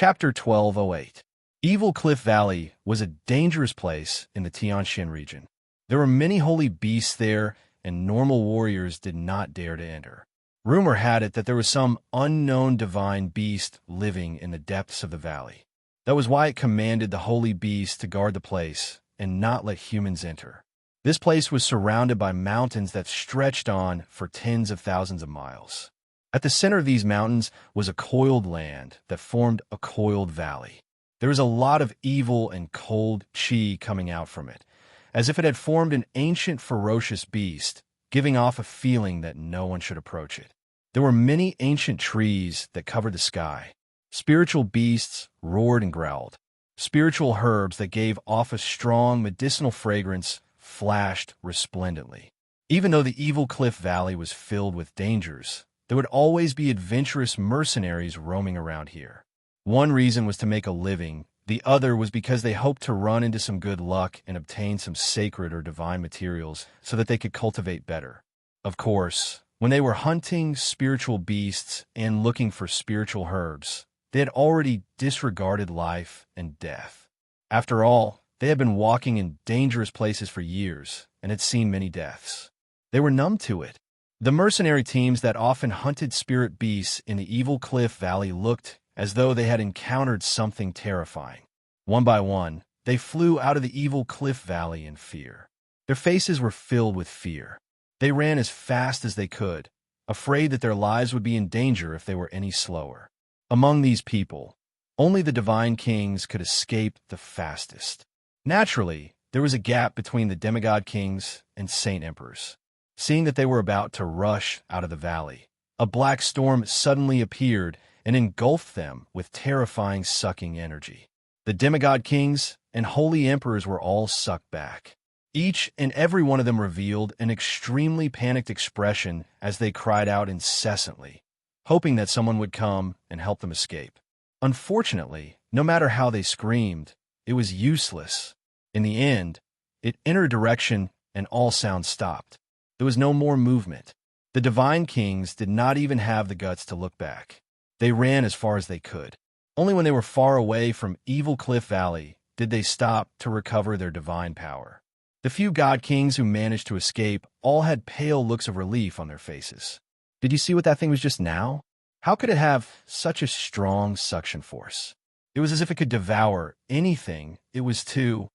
Chapter 1208. Evil Cliff Valley was a dangerous place in the Tianshan region. There were many holy beasts there, and normal warriors did not dare to enter. Rumor had it that there was some unknown divine beast living in the depths of the valley. That was why it commanded the holy beast to guard the place and not let humans enter. This place was surrounded by mountains that stretched on for tens of thousands of miles. At the center of these mountains was a coiled land that formed a coiled valley. There was a lot of evil and cold chi coming out from it, as if it had formed an ancient ferocious beast, giving off a feeling that no one should approach it. There were many ancient trees that covered the sky. Spiritual beasts roared and growled. Spiritual herbs that gave off a strong medicinal fragrance flashed resplendently. Even though the evil Cliff Valley was filled with dangers, there would always be adventurous mercenaries roaming around here. One reason was to make a living. The other was because they hoped to run into some good luck and obtain some sacred or divine materials so that they could cultivate better. Of course, when they were hunting spiritual beasts and looking for spiritual herbs, they had already disregarded life and death. After all, they had been walking in dangerous places for years and had seen many deaths. They were numb to it. The mercenary teams that often hunted spirit beasts in the evil Cliff Valley looked as though they had encountered something terrifying. One by one, they flew out of the evil Cliff Valley in fear. Their faces were filled with fear. They ran as fast as they could, afraid that their lives would be in danger if they were any slower. Among these people, only the divine kings could escape the fastest. Naturally, there was a gap between the demigod kings and saint emperors. Seeing that they were about to rush out of the valley, a black storm suddenly appeared and engulfed them with terrifying sucking energy. The demigod kings and holy emperors were all sucked back. Each and every one of them revealed an extremely panicked expression as they cried out incessantly, hoping that someone would come and help them escape. Unfortunately, no matter how they screamed, it was useless. In the end, it entered direction and all sound stopped. There was no more movement. The divine kings did not even have the guts to look back. They ran as far as they could. Only when they were far away from evil Cliff Valley did they stop to recover their divine power. The few god kings who managed to escape all had pale looks of relief on their faces. Did you see what that thing was just now? How could it have such a strong suction force? It was as if it could devour anything. It was too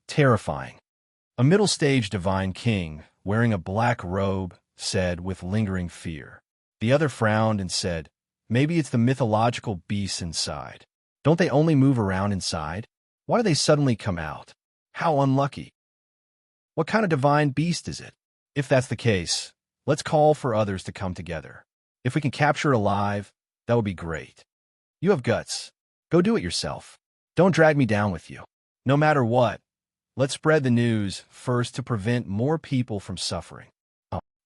terrifying. A middle-stage divine king, wearing a black robe, said with lingering fear. The other frowned and said, "Maybe it's the mythological beasts inside. Don't they only move around inside? Why do they suddenly come out? How unlucky. What kind of divine beast is it? If that's the case, let's call for others to come together. If we can capture it alive, that would be great. You have guts. Go do it yourself. Don't drag me down with you. No matter what, let's spread the news first to prevent more people from suffering."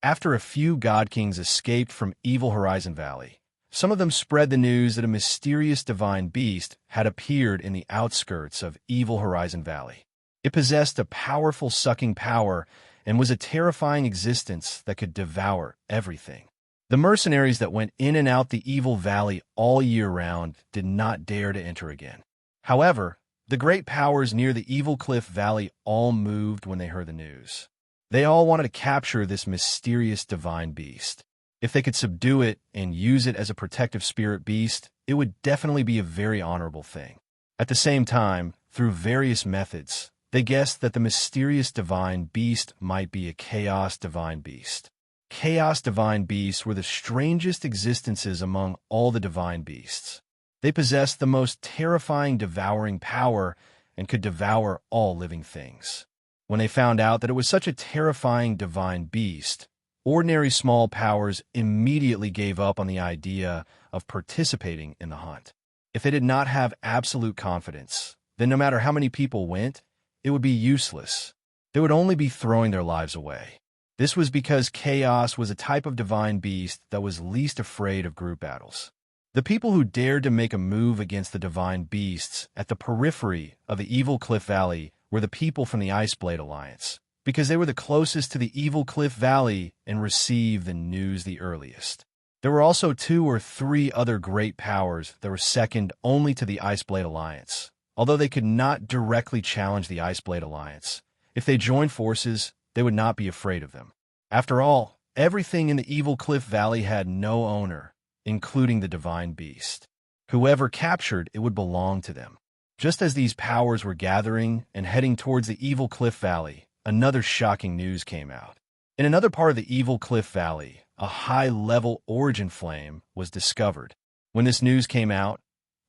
After a few god kings escaped from evil Horizon Valley, some of them spread the news that a mysterious divine beast had appeared in the outskirts of evil Horizon Valley. It possessed a powerful sucking power and was a terrifying existence that could devour everything. The mercenaries that went in and out the evil valley all year round did not dare to enter again. However, the great powers near the evil Cliff Valley all moved when they heard the news. They all wanted to capture this mysterious divine beast. If they could subdue it and use it as a protective spirit beast, it would definitely be a very honorable thing. At the same time, through various methods, they guessed that the mysterious divine beast might be a chaos divine beast. Chaos divine beasts were the strangest existences among all the divine beasts. They possessed the most terrifying devouring power and could devour all living things. When they found out that it was such a terrifying divine beast, ordinary small powers immediately gave up on the idea of participating in the hunt. If they did not have absolute confidence, then no matter how many people went, it would be useless. They would only be throwing their lives away. This was because chaos was a type of divine beast that was least afraid of group battles. The people who dared to make a move against the divine beasts at the periphery of the evil Cliff Valley were the people from the Iceblade Alliance, because they were the closest to the evil Cliff Valley and received the news the earliest. There were also 2 or 3 other great powers that were second only to the Iceblade Alliance. Although they could not directly challenge the Iceblade Alliance, if they joined forces, they would not be afraid of them. After all, everything in the Evil Cliff Valley had no owner, including the divine beast. Whoever captured it would belong to them. Just as these powers were gathering and heading towards the Evil Cliff Valley, another shocking news came out. In another part of the Evil Cliff Valley, a high-level origin flame was discovered. When this news came out,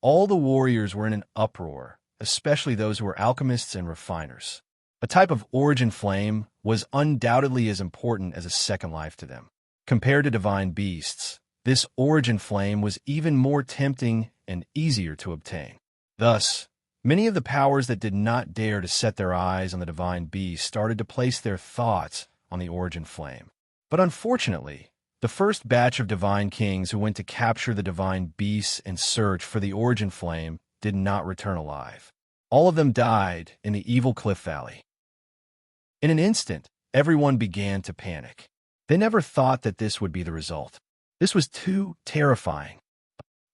all the warriors were in an uproar, especially those who were alchemists and refiners. A type of origin flame was undoubtedly as important as a second life to them. Compared to divine beasts, this origin flame was even more tempting and easier to obtain. Thus, many of the powers that did not dare to set their eyes on the divine beast started to place their thoughts on the origin flame. But unfortunately, the first batch of divine kings who went to capture the divine beasts and search for the origin flame did not return alive. All of them died in the Evil Cliff Valley. In an instant, everyone began to panic. They never thought that this would be the result. This was too terrifying.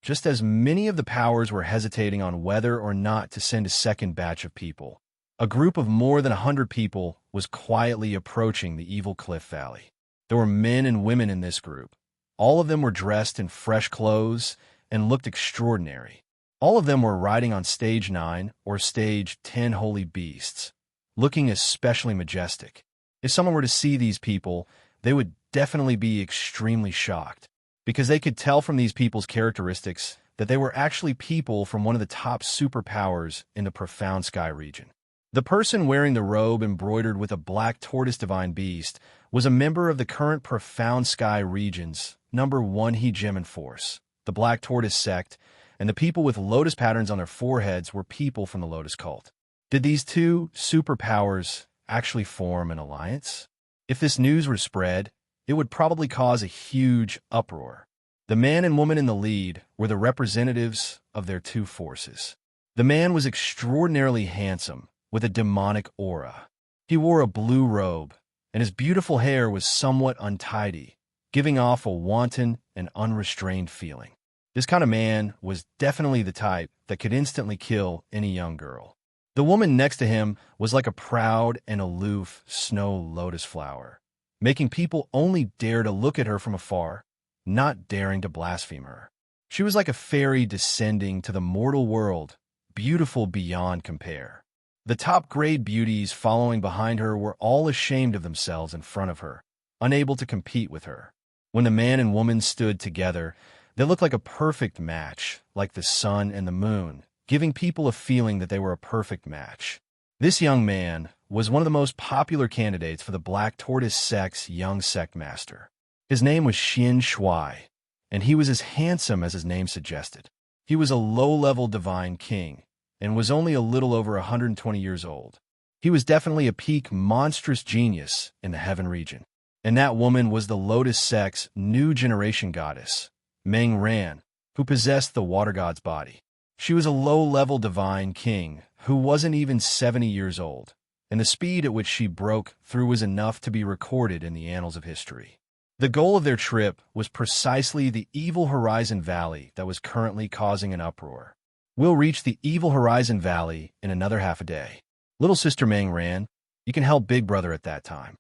Just as many of the powers were hesitating on whether or not to send a second batch of people, a group of more than 100 people was quietly approaching the Evil Cliff Valley. There were men and women in this group. All of them were dressed in fresh clothes and looked extraordinary. All of them were riding on Stage 9 or Stage 10 holy beasts, looking especially majestic. If someone were to see these people, they would definitely be extremely shocked, because they could tell from these people's characteristics that they were actually people from one of the top superpowers in the Profound Sky region. The person wearing the robe embroidered with a black tortoise divine beast was a member of the current Profound Sky region's number 1 hegemon force, the Black Tortoise sect, and the people with lotus patterns on their foreheads were people from the Lotus cult. Did these 2 superpowers actually form an alliance? If this news were spread, it would probably cause a huge uproar. The man and woman in the lead were the representatives of their 2 forces. The man was extraordinarily handsome, with a demonic aura. He wore a blue robe, and his beautiful hair was somewhat untidy, giving off a wanton and unrestrained feeling. This kind of man was definitely the type that could instantly kill any young girl. The woman next to him was like a proud and aloof snow lotus flower, making people only dare to look at her from afar, not daring to blaspheme her. She was like a fairy descending to the mortal world, beautiful beyond compare. The top-grade beauties following behind her were all ashamed of themselves in front of her, unable to compete with her. When the man and woman stood together, they looked like a perfect match, like the sun and the moon, giving people a feeling that they were a perfect match. This young man was one of the most popular candidates for the Black Tortoise sect's young sect master. His name was Xian Shuai, and he was as handsome as his name suggested. He was a low-level divine king, and was only a little over 120 years old. He was definitely a peak monstrous genius in the heaven region. And that woman was the Lotus sect's new generation goddess, Meng Ran, who possessed the water god's body. She was a low-level divine king who wasn't even 70 years old, and the speed at which she broke through was enough to be recorded in the annals of history. The goal of their trip was precisely the Evil Horizon Valley that was currently causing an uproar. We'll reach the Evil Horizon Valley in another half a day. Little sister Meng Ran, you can help Big Brother at that time.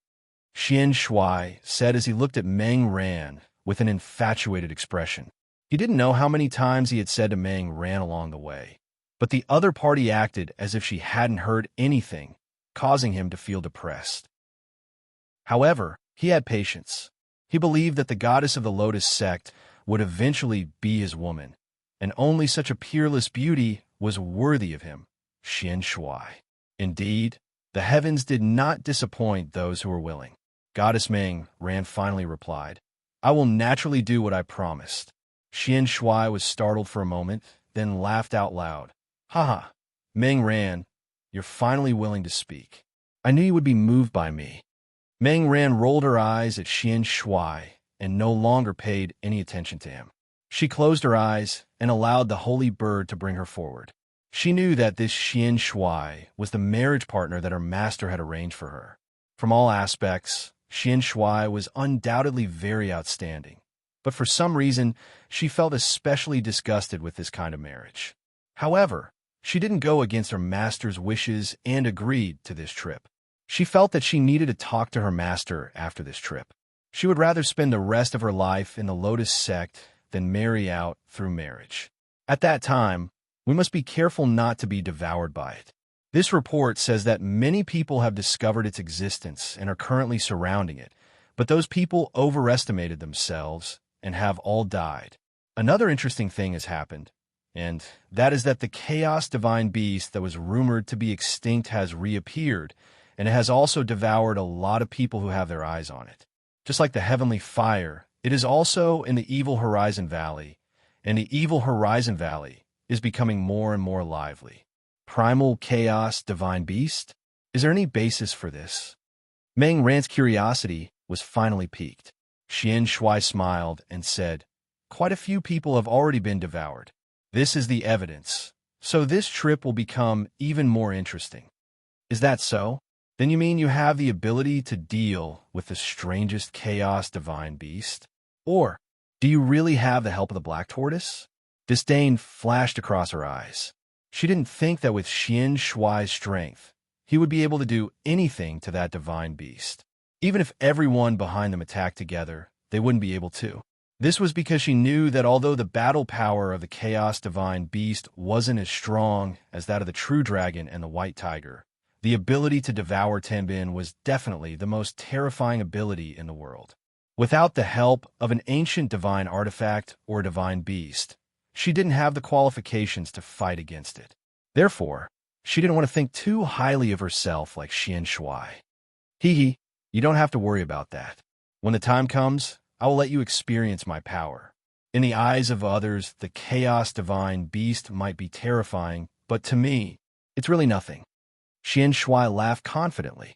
Xian Shuai said as he looked at Meng Ran with an infatuated expression. He didn't know how many times he had said to Meng Ran along the way, but the other party acted as if she hadn't heard anything, causing him to feel depressed. However, he had patience. He believed that the goddess of the Lotus sect would eventually be his woman, and only such a peerless beauty was worthy of him, Xian Shuai. Indeed, the heavens did not disappoint those who were willing. Goddess Meng Ran finally replied, "I will naturally do what I promised." Xian Shuai was startled for a moment, then laughed out loud. "Haha, Meng Ran, you're finally willing to speak. I knew you would be moved by me." Meng Ran rolled her eyes at Xian Shuai and no longer paid any attention to him. She closed her eyes and allowed the holy bird to bring her forward. She knew that this Xian Shuai was the marriage partner that her master had arranged for her. From all aspects, Xian Shuai was undoubtedly very outstanding. but for some reason, she felt especially disgusted with this kind of marriage. However, she didn't go against her master's wishes and agreed to this trip. She felt that she needed to talk to her master after this trip. She would rather spend the rest of her life in the Lotus sect than marry out through marriage. At that time, we must be careful not to be devoured by it. This report says that many people have discovered its existence and are currently surrounding it, but those people overestimated themselves and have all died. Another interesting thing has happened, and that is that the chaos divine beast that was rumored to be extinct has reappeared, and it has also devoured a lot of people who have their eyes on it. Just like the heavenly fire, it is also in the Evil Horizon Valley, and the Evil Horizon Valley is becoming more and more lively. Primal chaos divine beast? Is there any basis for this? Meng Ran's curiosity was finally piqued. Xian Shui smiled and said, "Quite a few people have already been devoured. This is the evidence. So this trip will become even more interesting." "Is that so? Then you mean you have the ability to deal with the strangest chaos divine beast? Or do you really have the help of the Black Tortoise?" Disdain flashed across her eyes. She didn't think that with Xian Shui's strength, he would be able to do anything to that divine beast. Even if everyone behind them attacked together, they wouldn't be able to. This was because she knew that although the battle power of the Chaos Divine Beast wasn't as strong as that of the True Dragon and the White Tiger, the ability to devour Tenbin was definitely the most terrifying ability in the world. Without the help of an ancient divine artifact or divine beast, she didn't have the qualifications to fight against it. Therefore, she didn't want to think too highly of herself like Xian Shui. "Hee, you don't have to worry about that. When the time comes, I will let you experience my power. In the eyes of others, the Chaos Divine Beast might be terrifying, but to me, it's really nothing." Xian Shui laughed confidently.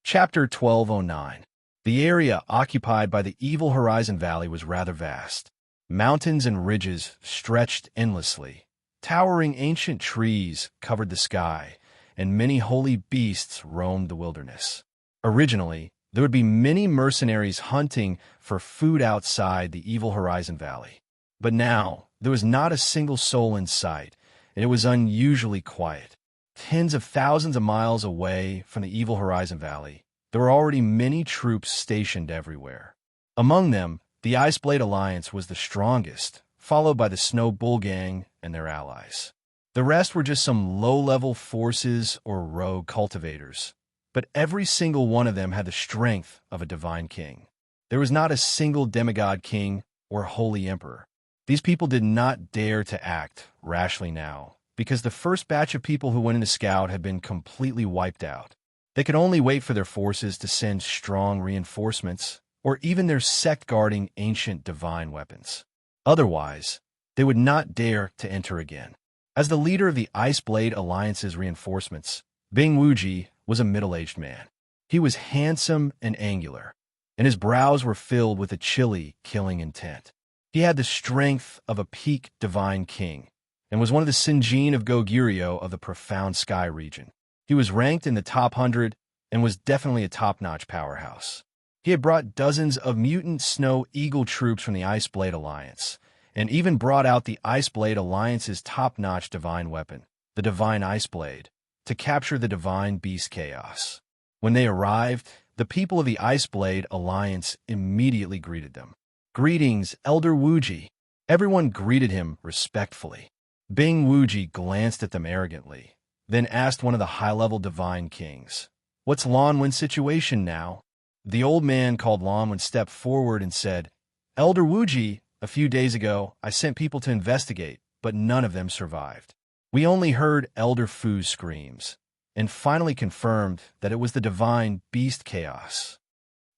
Chapter 1209. The area occupied by the Evil Horizon Valley was rather vast. Mountains and ridges stretched endlessly. Towering ancient trees covered the sky, and many holy beasts roamed the wilderness. Originally, there would be many mercenaries hunting for food outside the Evil Horizon Valley. But now, there was not a single soul in sight, and it was unusually quiet. Tens of thousands of miles away from the Evil Horizon Valley, there were already many troops stationed everywhere. Among them, the Iceblade Alliance was the strongest, followed by the Snow Bull Gang and their allies. The rest were just some low-level forces or rogue cultivators, but every single one of them had the strength of a divine king. There was not a single demigod king or holy emperor. These people did not dare to act rashly now, because the first batch of people who went into Scout had been completely wiped out. They could only wait for their forces to send strong reinforcements, or even their sect guarding ancient divine weapons. Otherwise, they would not dare to enter again. As the leader of the Iceblade Alliance's reinforcements, Bing Wuji was a middle-aged man. He was handsome and angular, and his brows were filled with a chilly, killing intent. He had the strength of a peak divine king, and was one of the Sinjin of Goguryeo of the Profound Sky region. He was ranked in the top 100 and was definitely a top-notch powerhouse. He had brought dozens of mutant Snow Eagle troops from the Iceblade Alliance, and even brought out the Iceblade Alliance's top-notch divine weapon, the Divine Iceblade, to capture the Divine Beast Chaos. When they arrived, the people of the Iceblade Alliance immediately greeted them. "Greetings, Elder Wuji." Everyone greeted him respectfully. Bing Wuji glanced at them arrogantly, then asked one of the high-level divine kings, "What's Lanwen's situation now?" The old man called Lanwen stepped forward and said, "Elder Wuji, a few days ago, I sent people to investigate, but none of them survived. We only heard Elder Fu's screams, and finally confirmed that it was the divine beast chaos."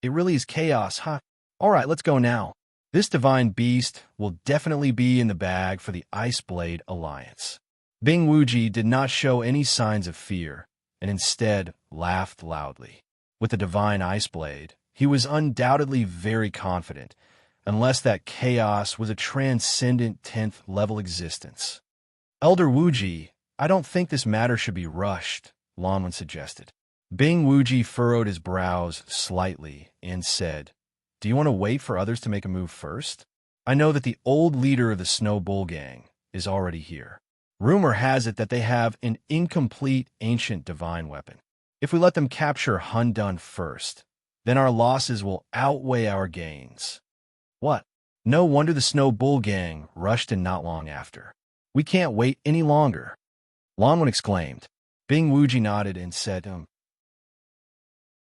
"It really is chaos, huh? All right, let's go now. This divine beast will definitely be in the bag for the Iceblade Alliance." Bing Wuji did not show any signs of fear, and instead laughed loudly. With the divine Iceblade, he was undoubtedly very confident, unless that chaos was a transcendent 10th level existence. "Elder Wuji, I don't think this matter should be rushed," Lanwen suggested. Bing Wuji furrowed his brows slightly and said, Do you want to wait for others to make a move first? I know that the old leader of the Snow Bull Gang is already here. Rumor has it that they have an incomplete ancient divine weapon. If we let them capture Hundun first, then our losses will outweigh our gains. What? No wonder the Snow Bull Gang rushed in not long after. We can't wait any longer. Longwen exclaimed. Bing Wuji nodded and said,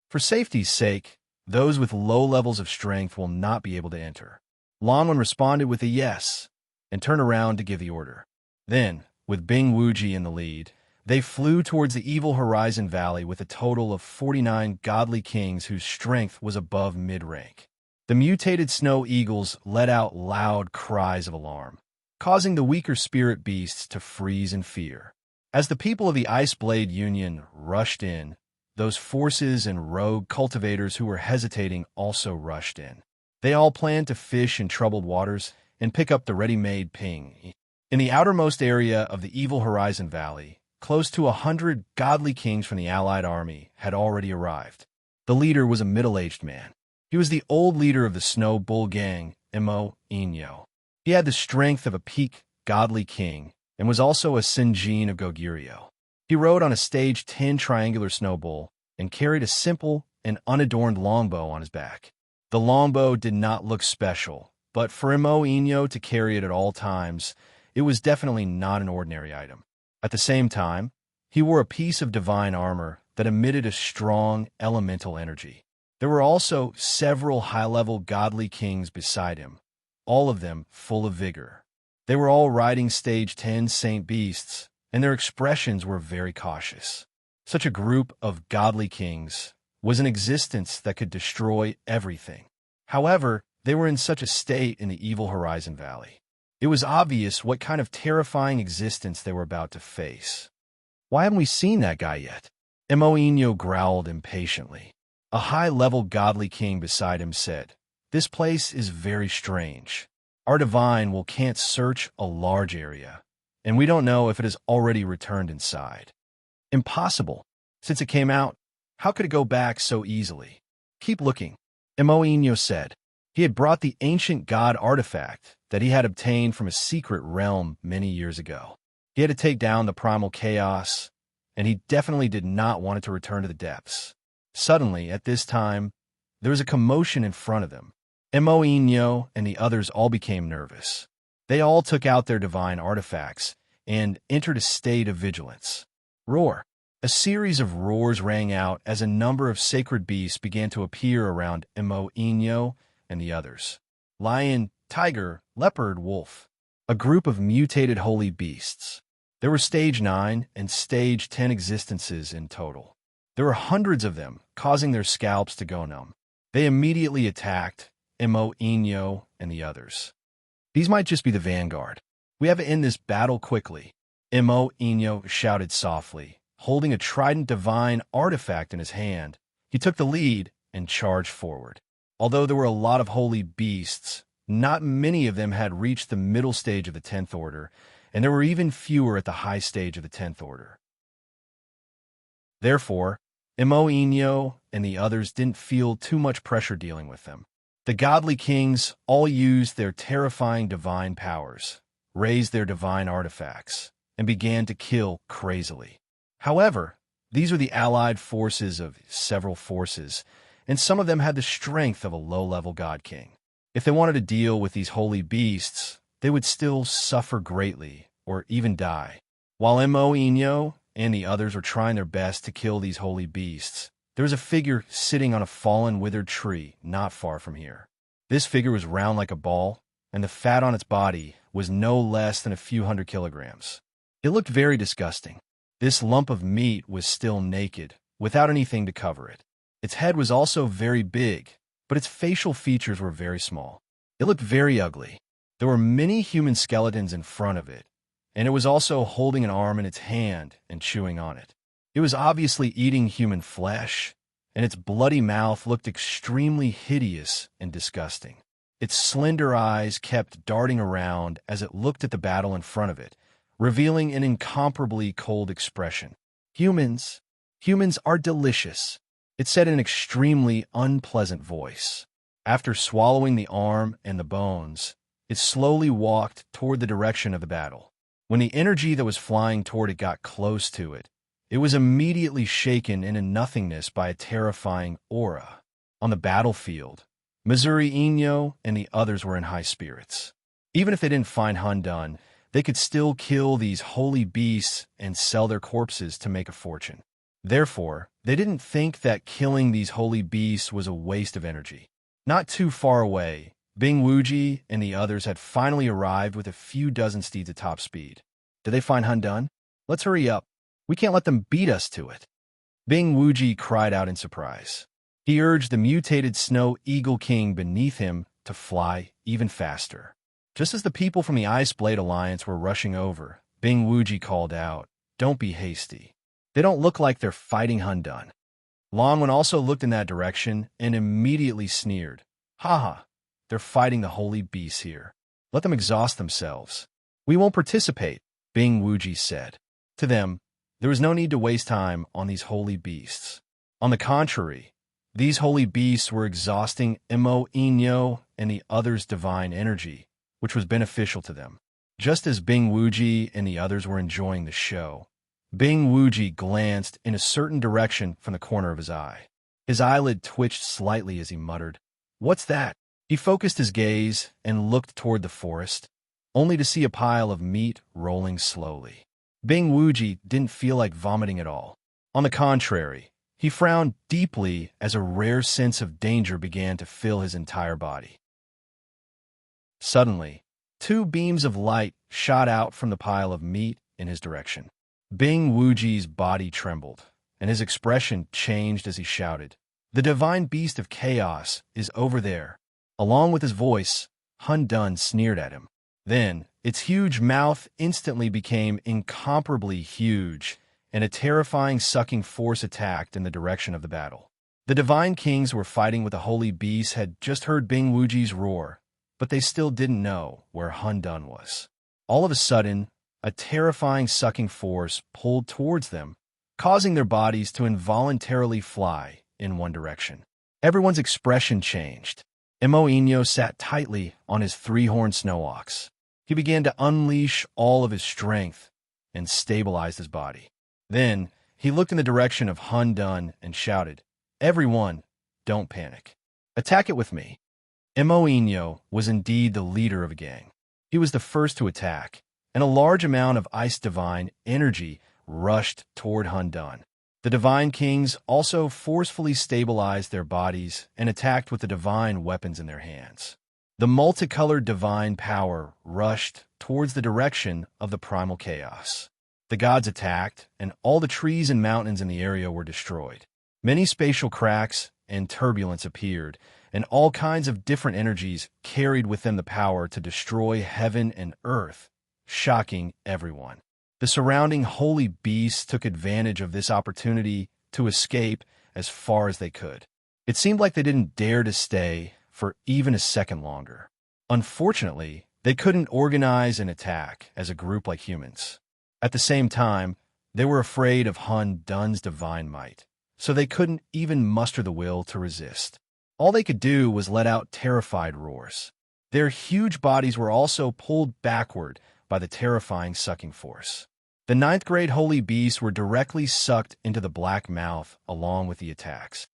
For safety's sake, those with low levels of strength will not be able to enter. Longwen responded with a yes and turned around to give the order. Then, with Bing Wuji in the lead, they flew towards the Evil Horizon Valley with a total of 49 godly kings whose strength was above mid-rank. The mutated snow eagles let out loud cries of alarm, causing the weaker spirit beasts to freeze in fear. As the people of the Ice Blade Union rushed in, those forces and rogue cultivators who were hesitating also rushed in. They all planned to fish in troubled waters and pick up the ready-made ping. In the outermost area of the Evil Horizon Valley, close to 100 godly kings from the allied army had already arrived. The leader was a middle-aged man. He was the old leader of the Snow Bull Gang, Imo Inyo. He had the strength of a peak godly king and was also a Sinjin of Goguryeo. He rode on a stage 10 triangular snow bull and carried a simple and unadorned longbow on his back. The longbow did not look special, but for Imo Inyo to carry it at all times, it was definitely not an ordinary item. At the same time, he wore a piece of divine armor that emitted a strong elemental energy. There were also several high-level godly kings beside him, all of them full of vigor. They were all riding stage 10 saint beasts, and their expressions were very cautious. Such a group of godly kings was an existence that could destroy everything. However, they were in such a state in the Evil Horizon Valley. It was obvious what kind of terrifying existence they were about to face. Why haven't we seen that guy yet? Imo Inyo growled impatiently. A high-level godly king beside him said, This place is very strange. Our divine can't search a large area, and we don't know if it has already returned inside. Impossible. Since it came out, how could it go back so easily? Keep looking, Imo Inyo said. He had brought the ancient god artifact that he had obtained from a secret realm many years ago. He had to take down the primal chaos, and he definitely did not want it to return to the depths. Suddenly, at this time, there was a commotion in front of them. Imo Inyo and the others all became nervous. They all took out their divine artifacts and entered a state of vigilance. Roar! A series of roars rang out as a number of sacred beasts began to appear around Imo Inyo and the others. Lion, tiger, leopard, wolf. A group of mutated holy beasts. There were stage 9 and stage 10 existences in total. There were hundreds of them, causing their scalps to go numb. They immediately attacked Imo Inyo and the others. These might just be the vanguard. We have to end this battle quickly, Imo Inyo shouted softly. Holding a trident divine artifact in his hand, he took the lead and charged forward. Although there were a lot of holy beasts, not many of them had reached the middle stage of the 10th Order, and there were even fewer at the high stage of the 10th Order. Therefore, Imo Inyo and the others didn't feel too much pressure dealing with them. The godly kings all used their terrifying divine powers, raised their divine artifacts, and began to kill crazily. However, these were the allied forces of several forces, and some of them had the strength of a low-level god king. If they wanted to deal with these holy beasts, they would still suffer greatly, or even die. While Imo Inyo and the others were trying their best to kill these holy beasts, there was a figure sitting on a fallen, withered tree not far from here. This figure was round like a ball, and the fat on its body was no less than a few hundred kilograms. It looked very disgusting. This lump of meat was still naked, without anything to cover it. Its head was also very big, but its facial features were very small. It looked very ugly. There were many human skeletons in front of it, and it was also holding an arm in its hand and chewing on it. It was obviously eating human flesh, and its bloody mouth looked extremely hideous and disgusting. Its slender eyes kept darting around as it looked at the battle in front of it, revealing an incomparably cold expression. Humans are delicious, it said in an extremely unpleasant voice. After swallowing the arm and the bones, it slowly walked toward the direction of the battle. When the energy that was flying toward it got close to it, it was immediately shaken into nothingness by a terrifying aura. On the battlefield, Missouri Eno and the others were in high spirits. Even if they didn't find Hun done, they could still kill these holy beasts and sell their corpses to make a fortune. Therefore, they didn't think that killing these holy beasts was a waste of energy. Not too far away, Bing Wuji and the others had finally arrived with a few dozen steeds at top speed. Did they find Hun done? Let's hurry up. We can't let them beat us to it. Bing Wuji cried out in surprise. He urged the mutated Snow Eagle King beneath him to fly even faster. Just as the people from the Ice Blade Alliance were rushing over, Bing Wuji called out, "Don't be hasty. They don't look like they're fighting Hun done." Longwen also looked in that direction and immediately sneered. "Haha, they're fighting the holy beasts here. Let them exhaust themselves. We won't participate," Bing Wuji said. To them, there was no need to waste time on these holy beasts. On the contrary, these holy beasts were exhausting Imo Inyo and the others' divine energy, which was beneficial to them. Just as Bing Wuji and the others were enjoying the show, Bing Wuji glanced in a certain direction from the corner of his eye. His eyelid twitched slightly as he muttered, "What's that?" He focused his gaze and looked toward the forest, only to see a pile of meat rolling slowly. Bing Wuji didn't feel like vomiting at all. On the contrary, he frowned deeply as a rare sense of danger began to fill his entire body. Suddenly, two beams of light shot out from the pile of meat in his direction. Bing Wuji's body trembled, and his expression changed as he shouted, "The divine beast of chaos is over there." Along with his voice, Hun Dun sneered at him. Then, its huge mouth instantly became incomparably huge, and a terrifying sucking force attacked in the direction of the battle. The divine kings who were fighting with the holy beasts had just heard Bing Wuji's roar, but they still didn't know where Hun Dun was. All of a sudden, a terrifying sucking force pulled towards them, causing their bodies to involuntarily fly in one direction. Everyone's expression changed. Imo Inyo sat tightly on his three-horned snow ox. He began to unleash all of his strength and stabilized his body. Then, he looked in the direction of Hun Dun and shouted, "Everyone, don't panic. Attack it with me." Imo Inyo was indeed the leader of a gang. He was the first to attack, and a large amount of ice divine energy rushed toward Hun Dun. The divine kings also forcefully stabilized their bodies and attacked with the divine weapons in their hands. The multicolored divine power rushed towards the direction of the primal chaos. The gods attacked, and all the trees and mountains in the area were destroyed. Many spatial cracks and turbulence appeared, and all kinds of different energies carried within the power to destroy heaven and earth, shocking everyone. The surrounding holy beasts took advantage of this opportunity to escape as far as they could. It seemed like they didn't dare to stay for even a second longer. Unfortunately, they couldn't organize an attack as a group like humans. At the same time, they were afraid of Hun Dun's divine might, so they couldn't even muster the will to resist. All they could do was let out terrified roars. Their huge bodies were also pulled backward by the terrifying sucking force. The ninth-grade holy beasts were directly sucked into the black mouth along with the attacks.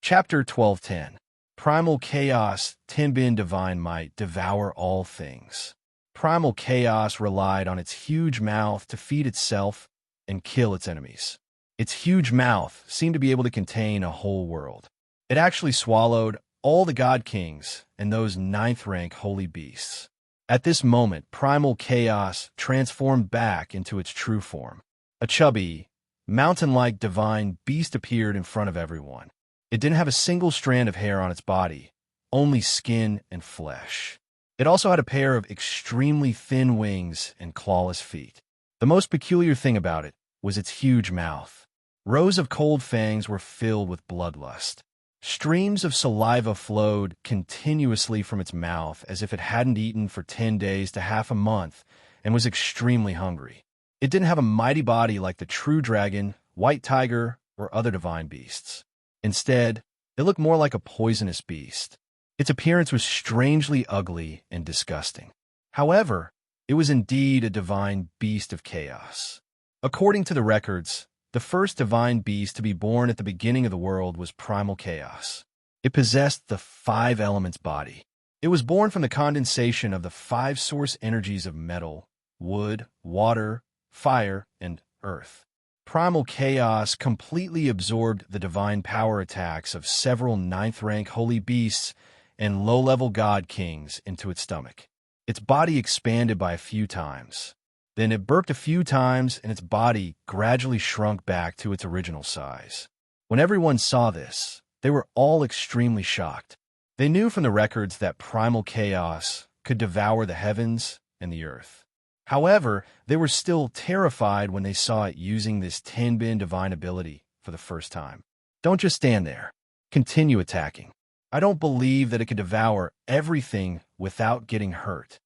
Chapter 12:10. Primal Chaos, Tenbin Divine Might, Devour All Things. Primal Chaos relied on its huge mouth to feed itself and kill its enemies. Its huge mouth seemed to be able to contain a whole world. It actually swallowed all the god kings and those ninth-rank holy beasts. At this moment, Primal Chaos transformed back into its true form. A chubby, mountain-like divine beast appeared in front of everyone. It didn't have a single strand of hair on its body, only skin and flesh. It also had a pair of extremely thin wings and clawless feet. The most peculiar thing about it was its huge mouth. Rows of cold fangs were filled with bloodlust. Streams of saliva flowed continuously from its mouth as if it hadn't eaten for 10 days to half a month and was extremely hungry. It didn't have a mighty body like the true dragon, white tiger, or other divine beasts. Instead, It looked more like a poisonous beast. Its appearance was strangely ugly and disgusting. However, it was indeed a divine beast of chaos. According to the records, the first divine beast to be born at the beginning of the world was primal chaos. It possessed the five elements body. It was born from the condensation of the five source energies of metal, wood, water, fire, and earth. Primal chaos completely absorbed the divine power attacks of several ninth-rank holy beasts and low-level god kings into its stomach. Its body expanded by a few times. Then it burped a few times, and its body gradually shrunk back to its original size. When everyone saw this, they were all extremely shocked. They knew from the records that primal chaos could devour the heavens and the earth. However, they were still terrified when they saw it using this Tenbin divine ability for the first time. Don't just stand there. Continue attacking. I don't believe that it could devour everything without getting hurt.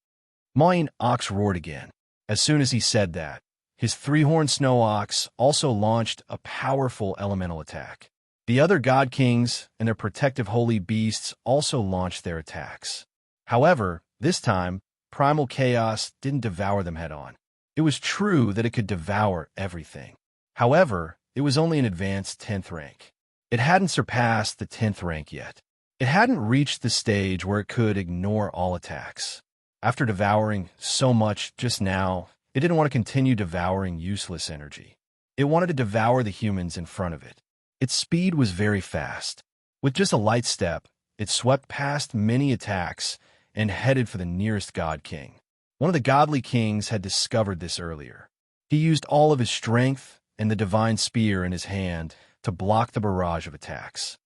Mayan Ox roared again. As soon as he said that, his three-horned snow ox also launched a powerful elemental attack. The other god kings and their protective holy beasts also launched their attacks. However, this time, primal chaos didn't devour them head-on. It was true that it could devour everything. However, it was only an advanced 10th rank. It hadn't surpassed the 10th rank yet. It hadn't reached the stage where it could ignore all attacks. After devouring so much just now, it didn't want to continue devouring useless energy. It wanted to devour the humans in front of it. Its speed was very fast. With just a light step, it swept past many attacks and headed for the nearest god king. One of the godly kings had discovered this earlier. He used all of his strength and the divine spear in his hand to block the barrage of attacks.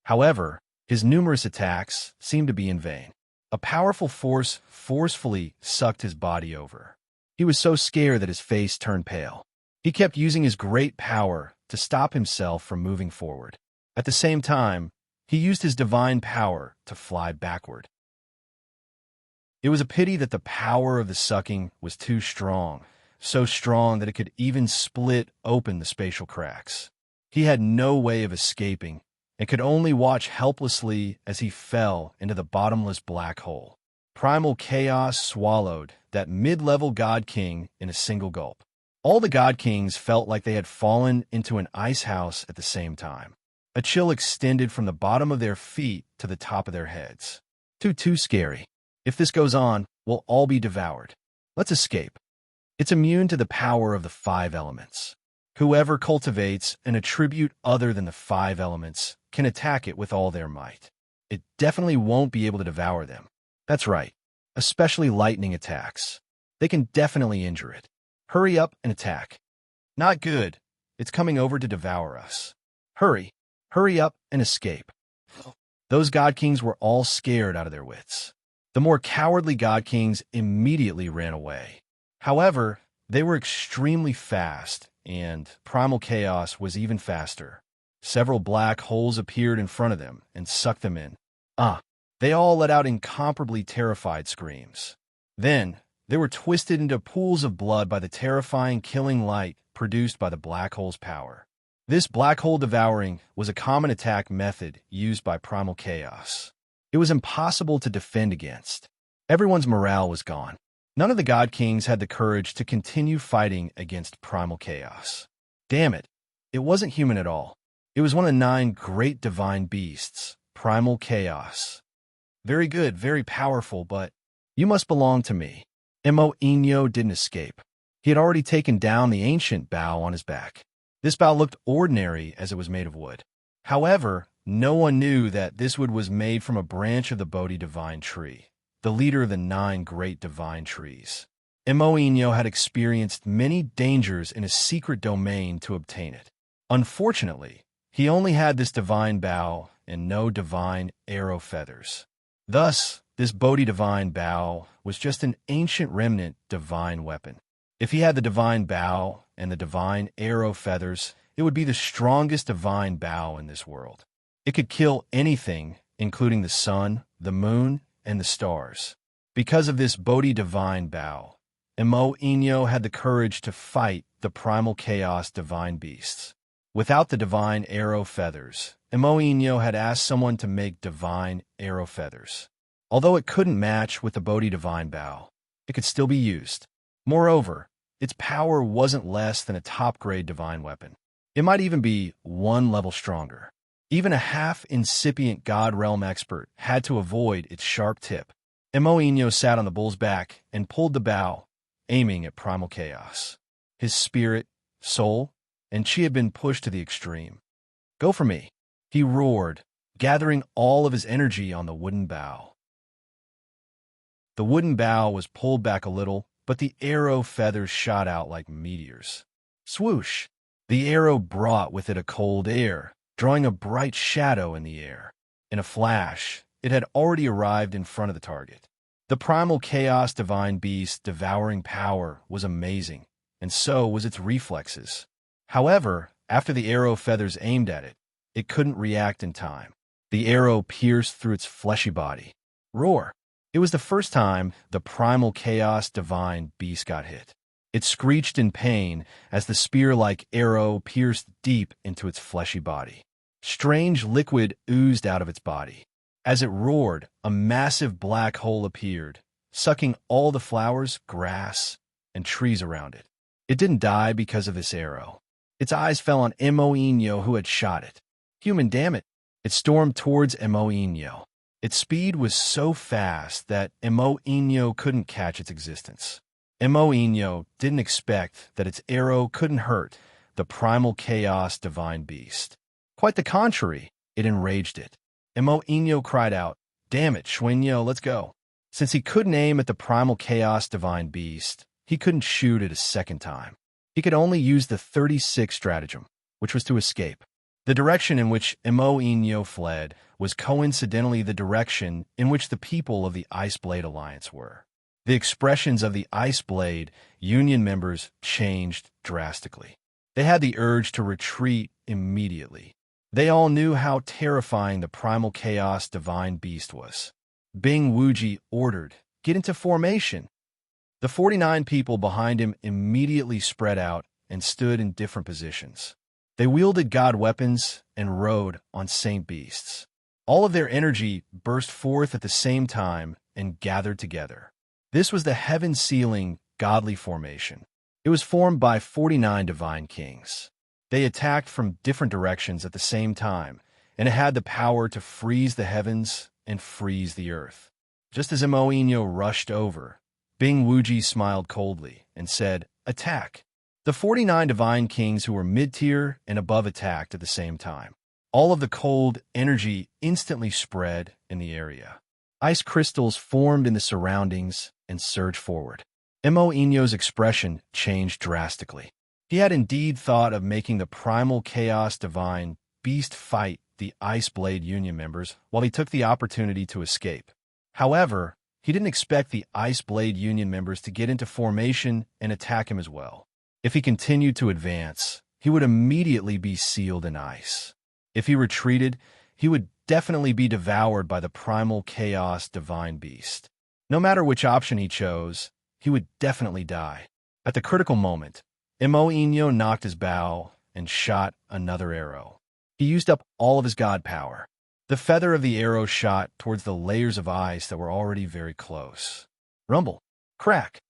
However, his numerous attacks seemed to be in vain. A powerful force forcefully sucked his body over. He was so scared that his face turned pale. He kept using his great power to stop himself from moving forward. At the same time, he used his divine power to fly backward. It was a pity that the power of the sucking was too strong, so strong that it could even split open the spatial cracks. He had no way of escaping and could only watch helplessly as he fell into the bottomless black hole. Primal chaos swallowed that mid-level god king in a single gulp. All the god kings felt like they had fallen into an ice house at the same time. A chill extended from the bottom of their feet to the top of their heads. Too scary. If this goes on, we'll all be devoured. Let's escape. It's immune to the power of the five elements. Whoever cultivates an attribute other than the five elements can attack it with all their might. It definitely won't be able to devour them. That's right, especially lightning attacks. They can definitely injure it. Hurry up and attack. Not good. It's coming over to devour us. Hurry up and escape. Those god kings were all scared out of their wits. The more cowardly god kings immediately ran away. However, they were extremely fast, and primal chaos was even faster. Several black holes appeared in front of them and sucked them in. They all let out incomparably terrified screams. Then, they were twisted into pools of blood by the terrifying killing light produced by the black hole's power. This black hole devouring was a common attack method used by primal chaos. It was impossible to defend against. Everyone's morale was gone. None of the god kings had the courage to continue fighting against primal chaos. Damn it, it wasn't human at all. It was one of the 9 great divine beasts, primal chaos. Very good, very powerful, but you must belong to me. Emo didn't escape. He had already taken down the ancient bough on his back. This bough looked ordinary as it was made of wood. However, no one knew that this wood was made from a branch of the Bodhi divine tree, the leader of the 9 great divine trees. Emo had experienced many dangers in a secret domain to obtain it. Unfortunately, he only had this divine bough and no divine arrow feathers. Thus, this Bodhi divine bough was just an ancient remnant divine weapon. If he had the divine bough and the divine arrow feathers, it would be the strongest divine bough in this world. It could kill anything, including the sun, the moon, and the stars. Because of this Bodhi divine bough, Emo had the courage to fight the primal chaos divine beasts. Without the divine arrow feathers, Imoinho had asked someone to make divine arrow feathers. Although it couldn't match with the Bodhi divine bow, it could still be used. Moreover, its power wasn't less than a top-grade divine weapon. It might even be one level stronger. Even a half-incipient God Realm expert had to avoid its sharp tip. Imoinho sat on the bull's back and pulled the bow, aiming at primal chaos. His spirit, soul, and chi had been pushed to the extreme. "Go for me," he roared, gathering all of his energy on the wooden bow. The wooden bow was pulled back a little, but the arrow feathers shot out like meteors. Swoosh! The arrow brought with it a cold air, drawing a bright shadow in the air. In a flash, it had already arrived in front of the target. The primal chaos divine beast's devouring power was amazing, and so was its reflexes. However, after the arrow feathers aimed at it, it couldn't react in time. The arrow pierced through its fleshy body. Roar! It was the first time the primal chaos divine beast got hit. It screeched in pain as the spear-like arrow pierced deep into its fleshy body. Strange liquid oozed out of its body. As it roared, a massive black hole appeared, sucking all the flowers, grass, and trees around it. It didn't die because of this arrow. Its eyes fell on Imoinho, who had shot it. Human, damn it! It stormed towards Imoinho. Its speed was so fast that Imoinho couldn't catch its existence. Imoinho didn't expect that its arrow couldn't hurt the primal chaos divine beast. Quite the contrary, it enraged it. Imoinho cried out, "Damn it, Schwinyo, let's go." Since he couldn't aim at the primal chaos divine beast, he couldn't shoot it a second time. He could only use the 36 stratagem, which was to escape. The direction in which Imoinho fled was coincidentally the direction in which the people of the Ice Blade Alliance were. The expressions of the Ice Blade Union members changed drastically. They had the urge to retreat immediately. They all knew how terrifying the primal chaos divine beast was. Bing Wuji ordered, "Get into formation." The 49 people behind him immediately spread out and stood in different positions. They wielded god weapons and rode on saint beasts. All of their energy burst forth at the same time and gathered together. This was the heaven-sealing godly formation. It was formed by 49 divine kings. They attacked from different directions at the same time, and it had the power to freeze the heavens and freeze the earth. Just as Imoinho rushed over, Bing Wuji smiled coldly and said, "Attack." The 49 divine kings who were mid-tier and above attacked at the same time. All of the cold energy instantly spread in the area. Ice crystals formed in the surroundings and surged forward. Imoinho's expression changed drastically. He had indeed thought of making the primal chaos divine beast fight the Ice Blade Union members while he took the opportunity to escape. However, he didn't expect the Ice Blade Union members to get into formation and attack him as well. If he continued to advance, he would immediately be sealed in ice. If he retreated, he would definitely be devoured by the primal chaos divine beast. No matter which option he chose, he would definitely die. At the critical moment, Imoinho knocked his bow and shot another arrow. He used up all of his god power. The feather of the arrow shot towards the layers of ice that were already very close. Rumble. Crack.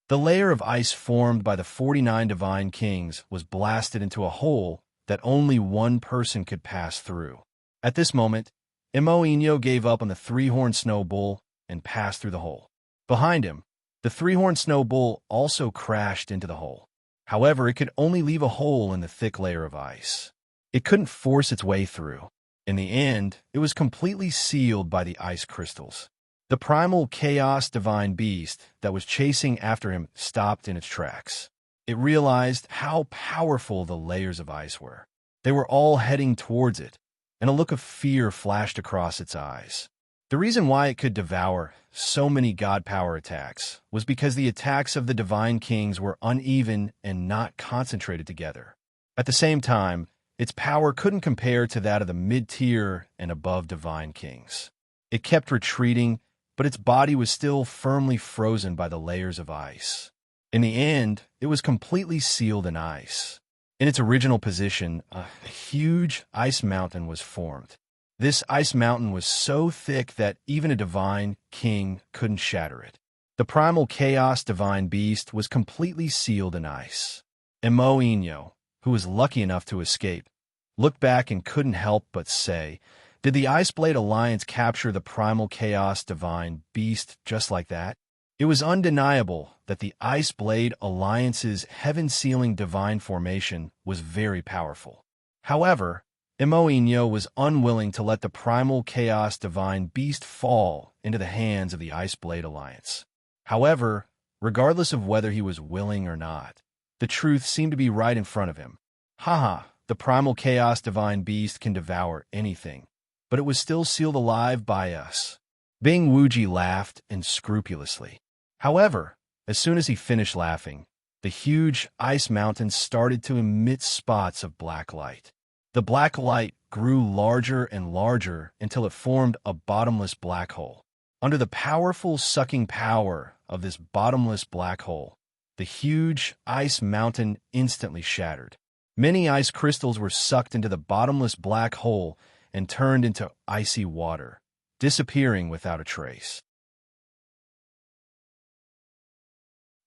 The layer of ice formed by the 49 divine kings was blasted into a hole that only one person could pass through. At this moment, Imoinho gave up on the three-horned snow bull and passed through the hole. Behind him, the three-horned snow bull also crashed into the hole. However, it could only leave a hole in the thick layer of ice. It couldn't force its way through. In the end, it was completely sealed by the ice crystals. The primal chaos divine beast that was chasing after him stopped in its tracks. It realized how powerful the layers of ice were. They were all heading towards it, and a look of fear flashed across its eyes. The reason why it could devour so many god power attacks was because the attacks of the divine kings were uneven and not concentrated together. At the same time, its power couldn't compare to that of the mid-tier and above divine kings. It kept retreating, but its body was still firmly frozen by the layers of ice. In the end, it was completely sealed in ice. In its original position, a huge ice mountain was formed. This ice mountain was so thick that even a divine king couldn't shatter it. The primal chaos divine beast was completely sealed in ice. Imo, who was lucky enough to escape, looked back and couldn't help but say, "Did the Iceblade Alliance capture the primal chaos divine beast just like that?" It was undeniable that the Iceblade Alliance's heaven-sealing divine formation was very powerful. However, Imo was unwilling to let the primal chaos divine beast fall into the hands of the Iceblade Alliance. However, regardless of whether he was willing or not, the truth seemed to be right in front of him. Haha, the primal chaos divine beast can devour anything, but it was still sealed alive by us. Bing Wuji laughed unscrupulously. However, as soon as he finished laughing, the huge ice mountain started to emit spots of black light. The black light grew larger and larger until it formed a bottomless black hole. Under the powerful sucking power of this bottomless black hole, the huge ice mountain instantly shattered. Many ice crystals were sucked into the bottomless black hole and turned into icy water, disappearing without a trace.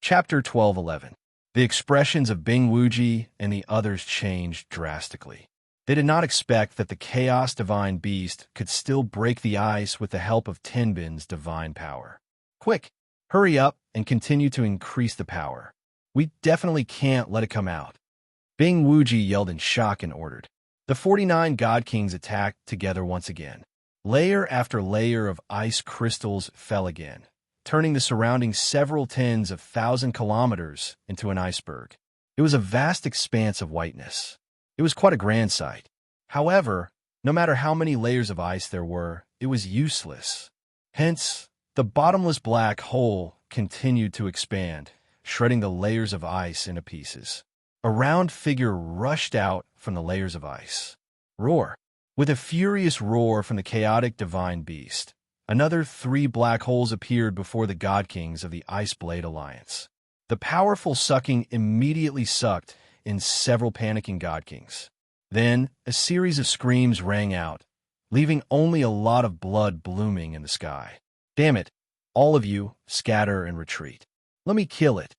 Chapter 12:11. The expressions of Bing Wuji and the others changed drastically. They did not expect that the Chaos Divine Beast could still break the ice with the help of Tenbin's divine power. Quick, hurry up and continue to increase the power. We definitely can't let it come out. Bing Wuji yelled in shock and ordered. The 49 God Kings attacked together once again. Layer after layer of ice crystals fell again, turning the surrounding several tens of thousand kilometers into an iceberg. It was a vast expanse of whiteness. It was quite a grand sight. However, no matter how many layers of ice there were, it was useless. Hence, the bottomless black hole continued to expand, shredding the layers of ice into pieces. A round figure rushed out from the layers of ice. Roar! With a furious roar from the chaotic divine beast, another 3 black holes appeared before the God Kings of the Iceblade Alliance. The powerful sucking immediately sucked in several panicking God Kings. Then, a series of screams rang out, leaving only a lot of blood blooming in the sky. Damn it! All of you, scatter and retreat. Let me kill it.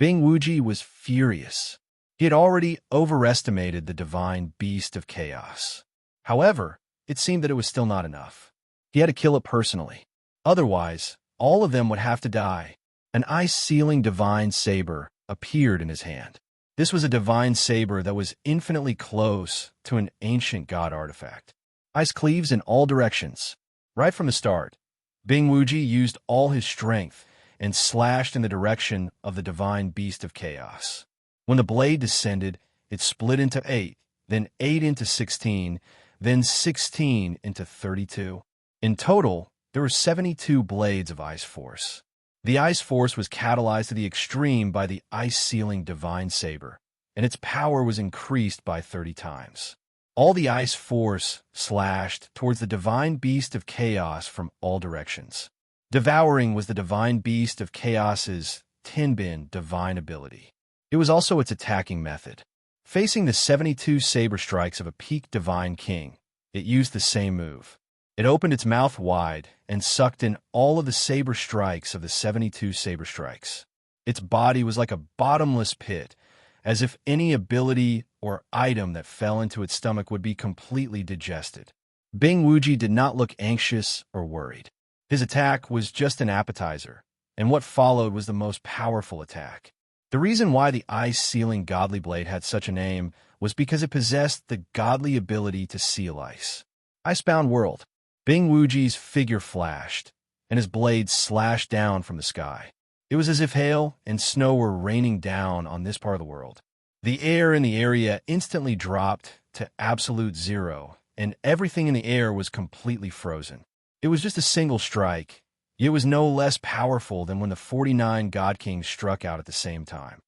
Bing Wuji was furious. He had already overestimated the divine beast of chaos. However, it seemed that it was still not enough. He had to kill it personally. Otherwise, all of them would have to die. An ice-sealing divine saber appeared in his hand. This was a divine saber that was infinitely close to an ancient god artifact. Ice cleaves in all directions. Right from the start, Bing Wuji used all his strength and slashed in the direction of the divine beast of chaos. When the blade descended, it split into 8, then 8 into 16, then 16 into 32. In total, there were 72 blades of ice force. The ice force was catalyzed to the extreme by the ice-sealing divine saber, and its power was increased by 30 times. All the ice force slashed towards the divine beast of chaos from all directions. Devouring was the divine beast of chaos's Tenbin divine ability. It was also its attacking method. Facing the 72 saber strikes of a peak divine king, it used the same move. It opened its mouth wide and sucked in all of the saber strikes of the 72 saber strikes. Its body was like a bottomless pit, as if any ability or item that fell into its stomach would be completely digested. Bing Wuji did not look anxious or worried. His attack was just an appetizer, and what followed was the most powerful attack. The reason why the ice-sealing godly blade had such a name was because it possessed the godly ability to seal ice. Icebound world. Bing Wuji's figure flashed, and his blade slashed down from the sky. It was as if hail and snow were raining down on this part of the world. The air in the area instantly dropped to absolute zero, and everything in the air was completely frozen. It was just a single strike. It was no less powerful than when the 49 God Kings struck out at the same time.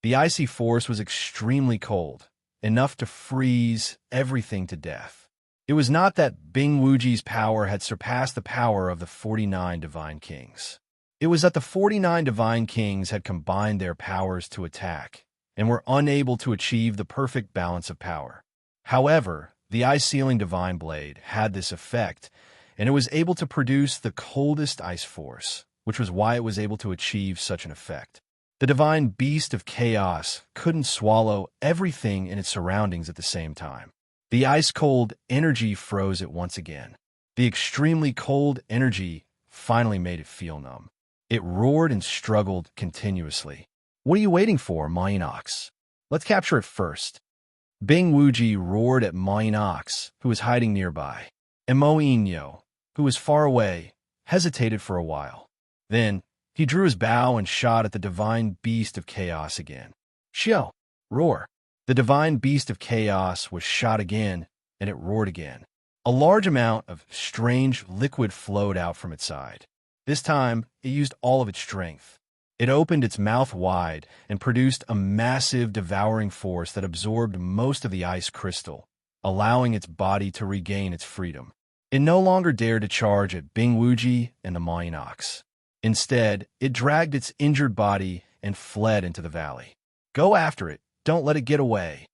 The icy force was extremely cold, enough to freeze everything to death. It was not that Bing Wuji's power had surpassed the power of the 49 Divine Kings. It was that the 49 Divine Kings had combined their powers to attack, and were unable to achieve the perfect balance of power. However, the ice-sealing divine blade had this effect, and it was able to produce the coldest ice force, which was why it was able to achieve such an effect. The divine beast of chaos couldn't swallow everything in its surroundings at the same time. The ice-cold energy froze it once again. The extremely cold energy finally made it feel numb. It roared and struggled continuously. What are you waiting for, Mainox? Let's capture it first. Bing Wuji roared at Mainox, who was hiding nearby. And Moinho, who was far away, hesitated for a while. Then, he drew his bow and shot at the divine beast of chaos again. Shio! Roar! The divine beast of chaos was shot again, and it roared again. A large amount of strange liquid flowed out from its side. This time, it used all of its strength. It opened its mouth wide and produced a massive devouring force that absorbed most of the ice crystal, allowing its body to regain its freedom. It no longer dared to charge at Bing Wuji and the Mainox. Instead, it dragged its injured body and fled into the valley. Go after it. Don't let it get away.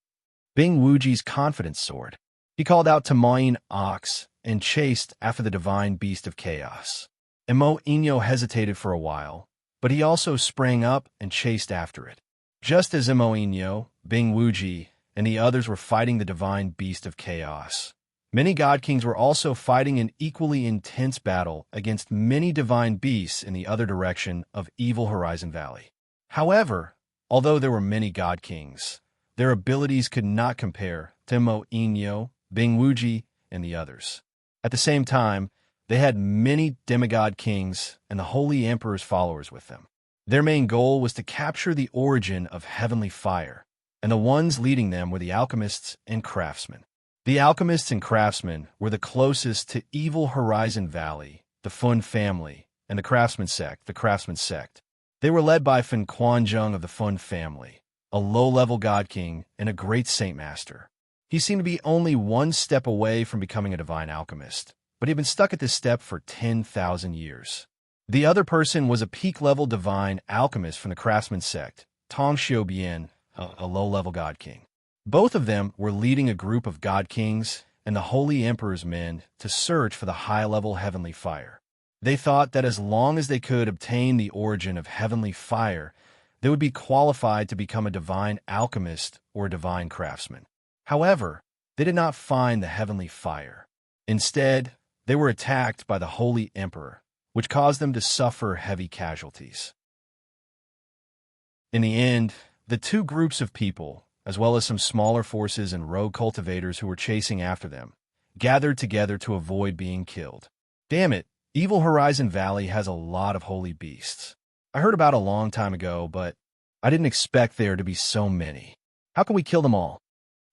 Bing Wuji's confidence soared. He called out to Mainox and chased after the divine beast of chaos. And Moinho hesitated for a while, but he also sprang up and chased after it. Just as Moinho, Bing Wuji, and the others were fighting the divine beast of chaos, many god kings were also fighting an equally intense battle against many divine beasts in the other direction of Evil Horizon Valley. However, although there were many god kings, their abilities could not compare to Moinho, Bing Wuji, and the others. At the same time, they had many demigod kings and the Holy Emperor's followers with them. Their main goal was to capture the origin of heavenly fire, and the ones leading them were the alchemists and craftsmen. The alchemists and craftsmen were the closest to Evil Horizon Valley, the Fun family, and the craftsman sect. They were led by Fan Quanzhong of the Fun family, a low-level god king and a great saint master. He seemed to be only one step away from becoming a divine alchemist, but he'd been stuck at this step for 10,000 years. The other person was a peak-level divine alchemist from the craftsman sect, Tong Xiubian, a low-level god king. Both of them were leading a group of god kings and the Holy Emperor's men to search for the high-level heavenly fire. They thought that as long as they could obtain the origin of heavenly fire, they would be qualified to become a divine alchemist or a divine craftsman. However, they did not find the heavenly fire. Instead, they were attacked by the Holy Emperor, which caused them to suffer heavy casualties. In the end, the two groups of people, as well as some smaller forces and rogue cultivators who were chasing after them, gathered together to avoid being killed. Damn it, Evil Horizon Valley has a lot of holy beasts. I heard about a long time ago, but I didn't expect there to be so many. How can we kill them all?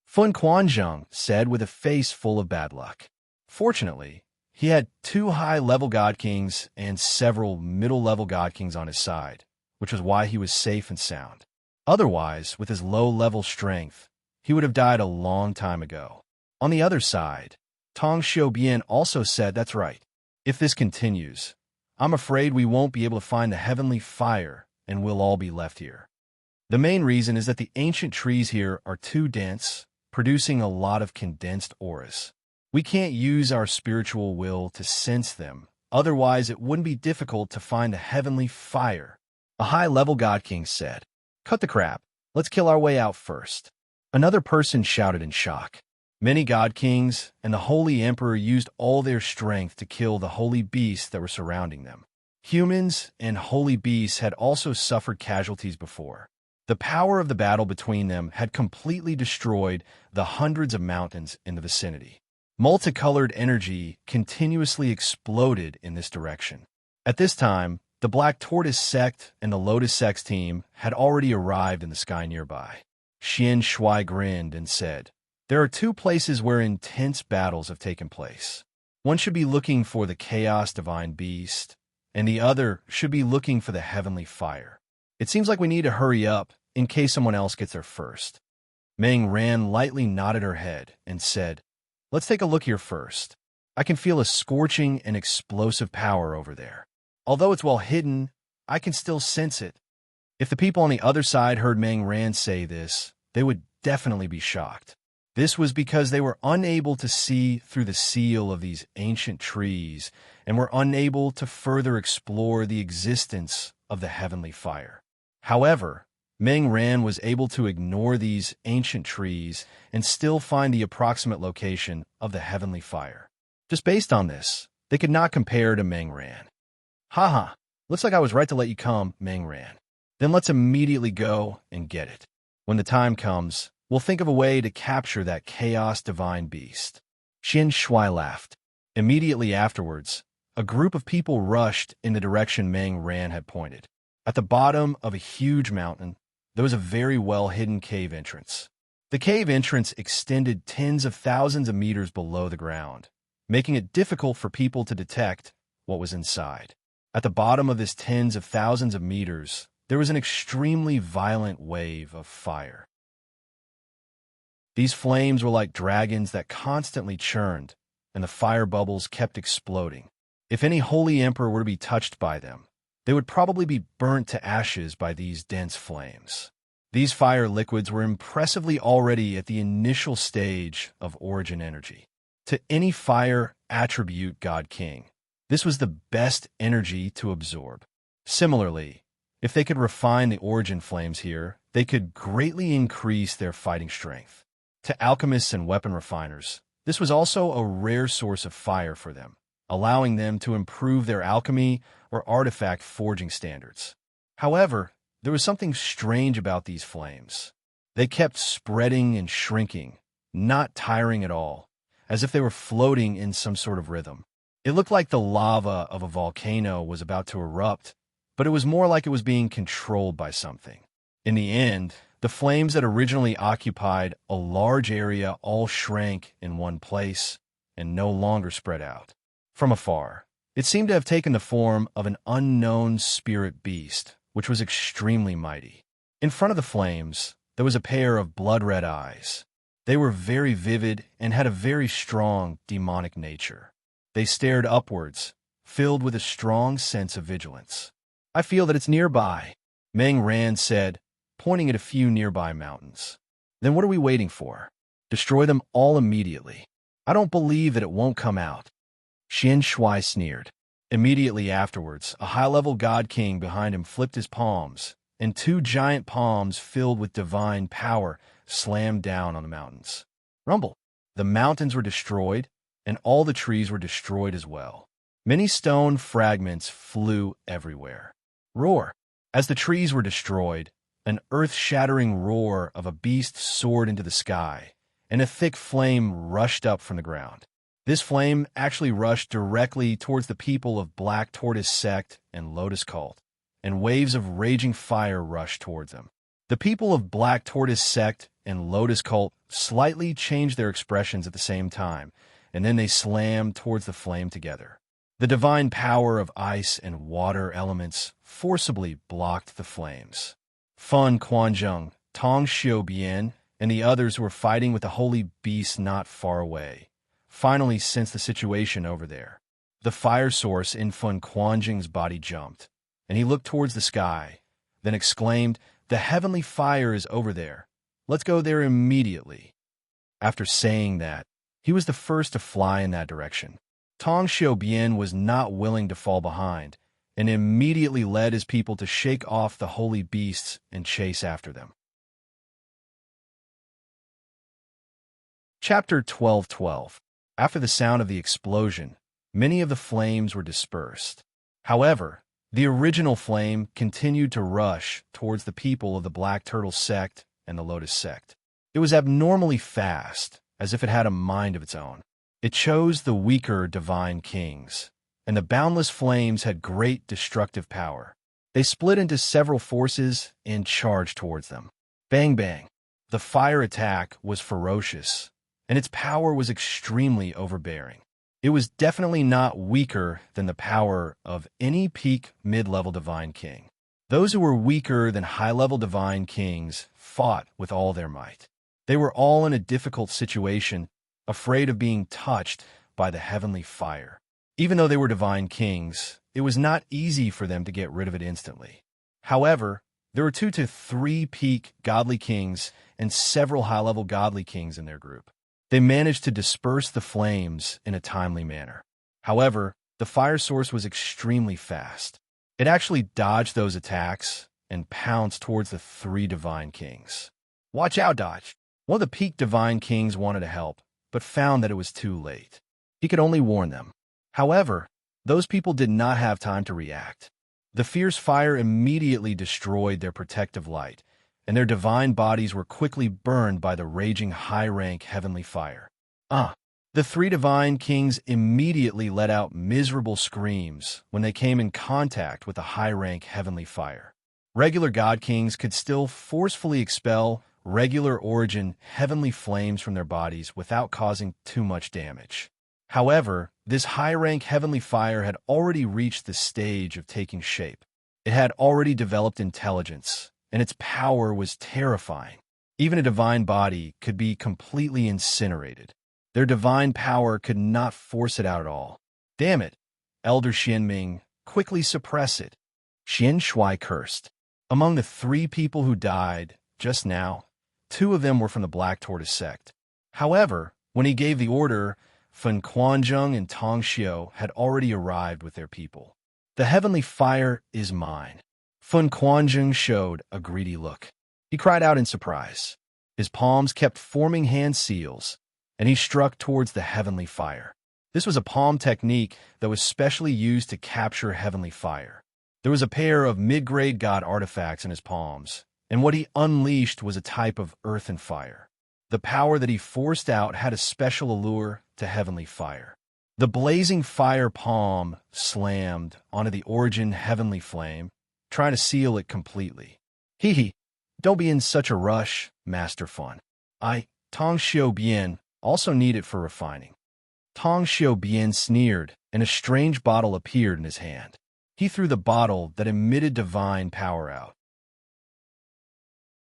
Fan Quanzhong said with a face full of bad luck. Fortunately, he had 2 high-level god kings and several middle-level god kings on his side, which was why he was safe and sound. Otherwise, with his low-level strength, he would have died a long time ago. On the other side, Tong Xiubian also said that's right. If this continues, I'm afraid we won't be able to find the heavenly fire and we'll all be left here. The main reason is that the ancient trees here are too dense, producing a lot of condensed auras. We can't use our spiritual will to sense them, otherwise it wouldn't be difficult to find the heavenly fire. A high-level god king said, "Cut the crap. Let's kill our way out first." Another person shouted in shock. Many god kings and the Holy Emperor used all their strength to kill the holy beasts that were surrounding them. Humans and holy beasts had also suffered casualties before. The power of the battle between them had completely destroyed the hundreds of mountains in the vicinity. Multicolored energy continuously exploded in this direction. At this time, the Black Tortoise sect and the Lotus Sect's team had already arrived in the sky nearby. Xian Shui grinned and said, "There are 2 places where intense battles have taken place. One should be looking for the Chaos Divine Beast, and the other should be looking for the Heavenly Fire. It seems like we need to hurry up in case someone else gets there first." Meng Ran lightly nodded her head and said, "Let's take a look here first. I can feel a scorching and explosive power over there. Although it's well hidden, I can still sense it." If the people on the other side heard Meng Ran say this, they would definitely be shocked. This was because they were unable to see through the seal of these ancient trees and were unable to further explore the existence of the heavenly fire. However, Meng Ran was able to ignore these ancient trees and still find the approximate location of the heavenly fire. Just based on this, they could not compare to Meng Ran. Haha, looks like I was right to let you come, Meng Ran. Then let's immediately go and get it. When the time comes, we'll think of a way to capture that chaos divine beast. Xian Shui laughed. Immediately afterwards, a group of people rushed in the direction Meng Ran had pointed. At the bottom of a huge mountain, there was a very well-hidden cave entrance. The cave entrance extended tens of thousands of meters below the ground, making it difficult for people to detect what was inside. At the bottom of this tens of thousands of meters, there was an extremely violent wave of fire. These flames were like dragons that constantly churned, and the fire bubbles kept exploding. If any holy emperor were to be touched by them, they would probably be burnt to ashes by these dense flames. These fire liquids were impressively already at the initial stage of origin energy. To any fire attribute God King, this was the best energy to absorb. Similarly, if they could refine the origin flames here, they could greatly increase their fighting strength. To alchemists and weapon refiners, this was also a rare source of fire for them, allowing them to improve their alchemy or artifact forging standards. However, there was something strange about these flames. They kept spreading and shrinking, not tiring at all, as if they were floating in some sort of rhythm. It looked like the lava of a volcano was about to erupt, but it was more like it was being controlled by something. In the end, the flames that originally occupied a large area all shrank in one place and no longer spread out. From afar, it seemed to have taken the form of an unknown spirit beast, which was extremely mighty. In front of the flames, there was a pair of blood-red eyes. They were very vivid and had a very strong demonic nature. They stared upwards, filled with a strong sense of vigilance. I feel that it's nearby, Meng Ran said, pointing at a few nearby mountains. Then what are we waiting for? Destroy them all immediately. I don't believe that it won't come out. Xian Shui sneered. Immediately afterwards, a high-level god king behind him flipped his palms, and two giant palms filled with divine power slammed down on the mountains. Rumble! The mountains were destroyed, and all the trees were destroyed as well. Many stone fragments flew everywhere. Roar! As the trees were destroyed, an earth-shattering roar of a beast soared into the sky, and a thick flame rushed up from the ground. This flame actually rushed directly towards the people of Black Tortoise Sect and Lotus Cult, and waves of raging fire rushed towards them. The people of Black Tortoise Sect and Lotus Cult slightly changed their expressions at the same time, and then they slammed towards the flame together. The divine power of ice and water elements forcibly blocked the flames. Fun Quanzheng, Tong Xiubian, and the others were fighting with the holy beast not far away. Finally sensed the situation over there. The fire source in Fun Quanzheng's body jumped, and he looked towards the sky, then exclaimed, "The heavenly fire is over there. Let's go there immediately." After saying that, he was the first to fly in that direction. Tong Xiubian was not willing to fall behind, and immediately led his people to shake off the holy beasts and chase after them. Chapter 12:12. After the sound of the explosion, many of the flames were dispersed. However, the original flame continued to rush towards the people of the Black Turtle Sect and the Lotus Sect. It was abnormally fast, as if it had a mind of its own. It chose the weaker divine kings, and the boundless flames had great destructive power. They split into several forces and charged towards them. Bang bang! The fire attack was ferocious, and its power was extremely overbearing. It was definitely not weaker than the power of any peak mid-level divine king. Those who were weaker than high-level divine kings fought with all their might. They were all in a difficult situation, afraid of being touched by the heavenly fire. Even though they were divine kings, it was not easy for them to get rid of it instantly. However, There were 2 to 3 peak godly kings and several high-level godly kings in their group. They managed to disperse the flames in a timely manner. However, the fire source was extremely fast. It actually dodged those attacks and pounced towards the 3 divine kings. "Watch out, Dodge!" One of the peak divine kings wanted to help, but found that it was too late. He could only warn them. However, those people did not have time to react. The fierce fire immediately destroyed their protective light, and their divine bodies were quickly burned by the raging high-rank heavenly fire. The 3 divine kings immediately let out miserable screams when they came in contact with the high-rank heavenly fire. Regular god kings could still forcefully expel regular origin heavenly flames from their bodies without causing too much damage. However, this high-rank heavenly fire had already reached the stage of taking shape. It had already developed intelligence, and its power was terrifying. Even a divine body could be completely incinerated. Their divine power could not force it out at all. "Damn it!" Elder Xianming, quickly suppress it. Xian Shui cursed. Among the 3 people who died just now, 2 of them were from the Black Tortoise sect. However, when he gave the order, Fen Quanzheng and Tong Xiu had already arrived with their people. "The heavenly fire is mine." Fen Quanzheng showed a greedy look. He cried out in surprise. His palms kept forming hand seals, and he struck towards the heavenly fire. This was a palm technique that was specially used to capture heavenly fire. There was a pair of mid-grade god artifacts in his palms, and what he unleashed was a type of earth and fire. The power that he forced out had a special allure to heavenly fire. The blazing fire palm slammed onto the origin heavenly flame, trying to seal it completely. "Hee, don't be in such a rush, Master Fun. Tong Xiu Bian, also need it for refining." Tong Xiu Bian sneered, and a strange bottle appeared in his hand. He threw the bottle that emitted divine power out.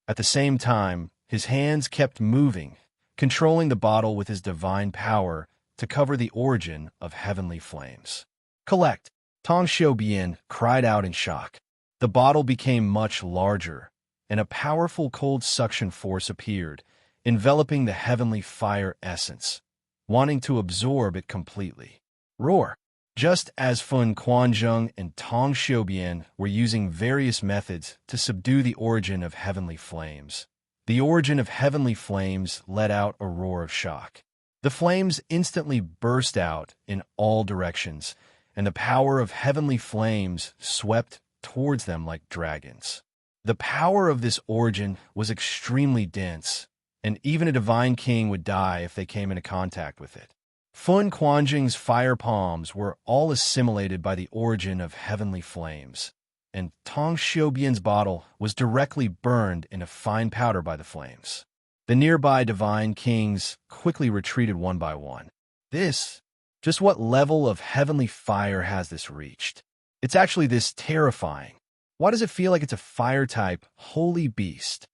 At the same time, his hands kept moving, controlling the bottle with his divine power to cover the origin of heavenly flames. "Collect!" Tong Xiu Bian cried out in shock. The bottle became much larger, and a powerful cold suction force appeared, enveloping the heavenly fire essence, wanting to absorb it completely. Roar! Just as Fen Quanzheng and Tong Xiubian were using various methods to subdue the origin of heavenly flames, the origin of heavenly flames let out a roar of shock. The flames instantly burst out in all directions, and the power of heavenly flames swept towards them like dragons. The power of this origin was extremely dense, and even a divine king would die if they came into contact with it. Fen Quanjing's fire palms were all assimilated by the origin of heavenly flames, and Tong Xiubian's bottle was directly burned into fine powder by the flames. The nearby divine kings quickly retreated one by one. Just what level of heavenly fire has this reached? It's actually this terrifying. Why does it feel like it's a fire-type holy beast?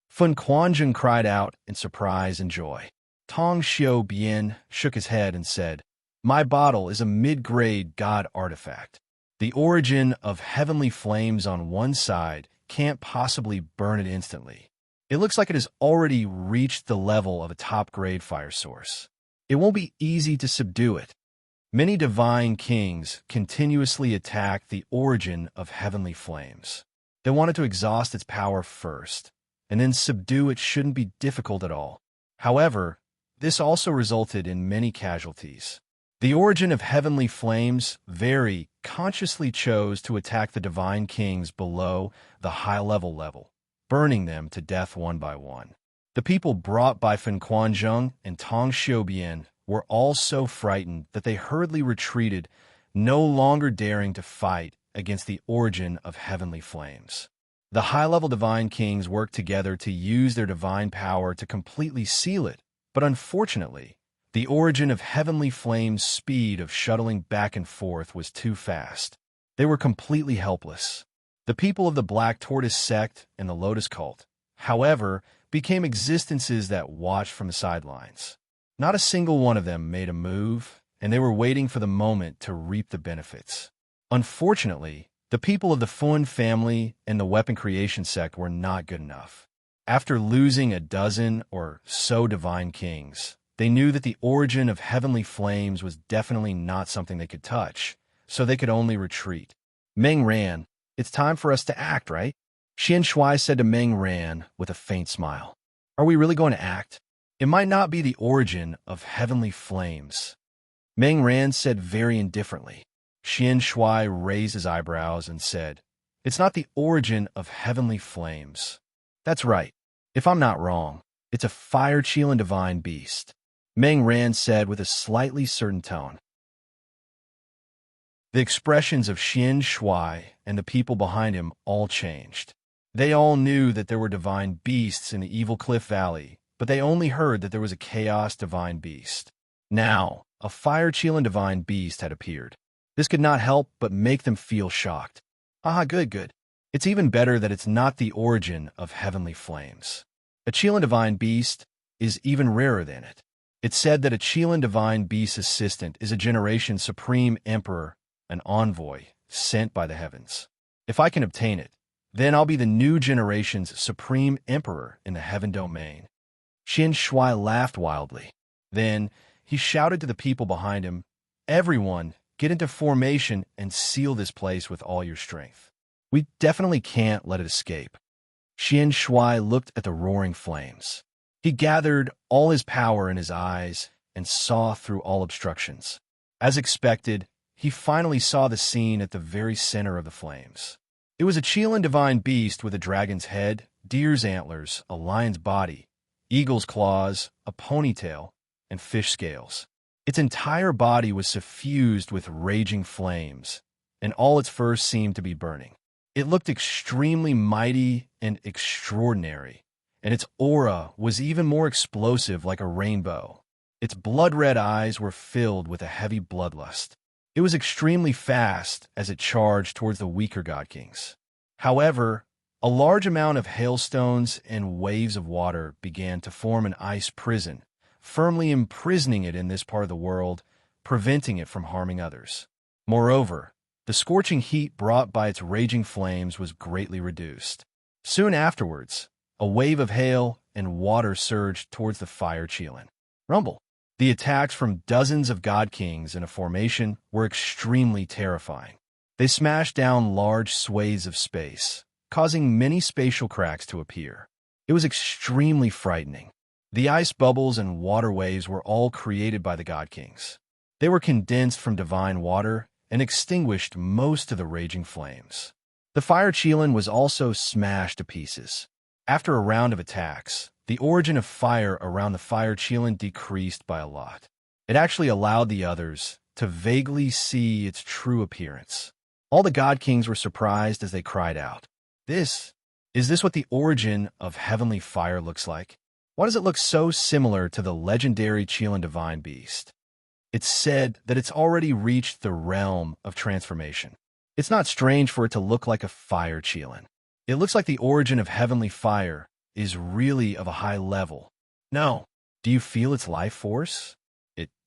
Fen Quanjing cried out in surprise and joy. Tong Xiubian shook his head and said, "My bottle is a mid-grade god artifact. The origin of heavenly flames on one side can't possibly burn it instantly. It looks like it has already reached the level of a top-grade fire source. It won't be easy to subdue it." Many divine kings continuously attacked the origin of heavenly flames. They wanted to exhaust its power first, and then subdue it shouldn't be difficult at all. However, this also resulted in many casualties. The origin of heavenly flames very consciously chose to attack the divine kings below the high-level level, burning them to death one by one. The people brought by Fen Quanzheng and Tong Xiubian were all so frightened that they hurriedly retreated, no longer daring to fight against the origin of heavenly flames. The high-level divine kings worked together to use their divine power to completely seal it, but unfortunately, the origin of heavenly flames' speed of shuttling back and forth was too fast. They were completely helpless. The people of the Black Tortoise sect and the Lotus cult, however, became existences that watched from the sidelines. Not a single one of them made a move, and they were waiting for the moment to reap the benefits. Unfortunately, The people of the Fun family and the weapon creation sect were not good enough. After losing a dozen or so divine kings, they knew that the origin of heavenly flames was definitely not something they could touch, so they could only retreat. Meng Ran, it's time for us to act, right? Xian Shui said to Meng Ran with a faint smile. Are we really going to act? It might not be the origin of heavenly flames. Meng Ran said very indifferently. Xian Shui raised his eyebrows and said, It's not the origin of heavenly flames. That's right. If I'm not wrong, it's a fire Qilin divine beast. Meng Ran said with a slightly certain tone. The expressions of Xian Shui and the people behind him all changed. They all knew that there were divine beasts in the Evil Cliff Valley, but they only heard that there was a chaos divine beast. Now, a fire Qilin divine beast had appeared. This could not help but make them feel shocked. Good. It's even better that it's not the origin of heavenly flames. A Qilin divine beast is even rarer than it. It's said that a Qilin divine beast assistant is a generation supreme emperor, an envoy sent by the heavens. If I can obtain it, then I'll be the new generation's supreme emperor in the heaven domain. Xian Shui laughed wildly. Then he shouted to the people behind him, Everyone, get into formation and seal this place with all your strength. We definitely can't let it escape. Xian Shui looked at the roaring flames. He gathered all his power in his eyes and saw through all obstructions. As expected, he finally saw the scene at the very center of the flames. It was a Qilin divine beast with a dragon's head, deer's antlers, a lion's body, eagle's claws, a ponytail, and fish scales. Its entire body was suffused with raging flames, and all its fur seemed to be burning. It looked extremely mighty and extraordinary, and its aura was even more explosive like a rainbow. Its blood-red eyes were filled with a heavy bloodlust. It was extremely fast as it charged towards the weaker god kings. However, a large amount of hailstones and waves of water began to form an ice prison, firmly imprisoning it in this part of the world, preventing it from harming others. Moreover, the scorching heat brought by its raging flames was greatly reduced. Soon afterwards, a wave of hail and water surged towards the fire Qilin. Rumble. The attacks from dozens of god kings in a formation were extremely terrifying. They smashed down large swathes of space, causing many spatial cracks to appear. It was extremely frightening. The ice bubbles and water waves were all created by the god kings. They were condensed from divine water and extinguished most of the raging flames. The fire Qilin was also smashed to pieces. After a round of attacks, the origin of fire around the fire Qilin decreased by a lot. It actually allowed the others to vaguely see its true appearance. All the god kings were surprised as they cried out, Is this what the origin of heavenly fire looks like? Why does it look so similar to the legendary Qilin divine beast? It's said that it's already reached the realm of transformation. It's not strange for it to look like a fire Qilin. It looks like the origin of heavenly fire is really of a high level. No. Do you feel its life force?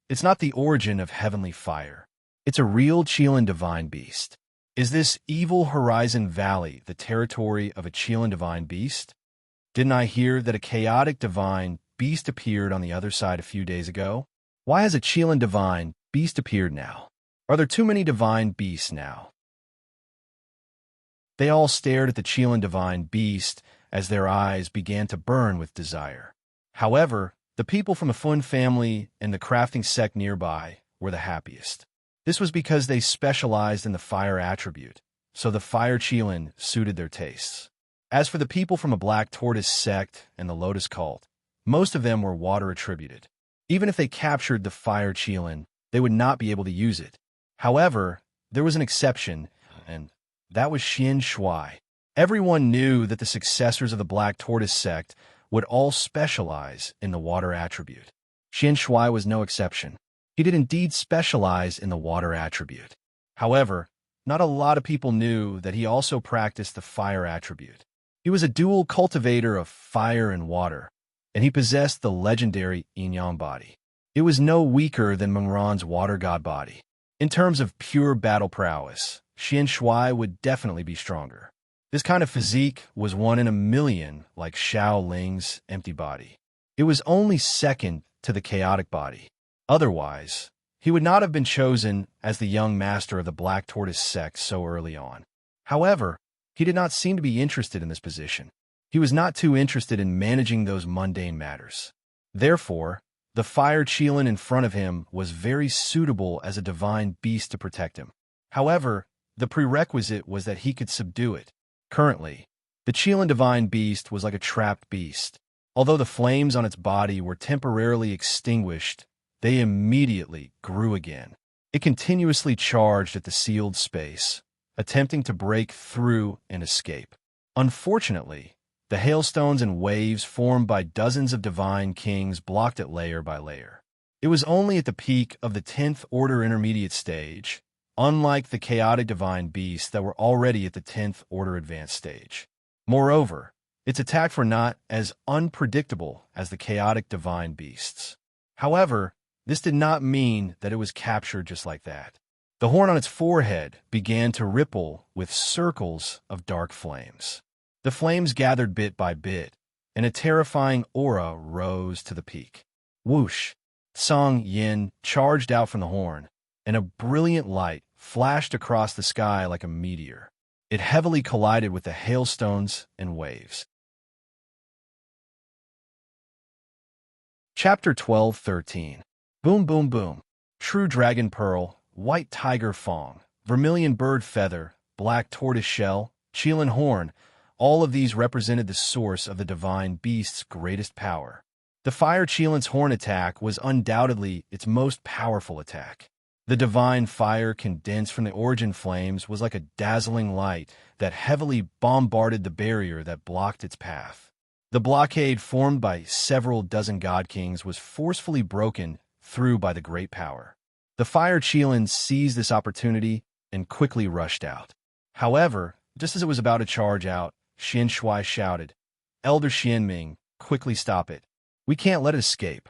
It's not the origin of heavenly fire. It's a real Qilin divine beast. Is this evil Horizon Valley the territory of a Qilin divine beast? Didn't I hear that a chaotic divine beast appeared on the other side a few days ago? Why has a Qilin divine beast appeared now? Are there too many divine beasts now? They all stared at the Qilin divine beast as their eyes began to burn with desire. However, the people from the Fun family and the crafting sect nearby were the happiest. This was because they specialized in the fire attribute, so the fire Qilin suited their tastes. As for the people from the Black Tortoise sect and the Lotus cult, most of them were water attributed. Even if they captured the fire Qilin, they would not be able to use it. However, there was an exception, and that was Xian Shui. Everyone knew that the successors of the Black Tortoise sect would all specialize in the water attribute. Xian Shui was no exception. He did indeed specialize in the water attribute. However, not a lot of people knew that he also practiced the fire attribute. He was a dual cultivator of fire and water, and he possessed the legendary Yin-Yang body. It was no weaker than Mengran's water god body. In terms of pure battle prowess, Xian Shui would definitely be stronger. This kind of physique was one in a million, like Xiao Ling's empty body. It was only second to the chaotic body. Otherwise, he would not have been chosen as the young master of the Black Tortoise sect so early on. However, he did not seem to be interested in this position. He was not too interested in managing those mundane matters. Therefore, the fire Qilin in front of him was very suitable as a divine beast to protect him. However, the prerequisite was that he could subdue it. Currently, the Qilin divine beast was like a trapped beast. Although the flames on its body were temporarily extinguished, they immediately grew again. It continuously charged at the sealed space, attempting to break through and escape. Unfortunately, the hailstones and waves formed by dozens of divine kings blocked it layer by layer. It was only at the peak of the 10th Order Intermediate stage, unlike the chaotic divine beasts that were already at the 10th Order Advanced stage. Moreover, its attacks were not as unpredictable as the chaotic divine beasts. However, this did not mean that it was captured just like that. The horn on its forehead began to ripple with circles of dark flames. The flames gathered bit by bit, and a terrifying aura rose to the peak. Whoosh! Song Yin charged out from the horn, and a brilliant light flashed across the sky like a meteor. It heavily collided with the hailstones and waves. Chapter 12-13. Boom Boom Boom. True Dragon Pearl, White Tiger Fong, Vermilion Bird Feather, Black Tortoise Shell, Qilin Horn, all of these represented the source of the divine beast's greatest power. The Fire Qilin's horn attack was undoubtedly its most powerful attack. The divine fire condensed from the origin flames was like a dazzling light that heavily bombarded the barrier that blocked its path. The blockade formed by several dozen god kings was forcefully broken through by the great power. The Fire Qilin seized this opportunity and quickly rushed out. However, just as it was about to charge out, Xian Shui shouted, "Elder Xianming, quickly stop it. We can't let it escape."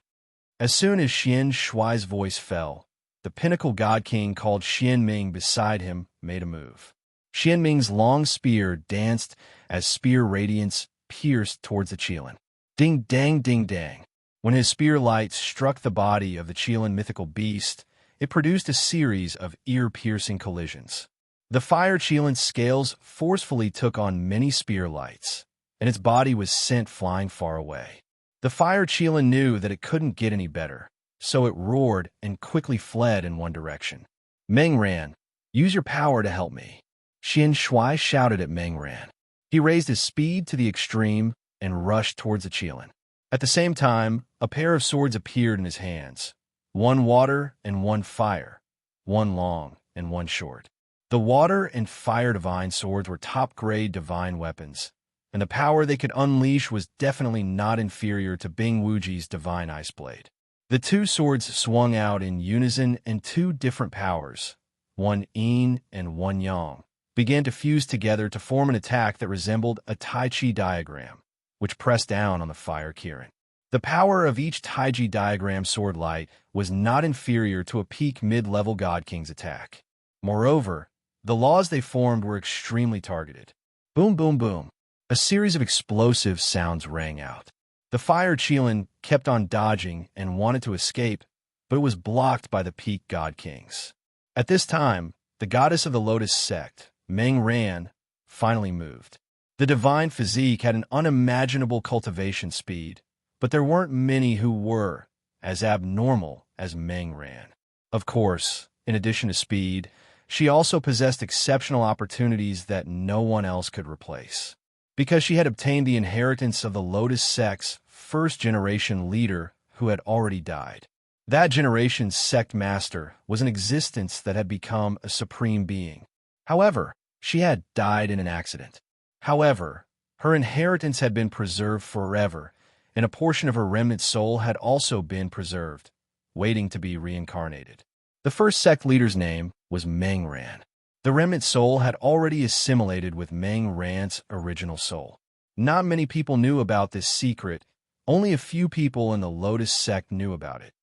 As soon as Xian Shui's voice fell, the pinnacle god king called Xianming beside him made a move. Xianming's long spear danced as spear radiance pierced towards the Qilin. Ding dang ding dang. When his spear light struck the body of the Qilin mythical beast, it produced a series of ear-piercing collisions. The Fire Qilin's scales forcefully took on many spear lights, and its body was sent flying far away. The Fire Qilin knew that it couldn't get any better, so it roared and quickly fled in one direction. Meng Ran, use your power to help me. Xian Shui shouted at Meng Ran. He raised his speed to the extreme and rushed towards the Qilin. At the same time, a pair of swords appeared in his hands, one water and one fire, one long and one short. The water and fire divine swords were top-grade divine weapons, and the power they could unleash was definitely not inferior to Bing Wuji's divine ice blade. The two swords swung out in unison, and two different powers, one yin and one yang, began to fuse together to form an attack that resembled a Tai Chi diagram, which pressed down on the Fire Qilin. The power of each Tai Chi diagram sword light was not inferior to a peak mid-level God King's attack. Moreover, the laws they formed were extremely targeted. Boom, boom, boom. A series of explosive sounds rang out. The Fire Qilin kept on dodging and wanted to escape, but it was blocked by the peak God Kings. At this time, the goddess of the Lotus sect, Meng Ran, finally moved. The divine physique had an unimaginable cultivation speed, but there weren't many who were as abnormal as Meng Ran. Of course, in addition to speed, she also possessed exceptional opportunities that no one else could replace. Because she had obtained the inheritance of the Lotus sect's first-generation leader who had already died. That generation's sect master was an existence that had become a supreme being. However, she had died in an accident. However, her inheritance had been preserved forever, and a portion of her remnant soul had also been preserved, waiting to be reincarnated. The first sect leader's name was Meng Ran. The remnant soul had already assimilated with Meng Ran's original soul. Not many people knew about this secret. Only a few people in the Lotus sect knew about it.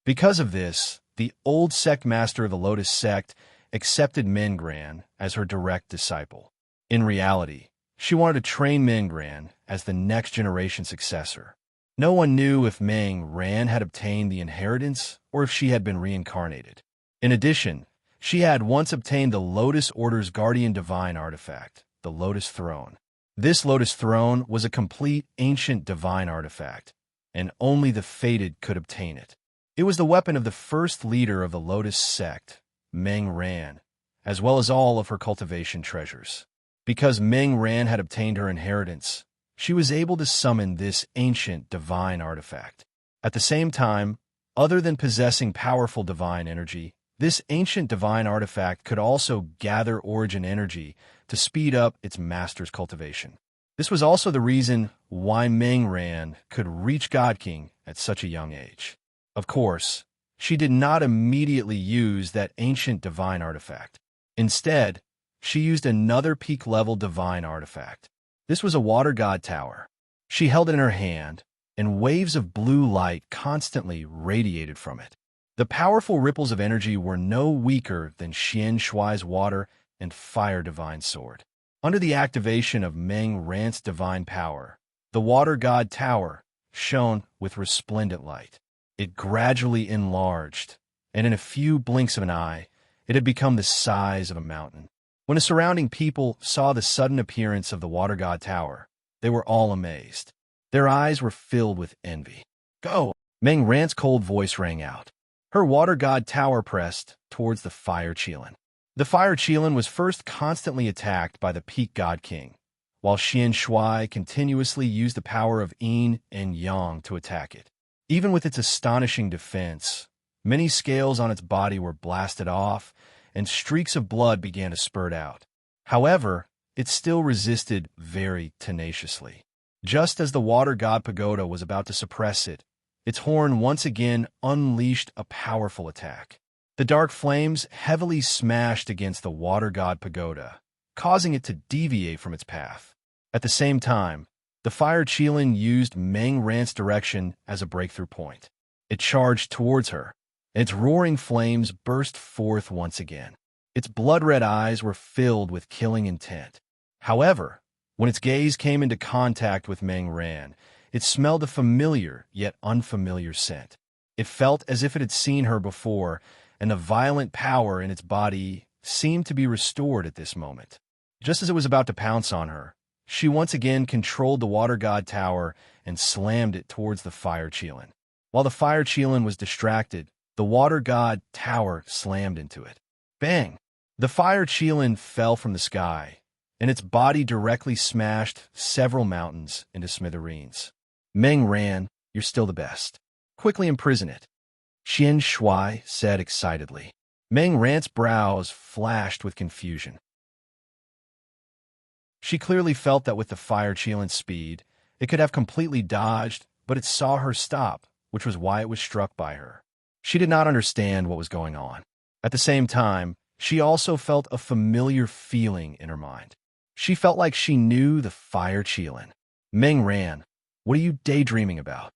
Because of this, the old sect master of the Lotus sect accepted Mingran as her direct disciple. In reality, she wanted to train Mingran as the next generation successor. No one knew if Mingran had obtained the inheritance or if she had been reincarnated. In addition, she had once obtained the Lotus Order's guardian divine artifact, the Lotus Throne. This Lotus Throne was a complete ancient divine artifact, and only the fated could obtain it. It was the weapon of the first leader of the Lotus sect, Meng Ran, as well as all of her cultivation treasures. Because Meng Ran had obtained her inheritance, she was able to summon this ancient divine artifact. At the same time, other than possessing powerful divine energy, this ancient divine artifact could also gather origin energy to speed up its master's cultivation. This was also the reason why Meng Ran could reach God King at such a young age. Of course, she did not immediately use that ancient divine artifact. Instead, she used another peak-level divine artifact. This was a water god tower. She held it in her hand, and waves of blue light constantly radiated from it. The powerful ripples of energy were no weaker than Xian Shuai's water and fire divine sword. Under the activation of Meng Ran's divine power, the water god tower shone with resplendent light. It gradually enlarged, and in a few blinks of an eye, it had become the size of a mountain. When the surrounding people saw the sudden appearance of the water god tower, they were all amazed. Their eyes were filled with envy. "Go!" Meng Ran's cold voice rang out. Her water god tower pressed towards the fire Qilin. The fire Qilin was first constantly attacked by the peak god king, while Xian Shuai continuously used the power of yin and yang to attack it. Even with its astonishing defense, many scales on its body were blasted off, and streaks of blood began to spurt out. However, it still resisted very tenaciously. Just as the water god pagoda was about to suppress it, its horn once again unleashed a powerful attack. The dark flames heavily smashed against the water god pagoda, causing it to deviate from its path. At the same time, the fire Qilin used Meng Ran's direction as a breakthrough point. It charged towards her, and its roaring flames burst forth once again. Its blood-red eyes were filled with killing intent. However, when its gaze came into contact with Meng Ran, it smelled a familiar yet unfamiliar scent. It felt as if it had seen her before, and the violent power in its body seemed to be restored at this moment. Just as it was about to pounce on her, she once again controlled the water god tower and slammed it towards the fire Qilin. While the fire Qilin was distracted, the water god tower slammed into it. Bang! The fire Qilin fell from the sky, and its body directly smashed several mountains into smithereens. Meng Ran, you're still the best. Quickly imprison it, Xian Shuai said excitedly. Meng Ran's brows flashed with confusion. She clearly felt that with the fire Qilin's speed, it could have completely dodged, but it saw her stop, which was why it was struck by her. She did not understand what was going on. At the same time, she also felt a familiar feeling in her mind. She felt like she knew the fire Qilin. Meng Ran, what are you daydreaming about?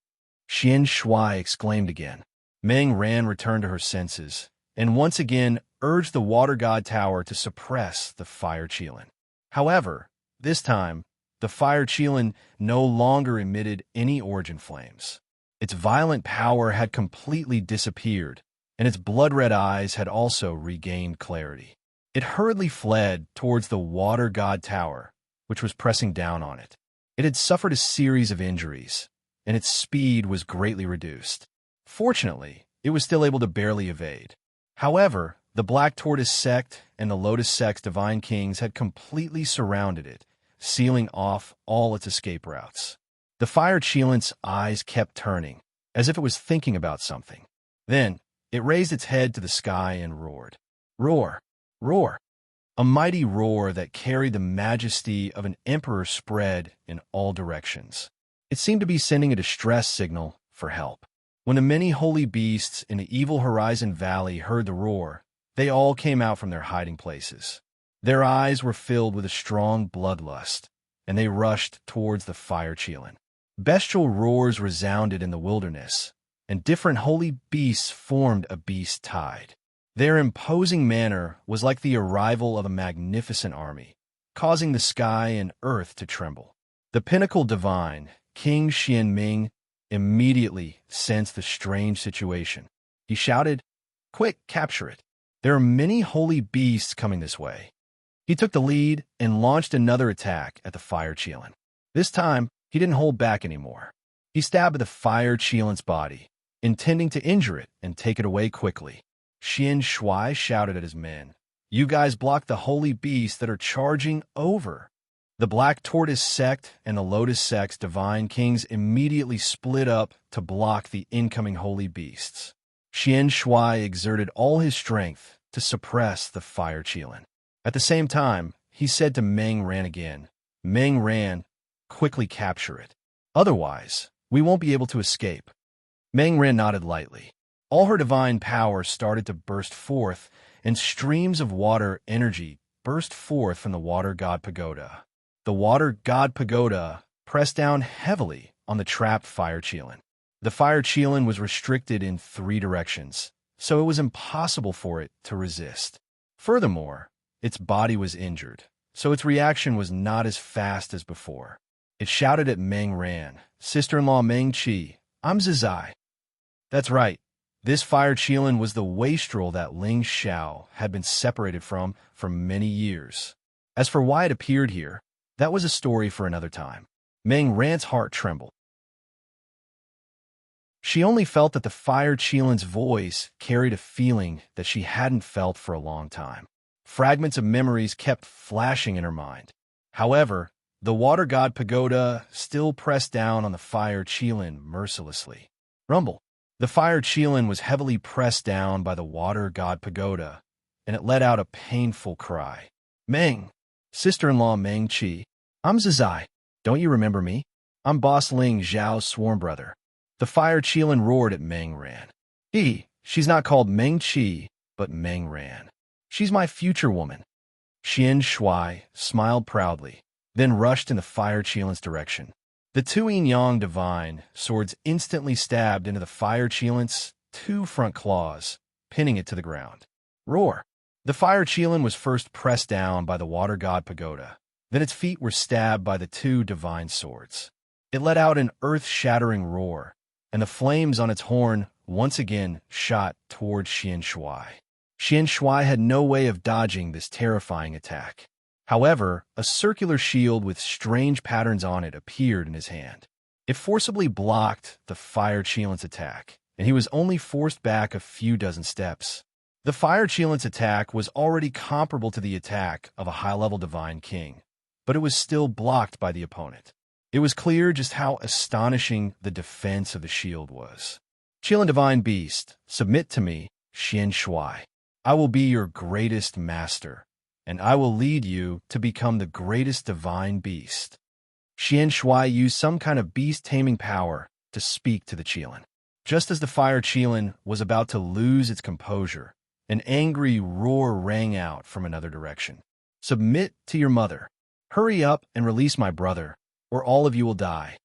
Xian Shuai exclaimed again. Meng Ran returned to her senses, and once again urged the water god tower to suppress the fire Qilin. However, this time, the fire Qilin no longer emitted any origin flames. Its violent power had completely disappeared, and its blood-red eyes had also regained clarity. It hurriedly fled towards the water god tower, which was pressing down on it. It had suffered a series of injuries, and its speed was greatly reduced. Fortunately, it was still able to barely evade. However, the Black Tortoise sect and the Lotus sect's divine kings had completely surrounded it, sealing off all its escape routes. The fire Qilin's eyes kept turning, as if it was thinking about something. Then, it raised its head to the sky and roared. Roar! Roar! A mighty roar that carried the majesty of an emperor spread in all directions. It seemed to be sending a distress signal for help. When the many holy beasts in the evil Horizon Valley heard the roar, they all came out from their hiding places. Their eyes were filled with a strong bloodlust, and they rushed towards the fire Qilin. Bestial roars resounded in the wilderness, and different holy beasts formed a beast tide. Their imposing manner was like the arrival of a magnificent army, causing the sky and earth to tremble. The pinnacle divine, King Xianming, immediately sensed the strange situation. He shouted, "Quick, capture it! There are many holy beasts coming this way." He took the lead and launched another attack at the fire Qilin. This time, he didn't hold back anymore. He stabbed at the fire Qilin's body, intending to injure it and take it away quickly. Xian Shui shouted at his men, "You guys block the holy beasts that are charging over." The Black Tortoise sect and the Lotus sect's divine kings immediately split up to block the incoming holy beasts. Xian Shui exerted all his strength to suppress the fire Qilin. At the same time, he said to Meng Ran again, "Meng Ran, quickly capture it. Otherwise, we won't be able to escape." Meng Ran nodded lightly. All her divine power started to burst forth, and streams of water energy burst forth from the Water God Pagoda. The Water God Pagoda pressed down heavily on the trapped fire Qilin. The fire Qilin was restricted in 3 directions, so it was impossible for it to resist. Furthermore, its body was injured, so its reaction was not as fast as before. It shouted at Meng Ran, "Sister-in-law Meng Qi, I'm Zizai." That's right. This fire Qilin was the wastrel that Ling Xiao had been separated from for many years. As for why it appeared here, that was a story for another time. Meng Ran's heart trembled. She only felt that the fire Qilin's voice carried a feeling that she hadn't felt for a long time. Fragments of memories kept flashing in her mind. However, the Water God Pagoda still pressed down on the fire Qilin mercilessly. Rumble. The fire Qilin was heavily pressed down by the Water God Pagoda, and it let out a painful cry. "Meng, sister-in-law Meng Qi, I'm Zizai. Don't you remember me? I'm Boss Ling Zhao's sworn brother." The fire Qilin roared at Meng Ran. She's not called Meng Qi, but Meng Ran. She's my future woman." Xian Shui smiled proudly, then rushed in the fire Qilin's direction. The 2 yin-yang divine swords instantly stabbed into the fire Qilin's 2 front claws, pinning it to the ground. Roar! The fire Qilin was first pressed down by the Water God Pagoda. Then its feet were stabbed by the 2 divine swords. It let out an earth-shattering roar, and the flames on its horn once again shot toward Xian Shui. Xian Shui had no way of dodging this terrifying attack. However, a circular shield with strange patterns on it appeared in his hand. It forcibly blocked the fire Qilin's attack, and he was only forced back a few dozen steps. The fire Qilin's attack was already comparable to the attack of a high-level divine king, but it was still blocked by the opponent. It was clear just how astonishing the defense of the shield was. "Qilin divine beast, submit to me, Xian Shui. I will be your greatest master, and I will lead you to become the greatest divine beast." Xian Shui used some kind of beast-taming power to speak to the Qilin. Just as the fire Qilin was about to lose its composure, an angry roar rang out from another direction. "Submit to your mother. Hurry up and release my brother, or all of you will die."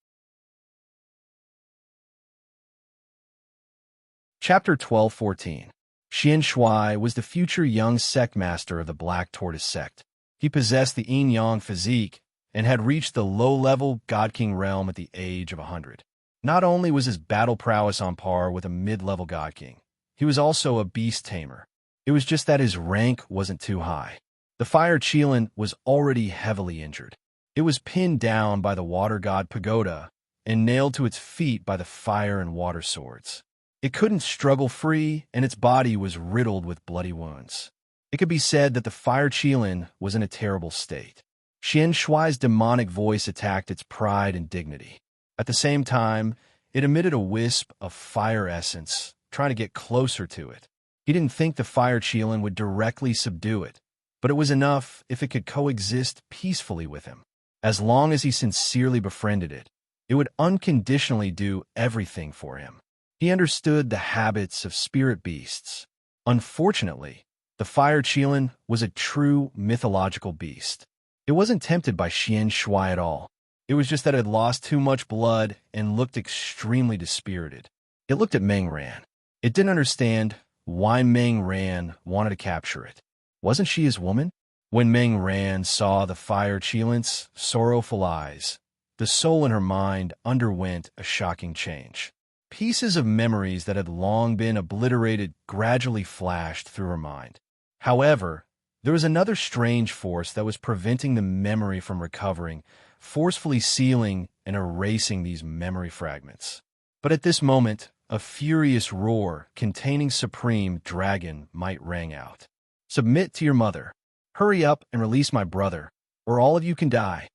Chapter 12:14. Xian Shui was the future young sect master of the Black Tortoise sect. He possessed the yin-yang physique and had reached the low-level God King realm at the age of 100. Not only was his battle prowess on par with a mid-level God King, he was also a beast tamer. It was just that his rank wasn't too high. The fire Qilin was already heavily injured. It was pinned down by the Water God Pagoda and nailed to its feet by the fire and water swords. It couldn't struggle free, and its body was riddled with bloody wounds. It could be said that the fire Qilin was in a terrible state. Xian Shui's demonic voice attacked its pride and dignity. At the same time, it emitted a wisp of fire essence, trying to get closer to it. He didn't think the fire Qilin would directly subdue it, but it was enough if it could coexist peacefully with him. As long as he sincerely befriended it, it would unconditionally do everything for him. He understood the habits of spirit beasts. Unfortunately, the fire Qilin was a true mythological beast. It wasn't tempted by Xian Shui at all. It was just that it had lost too much blood and looked extremely dispirited. It looked at Meng Ran. It didn't understand why Meng Ran wanted to capture it. Wasn't she his woman? When Meng Ran saw the fire Qilint's sorrowful eyes, the soul in her mind underwent a shocking change. Pieces of memories that had long been obliterated gradually flashed through her mind. However, there was another strange force that was preventing the memory from recovering, forcefully sealing and erasing these memory fragments. But at this moment, a furious roar containing Supreme Dragon might rang out. "Submit to your mother. Hurry up and release my brother, or all of you can die."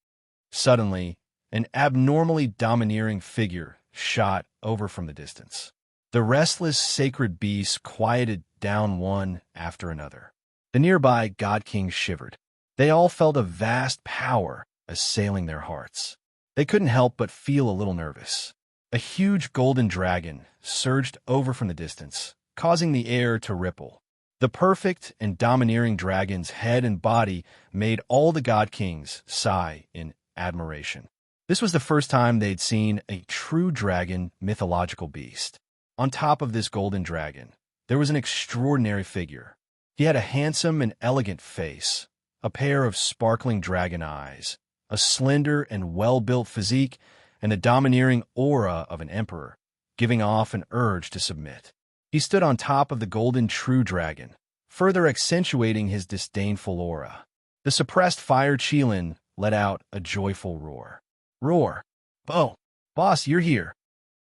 Suddenly, an abnormally domineering figure shot over from the distance. The restless sacred beasts quieted down one after another. The nearby god kings shivered. They all felt a vast power assailing their hearts. They couldn't help but feel a little nervous. A huge golden dragon surged over from the distance, causing the air to ripple. The perfect and domineering dragon's head and body made all the god kings sigh in admiration. This was the first time they'd seen a true dragon mythological beast. On top of this golden dragon, there was an extraordinary figure. He had a handsome and elegant face, a pair of sparkling dragon eyes, a slender and well-built physique, and the domineering aura of an emperor, giving off an urge to submit. He stood on top of the golden true dragon, further accentuating his disdainful aura. The suppressed fire Qilin let out a joyful roar. "Roar! Oh, boss, you're here!"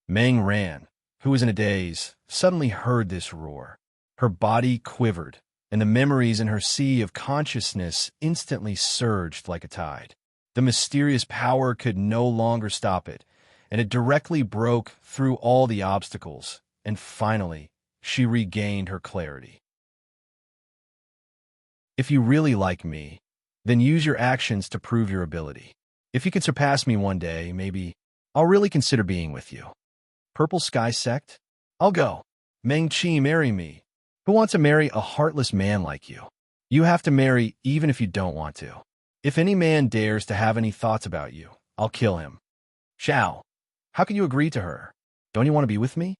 Meng Ran, who was in a daze, suddenly heard this roar. Her body quivered, and the memories in her sea of consciousness instantly surged like a tide. The mysterious power could no longer stop it, and it directly broke through all the obstacles, and finally, she regained her clarity. If you really like me, then use your actions to prove your ability. If you can surpass me one day, maybe I'll really consider being with you. Purple Sky Sect? I'll go. Meng Qi, marry me. Who wants to marry a heartless man like you? You have to marry even if you don't want to. If any man dares to have any thoughts about you, I'll kill him. Xiao, how can you agree to her? Don't you want to be with me?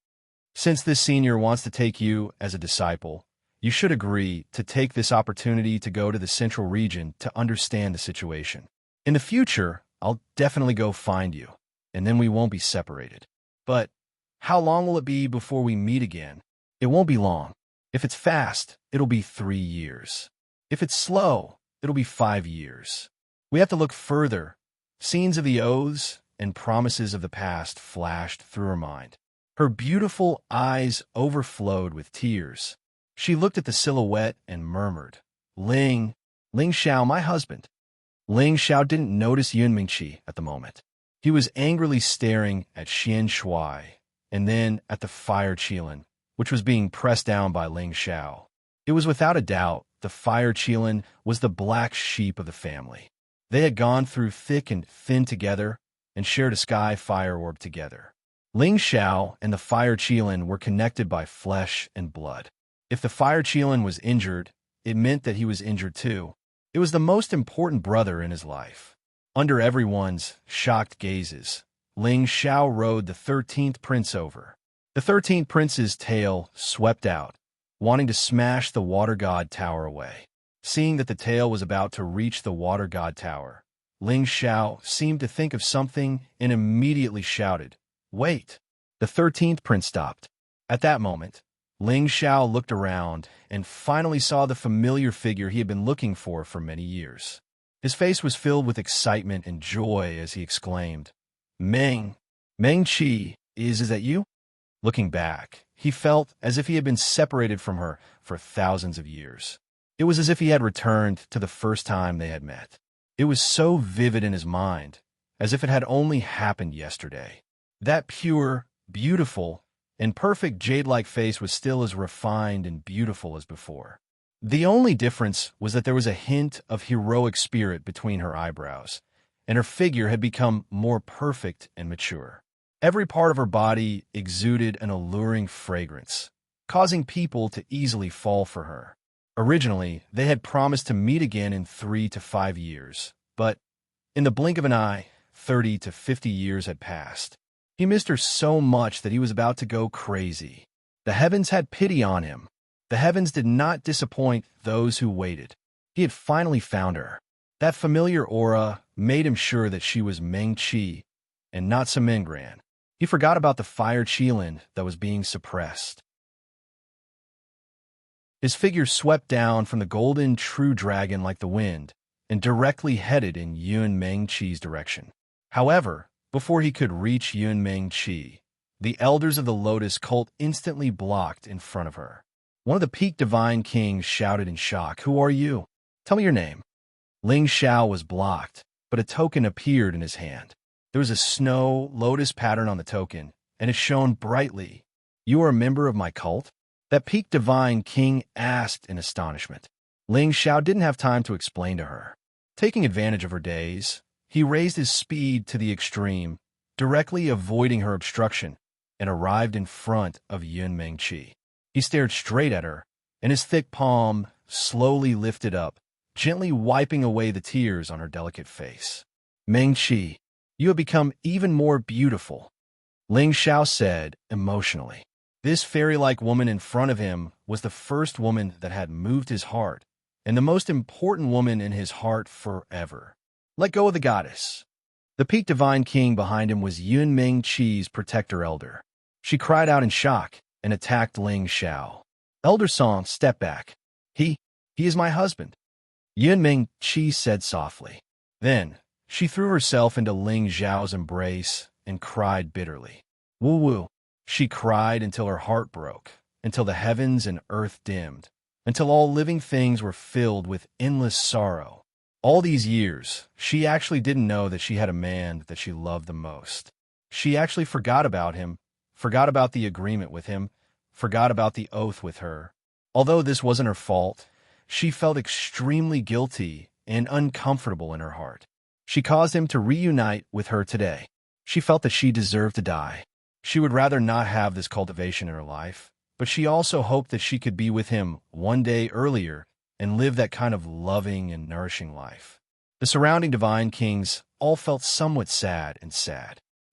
Since this senior wants to take you as a disciple, you should agree to take this opportunity to go to the central region to understand the situation. In the future, I'll definitely go find you, and then we won't be separated. But how long will it be before we meet again? It won't be long. If it's fast, it'll be 3 years. If it's slow, it'll be 5 years. We have to look further. Scenes of the oaths and promises of the past flashed through her mind. Her beautiful eyes overflowed with tears. She looked at the silhouette and murmured, Ling Xiao, my husband." Ling Xiao didn't notice Yun Mingqi at the moment. He was angrily staring at Xian Shuai and then at the fire Qilin, which was being pressed down by Ling Xiao. It was without a doubt the fire Qilin was the black sheep of the family. They had gone through thick and thin together and shared a sky fire orb together. Ling Xiao and the fire Qilin were connected by flesh and blood. If the fire Qilin was injured, it meant that he was injured too. It was the most important brother in his life. Under everyone's shocked gazes, Ling Xiao rode the 13th prince over. The 13th prince's tail swept out, wanting to smash the water god tower away. Seeing that the tail was about to reach the water god tower, Ling Xiao seemed to think of something and immediately shouted, "Wait!" The 13th prince stopped. At that moment, Ling Xiao looked around and finally saw the familiar figure he had been looking for many years. His face was filled with excitement and joy as he exclaimed, Meng Qi, is that you?" Looking back, he felt as if he had been separated from her for thousands of years. It was as if he had returned to the first time they had met. It was so vivid in his mind, as if it had only happened yesterday. That pure, beautiful, and perfect jade-like face was still as refined and beautiful as before. The only difference was that there was a hint of heroic spirit between her eyebrows, and her figure had become more perfect and mature. Every part of her body exuded an alluring fragrance, causing people to easily fall for her. Originally, they had promised to meet again in 3 to 5 years, but in the blink of an eye, 30 to 50 years had passed. He missed her so much that he was about to go crazy. The heavens had pity on him. The heavens did not disappoint those who waited. He had finally found her. That familiar aura made him sure that she was Meng Qi and not some Mingran. He forgot about the fire Qilin that was being suppressed. His figure swept down from the golden true dragon like the wind and directly headed in Yun Meng Qi's direction. However, before he could reach Yun Meng Qi, the elders of the Lotus cult instantly blocked in front of her. One of the peak divine kings shouted in shock, "Who are you? Tell me your name." Ling Xiao was blocked, but a token appeared in his hand. There was a snow lotus pattern on the token, and it shone brightly. "You are a member of my cult?" That peak divine king asked in astonishment. Ling Xiao didn't have time to explain to her. Taking advantage of her daze, he raised his speed to the extreme, directly avoiding her obstruction, and arrived in front of Yun Meng Qi. He stared straight at her, and his thick palm slowly lifted up, gently wiping away the tears on her delicate face. "Meng Qi, you have become even more beautiful," Ling Xiao said emotionally. This fairy-like woman in front of him was the first woman that had moved his heart, and the most important woman in his heart forever. Let go of the goddess. The peak divine king behind him was Yun Meng Qi's protector elder. She cried out in shock and attacked Ling Xiao. "Elder Song, step back. He is my husband," Yun Meng Qi said softly. Then, she threw herself into Ling Xiao's embrace and cried bitterly. "Woo woo," she cried until her heart broke, until the heavens and earth dimmed, until all living things were filled with endless sorrow. All these years, she actually didn't know that she had a man that she loved the most. She actually forgot about him, forgot about the agreement with him, forgot about the oath with her. Although this wasn't her fault, she felt extremely guilty and uncomfortable in her heart. She caused him to reunite with her today. She felt that she deserved to die. She would rather not have this cultivation in her life, but she also hoped that she could be with him one day earlier and live that kind of loving and nourishing life. The surrounding divine kings all felt somewhat sad.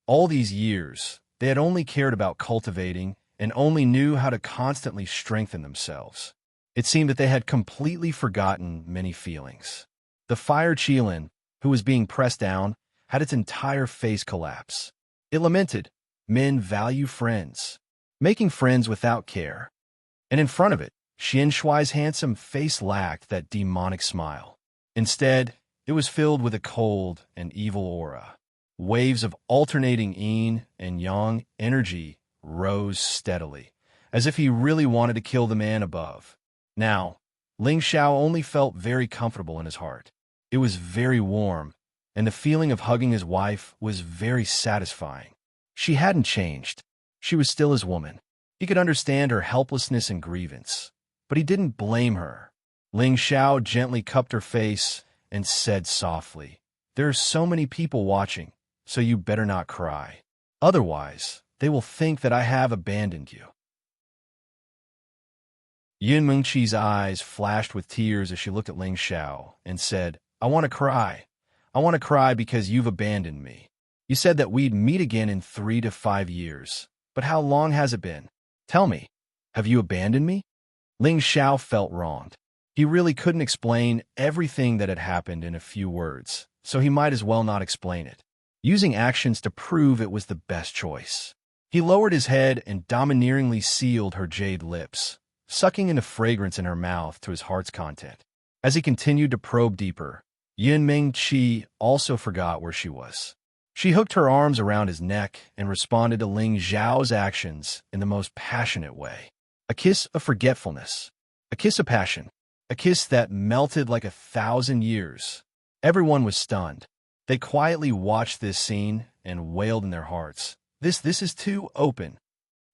All these years, they had only cared about cultivating and only knew how to constantly strengthen themselves. It seemed that they had completely forgotten many feelings. The fire Qilin, who was being pressed down, had its entire face collapse. It lamented, "Men value friends, making friends without care." And in front of it, Xian Shuai's handsome face lacked that demonic smile. Instead, it was filled with a cold and evil aura. Waves of alternating yin and yang energy rose steadily, as if he really wanted to kill the man above. Now, Ling Xiao only felt very comfortable in his heart. It was very warm, and the feeling of hugging his wife was very satisfying. She hadn't changed. She was still his woman. He could understand her helplessness and grievance, but he didn't blame her. Ling Xiao gently cupped her face and said softly, "There are so many people watching, so you better not cry. Otherwise, they will think that I have abandoned you." Yun Meng Qi's eyes flashed with tears as she looked at Ling Xiao and said, "I want to cry. I want to cry because you've abandoned me. You said that we'd meet again in 3 to 5 years. But how long has it been? Tell me, have you abandoned me?" Ling Xiao felt wronged. He really couldn't explain everything that had happened in a few words, so he might as well not explain it, using actions to prove it was the best choice. He lowered his head and domineeringly sealed her jade lips, sucking in the fragrance in her mouth to his heart's content. As he continued to probe deeper, Yun Meng Qi also forgot where she was. She hooked her arms around his neck and responded to Ling Xiao's actions in the most passionate way. A kiss of forgetfulness, a kiss of passion, a kiss that melted like 1,000 years. Everyone was stunned. They quietly watched this scene and wailed in their hearts. This is too open."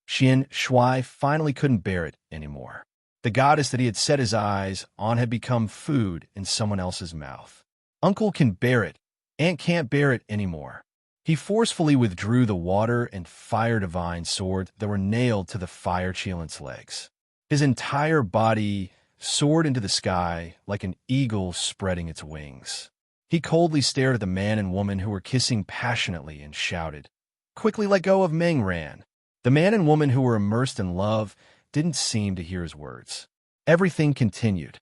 Xian Shuai finally couldn't bear it anymore. The goddess that he had set his eyes on had become food in someone else's mouth. Uncle can bear it. Aunt can't bear it anymore. He forcefully withdrew the water and fire divine sword that were nailed to the fire Qilin's legs. His entire body soared into the sky like an eagle spreading its wings. He coldly stared at the man and woman who were kissing passionately and shouted, "Quickly let go of Meng Ran." The man and woman who were immersed in love didn't seem to hear his words. Everything continued.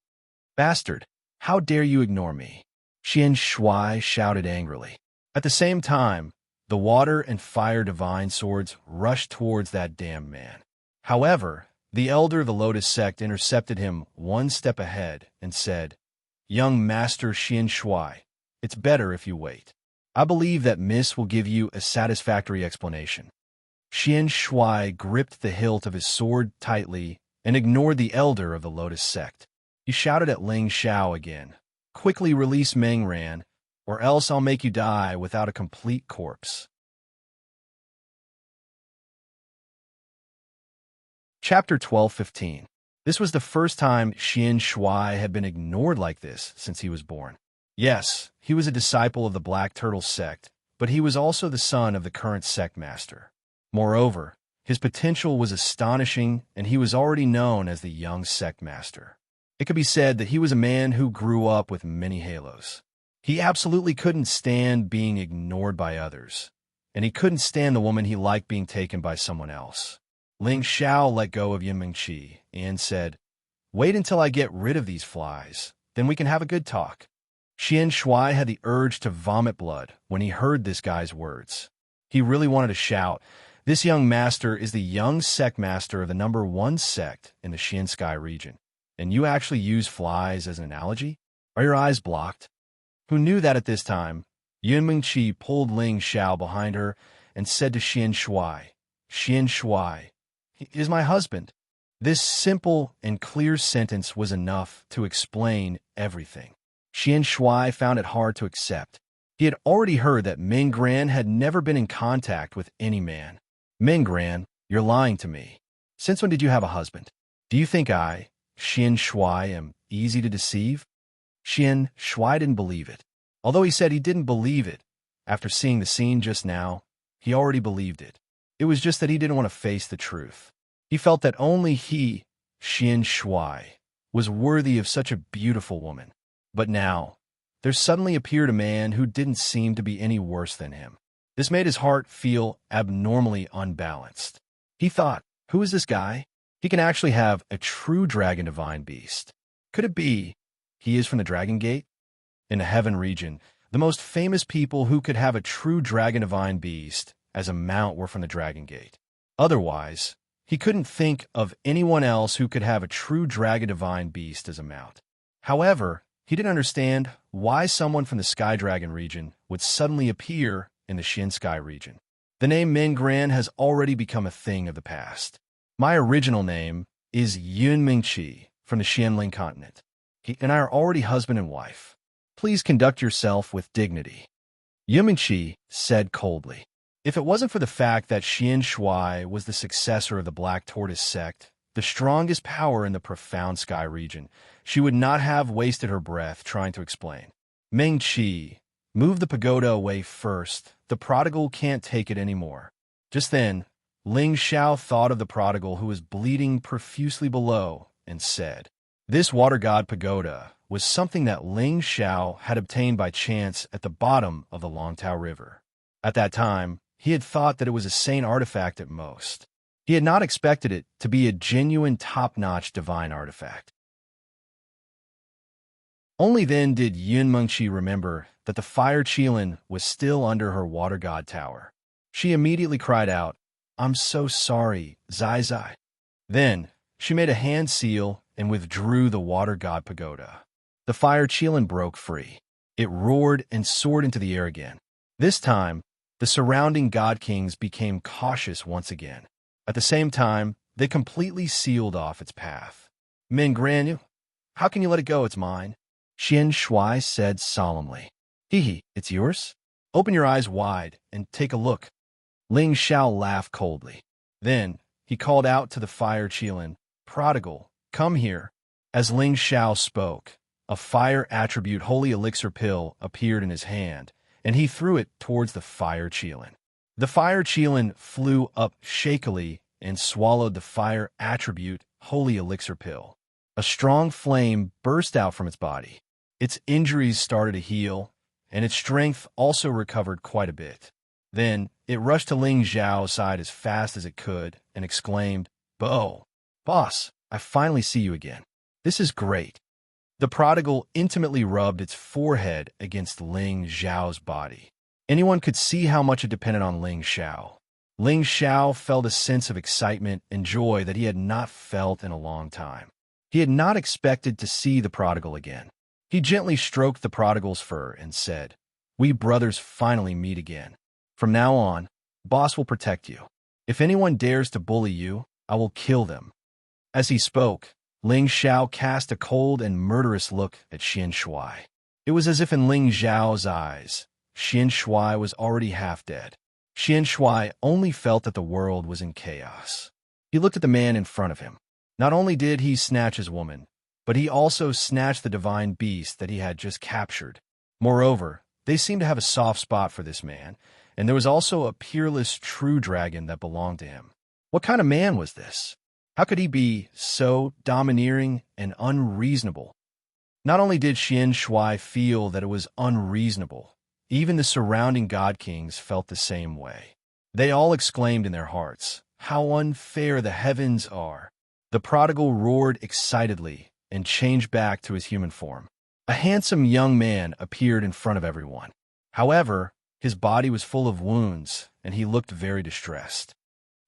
"Bastard, how dare you ignore me?" Qian Shui shouted angrily. At the same time, the water and fire divine swords rushed towards that damned man. However, the elder of the Lotus sect intercepted him one step ahead and said, "Young Master Qian Shui, it's better if you wait. I believe that Miss will give you a satisfactory explanation." Qian Shui gripped the hilt of his sword tightly and ignored the elder of the Lotus sect. He shouted at Ling Xiao again, "Quickly release Meng Ran, or else I'll make you die without a complete corpse." Chapter 12:15. This was the first time Qian Shui had been ignored like this since he was born. Yes, he was a disciple of the Black Turtle sect, but he was also the son of the current sect master. Moreover, his potential was astonishing, and he was already known as the young sect master. It could be said that he was a man who grew up with many halos. He absolutely couldn't stand being ignored by others, and he couldn't stand the woman he liked being taken by someone else. Ling Xiao let go of Yunmingqi and said, "Wait until I get rid of these flies, then we can have a good talk." Qian Shui had the urge to vomit blood when he heard this guy's words. He really wanted to shout, "This young master is the young sect master of the #1 sect in the Xian Sky region, and you actually use flies as an analogy? Are your eyes blocked?" Who knew that at this time, Yunmingqi pulled Ling Xiao behind her and said to Qian Shui, "Qian Shui, he is my husband." This simple and clear sentence was enough to explain everything. Qian Shui found it hard to accept. He had already heard that Meng Gran had never been in contact with any man. "Meng Gran, you're lying to me. Since when did you have a husband? Do you think I, Qian Shui, am easy to deceive?" Qian Shui didn't believe it. Although he said he didn't believe it, after seeing the scene just now, he already believed it. It was just that he didn't want to face the truth. He felt that only he, Qian Shui, was worthy of such a beautiful woman. But now, there suddenly appeared a man who didn't seem to be any worse than him. This made his heart feel abnormally unbalanced. He thought, who is this guy? He can actually have a true dragon divine beast. Could it be he is from the Dragon Gate? In the Heaven region, the most famous people who could have a true dragon divine beast as a mount were from the Dragon Gate. Otherwise, he couldn't think of anyone else who could have a true dragon divine beast as a mount. However, he didn't understand why someone from the Sky Dragon region would suddenly appear in the Xian Sky region. The name Meng Gran has already become a thing of the past. My original name is Yunmingqi from the Xianling continent. He and I are already husband and wife. Please conduct yourself with dignity." Yunmingqi said coldly. If it wasn't for the fact that Qian Shui was the successor of the Black Tortoise sect, the strongest power in the profound Sky region, she would not have wasted her breath trying to explain. "Meng Qi, move the pagoda away first. The prodigal can't take it anymore." Just then, Ling Xiao thought of the prodigal who was bleeding profusely below and said, This water god pagoda was something that Ling Xiao had obtained by chance at the bottom of the Longtao River. At that time, he had thought that it was a saint artifact at most. He had not expected it to be a genuine top-notch divine artifact. Only then did Yunmingqi remember that the fire Qilin was still under her water god tower. She immediately cried out, "I'm so sorry, Zai Zai." Then, she made a hand seal and withdrew the water god pagoda. The fire Qilin broke free. It roared and soared into the air again. This time, the surrounding god kings became cautious once again. At the same time, they completely sealed off its path. "Meng Granu, how can you let it go? It's mine." Qian Shui said solemnly. "Hee, it's yours? Open your eyes wide and take a look." Ling Xiao laughed coldly. Then, he called out to the fire Qilin, "Prodigal, come here." As Ling Xiao spoke, a fire attribute holy elixir pill appeared in his hand, and he threw it towards the fire Qilin. The fire Qilin flew up shakily and swallowed the fire attribute holy elixir pill. A strong flame burst out from its body. Its injuries started to heal, and its strength also recovered quite a bit. Then it rushed to Ling Xiao's side as fast as it could and exclaimed, "Bo! "Boss, I finally see you again. This is great." The prodigal intimately rubbed its forehead against Ling Xiao's body. Anyone could see how much it depended on Ling Xiao. Ling Xiao felt a sense of excitement and joy that he had not felt in a long time. He had not expected to see the prodigal again. He gently stroked the prodigal's fur and said, "We brothers finally meet again. From now on, boss will protect you. If anyone dares to bully you, I will kill them." As he spoke, Ling Xiao cast a cold and murderous look at Xian Shui. It was as if in Ling Xiao's eyes, Xian Shui was already half dead. Xian Shui only felt that the world was in chaos. He looked at the man in front of him. Not only did he snatch his woman, but he also snatched the divine beast that he had just captured. Moreover, they seemed to have a soft spot for this man, and there was also a peerless true dragon that belonged to him. What kind of man was this? How could he be so domineering and unreasonable? Not only did Xian Shui feel that it was unreasonable, even the surrounding god kings felt the same way. They all exclaimed in their hearts, "How unfair the heavens are!" The prodigal roared excitedly and changed back to his human form. A handsome young man appeared in front of everyone. However, his body was full of wounds, and he looked very distressed.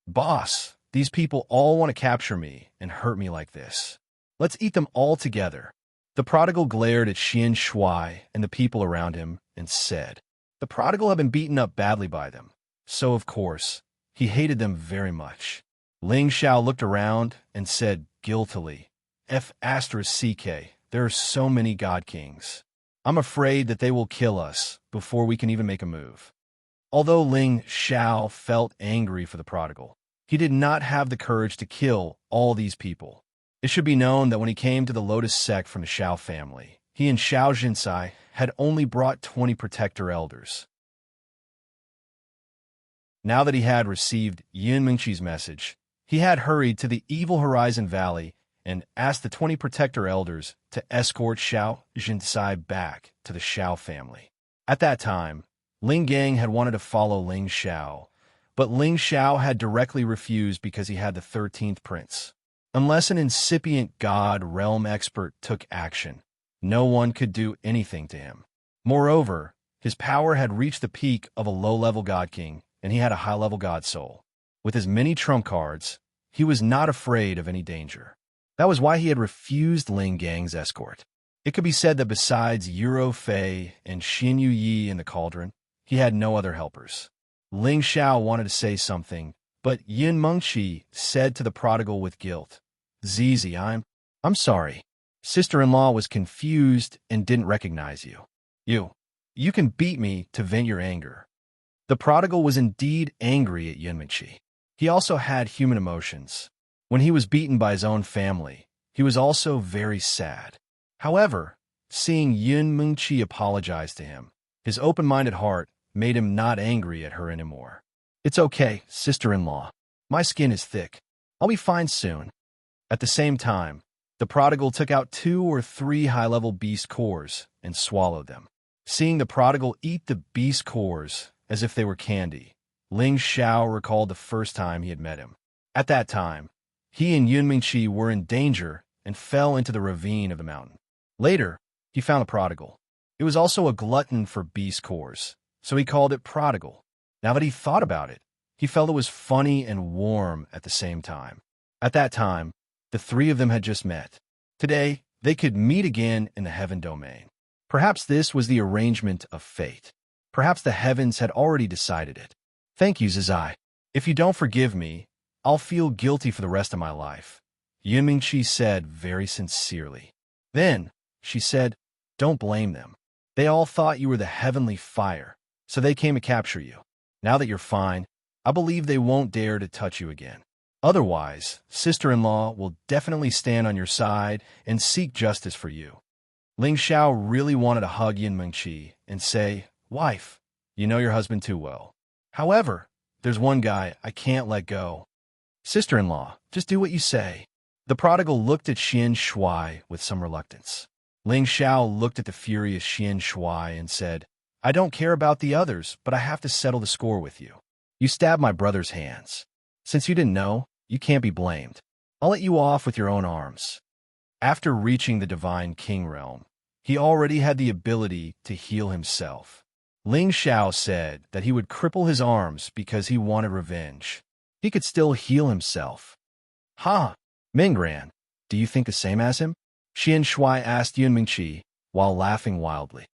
"Boss, these people all want to capture me and hurt me like this. Let's eat them all together." The prodigal glared at Xian Shui and the people around him and said, the prodigal had been beaten up badly by them, so of course, he hated them very much. Ling Xiao looked around and said guiltily, "F***CK, there are so many god kings. I'm afraid that they will kill us before we can even make a move." Although Ling Xiao felt angry for the prodigal, he did not have the courage to kill all these people. It should be known that when he came to the Lotus sect from the Xiao family, he and Xiao Jinsai had only brought 20 protector elders. Now that he had received Yun Mingqi's message, he had hurried to the Evil Horizon Valley and asked the 20 protector elders to escort Xiao Jinsai back to the Xiao family. At that time, Ling Gang had wanted to follow Ling Xiao, but Ling Xiao had directly refused because he had the 13th prince. Unless an incipient god realm expert took action, no one could do anything to him. Moreover, his power had reached the peak of a low-level god king, and he had a high-level god soul. With his many trump cards, he was not afraid of any danger. That was why he had refused Ling Gang's escort. It could be said that besides Euro Fei and Xin Yu Yi in the cauldron, he had no other helpers. Ling Xiao wanted to say something, but Yin Mengqi said to the prodigal with guilt, "Zizi, I'm sorry. Sister-in-law was confused and didn't recognize you. You can beat me to vent your anger." The prodigal was indeed angry at Yin Mengqi. He also had human emotions. When he was beaten by his own family, he was also very sad. However, seeing Yin Mengqi apologize to him, his open-minded heart made him not angry at her anymore. "It's okay, sister-in-law. My skin is thick. I'll be fine soon." At the same time, the prodigal took out 2 or 3 high-level beast cores and swallowed them. Seeing the prodigal eat the beast cores as if they were candy, Ling Xiao recalled the first time he had met him. At that time, he and Yun Mingqi were in danger and fell into the ravine of the mountain. Later, he found the prodigal. It was also a glutton for beast cores, so he called it Prodigal. Now that he thought about it, he felt it was funny and warm at the same time. At that time, the 3 of them had just met. Today, they could meet again in the heaven domain. Perhaps this was the arrangement of fate. Perhaps the heavens had already decided it. "Thank you, Zizai. If you don't forgive me, I'll feel guilty for the rest of my life," Yun Mingqi said very sincerely. Then, she said, "Don't blame them. They all thought you were the heavenly fire, so they came to capture you. Now that you're fine, I believe they won't dare to touch you again. Otherwise, sister-in-law will definitely stand on your side and seek justice for you." Ling Xiao really wanted to hug Yin Mengqi and say, "Wife, you know your husband too well. However, there's one guy I can't let go." "Sister-in-law, just do what you say." The prodigal looked at Xian Shui with some reluctance. Ling Xiao looked at the furious Xian Shui and said, "I don't care about the others, but I have to settle the score with you. You stabbed my brother's hands. Since you didn't know, you can't be blamed. I'll let you off with your own arms. After reaching the divine king realm, he already had the ability to heal himself. Ling Xiao said that he would cripple his arms because he wanted revenge. He could still heal himself. Ha! Mingran, do you think the same as him? Xian Shui asked Yun Mingqi while laughing wildly.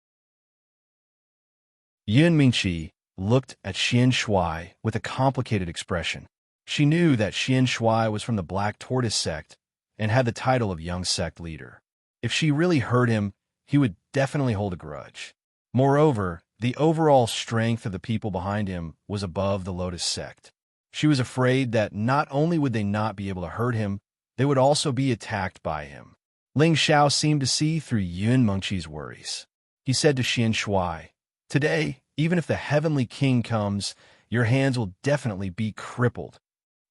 Yun Mingqi looked at Xian Shui with a complicated expression. She knew that Xian Shui was from the Black Tortoise sect and had the title of young sect leader. If she really hurt him, he would definitely hold a grudge. Moreover, the overall strength of the people behind him was above the Lotus sect. She was afraid that not only would they not be able to hurt him, they would also be attacked by him. Ling Xiao seemed to see through Yun Mengqi's worries. He said to Xian Shui, "Today, even if the heavenly king comes, your hands will definitely be crippled."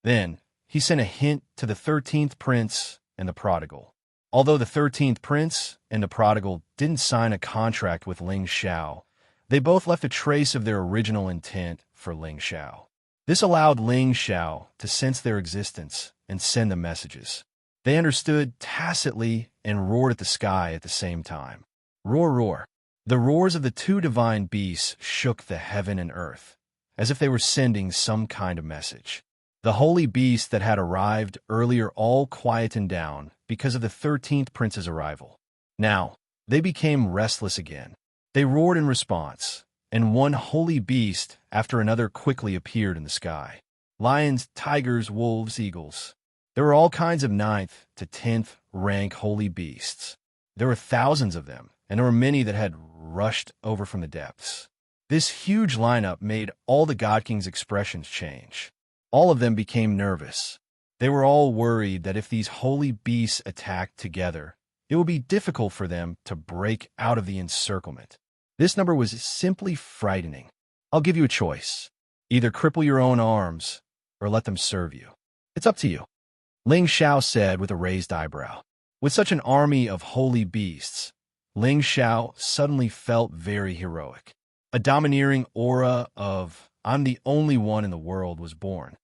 Then, he sent a hint to the 13th prince and the prodigal. Although the 13th prince and the prodigal didn't sign a contract with Ling Xiao, they both left a trace of their original intent for Ling Xiao. This allowed Ling Xiao to sense their existence and send them messages. They understood tacitly and roared at the sky at the same time. Roar, roar. The roars of the two divine beasts shook the heaven and earth, as if they were sending some kind of message. The holy beasts that had arrived earlier all quietened down because of the 13th prince's arrival. Now, they became restless again. They roared in response, and one holy beast after another quickly appeared in the sky. Lions, tigers, wolves, eagles. There were all kinds of 9th to 10th rank holy beasts. There were thousands of them, and there were many that had rushed over from the depths. This huge lineup made all the God King's expressions change. All of them became nervous. They were all worried that if these holy beasts attacked together, it would be difficult for them to break out of the encirclement. This number was simply frightening. I'll give you a choice. Either cripple your own arms or let them serve you. It's up to you. Ling Xiao said with a raised eyebrow. With such an army of holy beasts, Ling Xiao suddenly felt very heroic. A domineering aura of, "I'm the only one in the world," was born.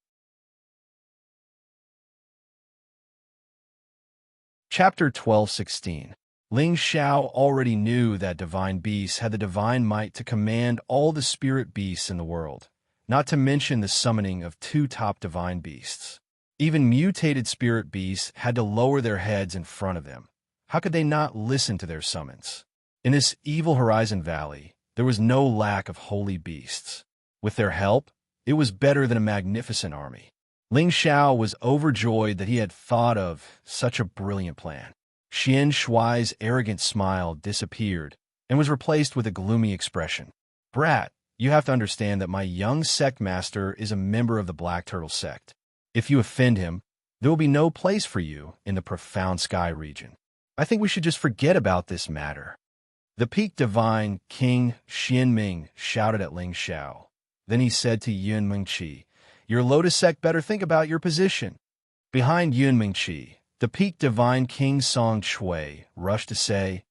Chapter 12:16. Ling Xiao already knew that divine beasts had the divine might to command all the spirit beasts in the world, not to mention the summoning of 2 top divine beasts. Even mutated spirit beasts had to lower their heads in front of them. How could they not listen to their summons? In this evil Horizon Valley, there was no lack of holy beasts. With their help, it was better than a magnificent army. Ling Xiao was overjoyed that he had thought of such a brilliant plan. Xian Shui's arrogant smile disappeared and was replaced with a gloomy expression. "Brat, you have to understand that my young sect master is a member of the Black Turtle sect. If you offend him, there will be no place for you in the profound sky region. I think we should just forget about this matter." The peak divine King Xianming shouted at Ling Xiao. Then he said to Yun Mingqi, "Your Lotus sect better think about your position." Behind Yun Mingqi, the peak divine King Song Chui rushed to say,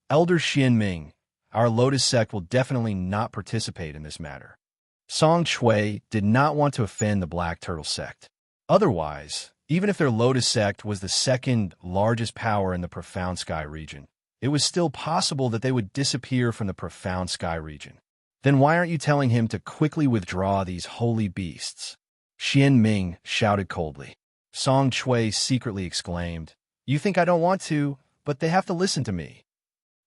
"Elder Xianming, our Lotus sect will definitely not participate in this matter." Song Chui did not want to offend the Black Turtle sect. Otherwise, even if their Lotus sect was the second largest power in the profound sky region, it was still possible that they would disappear from the profound sky region. Then why aren't you telling him to quickly withdraw these holy beasts? Xian Ming shouted coldly. Song Chui secretly exclaimed, "You think I don't want to, but they have to listen to me."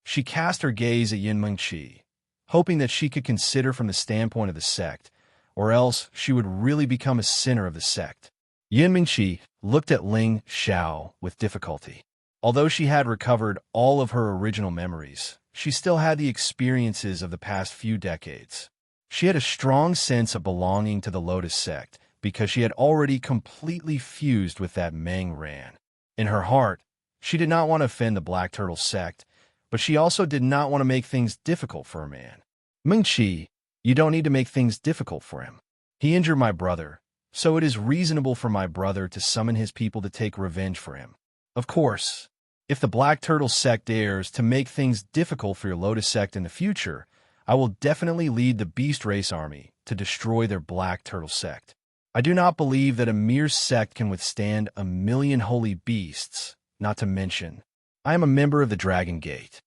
She cast her gaze at Yin Mengqi, hoping that she could consider from the standpoint of the sect, or else she would really become a sinner of the sect. Yin Mengqi looked at Ling Xiao with difficulty. Although she had recovered all of her original memories, she still had the experiences of the past few decades. She had a strong sense of belonging to the Lotus sect because she had already completely fused with that Meng Ran. In her heart, she did not want to offend the Black Turtle sect, but she also did not want to make things difficult for a man. "Mengqi, you don't need to make things difficult for him. He injured my brother, so it is reasonable for my brother to summon his people to take revenge for him. Of course, if the Black Turtle sect dares to make things difficult for your Lotus sect in the future, I will definitely lead the Beast Race army to destroy their Black Turtle sect. I do not believe that a mere sect can withstand 1,000,000 holy beasts, not to mention, I am a member of the Dragon Gate.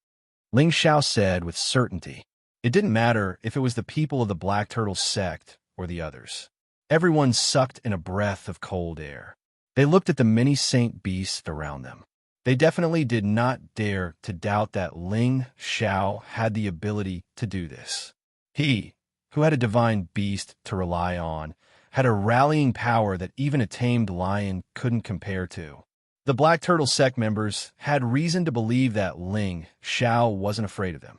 Ling Xiao said with certainty. It didn't matter if it was the people of the Black Turtle sect or the others. Everyone sucked in a breath of cold air. They looked at the many saint beasts around them. They definitely did not dare to doubt that Ling Xiao had the ability to do this. He, who had a divine beast to rely on, had a rallying power that even a tamed lion couldn't compare to. The Black Turtle sect members had reason to believe that Ling Xiao wasn't afraid of them.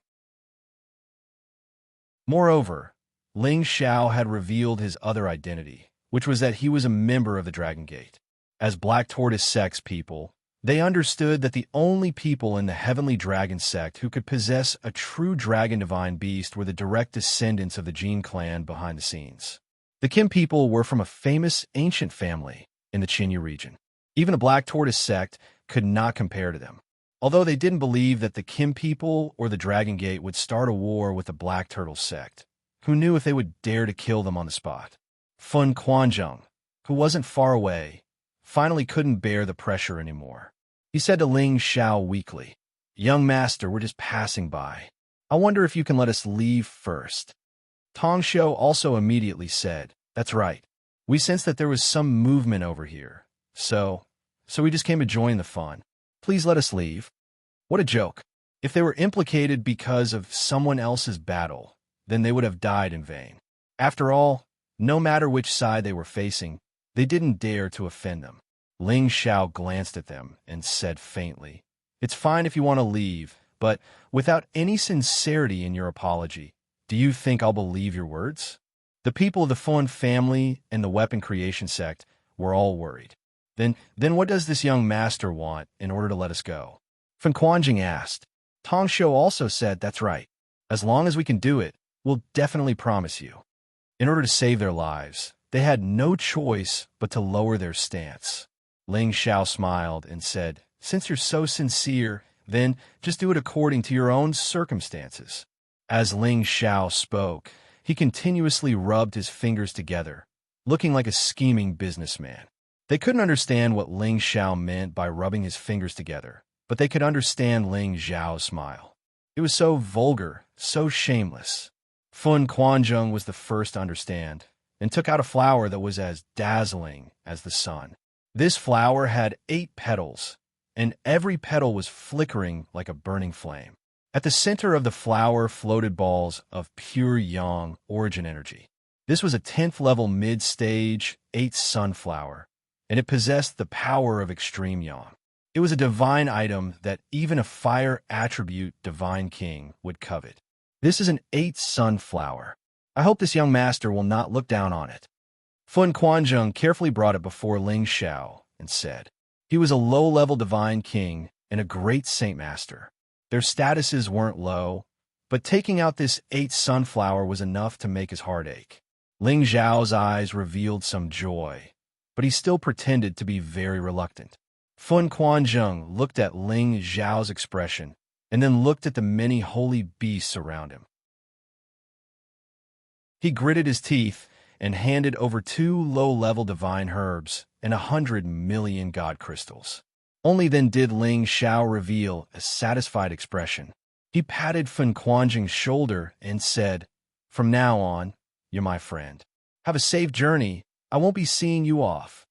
Moreover, Ling Xiao had revealed his other identity, which was that he was a member of the Dragon Gate. As Black Tortoise sect's people, they understood that the only people in the Heavenly Dragon sect who could possess a true dragon divine beast were the direct descendants of the Jin clan behind the scenes. The Kim people were from a famous ancient family in the Qinyu region. Even a Black Tortoise sect could not compare to them. Although they didn't believe that the Kim people or the Dragon Gate would start a war with the Black Turtle sect, who knew if they would dare to kill them on the spot. Fun Quanzhong, who wasn't far away, finally couldn't bear the pressure anymore. He said to Ling Xiao weakly, "Young master, we're just passing by. I wonder if you can let us leave first." Tong Shou also immediately said, "That's right. We sensed that there was some movement over here. So we just came to join the fun. Please let us leave." What a joke. If they were implicated because of someone else's battle, then they would have died in vain. After all, no matter which side they were facing, they didn't dare to offend them. Ling Xiao glanced at them and said faintly, "It's fine if you want to leave, but without any sincerity in your apology, do you think I'll believe your words?" The people of the Fun family and the Weapon Creation sect were all worried. Then what does this young master want in order to let us go? Fan Quanjing asked. Tong Shou also said, "That's right. As long as we can do it, we'll definitely promise you." In order to save their lives, they had no choice but to lower their stance. Ling Xiao smiled and said, "Since you're so sincere, then just do it according to your own circumstances." As Ling Xiao spoke, he continuously rubbed his fingers together, looking like a scheming businessman. They couldn't understand what Ling Xiao meant by rubbing his fingers together, but they could understand Ling Xiao's smile. It was so vulgar, so shameless. Fun Quanzhong was the first to understand, and took out a flower that was as dazzling as the sun. This flower had 8 petals, and every petal was flickering like a burning flame. At the center of the flower floated balls of pure yang origin energy. This was a 10th level mid-stage 8 sunflower, and it possessed the power of extreme yang. It was a divine item that even a fire attribute divine king would covet. This is an 8 sunflower. I hope this young master will not look down on it. Fun Quanzhong carefully brought it before Ling Xiao and said, he was a low-level divine king and a great saint master. Their statuses weren't low, but taking out this 8 sunflower was enough to make his heart ache. Ling Xiao's eyes revealed some joy, but he still pretended to be very reluctant. Fun Quanzhong looked at Ling Xiao's expression and then looked at the many holy beasts around him. He gritted his teeth and handed over 2 low-level divine herbs and 100 million god crystals. Only then did Ling Xiao reveal a satisfied expression. He patted Fun Quanzhong's shoulder and said, "From now on, you're my friend. Have a safe journey. I won't be seeing you off."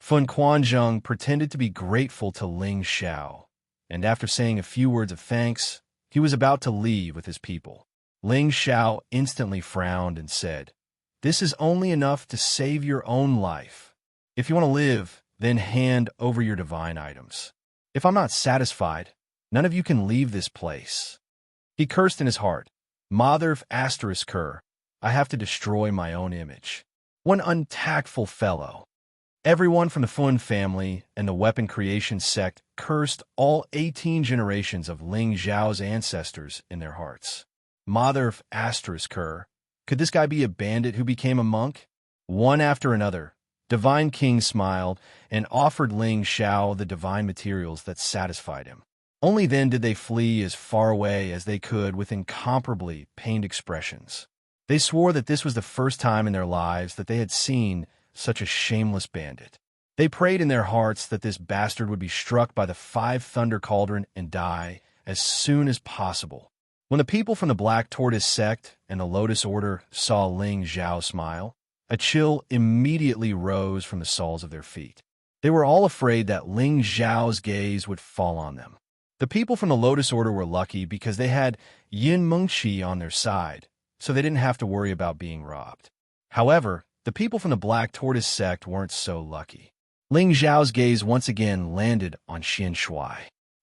Fun Quanzhong pretended to be grateful to Ling Xiao, and after saying a few words of thanks, he was about to leave with his people. Ling Xiao instantly frowned and said, "This is only enough to save your own life. If you want to live, then hand over your divine items. If I'm not satisfied, none of you can leave this place." He cursed in his heart, "Mother asterisk her, I have to destroy my own image. One untactful fellow." Everyone from the Fun family and the Weapon Creation sect cursed all 18 generations of Ling Xiao's ancestors in their hearts. Mother asterisk her, could this guy be a bandit who became a monk? One after another, Divine King smiled and offered Ling Xiao the divine materials that satisfied him. Only then did they flee as far away as they could with incomparably pained expressions. They swore that this was the first time in their lives that they had seen such a shameless bandit. They prayed in their hearts that this bastard would be struck by the 5 thunder cauldron and die as soon as possible. When the people from the Black Tortoise sect and the Lotus Order saw Ling Zhao smile, a chill immediately rose from the soles of their feet. They were all afraid that Ling Zhao's gaze would fall on them. The people from the Lotus Order were lucky because they had Yin Mengqi on their side, so they didn't have to worry about being robbed. However, the people from the Black Tortoise sect weren't so lucky. Ling Zhao's gaze once again landed on Xian Shuai.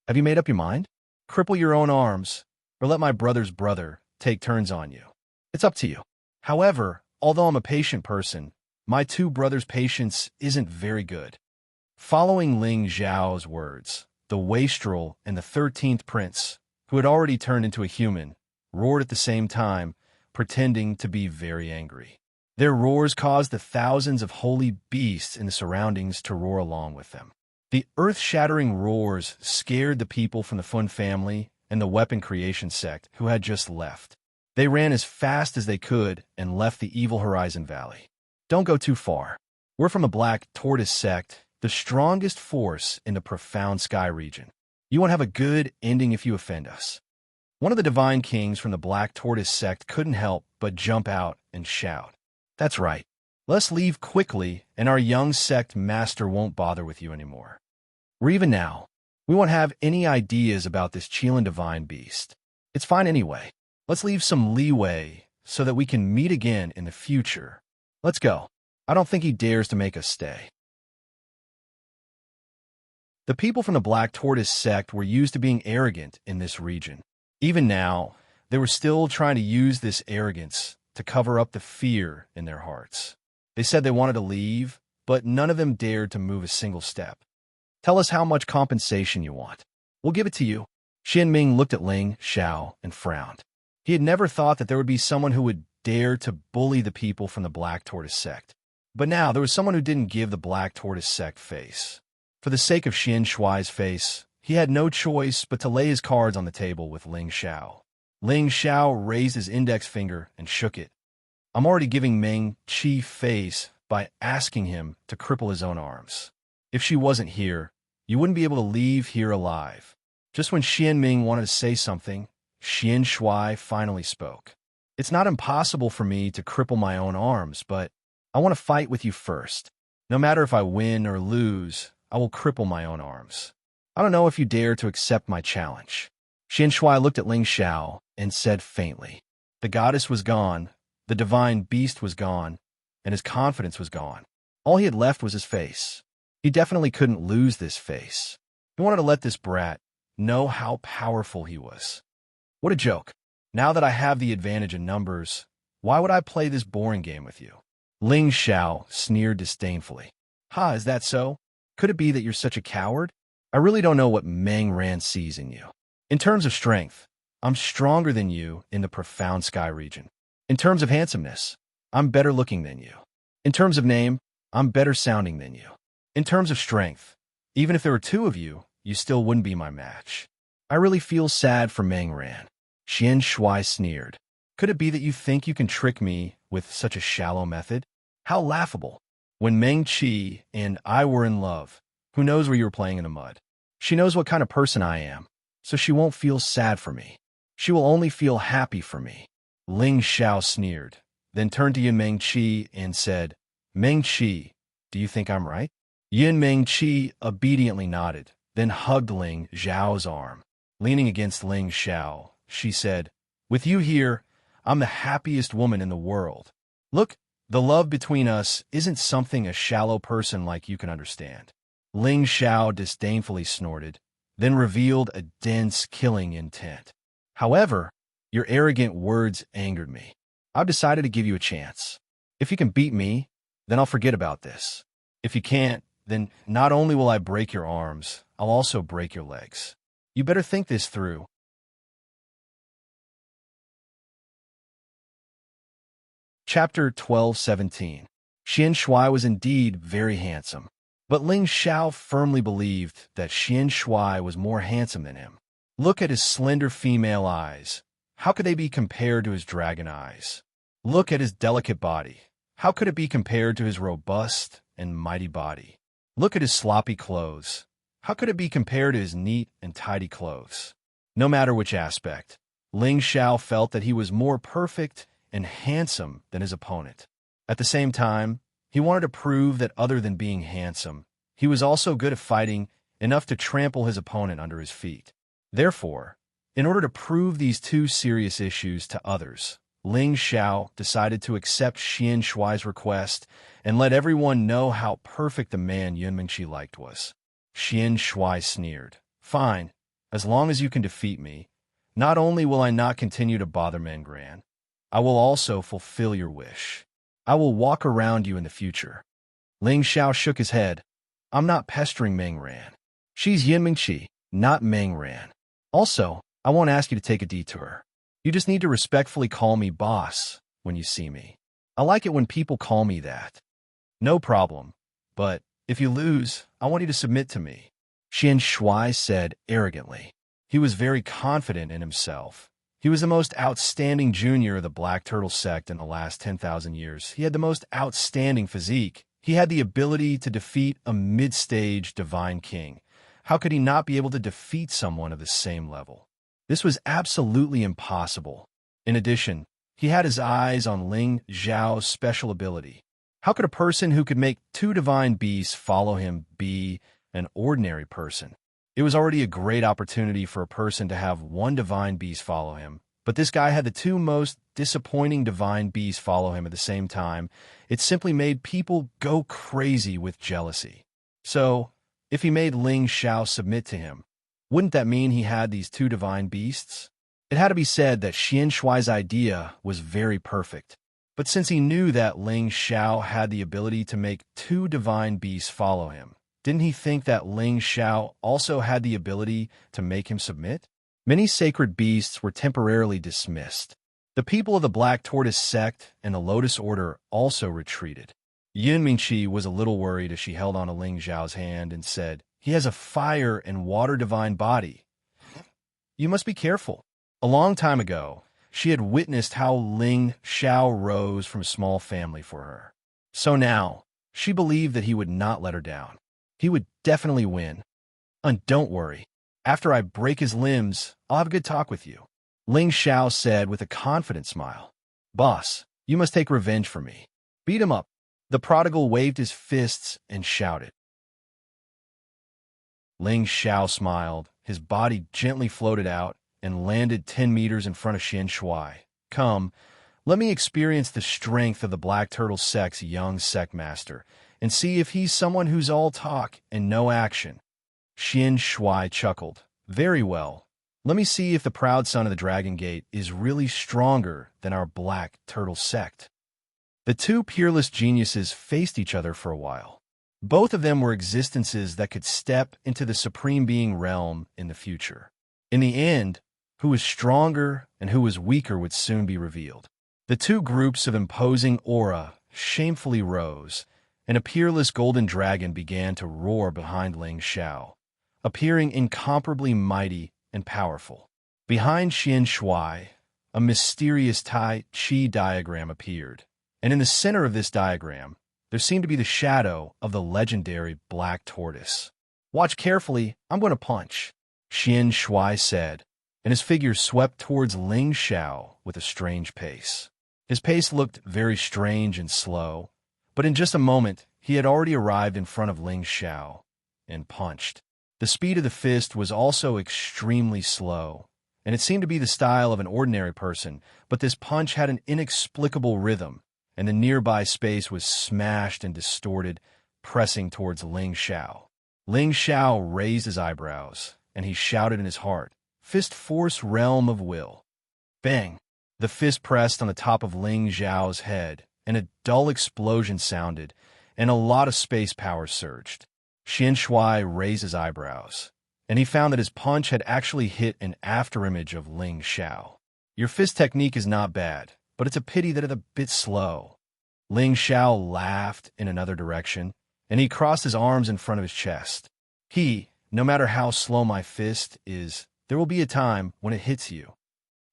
Have you made up your mind? Cripple your own arms, or let my brother's brother take turns on you. It's up to you. However, although I'm a patient person, my 2 brothers' patience isn't very good. Following Ling Zhao's words, the wastrel and the 13th prince, who had already turned into a human, roared at the same time, pretending to be very angry. Their roars caused the thousands of holy beasts in the surroundings to roar along with them. The earth-shattering roars scared the people from the Fun family and the Weapon Creation sect who had just left. They ran as fast as they could and left the Evil Horizon Valley. Don't go too far. We're from the Black Tortoise sect, the strongest force in the Profound Sky region. You won't have a good ending if you offend us. One of the Divine Kings from the Black Tortoise sect couldn't help but jump out and shout. That's right. Let's leave quickly, and our young sect master won't bother with you anymore. Or even now, we won't have any ideas about this Qilin divine beast. It's fine anyway. Let's leave some leeway so that we can meet again in the future. Let's go. I don't think he dares to make us stay. The people from the Black Tortoise sect were used to being arrogant in this region. Even now, they were still trying to use this arrogance to cover up the fear in their hearts. They said they wanted to leave, but none of them dared to move a single step. Tell us how much compensation you want. We'll give it to you. Xian Ming looked at Ling Xiao and frowned. He had never thought that there would be someone who would dare to bully the people from the Black Tortoise sect. But now there was someone who didn't give the Black Tortoise sect face. For the sake of Xian Shuai's face, he had no choice but to lay his cards on the table with Ling Xiao. Ling Xiao raised his index finger and shook it. I'm already giving Meng Qi face by asking him to cripple his own arms. If she wasn't here, you wouldn't be able to leave here alive. Just when Xian Ming wanted to say something, Xian Shuai finally spoke. It's not impossible for me to cripple my own arms, but I want to fight with you first. No matter if I win or lose, I will cripple my own arms. I don't know if you dare to accept my challenge. Xian Shuai looked at Ling Xiao and said faintly, the goddess was gone, the divine beast was gone, and his confidence was gone. All he had left was his face. He definitely couldn't lose this face. He wanted to let this brat know how powerful he was. What a joke. Now that I have the advantage in numbers, why would I play this boring game with you? Ling Xiao sneered disdainfully. Ha, is that so? Could it be that you're such a coward? I really don't know what Meng Ran sees in you. In terms of strength, I'm stronger than you in the Profound Sky region. In terms of handsomeness, I'm better looking than you. In terms of name, I'm better sounding than you. In terms of strength, even if there were 2 of you, you still wouldn't be my match. I really feel sad for Meng Ran. Xian Shuai sneered. Could it be that you think you can trick me with such a shallow method? How laughable. When Meng Qi and I were in love, who knows where you were playing in the mud? She knows what kind of person I am, so she won't feel sad for me. She will only feel happy for me. Ling Xiao sneered, then turned to Yin Meng Qi and said, Meng Qi, do you think I'm right? Yin Meng Qi obediently nodded, then hugged Ling Xiao's arm. Leaning against Ling Xiao, she said, with you here, I'm the happiest woman in the world. Look, the love between us isn't something a shallow person like you can understand. Ling Xiao disdainfully snorted, then revealed a dense, killing intent. However, your arrogant words angered me. I've decided to give you a chance. If you can beat me, then I'll forget about this. If you can't, then not only will I break your arms, I'll also break your legs. You better think this through. Chapter 12:17. Xian Shuai was indeed very handsome, but Ling Xiao firmly believed that Xian Shuai was more handsome than him. Look at his slender female eyes. How could they be compared to his dragon eyes? Look at his delicate body. How could it be compared to his robust and mighty body? Look at his sloppy clothes. How could it be compared to his neat and tidy clothes? No matter which aspect, Ling Xiao felt that he was more perfect and handsome than his opponent. At the same time, he wanted to prove that other than being handsome, he was also good at fighting, enough to trample his opponent under his feet. Therefore, in order to prove these two serious issues to others, Ling Xiao decided to accept Xian Shuai's request and let everyone know how perfect the man Yun Mingqi liked was. Xian Shuai sneered, "Fine, as long as you can defeat me, not only will I not continue to bother Mengran, I will also fulfill your wish. I will walk around you in the future." Ling Xiao shook his head. "I'm not pestering Mengran. She's Yun Mingqi, not Mengran. Also, I won't ask you to take a detour. You just need to respectfully call me boss when you see me. I like it when people call me that." "No problem. But if you lose, I want you to submit to me," Xian Shuai said arrogantly. He was very confident in himself. He was the most outstanding junior of the Black Turtle sect in the last 10,000 years. He had the most outstanding physique. He had the ability to defeat a mid-stage divine king. How could he not be able to defeat someone of the same level? This was absolutely impossible. In addition, he had his eyes on Ling Xiao's special ability. How could a person who could make two divine beasts follow him be an ordinary person? It was already a great opportunity for a person to have one divine beast follow him, but this guy had the two most disappointing divine beasts follow him at the same time. It simply made people go crazy with jealousy. So, if he made Ling Xiao submit to him, wouldn't that mean he had these two divine beasts? It had to be said that Xian Shuai's idea was very perfect. But since he knew that Ling Xiao had the ability to make two divine beasts follow him, didn't he think that Ling Xiao also had the ability to make him submit? Many sacred beasts were temporarily dismissed. The people of the Black Tortoise sect and the Lotus Order also retreated. Yun Mingqi was a little worried as she held on to Ling Xiao's hand and said, "He has a fire and water divine body. You must be careful." A long time ago, she had witnessed how Ling Xiao rose from a small family for her. So now, she believed that he would not let her down. He would definitely win. "And don't worry. After I break his limbs, I'll have a good talk with you," Ling Xiao said with a confident smile. "Boss, you must take revenge for me. Beat him up." The prodigal waved his fists and shouted. Ling Xiao smiled. His body gently floated out and landed 10 meters in front of Xian Shuai. "Come, let me experience the strength of the Black Turtle sect's young sect master and see if he's someone who's all talk and no action." Xian Shuai chuckled. "Very well. Let me see if the proud son of the Dragon Gate is really stronger than our Black Turtle sect." The two peerless geniuses faced each other for a while. Both of them were existences that could step into the Supreme Being realm in the future. In the end, who was stronger and who was weaker would soon be revealed. The two groups of imposing aura shamefully rose, and a peerless golden dragon began to roar behind Ling Xiao, appearing incomparably mighty and powerful. Behind Xian Shuai, a mysterious Tai Chi diagram appeared, and in the center of this diagram, there seemed to be the shadow of the legendary Black Tortoise. "Watch carefully, I'm going to punch," Xian Shuai said, and his figure swept towards Ling Xiao with a strange pace. His pace looked very strange and slow, but in just a moment, he had already arrived in front of Ling Xiao and punched. The speed of the fist was also extremely slow, and it seemed to be the style of an ordinary person, but this punch had an inexplicable rhythm, and the nearby space was smashed and distorted, pressing towards Ling Xiao. Ling Xiao raised his eyebrows, and he shouted in his heart, "Fist force realm of will." Bang! The fist pressed on the top of Ling Xiao's head, and a dull explosion sounded, and a lot of space power surged. Xian Shuai raised his eyebrows, and he found that his punch had actually hit an afterimage of Ling Xiao. "Your fist technique is not bad, but it's a pity that it's a bit slow." Ling Xiao laughed in another direction, and he crossed his arms in front of his chest. No matter how slow my fist is, there will be a time when it hits you."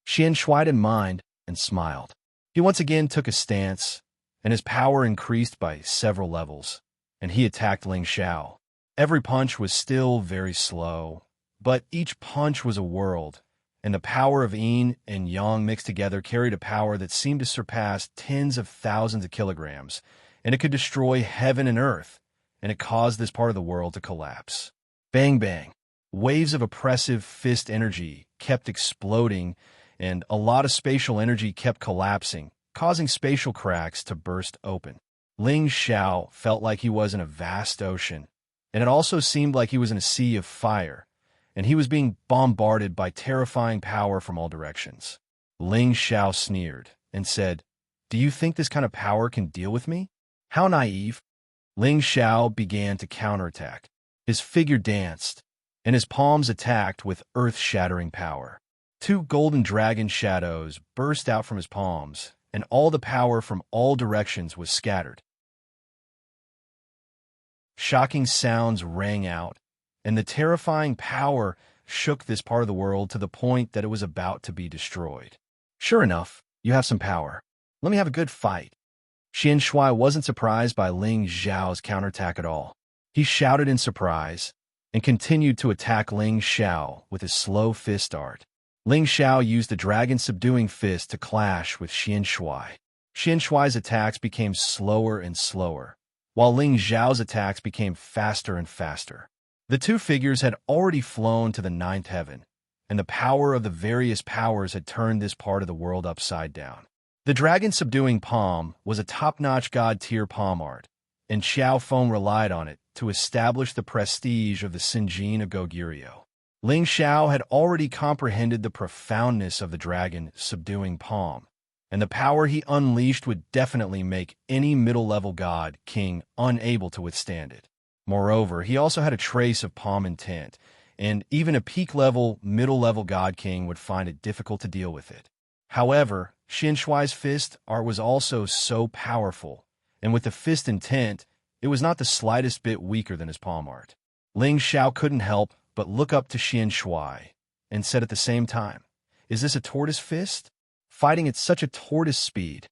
Xian Shuai didn't mind and smiled. He once again took a stance, and his power increased by several levels, and he attacked Ling Xiao. Every punch was still very slow, but each punch was a world, and the power of yin and yang mixed together carried a power that seemed to surpass tens of thousands of kilograms, and it could destroy heaven and earth, and it caused this part of the world to collapse. Bang bang. Waves of oppressive fist energy kept exploding, and a lot of spatial energy kept collapsing, causing spatial cracks to burst open. Ling Xiao felt like he was in a vast ocean, and it also seemed like he was in a sea of fire, and he was being bombarded by terrifying power from all directions. Ling Xiao sneered and said, "Do you think this kind of power can deal with me? How naive." Ling Xiao began to counterattack. His figure danced, and his palms attacked with earth-shattering power. Two golden dragon shadows burst out from his palms, and all the power from all directions was scattered. Shocking sounds rang out, and the terrifying power shook this part of the world to the point that it was about to be destroyed. "Sure enough, you have some power. Let me have a good fight." Xian Shui wasn't surprised by Ling Xiao's counterattack at all. He shouted in surprise and continued to attack Ling Xiao with his slow fist art. Ling Xiao used the dragon-subduing fist to clash with Xian Shui. Xian Shui's attacks became slower and slower, while Ling Xiao's attacks became faster and faster. The two figures had already flown to the ninth heaven, and the power of the various powers had turned this part of the world upside down. The dragon-subduing palm was a top-notch god-tier palm art, and Xiao Feng relied on it to establish the prestige of the Sinjin of Goguryeo. Ling Xiao had already comprehended the profoundness of the dragon-subduing palm, and the power he unleashed would definitely make any middle-level god king unable to withstand it. Moreover, he also had a trace of palm intent, and even a peak-level, middle-level god king would find it difficult to deal with it. However, Xian Shui's fist art was also so powerful, and with the fist intent, it was not the slightest bit weaker than his palm art. Ling Xiao couldn't help but look up to Xian Shui and said at the same time, "Is this a tortoise fist? Fighting at such a tortoise speed."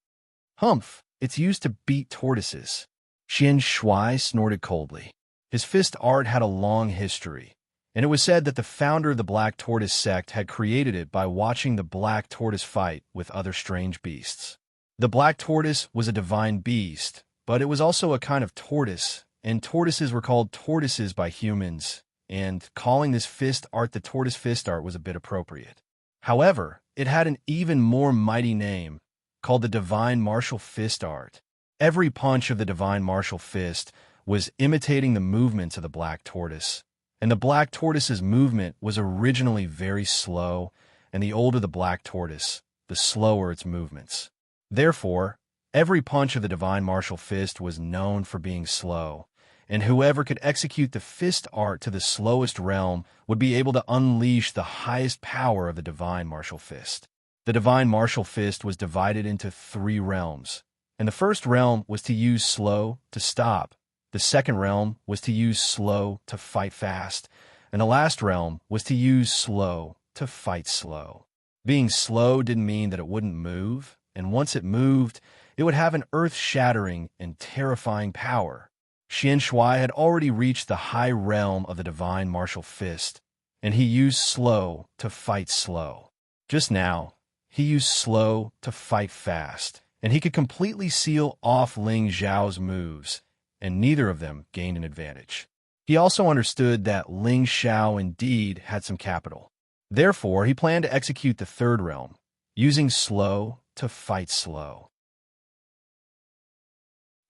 "Humph, it's used to beat tortoises." Xian Shui snorted coldly. His fist art had a long history, and it was said that the founder of the Black Tortoise sect had created it by watching the Black Tortoise fight with other strange beasts. The Black Tortoise was a divine beast, but it was also a kind of tortoise, and tortoises were called tortoises by humans, and calling this fist art the tortoise fist art was a bit appropriate. However, it had an even more mighty name, called the divine martial fist art. Every punch of the divine martial fist was imitating the movements of the Black Tortoise, and the Black Tortoise's movement was originally very slow, and the older the Black Tortoise, the slower its movements. Therefore, every punch of the divine martial fist was known for being slow, and whoever could execute the fist art to the slowest realm would be able to unleash the highest power of the divine martial fist. The divine martial fist was divided into 3 realms, and the first realm was to use slow to stop, the second realm was to use slow to fight fast, and the last realm was to use slow to fight slow. Being slow didn't mean that it wouldn't move, and once it moved, it would have an earth-shattering and terrifying power. Xian Shui had already reached the high realm of the divine martial fist, and he used slow to fight slow. Just now, he used slow to fight fast, and he could completely seal off Ling Xiao's moves, and neither of them gained an advantage. He also understood that Ling Xiao indeed had some capital. Therefore, he planned to execute the third realm, using slow to fight slow.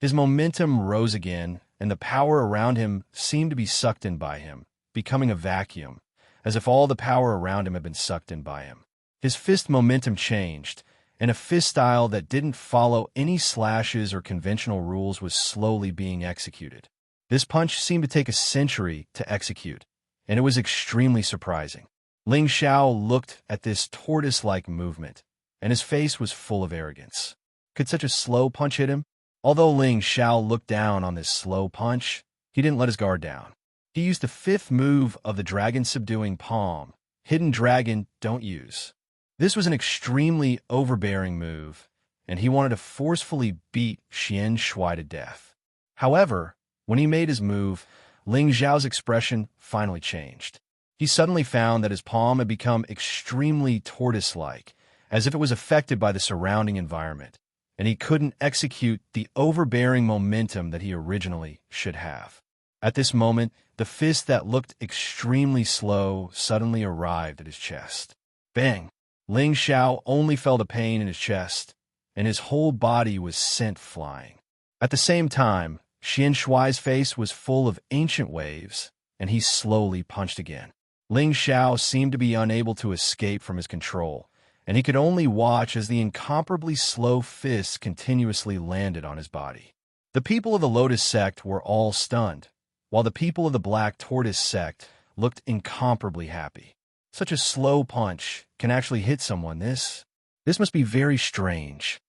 His momentum rose again, and the power around him seemed to be sucked in by him, becoming a vacuum, as if all the power around him had been sucked in by him. His fist momentum changed, and a fist style that didn't follow any slashes or conventional rules was slowly being executed. This punch seemed to take a century to execute, and it was extremely surprising. Ling Xiao looked at this tortoise-like movement, and his face was full of arrogance. Could such a slow punch hit him? Although Ling Xiao looked down on this slow punch, he didn't let his guard down. He used the 5th move of the dragon-subduing palm, Hidden Dragon Don't Use. This was an extremely overbearing move, and he wanted to forcefully beat Xian Shui to death. However, when he made his move, Ling Xiao's expression finally changed. He suddenly found that his palm had become extremely tortoise-like, as if it was affected by the surrounding environment, and he couldn't execute the overbearing momentum that he originally should have. At this moment, the fist that looked extremely slow suddenly arrived at his chest. Bang! Ling Xiao only felt a pain in his chest, and his whole body was sent flying. At the same time, Xian Shuai's face was full of ancient waves, and he slowly punched again. Ling Xiao seemed to be unable to escape from his control, and he could only watch as the incomparably slow fists continuously landed on his body. The people of the Lotus sect were all stunned, while the people of the Black Tortoise sect looked incomparably happy. Such a slow punch can actually hit someone. This must be very strange.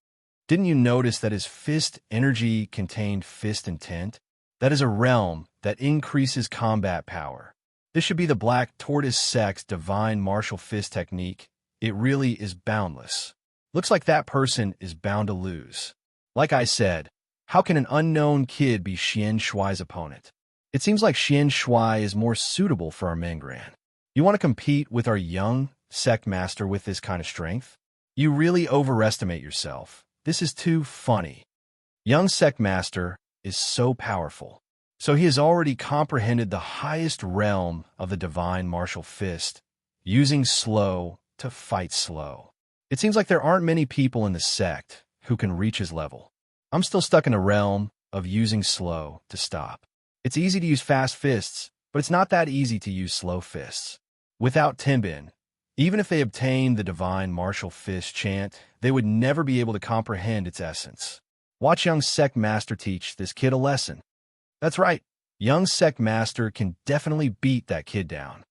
Didn't you notice that his fist energy contained fist intent? That is a realm that increases combat power. This should be the Black Tortoise sect's divine martial fist technique. It really is boundless. Looks like that person is bound to lose. Like I said, how can an unknown kid be Xian Shuai's opponent? It seems like Xian Shui is more suitable for our Mengran. You want to compete with our young sect master with this kind of strength? You really overestimate yourself. This is too funny. Young sect master is so powerful. So he has already comprehended the highest realm of the divine martial fist, using slow to fight slow. It seems like there aren't many people in the sect who can reach his level. I'm still stuck in the realm of using slow to stop. It's easy to use fast fists, but it's not that easy to use slow fists. Without Tianbin, even if they obtained the divine martial fist chant, they would never be able to comprehend its essence. Watch young sect master teach this kid a lesson. That's right, young sect master can definitely beat that kid down.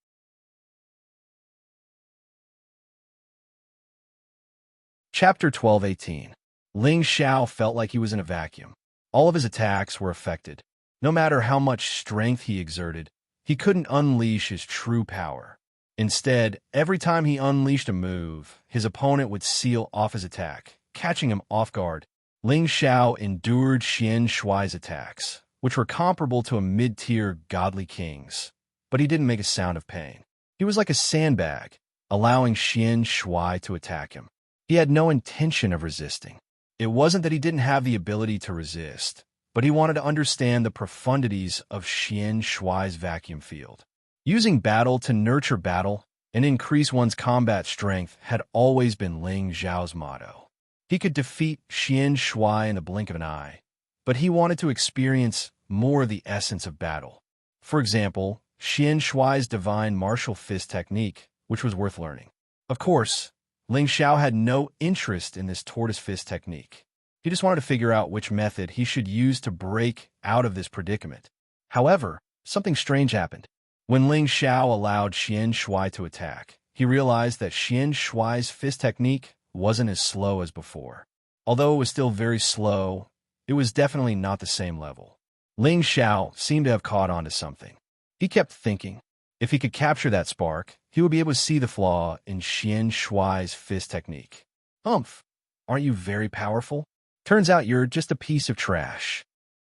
Chapter 12:18. Ling Xiao felt like he was in a vacuum. All of his attacks were affected. No matter how much strength he exerted, he couldn't unleash his true power. Instead, every time he unleashed a move, his opponent would seal off his attack, catching him off guard. Ling Xiao endured Xian Shuai's attacks, which were comparable to a mid-tier godly king's, but he didn't make a sound of pain. He was like a sandbag, allowing Xian Shui to attack him. He had no intention of resisting. It wasn't that he didn't have the ability to resist, but he wanted to understand the profundities of Xian Shuai's vacuum field. Using battle to nurture battle and increase one's combat strength had always been Ling Xiao's motto. He could defeat Xian Shui in the blink of an eye, but he wanted to experience more of the essence of battle. For example, Xian Shuai's divine martial fist technique, which was worth learning. Of course, Ling Xiao had no interest in this tortoise fist technique. He just wanted to figure out which method he should use to break out of this predicament. However, something strange happened. When Ling Xiao allowed Xian Shui to attack, he realized that Xian Shuai's fist technique wasn't as slow as before. Although it was still very slow, it was definitely not the same level. Ling Xiao seemed to have caught on to something. He kept thinking, if he could capture that spark, he would be able to see the flaw in Xian Shuai's fist technique. Humph, aren't you very powerful? Turns out you're just a piece of trash.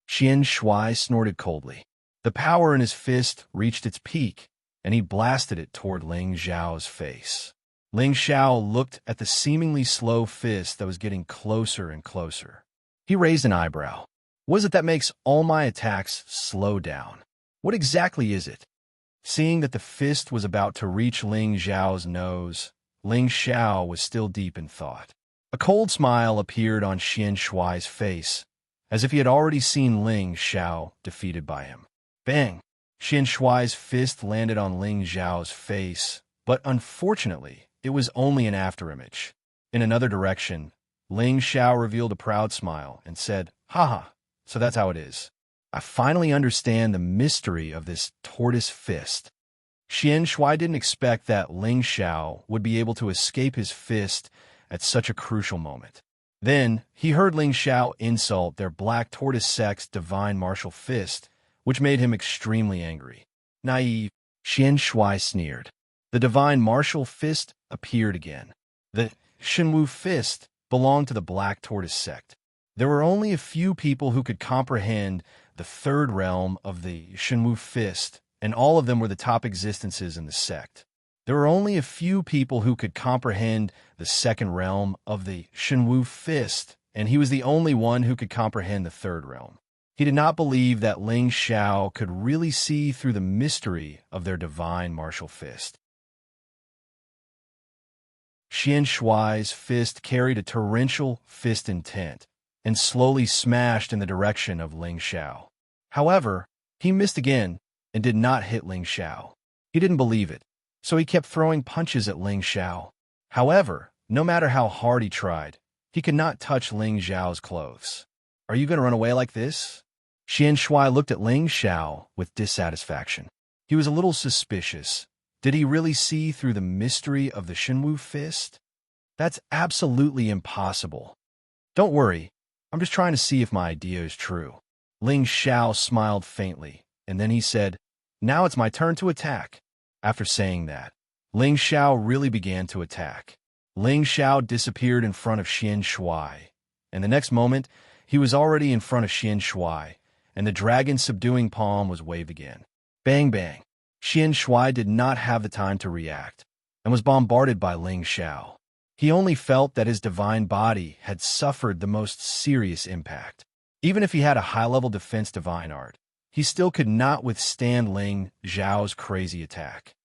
Xian Shui snorted coldly. The power in his fist reached its peak, and he blasted it toward Ling Xiao's face. Ling Xiao looked at the seemingly slow fist that was getting closer and closer. He raised an eyebrow. What is it that makes all my attacks slow down? What exactly is it? Seeing that the fist was about to reach Ling Xiao's nose, Ling Xiao was still deep in thought. A cold smile appeared on Xian Shuai's face, as if he had already seen Ling Xiao defeated by him. Bang! Xian Shuai's fist landed on Ling Xiao's face, but unfortunately, it was only an afterimage. In another direction, Ling Xiao revealed a proud smile and said, "Haha, so that's how it is. I finally understand the mystery of this tortoise fist." Xian Shui didn't expect that Ling Xiao would be able to escape his fist at such a crucial moment. Then, he heard Ling Xiao insult their Black Tortoise sect's divine martial fist, which made him extremely angry. Naive, Xian Shui sneered. The divine martial fist appeared again. The Shenwu fist belonged to the Black Tortoise sect. There were only a few people who could comprehend the third realm of the Shenwu Fist, and all of them were the top existences in the sect. There were only a few people who could comprehend the second realm of the Shenwu Fist, and he was the only one who could comprehend the third realm. He did not believe that Ling Xiao could really see through the mystery of their divine martial fist. Xian Shuai's fist carried a torrential fist intent and slowly smashed in the direction of Ling Xiao. However, he missed again and did not hit Ling Xiao. He didn't believe it, so he kept throwing punches at Ling Xiao. However, no matter how hard he tried, he could not touch Ling Xiao's clothes. "Are you going to run away like this?" Xian Shuai looked at Ling Xiao with dissatisfaction. He was a little suspicious. Did he really see through the mystery of the Shenwu Fist? That's absolutely impossible. "Don't worry, I'm just trying to see if my idea is true." Ling Xiao smiled faintly, and then he said, "Now it's my turn to attack." After saying that, Ling Xiao really began to attack. Ling Xiao disappeared in front of Xian Shuai, and the next moment, he was already in front of Xian Shuai, and the dragon subduing palm was waved again. Bang bang! Xian Shuai did not have the time to react, and was bombarded by Ling Xiao. He only felt that his divine body had suffered the most serious impact. Even if he had a high-level defense divine art, he still could not withstand Ling Xiao's crazy attack.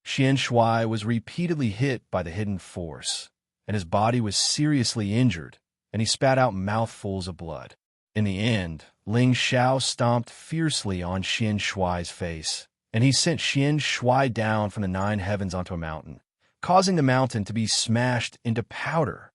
Xian Shuai was repeatedly hit by the hidden force, and his body was seriously injured, and he spat out mouthfuls of blood. In the end, Ling Xiao stomped fiercely on Xian Shuai's face, and he sent Xian Shuai down from the 9 heavens onto a mountain, causing the mountain to be smashed into powder.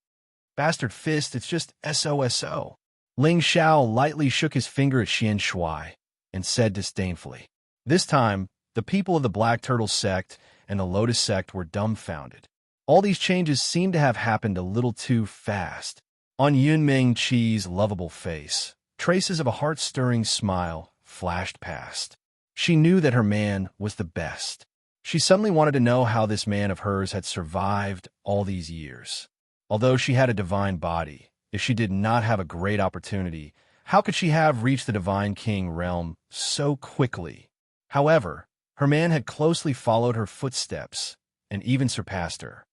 "Bastard fist, it's just SOSO. Ling Xiao lightly shook his finger at Xian Shuai and said disdainfully. This time, the people of the Black Turtle sect and the Lotus sect were dumbfounded. All these changes seemed to have happened a little too fast. On Yunming Qi's lovable face, traces of a heart-stirring smile flashed past. She knew that her man was the best. She suddenly wanted to know how this man of hers had survived all these years. Although she had a divine body, if she did not have a great opportunity, how could she have reached the Divine King realm so quickly? However, her man had closely followed her footsteps and even surpassed her.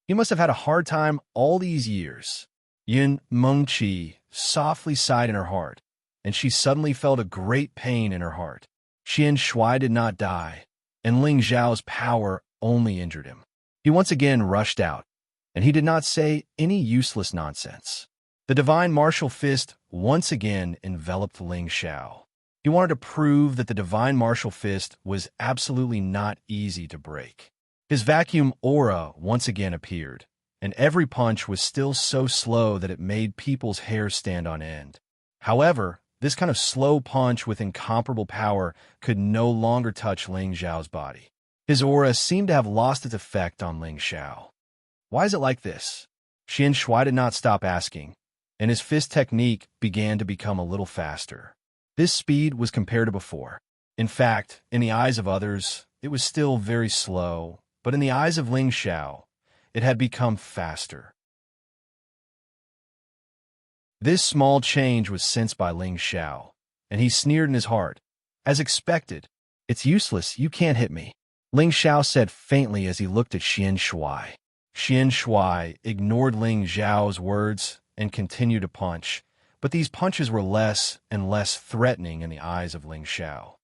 He must have had a hard time all these years. Yun Mengqi softly sighed in her heart, and she suddenly felt a great pain in her heart. Xian Shuai did not die, and Ling Xiao's power only injured him. He once again rushed out, and he did not say any useless nonsense. The divine martial fist once again enveloped Ling Xiao. He wanted to prove that the divine martial fist was absolutely not easy to break. His vacuum aura once again appeared, and every punch was still so slow that it made people's hair stand on end. However, this kind of slow punch with incomparable power could no longer touch Ling Xiao's body. His aura seemed to have lost its effect on Ling Xiao. Why is it like this? Xian Shuai did not stop asking, and his fist technique began to become a little faster. This speed was compared to before. In fact, in the eyes of others, it was still very slow, but in the eyes of Ling Xiao, it had become faster. This small change was sensed by Ling Xiao, and he sneered in his heart. As expected, "It's useless, you can't hit me," Ling Xiao said faintly as he looked at Xian Shuai. Xian Shuai ignored Ling Xiao's words and continued to punch, but these punches were less and less threatening in the eyes of Ling Xiao.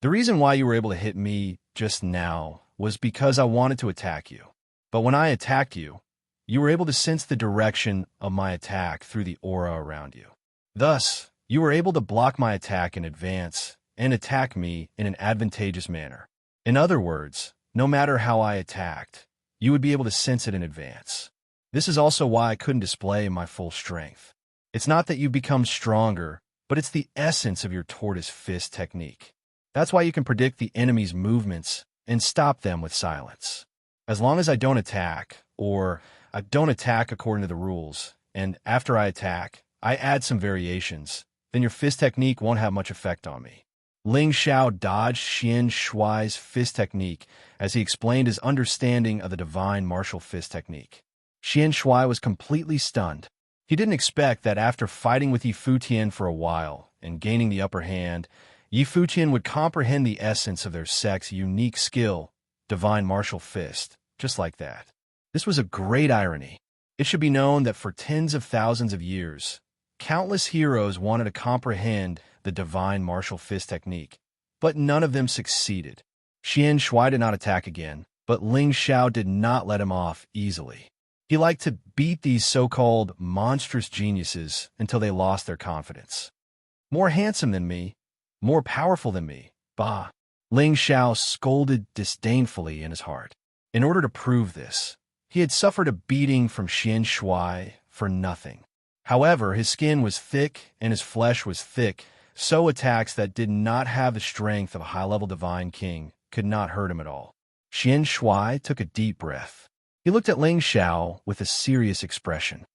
"The reason why you were able to hit me just now was because I wanted to attack you. But when I attacked you, you were able to sense the direction of my attack through the aura around you. Thus, you were able to block my attack in advance and attack me in an advantageous manner. In other words, no matter how I attacked, you would be able to sense it in advance. This is also why I couldn't display my full strength. It's not that you've become stronger, but it's the essence of your tortoise fist technique. That's why you can predict the enemy's movements and stop them with silence. As long as I don't attack, or I don't attack according to the rules, and after I attack, I add some variations, then your fist technique won't have much effect on me." Ling Xiao dodged Xian Shuai's fist technique as he explained his understanding of the divine martial fist technique. Xian Shui was completely stunned. He didn't expect that after fighting with Yi Futian for a while and gaining the upper hand, Yi Futian would comprehend the essence of their sect's unique skill, divine martial fist, just like that. This was a great irony. It should be known that for tens of thousands of years, countless heroes wanted to comprehend the divine martial fist technique, but none of them succeeded. Xian Shui did not attack again, but Ling Xiao did not let him off easily. He liked to beat these so-called monstrous geniuses until they lost their confidence. More handsome than me, more powerful than me, bah! Ling Xiao scolded disdainfully in his heart. In order to prove this, he had suffered a beating from Xian Shui for nothing. However, his skin was thick and his flesh was thick, so attacks that did not have the strength of a high-level divine king could not hurt him at all. Xian Shui took a deep breath. He looked at Ling Xiao with a serious expression.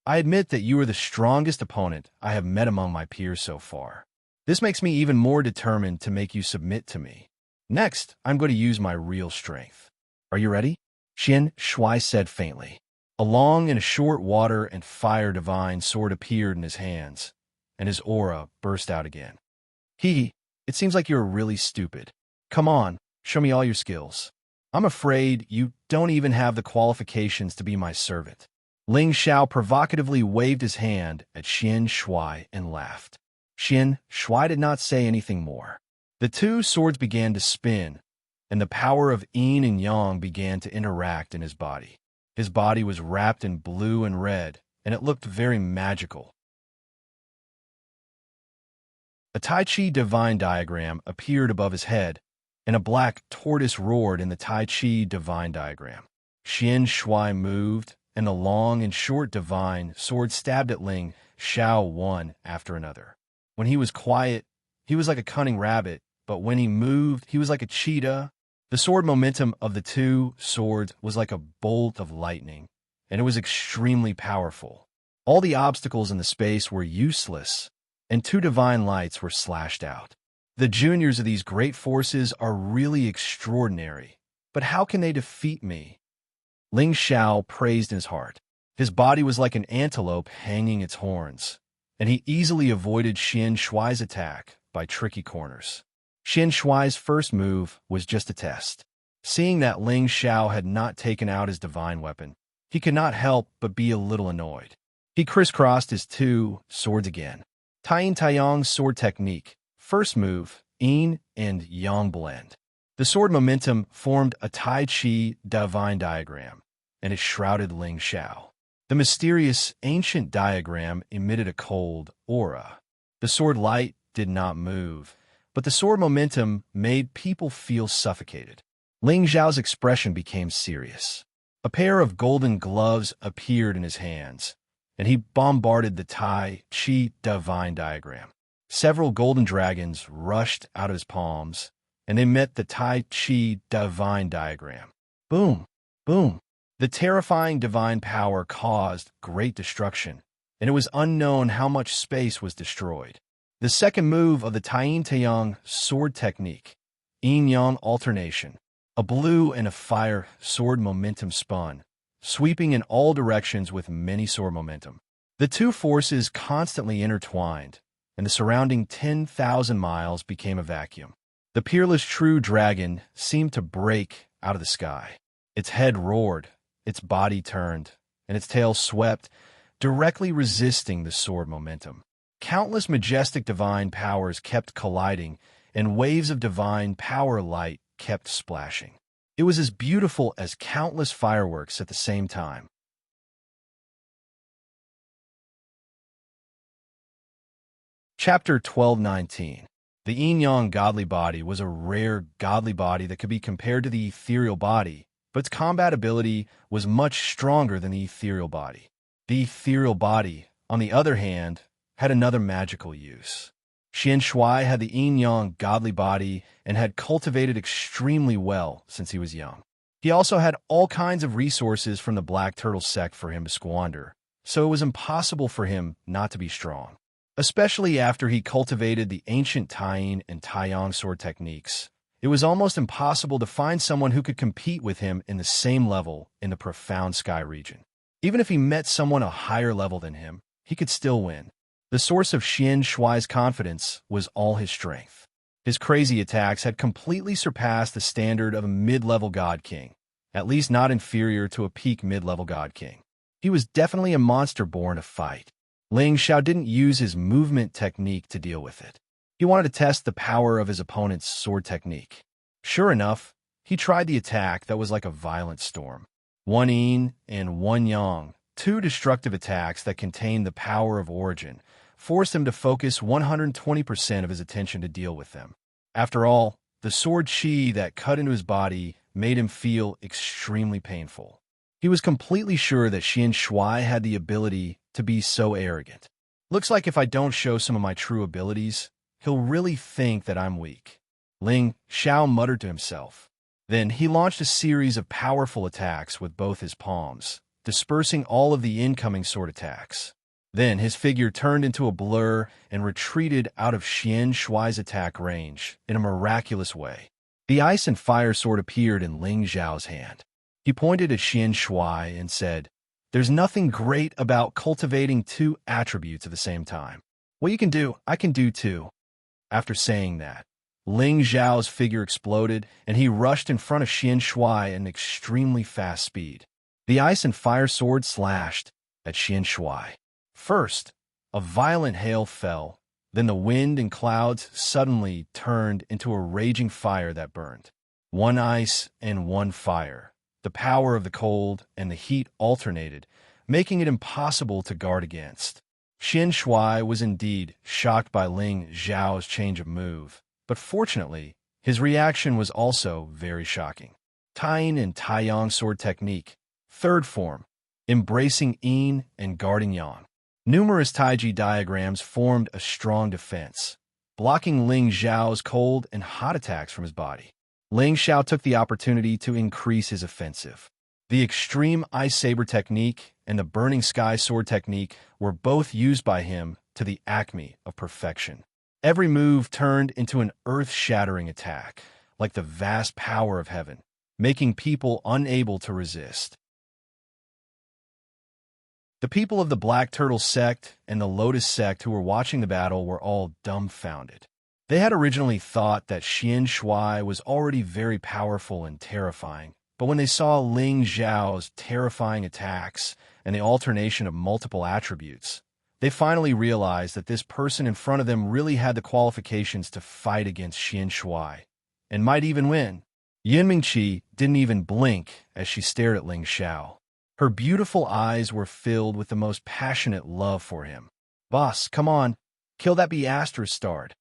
I admit that you are the strongest opponent I have met among my peers so far. This makes me even more determined to make you submit to me. Next, I'm going to use my real strength. Are you ready? Xian Shui said faintly. A long and a short water and fire divine sword appeared in his hands, and his aura burst out again. It seems like you're really stupid. Come on, show me all your skills. I'm afraid you don't even have the qualifications to be my servant. Ling Xiao provocatively waved his hand at Xian Shui and laughed. Xian Shui did not say anything more. The two swords began to spin, and the power of yin and yang began to interact in his body. His body was wrapped in blue and red, and it looked very magical. A Tai Chi divine diagram appeared above his head, and a black tortoise roared in the Tai Chi divine diagram. Xian Shui moved, and the long and short divine sword stabbed at Ling Xiao one after another. When he was quiet, he was like a cunning rabbit, but when he moved, he was like a cheetah. The sword momentum of the two swords was like a bolt of lightning, and it was extremely powerful. All the obstacles in the space were useless, and two divine lights were slashed out. The juniors of these great forces are really extraordinary, but how can they defeat me? Ling Xiao praised in his heart. His body was like an antelope hanging its horns, and he easily avoided Xian Shui's attack by tricky corners. Xian Shui's first move was just a test. Seeing that Ling Xiao had not taken out his divine weapon, he could not help but be a little annoyed. He crisscrossed his two swords again. Taiyin Taiyang's sword technique. First move, yin and yang blend. The sword momentum formed a Tai Chi divine diagram, and it shrouded Ling Xiao. The mysterious ancient diagram emitted a cold aura. The sword light did not move, but the sword momentum made people feel suffocated. Ling Xiao's expression became serious. A pair of golden gloves appeared in his hands, and he bombarded the Tai Chi divine diagram. Several golden dragons rushed out of his palms, and they met the Tai Chi divine diagram. Boom! Boom! The terrifying divine power caused great destruction, and it was unknown how much space was destroyed. The second move of the Taiyin Taiyang sword technique, yin-yang alternation. A blue and a fire sword momentum spun, sweeping in all directions with many sword momentum. The two forces constantly intertwined, and the surrounding 10,000 miles became a vacuum. The peerless true dragon seemed to break out of the sky. Its head roared, its body turned, and its tail swept, directly resisting the sword momentum. Countless majestic divine powers kept colliding, and waves of divine power light kept splashing. It was as beautiful as countless fireworks at the same time. Chapter 12:19. The yin-yang godly body was a rare godly body that could be compared to the ethereal body, but its combat ability was much stronger than the ethereal body. The ethereal body, on the other hand, had another magical use. Xian Shui had the yin-yang godly body and had cultivated extremely well since he was young. He also had all kinds of resources from the Black Turtle sect for him to squander, so it was impossible for him not to be strong. Especially after he cultivated the ancient Taiyin and Taiyang sword techniques, it was almost impossible to find someone who could compete with him in the same level in the profound sky region. Even if he met someone a higher level than him, he could still win. The source of Xian Shuai's confidence was all his strength. His crazy attacks had completely surpassed the standard of a mid-level God King, at least not inferior to a peak mid-level God King. He was definitely a monster born to fight. Ling Xiao didn't use his movement technique to deal with it. He wanted to test the power of his opponent's sword technique. Sure enough, he tried the attack that was like a violent storm. One yin and one yang, two destructive attacks that contained the power of origin, forced him to focus 120% of his attention to deal with them. After all, the sword qi that cut into his body made him feel extremely painful. He was completely sure that Xian Shuai had the ability to be so arrogant. Looks like if I don't show some of my true abilities, he'll really think that I'm weak. Ling Xiao muttered to himself. Then he launched a series of powerful attacks with both his palms, dispersing all of the incoming sword attacks. Then his figure turned into a blur and retreated out of Xian Shuai's attack range in a miraculous way. The ice and fire sword appeared in Ling Xiao's hand. He pointed at Xian Shuai and said, "There's nothing great about cultivating two attributes at the same time. What you can do, I can do too." After saying that, Ling Xiao's figure exploded, and he rushed in front of Xian Shuai at an extremely fast speed. The ice and fire sword slashed at Xian Shuai. First, a violent hail fell, then the wind and clouds suddenly turned into a raging fire that burned. One ice and one fire. The power of the cold and the heat alternated, making it impossible to guard against. Xian Shuai was indeed shocked by Ling Xiao's change of move, but fortunately, his reaction was also very shocking. Tying and Taiyang sword technique. Third form, embracing yin and guarding yang. Numerous Taiji diagrams formed a strong defense, blocking Ling Xiao's cold and hot attacks from his body. Ling Xiao took the opportunity to increase his offensive. The extreme ice saber technique and the burning sky sword technique were both used by him to the acme of perfection. Every move turned into an earth-shattering attack, like the vast power of heaven, making people unable to resist. The people of the Black Turtle sect and the Lotus sect who were watching the battle were all dumbfounded. They had originally thought that Xian Shuai was already very powerful and terrifying, but when they saw Ling Xiao's terrifying attacks and the alternation of multiple attributes, they finally realized that this person in front of them really had the qualifications to fight against Xian Shuai, and might even win. Yinming Qi didn't even blink as she stared at Ling Xiao. Her beautiful eyes were filled with the most passionate love for him. "Boss, come on, kill that Beastard."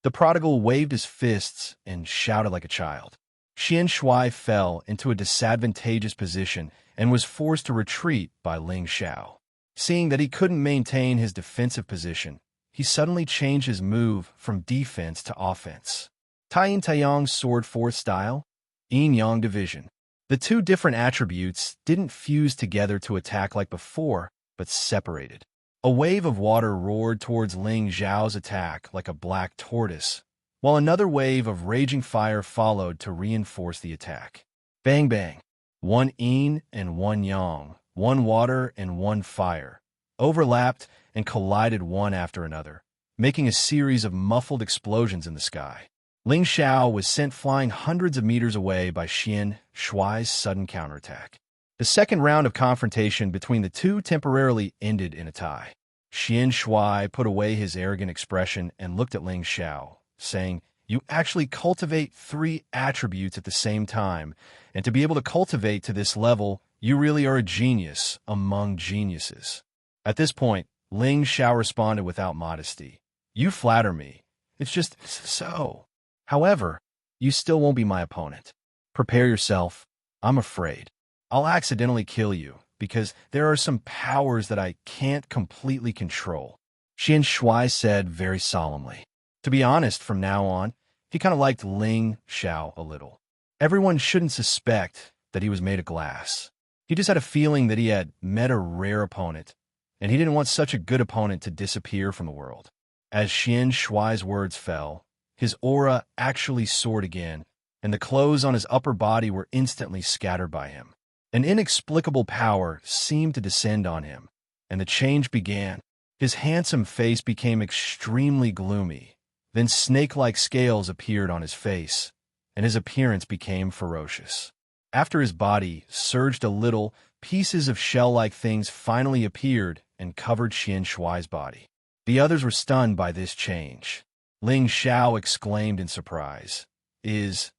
The prodigal waved his fists and shouted like a child. Xian Shuai fell into a disadvantageous position and was forced to retreat by Ling Xiao. Seeing that he couldn't maintain his defensive position, he suddenly changed his move from defense to offense. Taiyin Taiyang's sword fourth style, yin-yang division. The two different attributes didn't fuse together to attack like before, but separated. A wave of water roared towards Ling Xiao's attack like a black tortoise, while another wave of raging fire followed to reinforce the attack. Bang bang. One yin and one yang, one water and one fire, overlapped and collided one after another, making a series of muffled explosions in the sky. Ling Xiao was sent flying hundreds of meters away by Xian Shuai's sudden counterattack. The second round of confrontation between the two temporarily ended in a tie. Xian Shuai put away his arrogant expression and looked at Ling Xiao, saying, "You actually cultivate three attributes at the same time, and to be able to cultivate to this level, you really are a genius among geniuses." At this point, Ling Xiao responded without modesty. "You flatter me. It's just so. However, you still won't be my opponent. Prepare yourself. I'm afraid I'll accidentally kill you, because there are some powers that I can't completely control," Xian Shuai said very solemnly. To be honest, from now on, he kind of liked Ling Xiao a little. Everyone shouldn't suspect that he was made of glass. He just had a feeling that he had met a rare opponent, and he didn't want such a good opponent to disappear from the world. As Xian Shuai's words fell, his aura actually soared again, and the clothes on his upper body were instantly scattered by him. An inexplicable power seemed to descend on him, and the change began. His handsome face became extremely gloomy. Then snake-like scales appeared on his face, and his appearance became ferocious. After his body surged a little, pieces of shell-like things finally appeared and covered Xian Shuai's body. The others were stunned by this change. Ling Xiao exclaimed in surprise, Is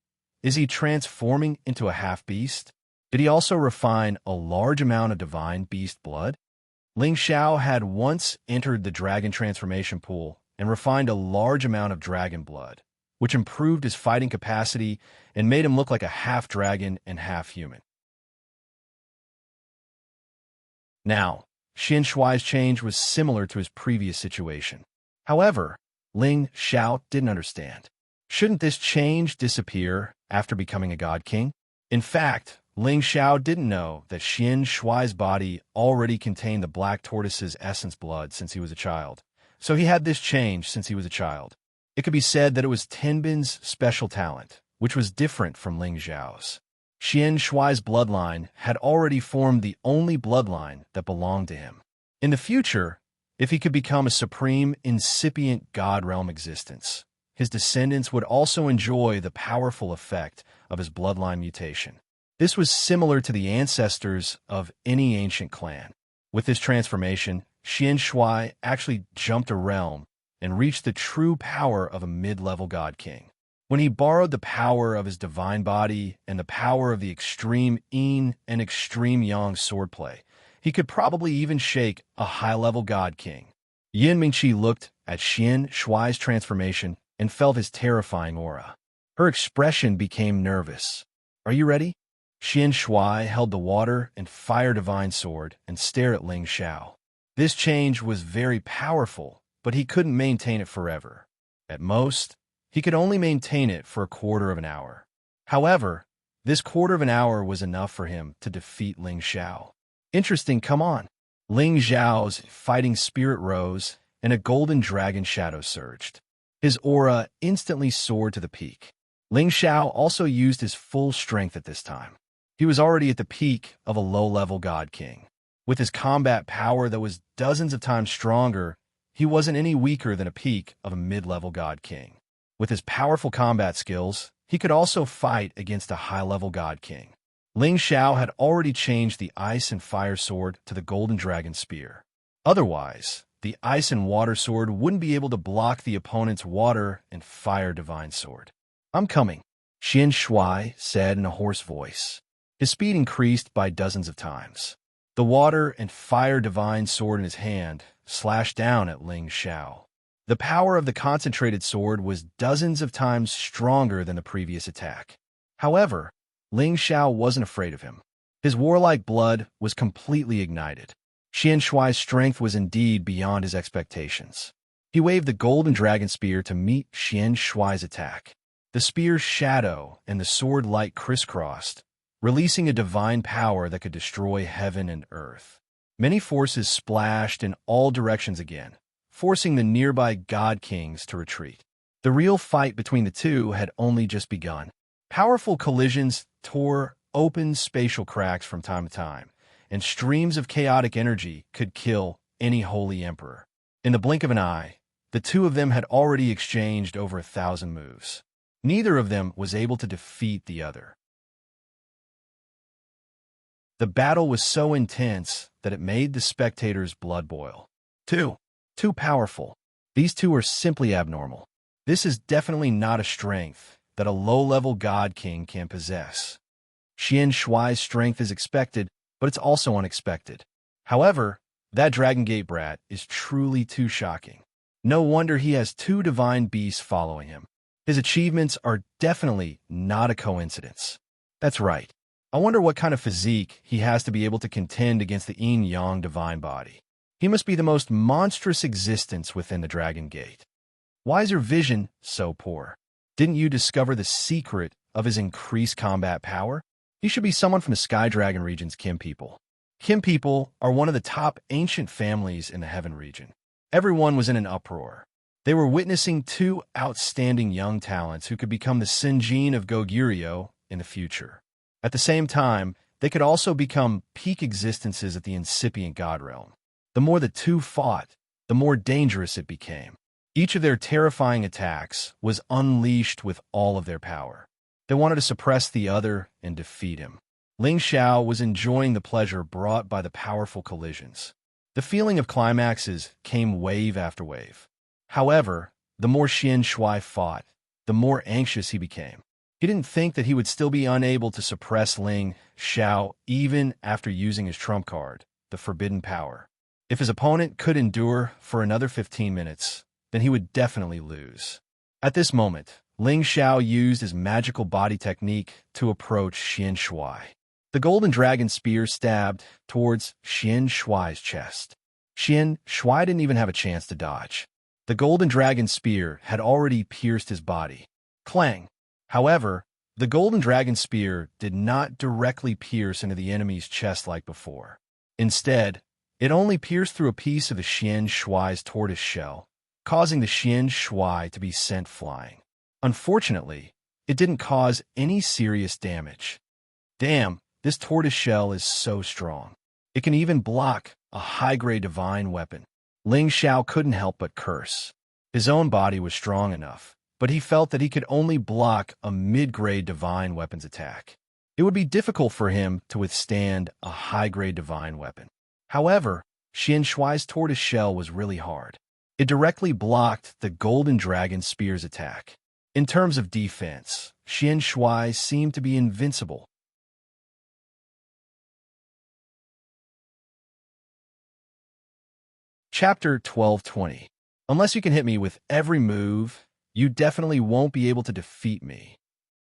he transforming into a half-beast? Did he also refine a large amount of divine beast blood? Ling Xiao had once entered the dragon transformation pool and refined a large amount of dragon blood, which improved his fighting capacity and made him look like a half-dragon and half-human. Now, Xian Shuai's change was similar to his previous situation. However, Ling Xiao didn't understand. Shouldn't this change disappear after becoming a god king? In fact, Ling Xiao didn't know that Xian Shuai's body already contained the black tortoise's essence blood since he was a child. So he had this change since he was a child. It could be said that it was Tenbin's special talent, which was different from Ling Xiao's. Xian Shuai's bloodline had already formed the only bloodline that belonged to him. In the future, if he could become a supreme, incipient god realm existence, his descendants would also enjoy the powerful effect of his bloodline mutation. This was similar to the ancestors of any ancient clan. With this transformation, Xian Shuai actually jumped a realm and reached the true power of a mid-level god king. When he borrowed the power of his divine body and the power of the extreme yin and extreme yang swordplay, he could probably even shake a high-level god king. Yin Mingqi looked at Xian Shuai's transformation and felt his terrifying aura. Her expression became nervous. Are you ready? Xian Shuai held the water and fire divine sword and stared at Ling Xiao. This change was very powerful, but he couldn't maintain it forever. At most, he could only maintain it for a quarter of an hour. However, this quarter of an hour was enough for him to defeat Ling Xiao. Interesting, come on. Ling Xiao's fighting spirit rose, and a golden dragon shadow surged. His aura instantly soared to the peak. Ling Xiao also used his full strength at this time. He was already at the peak of a low-level god king. With his combat power that was dozens of times stronger, he wasn't any weaker than a peak of a mid-level god king. With his powerful combat skills, he could also fight against a high-level god king. Ling Xiao had already changed the ice and fire sword to the golden dragon spear. Otherwise, the ice and water sword wouldn't be able to block the opponent's water and fire divine sword. I'm coming, Xian Shuai said in a hoarse voice. His speed increased by dozens of times. The water and fire divine sword in his hand slashed down at Ling Xiao. The power of the concentrated sword was dozens of times stronger than the previous attack. However, Ling Xiao wasn't afraid of him. His warlike blood was completely ignited. Xian Shuai's strength was indeed beyond his expectations. He waved the golden dragon spear to meet Xian Shuai's attack. The spear's shadow and the sword light crisscrossed, releasing a divine power that could destroy heaven and earth. Many forces splashed in all directions again, forcing the nearby god kings to retreat. The real fight between the two had only just begun. Powerful collisions tore open spatial cracks from time to time, and streams of chaotic energy could kill any holy emperor. In the blink of an eye, the two of them had already exchanged over 1,000 moves. Neither of them was able to defeat the other. The battle was so intense that it made the spectators' blood boil. Too powerful. These two are simply abnormal. This is definitely not a strength that a low-level god king can possess. Xian Shuai's strength is expected, but it's also unexpected. However, that Dragon Gate brat is truly too shocking. No wonder he has two divine beasts following him. His achievements are definitely not a coincidence. That's right. I wonder what kind of physique he has to be able to contend against the yin-yang divine body. He must be the most monstrous existence within the Dragon Gate. Why is your vision so poor? Didn't you discover the secret of his increased combat power? He should be someone from the Sky Dragon region's Kim people. Kim people are one of the top ancient families in the Heaven region. Everyone was in an uproar. They were witnessing two outstanding young talents who could become the Sinjin of Goguryeo in the future. At the same time, they could also become peak existences at the incipient god realm. The more the two fought, the more dangerous it became. Each of their terrifying attacks was unleashed with all of their power. They wanted to suppress the other and defeat him. Ling Xiao was enjoying the pleasure brought by the powerful collisions. The feeling of climaxes came wave after wave. However, the more Xian Shui fought, the more anxious he became. He didn't think that he would still be unable to suppress Ling Xiao even after using his trump card, the Forbidden Power. If his opponent could endure for another 15 minutes, then he would definitely lose. At this moment, Ling Xiao used his magical body technique to approach Xian Shui. The golden dragon spear stabbed towards Xian Shui's chest. Xian Shui didn't even have a chance to dodge. The golden dragon spear had already pierced his body. Clang! However, the golden dragon spear did not directly pierce into the enemy's chest like before. Instead, it only pierced through a piece of the Xian Shui's tortoise shell, causing the Xian Shui to be sent flying. Unfortunately, it didn't cause any serious damage. Damn, this tortoise shell is so strong. It can even block a high-grade divine weapon. Ling Xiao couldn't help but curse. His own body was strong enough, but he felt that he could only block a mid-grade divine weapon's attack. It would be difficult for him to withstand a high-grade divine weapon. However, Xian Shui's tortoise shell was really hard. It directly blocked the golden dragon spear's attack. In terms of defense, Xian Shui seemed to be invincible. Chapter 1220. Unless you can hit me with every move, you definitely won't be able to defeat me.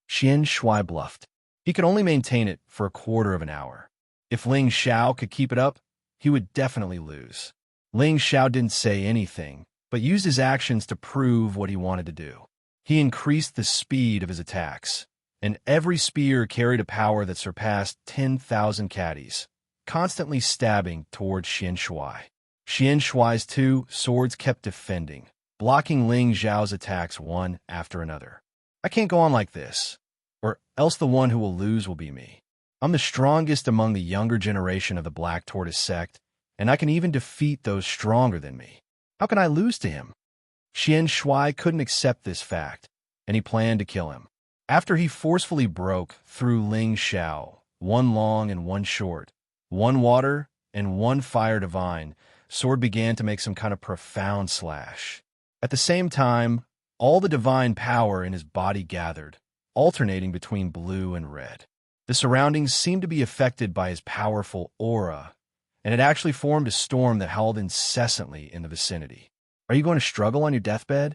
Xian Shui bluffed. He could only maintain it for a quarter of an hour. If Ling Xiao could keep it up, he would definitely lose. Ling Xiao didn't say anything, but used his actions to prove what he wanted to do. He increased the speed of his attacks, and every spear carried a power that surpassed 10,000 caddies, constantly stabbing towards Xian Shui. Xian Shui's two swords kept defending, blocking Ling Xiao's attacks one after another. I can't go on like this, or else the one who will lose will be me. I'm the strongest among the younger generation of the Black Tortoise sect, and I can even defeat those stronger than me. How can I lose to him? Xian Shui couldn't accept this fact, and he planned to kill him. After he forcefully broke through Ling Xiao, one long and one short, one water and one fire divine, sword began to make some kind of profound slash. At the same time, all the divine power in his body gathered, alternating between blue and red. The surroundings seemed to be affected by his powerful aura, and it actually formed a storm that howled incessantly in the vicinity. Are you going to struggle on your deathbed?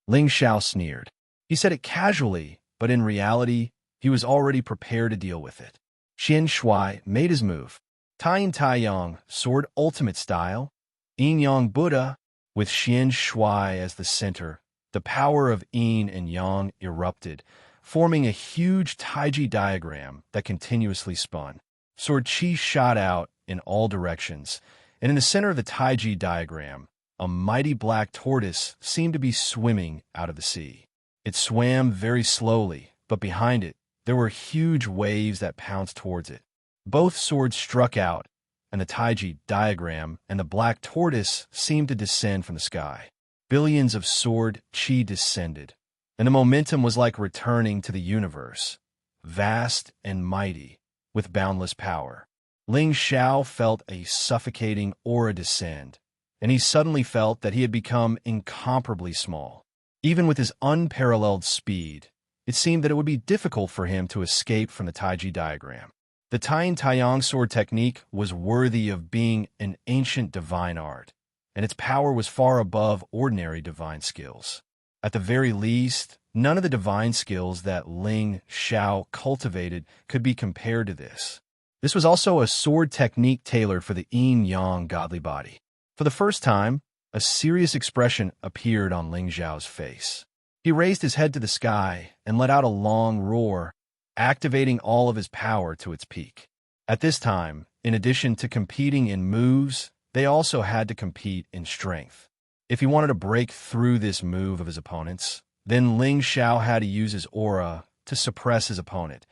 Ling Xiao sneered. He said it casually, but in reality, he was already prepared to deal with it. Xian Shui made his move. Taiyin Taiyang, sword ultimate style. Yin Yang Buddha, with Xian Shui as the center. The power of Yin and Yang erupted, forming a huge Taiji diagram that continuously spun. Sword Qi shot out in all directions, and in the center of the Taiji diagram, a mighty black tortoise seemed to be swimming out of the sea. It swam very slowly, but behind it, there were huge waves that pounced towards it. Both swords struck out, and the Taiji diagram and the black tortoise seemed to descend from the sky. Billions of sword Qi descended, and the momentum was like returning to the universe, vast and mighty, with boundless power. Ling Xiao felt a suffocating aura descend, and he suddenly felt that he had become incomparably small. Even with his unparalleled speed, it seemed that it would be difficult for him to escape from the Taiji diagram. The Taiyin Taiyang sword technique was worthy of being an ancient divine art, and its power was far above ordinary divine skills. At the very least, none of the divine skills that Ling Xiao cultivated could be compared to this. This was also a sword technique tailored for the yin-yang godly body. For the first time, a serious expression appeared on Ling Xiao's face. He raised his head to the sky and let out a long roar, activating all of his power to its peak. At this time, in addition to competing in moves, they also had to compete in strength. If he wanted to break through this move of his opponent's, then Ling Xiao had to use his aura to suppress his opponent,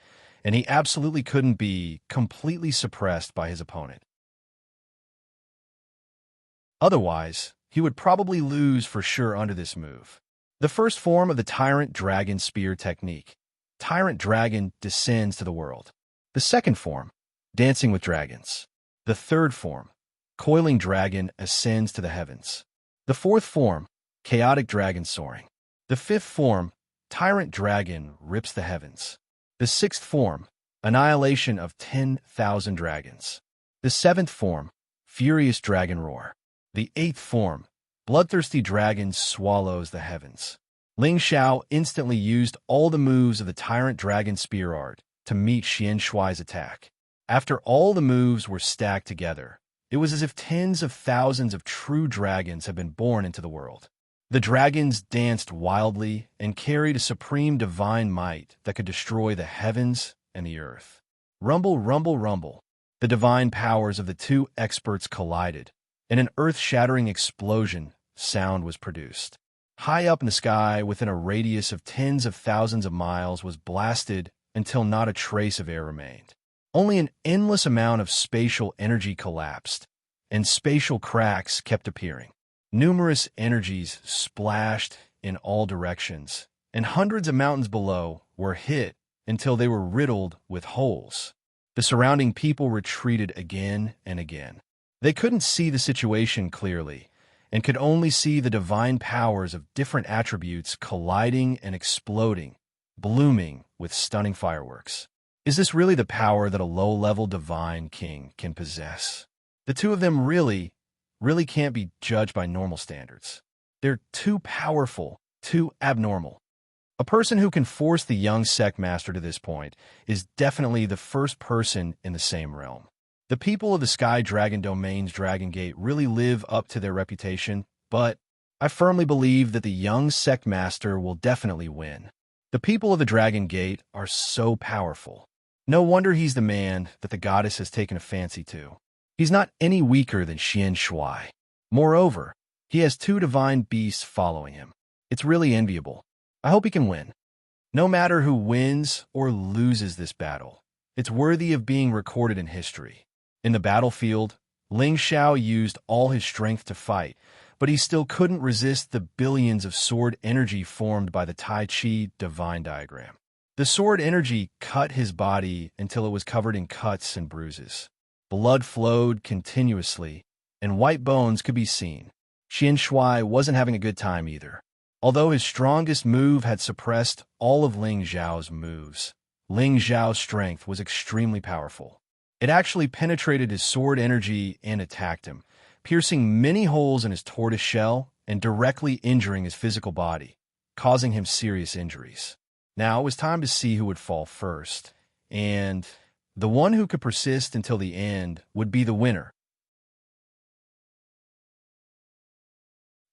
and he absolutely couldn't be completely suppressed by his opponent. Otherwise, he would probably lose for sure under this move. The first form of the Tyrant Dragon Spear technique. Tyrant Dragon descends to the world. The second form, Dancing with Dragons. The third form, Coiling Dragon ascends to the heavens. The fourth form, Chaotic Dragon Soaring. The fifth form, Tyrant Dragon rips the heavens. The sixth form, Annihilation of 10,000 Dragons. The seventh form, Furious Dragon Roar. The eighth form, Bloodthirsty Dragon swallows the heavens. Ling Xiao instantly used all the moves of the Tyrant Dragon Spear art to meet Xian Shuai's attack. After all the moves were stacked together, it was as if tens of thousands of true dragons had been born into the world. The dragons danced wildly and carried a supreme divine might that could destroy the heavens and the earth. Rumble, rumble, rumble. The divine powers of the two experts collided, and an earth-shattering explosion sound was produced. High up in the sky, within a radius of tens of thousands of miles, was blasted until not a trace of air remained. Only an endless amount of spatial energy collapsed, and spatial cracks kept appearing. Numerous energies splashed in all directions, and hundreds of mountains below were hit until they were riddled with holes. The surrounding people retreated again and again. They couldn't see the situation clearly, and could only see the divine powers of different attributes colliding and exploding, blooming with stunning fireworks. Is this really the power that a low-level divine king can possess? The two of them really can't be judged by normal standards. They're too powerful, too abnormal. A person who can force the young sect master to this point is definitely the first person in the same realm. The people of the Sky Dragon Domain's Dragon Gate really live up to their reputation, but I firmly believe that the young sect master will definitely win. The people of the Dragon Gate are so powerful. No wonder he's the man that the goddess has taken a fancy to. He's not any weaker than Xian Shuai. Moreover, he has two divine beasts following him. It's really enviable. I hope he can win. No matter who wins or loses this battle, it's worthy of being recorded in history. In the battlefield, Ling Xiao used all his strength to fight, but he still couldn't resist the billions of sword energy formed by the Tai Chi divine diagram. The sword energy cut his body until it was covered in cuts and bruises. Blood flowed continuously, and white bones could be seen. Xian Shuai wasn't having a good time either. Although his strongest move had suppressed all of Ling Xiao's moves, Ling Xiao's strength was extremely powerful. It actually penetrated his sword energy and attacked him, piercing many holes in his tortoise shell and directly injuring his physical body, causing him serious injuries. Now it was time to see who would fall first, and the one who could persist until the end would be the winner.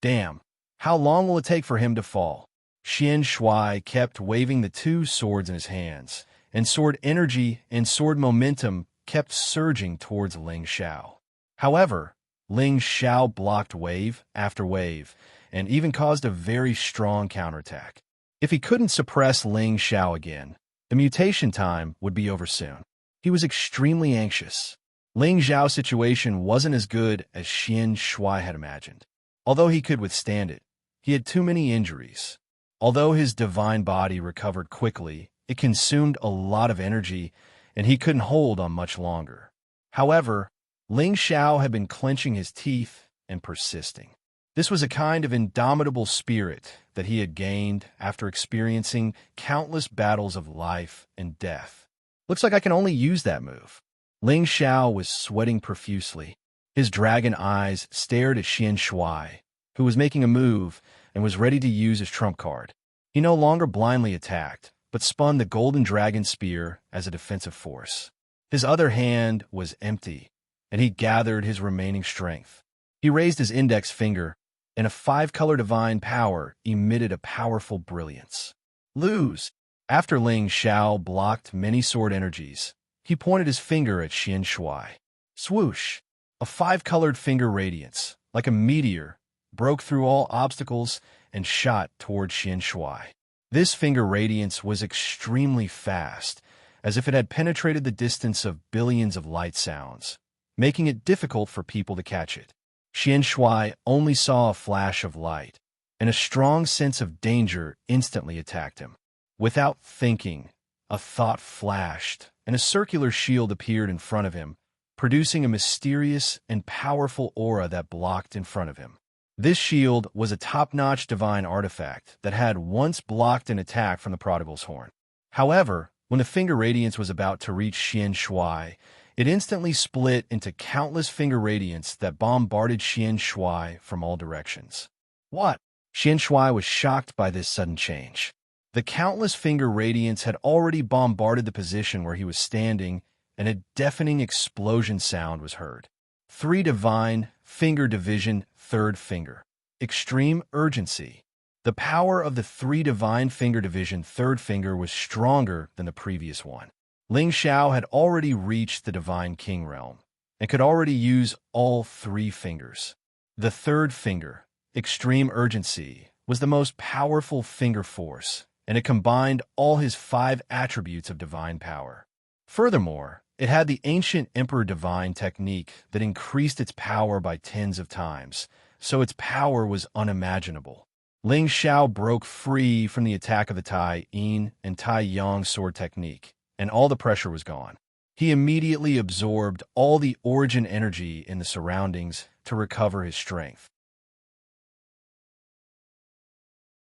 Damn, how long will it take for him to fall? Xian Shuai kept waving the two swords in his hands, and sword energy and sword momentum kept surging towards Ling Xiao. However, Ling Xiao blocked wave after wave, and even caused a very strong counterattack. If he couldn't suppress Ling Xiao again, the mutation time would be over soon. He was extremely anxious. Ling Xiao's situation wasn't as good as Xian Shuai had imagined. Although he could withstand it, he had too many injuries. Although his divine body recovered quickly, it consumed a lot of energy, and he couldn't hold on much longer. However, Ling Xiao had been clenching his teeth and persisting. This was a kind of indomitable spirit that he had gained after experiencing countless battles of life and death. Looks like I can only use that move. Ling Xiao was sweating profusely. His dragon eyes stared at Xian Shuai, who was making a move and was ready to use his trump card. He no longer blindly attacked, but spun the golden dragon spear as a defensive force. His other hand was empty, and he gathered his remaining strength. He raised his index finger, and a five-color divine power emitted a powerful brilliance. Lose! After Ling Xiao blocked many sword energies, he pointed his finger at Xian Shuai. Swoosh! A five-colored finger radiance, like a meteor, broke through all obstacles and shot toward Xian Shuai. This finger radiance was extremely fast, as if it had penetrated the distance of billions of light sounds, making it difficult for people to catch it. Xian Shui only saw a flash of light, and a strong sense of danger instantly attacked him. Without thinking, a thought flashed, and a circular shield appeared in front of him, producing a mysterious and powerful aura that blocked in front of him. This shield was a top-notch divine artifact that had once blocked an attack from the Prodigal's Horn. However, when the finger radiance was about to reach Xian Shui, it instantly split into countless finger radiance that bombarded Xian Shui from all directions. What? Xian Shui was shocked by this sudden change. The countless finger radiance had already bombarded the position where he was standing, and a deafening explosion sound was heard. 3 divine, finger division, third finger. Extreme urgency. The power of the 3 divine finger division third finger was stronger than the previous one. Ling Xiao had already reached the divine king realm, and could already use all 3 fingers. The third finger, extreme urgency, was the most powerful finger force, and it combined all his 5 attributes of divine power. Furthermore, it had the ancient Emperor Divine technique that increased its power by tens of times, so its power was unimaginable. Ling Xiao broke free from the attack of the Tai Yin and Tai Yang sword technique, and all the pressure was gone. He immediately absorbed all the origin energy in the surroundings to recover his strength.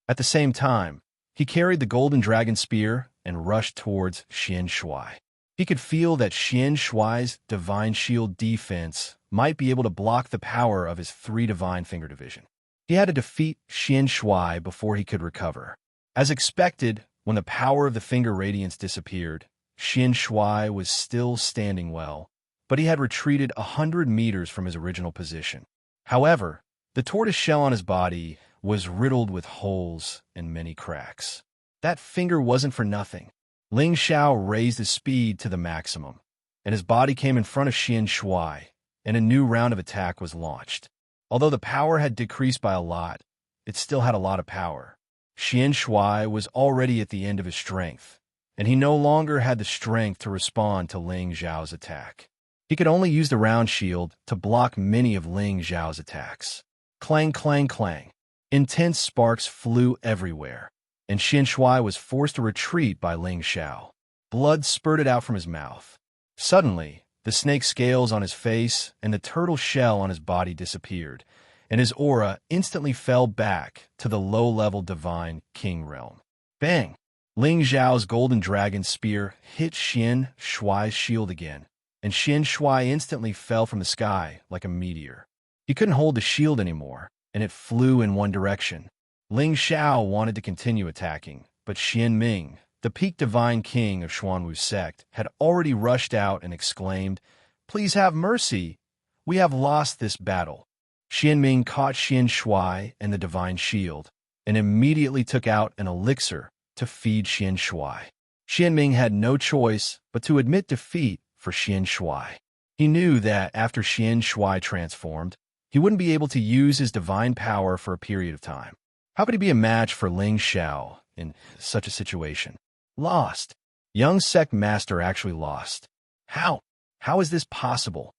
At the same time, he carried the golden dragon spear and rushed towards Xian Shui. He could feel that Xian Shui's divine shield defense might be able to block the power of his 3 divine finger division. He had to defeat Xian Shui before he could recover. As expected, when the power of the finger radiance disappeared, Xian Shui was still standing well, but he had retreated 100 meters from his original position. However, the tortoise shell on his body was riddled with holes and many cracks. That finger wasn't for nothing. Ling Xiao raised his speed to the maximum, and his body came in front of Xian Shui, and a new round of attack was launched. Although the power had decreased by a lot, it still had a lot of power. Xian Shui was already at the end of his strength, and he no longer had the strength to respond to Ling Xiao's attack. He could only use the round shield to block many of Ling Xiao's attacks. Clang, clang, clang. Intense sparks flew everywhere, and Xian Shui was forced to retreat by Ling Xiao. Blood spurted out from his mouth. Suddenly, the snake scales on his face and the turtle shell on his body disappeared, and his aura instantly fell back to the low-level divine king realm. Bang! Ling Xiao's golden dragon spear hit Xian Shui's shield again, and Xian Shui instantly fell from the sky like a meteor. He couldn't hold the shield anymore, and it flew in one direction. Ling Xiao wanted to continue attacking, but Xian Ming, the peak divine king of Xuanwu's sect, had already rushed out and exclaimed, "Please have mercy! We have lost this battle." Xian Ming caught Xian Shui and the divine shield, and immediately took out an elixir to feed Xian Shui. Xian Ming had no choice but to admit defeat for Xian Shui. He knew that after Xian Shui transformed, he wouldn't be able to use his divine power for a period of time. How could he be a match for Ling Xiao in such a situation? Lost. Young sect master actually lost. How? How is this possible?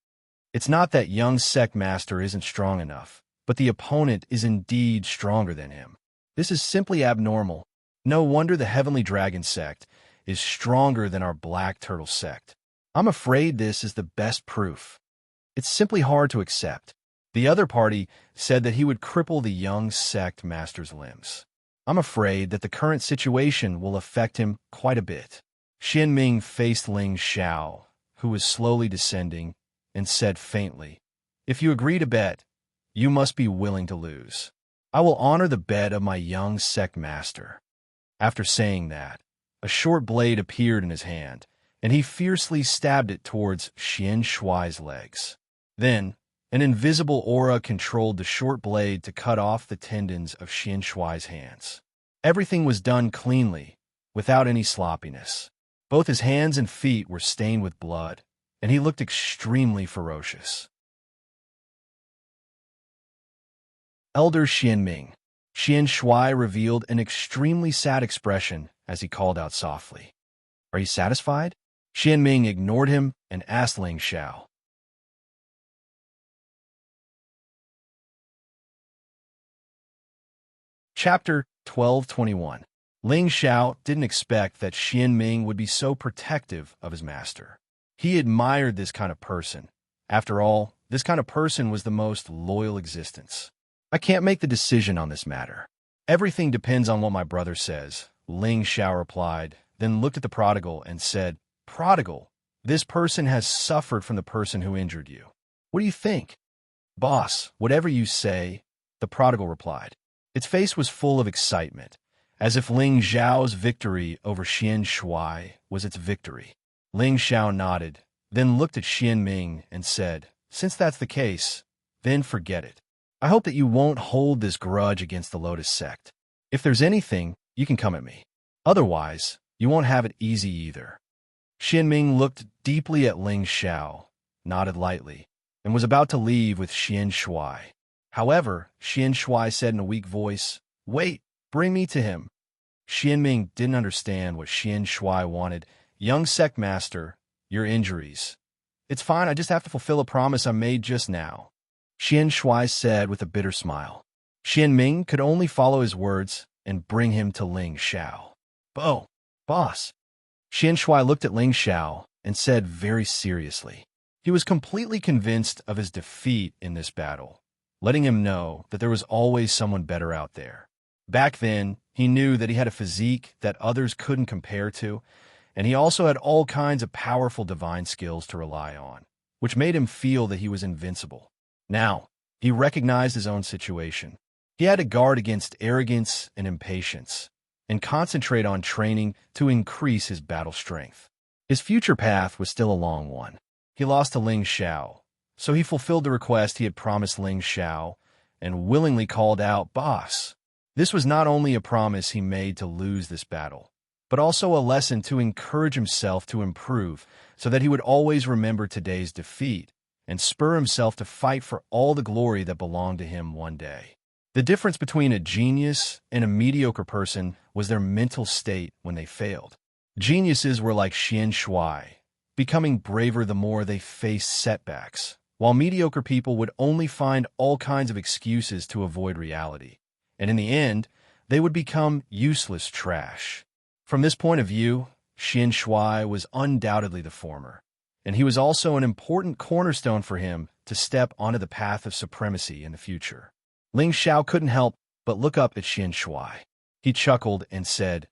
It's not that young sect master isn't strong enough, but the opponent is indeed stronger than him. This is simply abnormal. No wonder the Heavenly Dragon sect is stronger than our Black Turtle sect. I'm afraid this is the best proof. It's simply hard to accept. The other party said that he would cripple the young sect master's limbs. I'm afraid that the current situation will affect him quite a bit. Xian Ming faced Ling Xiao, who was slowly descending, and said faintly, "If you agree to bet, you must be willing to lose. I will honor the bet of my young sect master." After saying that, a short blade appeared in his hand, and he fiercely stabbed it towards Xian Shui's legs. Then, an invisible aura controlled the short blade to cut off the tendons of Xian Shui's hands. Everything was done cleanly, without any sloppiness. Both his hands and feet were stained with blood, and he looked extremely ferocious. Elder Xian Ming. Xian Shui revealed an extremely sad expression as he called out softly, Are you satisfied? Xian Ming ignored him and asked Ling Xiao. Chapter 1221. Ling Xiao didn't expect that Xian Ming would be so protective of his master. He admired this kind of person. After all, this kind of person was the most loyal existence. I can't make the decision on this matter. Everything depends on what my brother says, Ling Xiao replied, then looked at the prodigal and said, Prodigal, this person has suffered from the person who injured you. What do you think? Boss, whatever you say, the prodigal replied. Its face was full of excitement, as if Ling Xiao's victory over Xian Shui was its victory. Ling Xiao nodded, then looked at Xian Ming and said, Since that's the case, then forget it. I hope that you won't hold this grudge against the Lotus sect. If there's anything, you can come at me. Otherwise, you won't have it easy either. Xian Ming looked deeply at Ling Xiao, nodded lightly, and was about to leave with Xian Shui. However, Xian Shui said in a weak voice, Wait, bring me to him. Xian Ming didn't understand what Xian Shui wanted. Young sect master, your injuries. It's fine, I just have to fulfill a promise I made just now. Xian Shui said with a bitter smile. Xian Ming could only follow his words and bring him to Ling Xiao. Boss. Xian Shui looked at Ling Xiao and said very seriously. He was completely convinced of his defeat in this battle, letting him know that there was always someone better out there. Back then, he knew that he had a physique that others couldn't compare to, and he also had all kinds of powerful divine skills to rely on, which made him feel that he was invincible. Now, he recognized his own situation. He had to guard against arrogance and impatience, and concentrate on training to increase his battle strength. His future path was still a long one. He lost to Ling Xiao, so he fulfilled the request he had promised Ling Xiao and willingly called out, Boss. This was not only a promise he made to lose this battle, but also a lesson to encourage himself to improve so that he would always remember today's defeat and spur himself to fight for all the glory that belonged to him one day. The difference between a genius and a mediocre person was their mental state when they failed. Geniuses were like Xian Shui, becoming braver the more they faced setbacks, while mediocre people would only find all kinds of excuses to avoid reality, and in the end, they would become useless trash. From this point of view, Xian Shui was undoubtedly the former, and he was also an important cornerstone for him to step onto the path of supremacy in the future. Ling Xiao couldn't help but look up at Xian Shui. He chuckled and said,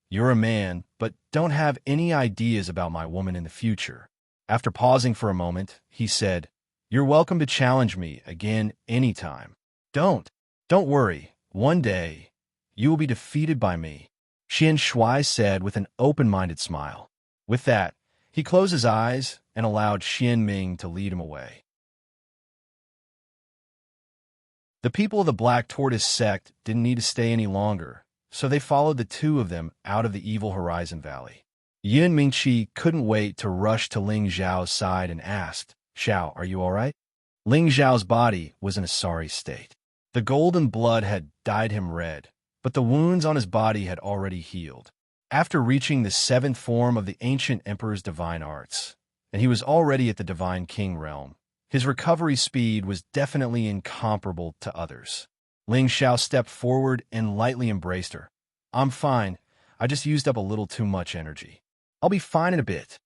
You're a man, but don't have any ideas about my woman in the future. After pausing for a moment, he said, You're welcome to challenge me again anytime. Don't worry, one day, you will be defeated by me, Xian Shui said with an open-minded smile. With that, he closed his eyes and allowed Xian Ming to lead him away. The people of the Black Tortoise sect didn't need to stay any longer, so they followed the two of them out of the evil Horizon Valley. Yun Mingqi couldn't wait to rush to Ling Zhao's side and asked, Xiao, are you all right? Ling Zhao's body was in a sorry state. The golden blood had dyed him red, but the wounds on his body had already healed. After reaching the 7th form of the ancient emperor's divine arts, and he was already at the divine king realm, his recovery speed was definitely incomparable to others. Ling Xiao stepped forward and lightly embraced her. I'm fine. I just used up a little too much energy. I'll be fine in a bit.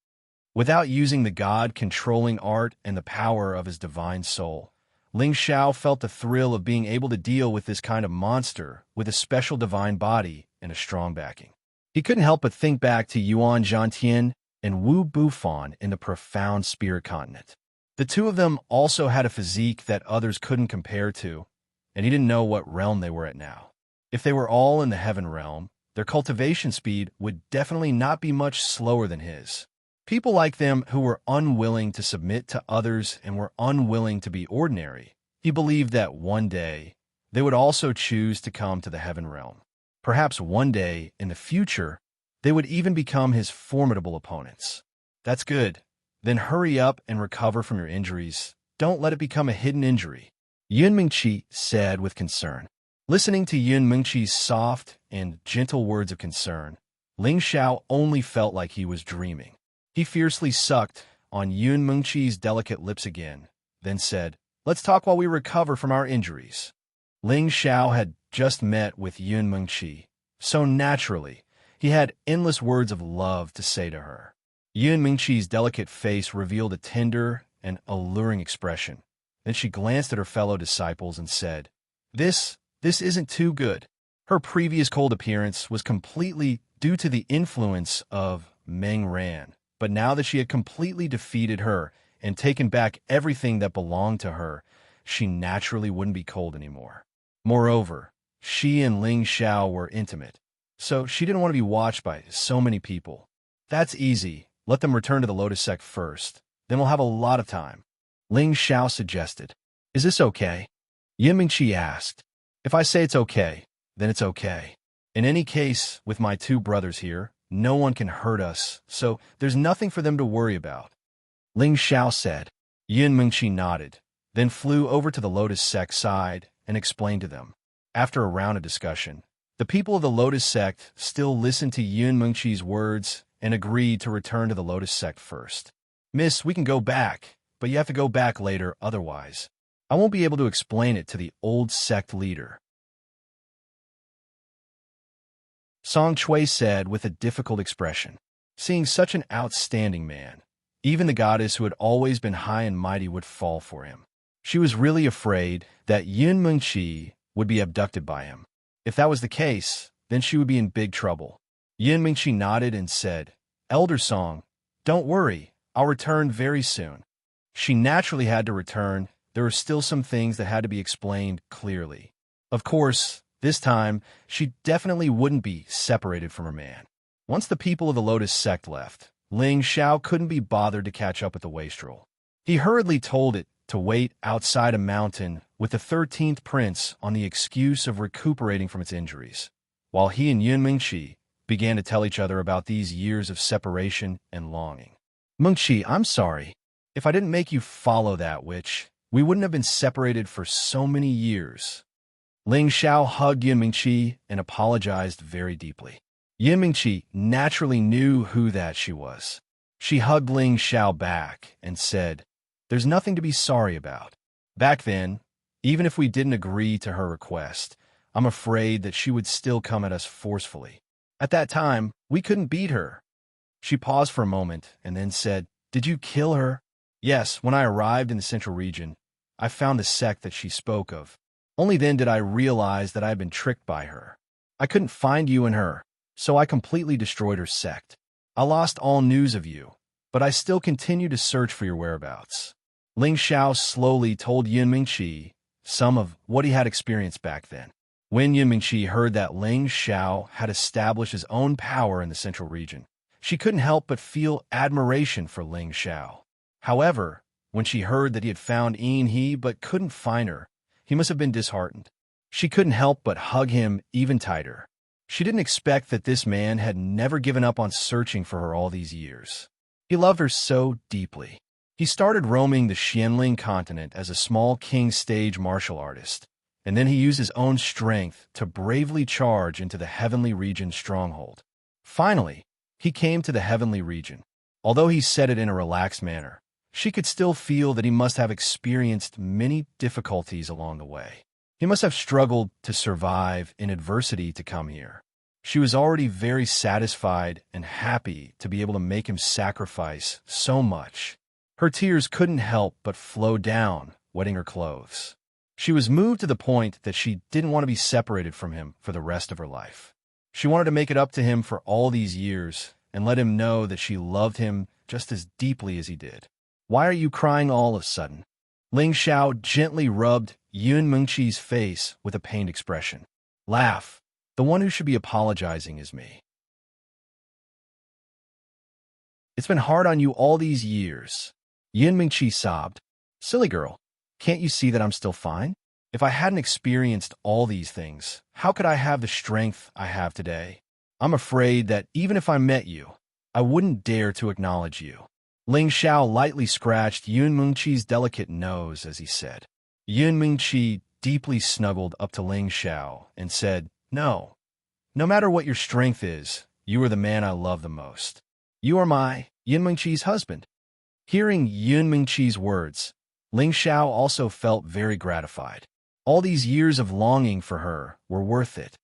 Without using the God-controlling art and the power of his divine soul, Ling Xiao felt the thrill of being able to deal with this kind of monster with a special divine body and a strong backing. He couldn't help but think back to Yuan Zhantian and Wu Bufan in the profound spirit continent. The two of them also had a physique that others couldn't compare to, and he didn't know what realm they were at now. If they were all in the heaven realm, their cultivation speed would definitely not be much slower than his. People like them who were unwilling to submit to others and were unwilling to be ordinary, he believed that one day they would also choose to come to the heaven realm. Perhaps one day in the future, they would even become his formidable opponents. That's good. Then hurry up and recover from your injuries. Don't let it become a hidden injury, Yun Mingqi said with concern. Listening to Yun Mingqi's soft and gentle words of concern, Ling Xiao only felt like he was dreaming. He fiercely sucked on Yun Mengqi's delicate lips again, then said, "Let's talk while we recover from our injuries." Ling Xiao had just met with Yun Mengqi, so naturally, he had endless words of love to say to her. Yun Mengqi's delicate face revealed a tender and alluring expression. Then she glanced at her fellow disciples and said, This isn't too good." Her previous cold appearance was completely due to the influence of Meng Ran, but now that she had completely defeated her and taken back everything that belonged to her, she naturally wouldn't be cold anymore. Moreover, she and Ling Xiao were intimate, so she didn't want to be watched by so many people. "That's easy. Let them return to the Lotus Sect first. Then we'll have a lot of time," Ling Xiao suggested. "Is this okay?" Yin Mingqi asked. "If I say it's okay, then it's okay. In any case, with my two brothers here, no one can hurt us, so there's nothing for them to worry about," Ling Xiao said. Yin Mingqi nodded, then flew over to the Lotus Sect side and explained to them. After a round of discussion, the people of the Lotus Sect still listened to Yun Mengqi's words and agreed to return to the Lotus Sect first. "Miss, we can go back, but you have to go back later, otherwise I won't be able to explain it to the old sect leader," Song Chui said with a difficult expression. Seeing such an outstanding man, even the goddess who had always been high and mighty would fall for him. She was really afraid that Yun Mengqi would be abducted by him. If that was the case, then she would be in big trouble. Yun Mengqi nodded and said, "Elder Song, don't worry, I'll return very soon." She naturally had to return. There were still some things that had to be explained clearly. Of course, this time, she definitely wouldn't be separated from her man. Once the people of the Lotus Sect left, Ling Xiao couldn't be bothered to catch up with the wastrel. He hurriedly told it to wait outside a mountain with the 13th prince on the excuse of recuperating from its injuries, while he and Yun Mengqi began to tell each other about these years of separation and longing. "Mengqi, I'm sorry. If I didn't make you follow that witch, we wouldn't have been separated for so many years." Ling Xiao hugged Yun Mengqi and apologized very deeply. Yun Mengqi naturally knew who that she was. She hugged Ling Xiao back and said, "There's nothing to be sorry about. Back then, even if we didn't agree to her request, I'm afraid that she would still come at us forcefully. At that time, we couldn't beat her." She paused for a moment and then said, "Did you kill her?" "Yes, when I arrived in the central region, I found the sect that she spoke of. Only then did I realize that I had been tricked by her. I couldn't find you and her, so I completely destroyed her sect. I lost all news of you, but I still continue to search for your whereabouts." Ling Xiao slowly told Yun Mengqi some of what he had experienced back then. When Yun Mengqi heard that Ling Xiao had established his own power in the central region, she couldn't help but feel admiration for Ling Xiao. However, when she heard that he had found Yin He but couldn't find her, he must have been disheartened. She couldn't help but hug him even tighter. She didn't expect that this man had never given up on searching for her all these years. He loved her so deeply. He started roaming the Xianling continent as a small king stage martial artist, and then he used his own strength to bravely charge into the Heavenly Region's stronghold. Finally, he came to the Heavenly Region. Although he said it in a relaxed manner, she could still feel that he must have experienced many difficulties along the way. He must have struggled to survive in adversity to come here. She was already very satisfied and happy to be able to make him sacrifice so much. Her tears couldn't help but flow down, wetting her clothes. She was moved to the point that she didn't want to be separated from him for the rest of her life. She wanted to make it up to him for all these years and let him know that she loved him just as deeply as he did. "Why are you crying all of a sudden?" Ling Xiao gently rubbed Yun Mengqi's face with a pained expression. "Laugh. The one who should be apologizing is me. It's been hard on you all these years." Yun Mengqi sobbed. "Silly girl, can't you see that I'm still fine? If I hadn't experienced all these things, how could I have the strength I have today? I'm afraid that even if I met you, I wouldn't dare to acknowledge you." Ling Xiao lightly scratched Yun Mengqi's delicate nose as he said. Yun Mengqi deeply snuggled up to Ling Xiao and said, No matter what your strength is, you are the man I love the most. You are my Yin Mingqi's husband." Hearing Yun Mingqi's words, Ling Xiao also felt very gratified. All these years of longing for her were worth it.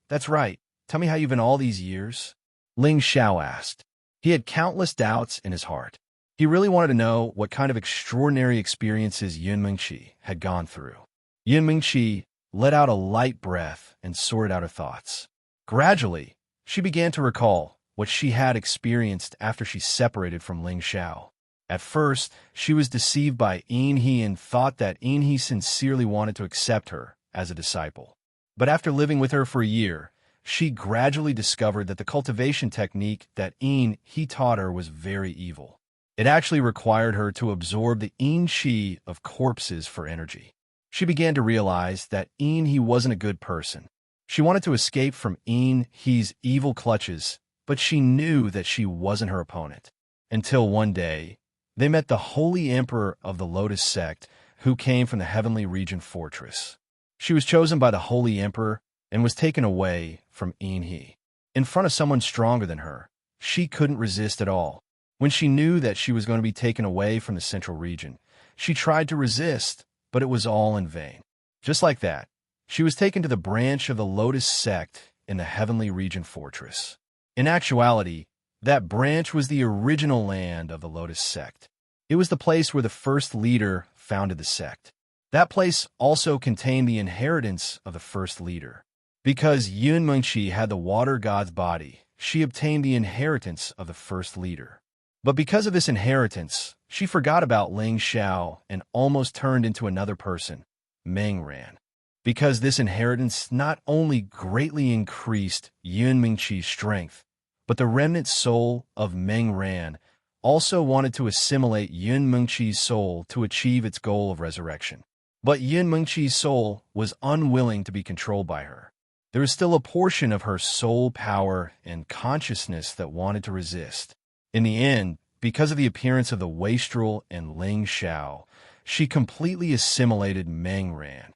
That's right. Tell me how you've been all these years?" Ling Xiao asked. He had countless doubts in his heart. He really wanted to know what kind of extraordinary experiences Yun Mingqi had gone through. Yun Mingqi let out a light breath and sorted out her thoughts. Gradually, she began to recall what she had experienced after she separated from Ling Xiao. At first, she was deceived by Yin He and thought that Yin He sincerely wanted to accept her as a disciple. But after living with her for a year, she gradually discovered that the cultivation technique that Yin He taught her was very evil. It actually required her to absorb the Yin Qi of corpses for energy. She began to realize that Yin He wasn't a good person. She wanted to escape from Yin He's evil clutches, but she knew that she wasn't her opponent. Until one day, they met the Holy Emperor of the Lotus Sect, who came from the Heavenly Region Fortress. She was chosen by the Holy Emperor and was taken away from Yin He. In front of someone stronger than her, she couldn't resist at all. When she knew that she was going to be taken away from the Central Region, she tried to resist, but it was all in vain. Just like that, she was taken to the branch of the Lotus Sect in the Heavenly Region Fortress. In actuality, that branch was the original land of the Lotus Sect. It was the place where the first leader founded the sect. That place also contained the inheritance of the first leader. Because Yun Mingqi had the water god's body, she obtained the inheritance of the first leader. But because of this inheritance, she forgot about Ling Xiao and almost turned into another person, Meng Ran. Because this inheritance not only greatly increased Yun Mingqi's strength, but the remnant soul of Meng Ran also wanted to assimilate Yun Mingqi's soul to achieve its goal of resurrection. But Yun Mingqi's soul was unwilling to be controlled by her. There was still a portion of her soul power and consciousness that wanted to resist. In the end, because of the appearance of the wastrel and Ling Xiao, she completely assimilated Meng Ran.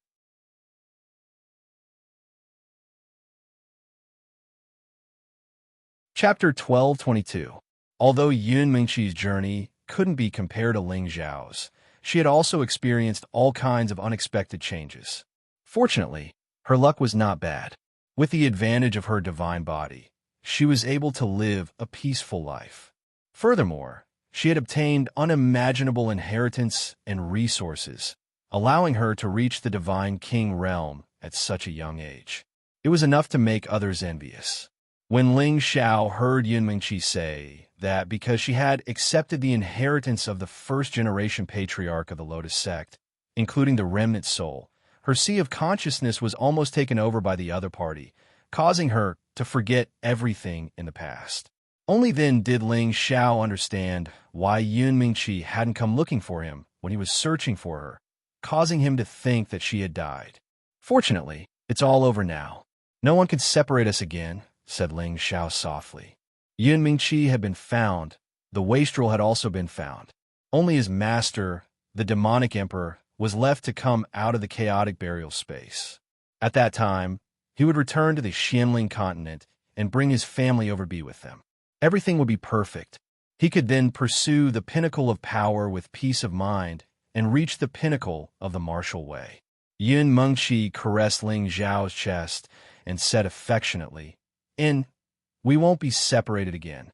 Chapter 1222. Although Yun Mingqi's journey couldn't be compared to Ling Xiao's, she had also experienced all kinds of unexpected changes. Fortunately, her luck was not bad. With the advantage of her divine body, she was able to live a peaceful life. Furthermore, she had obtained unimaginable inheritance and resources, allowing her to reach the divine king realm at such a young age. It was enough to make others envious. When Ling Xiao heard Yun Mingqi say that because she had accepted the inheritance of the first-generation patriarch of the Lotus Sect, including the remnant soul, her sea of consciousness was almost taken over by the other party, causing her to forget everything in the past. Only then did Ling Xiao understand why Yun Mingqi hadn't come looking for him when he was searching for her, causing him to think that she had died. Fortunately, it's all over now. No one can separate us again, said Ling Xiao softly. Yun Mingqi had been found. The wastrel had also been found. Only his master, the demonic emperor, was left to come out of the chaotic burial space. At that time, he would return to the Xianling continent and bring his family over to be with them. Everything would be perfect. He could then pursue the pinnacle of power with peace of mind and reach the pinnacle of the martial way. Yun Mingqi caressed Ling Xiao's chest and said affectionately, "We won't be separated again."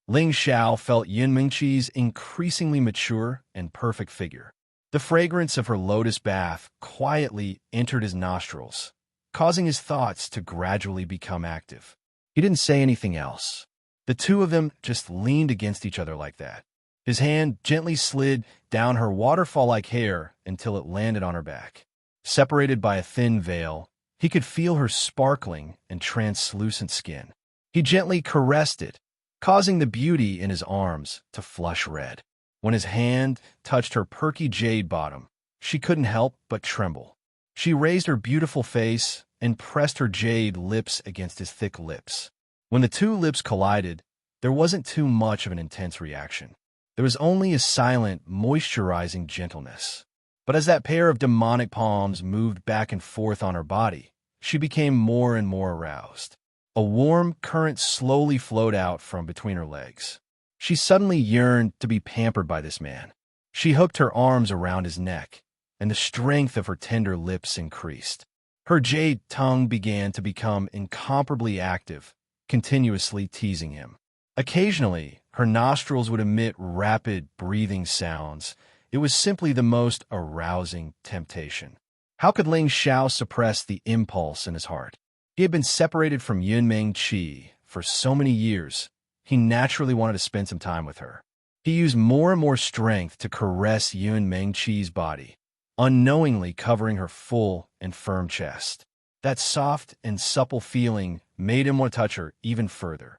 Ling Xiao felt Yun Mingqi's increasingly mature and perfect figure. The fragrance of her lotus bath quietly entered his nostrils, causing his thoughts to gradually become active. He didn't say anything else. The two of them just leaned against each other like that. His hand gently slid down her waterfall-like hair until it landed on her back. Separated by a thin veil, he could feel her sparkling and translucent skin. He gently caressed it, causing the beauty in his arms to flush red. When his hand touched her perky jade bottom, she couldn't help but tremble. She raised her beautiful face and pressed her jade lips against his thick lips. When the two lips collided, there wasn't too much of an intense reaction. There was only a silent, moisturizing gentleness. But as that pair of demonic palms moved back and forth on her body, she became more and more aroused. A warm current slowly flowed out from between her legs. She suddenly yearned to be pampered by this man. She hooked her arms around his neck, and the strength of her tender lips increased. Her jade tongue began to become incomparably active, continuously teasing him. Occasionally, her nostrils would emit rapid, breathing sounds. It was simply the most arousing temptation. How could Ling Xiao suppress the impulse in his heart? He had been separated from Yunmeng Qi for so many years. He naturally wanted to spend some time with her. He used more and more strength to caress Yunmeng Qi's body, unknowingly covering her full and firm chest. That soft and supple feeling made him want to touch her even further.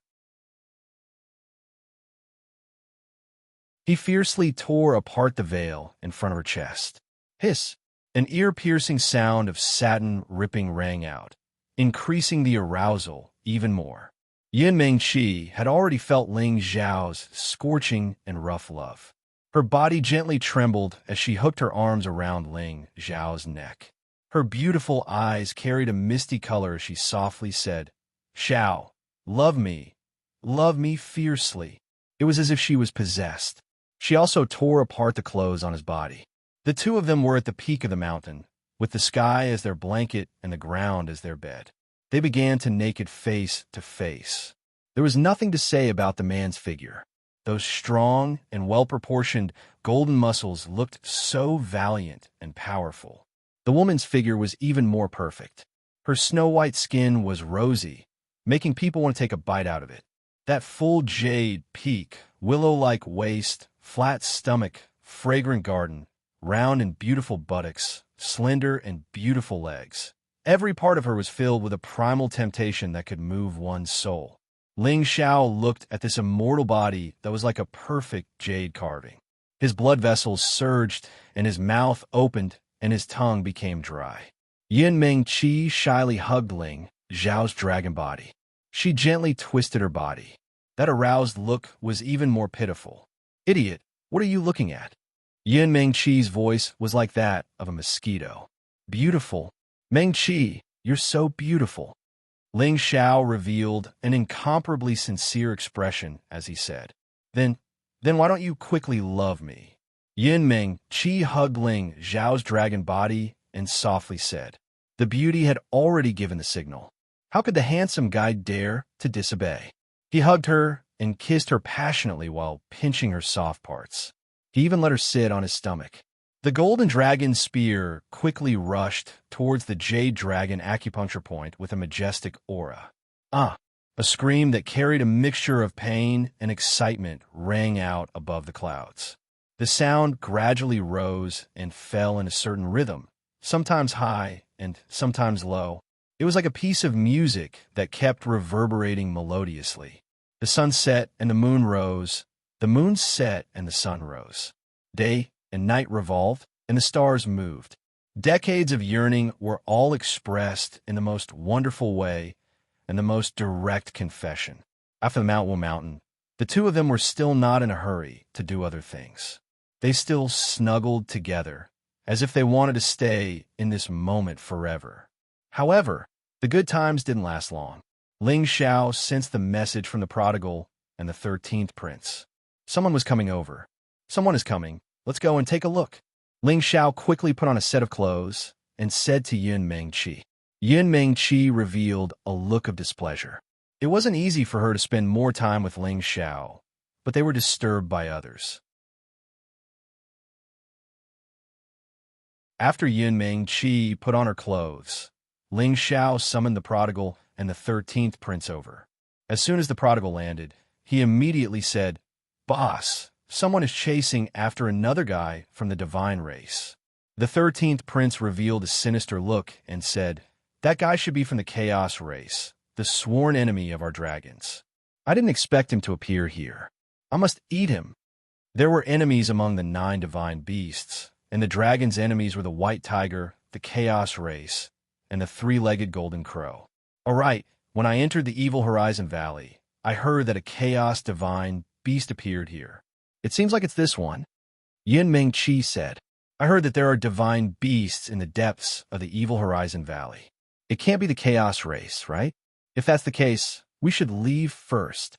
He fiercely tore apart the veil in front of her chest. Hiss! An ear-piercing sound of satin ripping rang out, increasing the arousal even more. Yunmeng Qi had already felt Ling Xiao's scorching and rough love. Her body gently trembled as she hooked her arms around Ling Xiao's neck. Her beautiful eyes carried a misty color as she softly said, "Xiao, love me fiercely." It was as if she was possessed. She also tore apart the clothes on his body. The two of them were at the peak of the mountain, with the sky as their blanket and the ground as their bed. They began to naked face to face. There was nothing to say about the man's figure. Those strong and well-proportioned golden muscles looked so valiant and powerful. The woman's figure was even more perfect. Her snow-white skin was rosy, making people want to take a bite out of it. That full jade peak, willow-like waist, flat stomach, fragrant garden, round and beautiful buttocks, slender and beautiful legs. Every part of her was filled with a primal temptation that could move one's soul. Ling Xiao looked at this immortal body that was like a perfect jade carving. His blood vessels surged, and his mouth opened, and his tongue became dry. Yunmeng Qi shyly hugged Ling Xiao's dragon body. She gently twisted her body. That aroused look was even more pitiful. "Idiot, what are you looking at?" Yunmeng Qi's voice was like that of a mosquito. "Beautiful. Meng Qi, you're so beautiful." Ling Xiao revealed an incomparably sincere expression as he said, Then why don't you quickly love me?" Yunmeng Qi hugged Ling Xiao's dragon body and softly said. The beauty had already given the signal. How could the handsome guy dare to disobey? He hugged her and kissed her passionately while pinching her soft parts. He even let her sit on his stomach. The golden dragon spear quickly rushed towards the jade dragon acupuncture point with a majestic aura. A scream that carried a mixture of pain and excitement rang out above the clouds. The sound gradually rose and fell in a certain rhythm, sometimes high and sometimes low. It was like a piece of music that kept reverberating melodiously. The sun set and the moon rose. The moon set and the sun rose. Day and night revolved, and the stars moved. Decades of yearning were all expressed in the most wonderful way and the most direct confession. After the mountain, the two of them were still not in a hurry to do other things. They still snuggled together, as if they wanted to stay in this moment forever. However, the good times didn't last long. Ling Xiao sensed the message from the prodigal and the 13th prince. Someone was coming over. Someone is coming. Let's go and take a look. Ling Xiao quickly put on a set of clothes and said to Yunmeng Qi. Yunmeng Qi revealed a look of displeasure. It wasn't easy for her to spend more time with Ling Xiao, but they were disturbed by others. After Yunmeng Qi put on her clothes, Ling Xiao summoned the prodigal and the 13th prince over. As soon as the prodigal landed, he immediately said, "Boss, someone is chasing after another guy from the divine race." The 13th prince revealed a sinister look and said, "That guy should be from the chaos race, the sworn enemy of our dragons. I didn't expect him to appear here. I must eat him." There were enemies among the 9 divine beasts, and the dragon's enemies were the white tiger, the chaos race, and the 3-legged golden crow. All right, when I entered the Evil Horizon Valley, I heard that a chaos divine beast appeared here. It seems like it's this one. Yunmeng Qi said, "I heard that there are divine beasts in the depths of the Evil Horizon Valley. It can't be the chaos race, right?" If that's the case, we should leave first.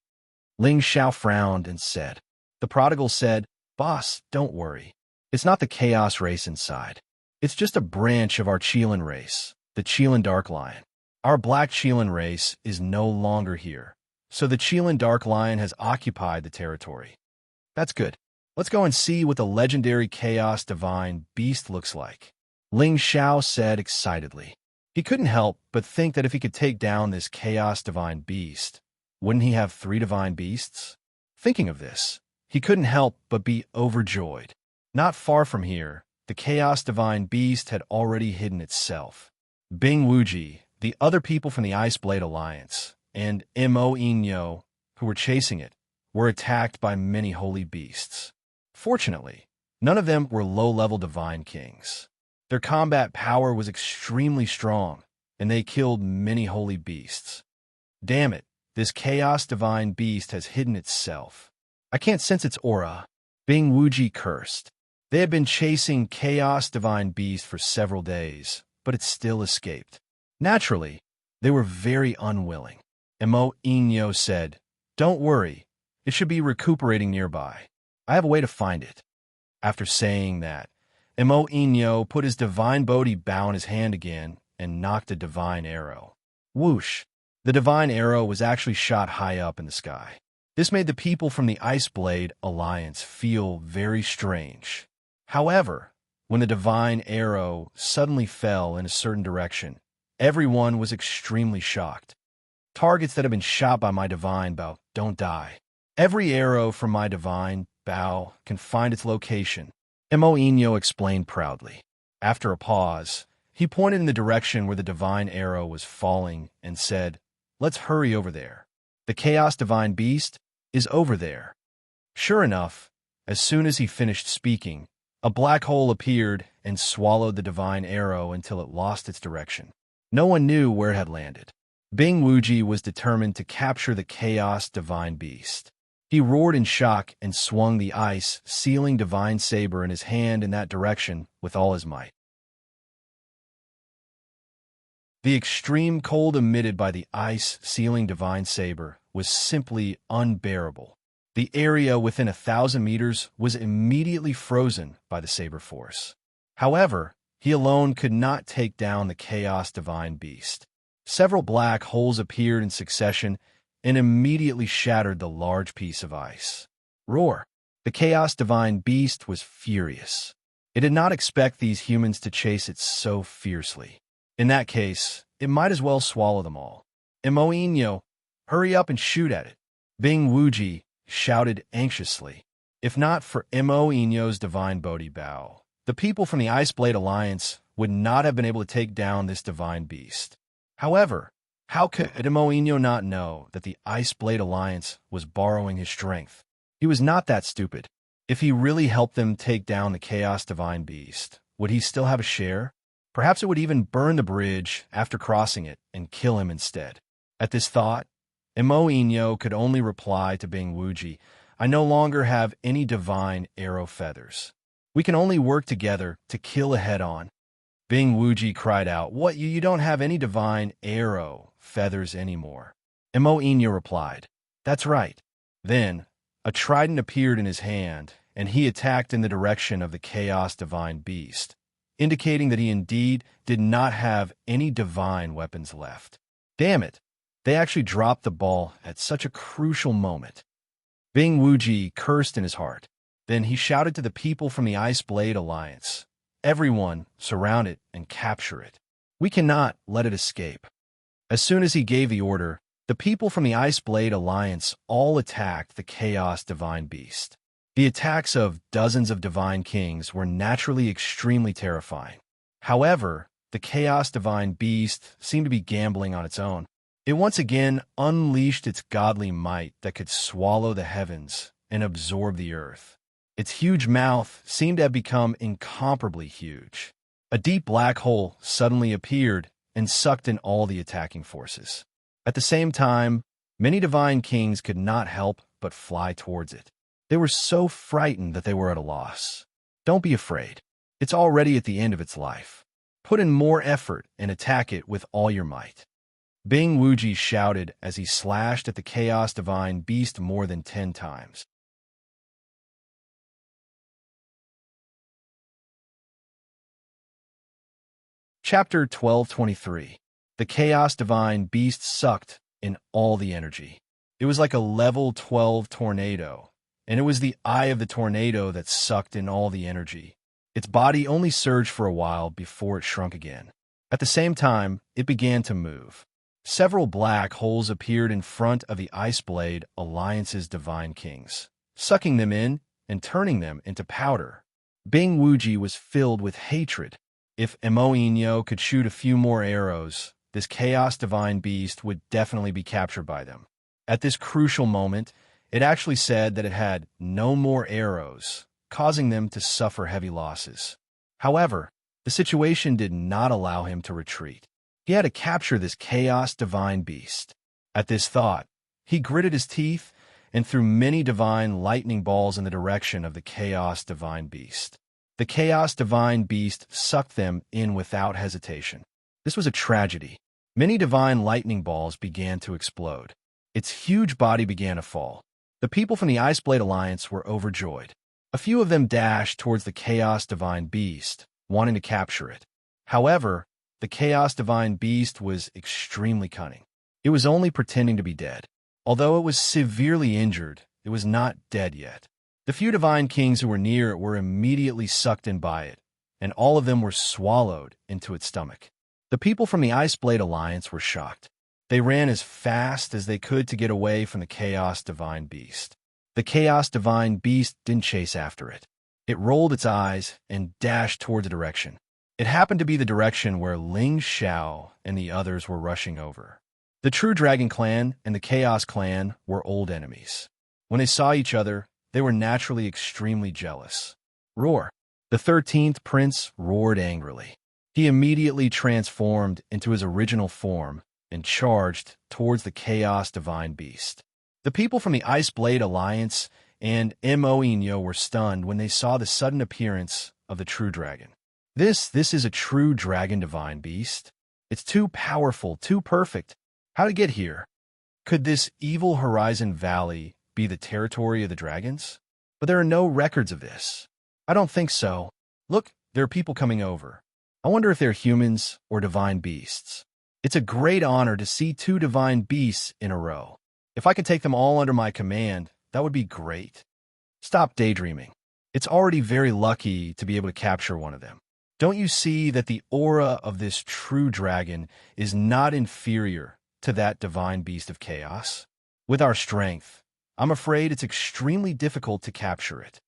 Ling Xiao frowned and said. The prodigal said, Boss, don't worry. It's not the chaos race inside. It's just a branch of our Qilin race, the Qilin Dark Lion. Our black Qilin race is no longer here, so the Qilin Dark Lion has occupied the territory. That's good. Let's go and see what the legendary Chaos Divine Beast looks like. Ling Xiao said excitedly. He couldn't help but think that if he could take down this Chaos Divine Beast, wouldn't he have 3 Divine Beasts? Thinking of this, he couldn't help but be overjoyed. Not far from here, the Chaos Divine Beast had already hidden itself. Bing Wuji, the other people from the Ice Blade Alliance, and Mo Inyo, who were chasing it, were attacked by many holy beasts. Fortunately, none of them were low-level divine kings. Their combat power was extremely strong, and they killed many holy beasts. Damn it, this Chaos Divine Beast has hidden itself. I can't sense its aura. Bing Wuji cursed. They had been chasing Chaos Divine Beast for several days, but it still escaped. Naturally, they were very unwilling. Mo Inyo said, Don't worry, it should be recuperating nearby. I have a way to find it. After saying that, Mo Inyo put his divine Bodhi bow in his hand again and knocked a divine arrow. Whoosh! The divine arrow was actually shot high up in the sky. This made the people from the Ice Blade Alliance feel very strange. However, when the divine arrow suddenly fell in a certain direction, everyone was extremely shocked. Targets that have been shot by my divine bow don't die. Every arrow from my divine bow can find its location, Mo Inyo explained proudly. After a pause, he pointed in the direction where the divine arrow was falling and said, Let's hurry over there. The Chaos Divine Beast is over there. Sure enough, as soon as he finished speaking, a black hole appeared and swallowed the divine arrow until it lost its direction. No one knew where it had landed. Bing Wuji was determined to capture the Chaos Divine Beast. He roared in shock and swung the ice-sealing divine saber in his hand in that direction with all his might. The extreme cold emitted by the ice-sealing divine saber was simply unbearable. The area within 1,000 meters was immediately frozen by the saber force. However, he alone could not take down the Chaos Divine Beast. Several black holes appeared in succession and immediately shattered the large piece of ice. Roar! The Chaos Divine Beast was furious. It did not expect these humans to chase it so fiercely. In that case, it might as well swallow them all. Mo Inyo, hurry up and shoot at it. Bing Wuji shouted anxiously. If not for Mo Inyo's divine Bodhi bow, the people from the Ice Blade Alliance would not have been able to take down this divine beast. However, how could Mo Inyo not know that the Ice Blade Alliance was borrowing his strength? He was not that stupid. If he really helped them take down the Chaos Divine Beast, would he still have a share? Perhaps it would even burn the bridge after crossing it and kill him instead. At this thought, Mo Inyo could only reply to Bing Wuji, I no longer have any divine arrow feathers. We can only work together to kill a head-on. Bing Wuji cried out, What, you don't have any divine arrow feathers anymore? Mo Inyo replied, That's right. Then, a trident appeared in his hand, and he attacked in the direction of the Chaos Divine Beast, indicating that he indeed did not have any divine weapons left. Damn it! They actually dropped the ball at such a crucial moment. Bing Wuji cursed in his heart. Then he shouted to the people from the Ice Blade Alliance, Everyone, surround it and capture it. We cannot let it escape. As soon as he gave the order, the people from the Ice Blade Alliance all attacked the Chaos Divine Beast. The attacks of dozens of divine kings were naturally extremely terrifying. However, the Chaos Divine Beast seemed to be gambling on its own. It once again unleashed its godly might that could swallow the heavens and absorb the earth. Its huge mouth seemed to have become incomparably huge. A deep black hole suddenly appeared and sucked in all the attacking forces. At the same time, many divine kings could not help but fly towards it. They were so frightened that they were at a loss. Don't be afraid. It's already at the end of its life. Put in more effort and attack it with all your might. Bing Wuji shouted as he slashed at the Chaos Divine Beast more than 10 times. Chapter 1223. The Chaos Divine Beast sucked in all the energy. It was like a level 12 tornado, and it was the eye of the tornado that sucked in all the energy. Its body only surged for a while before it shrunk again. At the same time, it began to move. Several black holes appeared in front of the Iceblade Alliance's Divine Kings, sucking them in and turning them into powder. Bing Wuji was filled with hatred. If Emo could shoot a few more arrows, this Chaos Divine Beast would definitely be captured by them. At this crucial moment, it actually said that it had no more arrows, causing them to suffer heavy losses. However, the situation did not allow him to retreat. He had to capture this Chaos Divine Beast. At this thought, he gritted his teeth and threw many divine lightning balls in the direction of the Chaos Divine Beast. The Chaos Divine Beast sucked them in without hesitation. This was a tragedy. Many divine lightning balls began to explode. Its huge body began to fall. The people from the Iceblade Alliance were overjoyed. A few of them dashed towards the Chaos Divine Beast, wanting to capture it. However, the Chaos Divine Beast was extremely cunning. It was only pretending to be dead. Although it was severely injured, it was not dead yet. The few Divine Kings who were near it were immediately sucked in by it, and all of them were swallowed into its stomach. The people from the Iceblade Alliance were shocked. They ran as fast as they could to get away from the Chaos Divine Beast. The Chaos Divine Beast didn't chase after it. It rolled its eyes and dashed toward the direction. It happened to be the direction where Ling Xiao and the others were rushing over. The True Dragon Clan and the Chaos Clan were old enemies. When they saw each other, they were naturally extremely jealous. Roar! The 13th Prince roared angrily. He immediately transformed into his original form and charged towards the Chaos Divine Beast. The people from the Iceblade Alliance and Mo were stunned when they saw the sudden appearance of the True Dragon. This is a True Dragon Divine Beast. It's too powerful, too perfect. How to get here? Could this evil Horizon Valley be the territory of the dragons? But there are no records of this. I don't think so. Look, there are people coming over. I wonder if they're humans or divine beasts. It's a great honor to see 2 divine beasts in a row. If I could take them all under my command, that would be great. Stop daydreaming. It's already very lucky to be able to capture one of them. Don't you see that the aura of this true dragon is not inferior to that divine beast of chaos? With our strength, I'm afraid it's extremely difficult to capture it.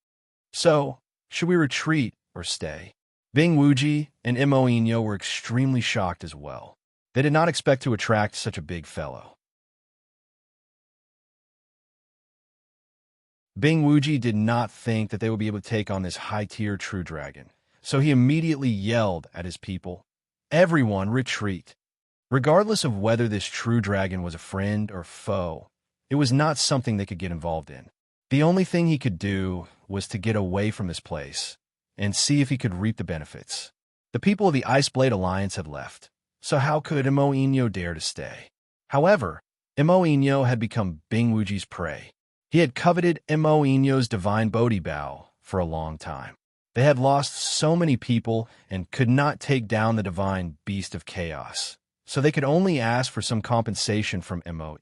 So, should we retreat or stay? Bing Wuji and Mo were extremely shocked as well. They did not expect to attract such a big fellow. Bing Wuji did not think that they would be able to take on this high-tier true dragon, so he immediately yelled at his people, "Everyone retreat!" Regardless of whether this true dragon was a friend or foe, it was not something they could get involved in. The only thing he could do was to get away from this place and see if he could reap the benefits. The people of the Iceblade Alliance had left, so how could Mo dare to stay? However, Mo had become Bing Wuji's prey. He had coveted Mo's divine Bodhi Bow for a long time. They had lost so many people and could not take down the divine beast of chaos, so they could only ask for some compensation from Mo.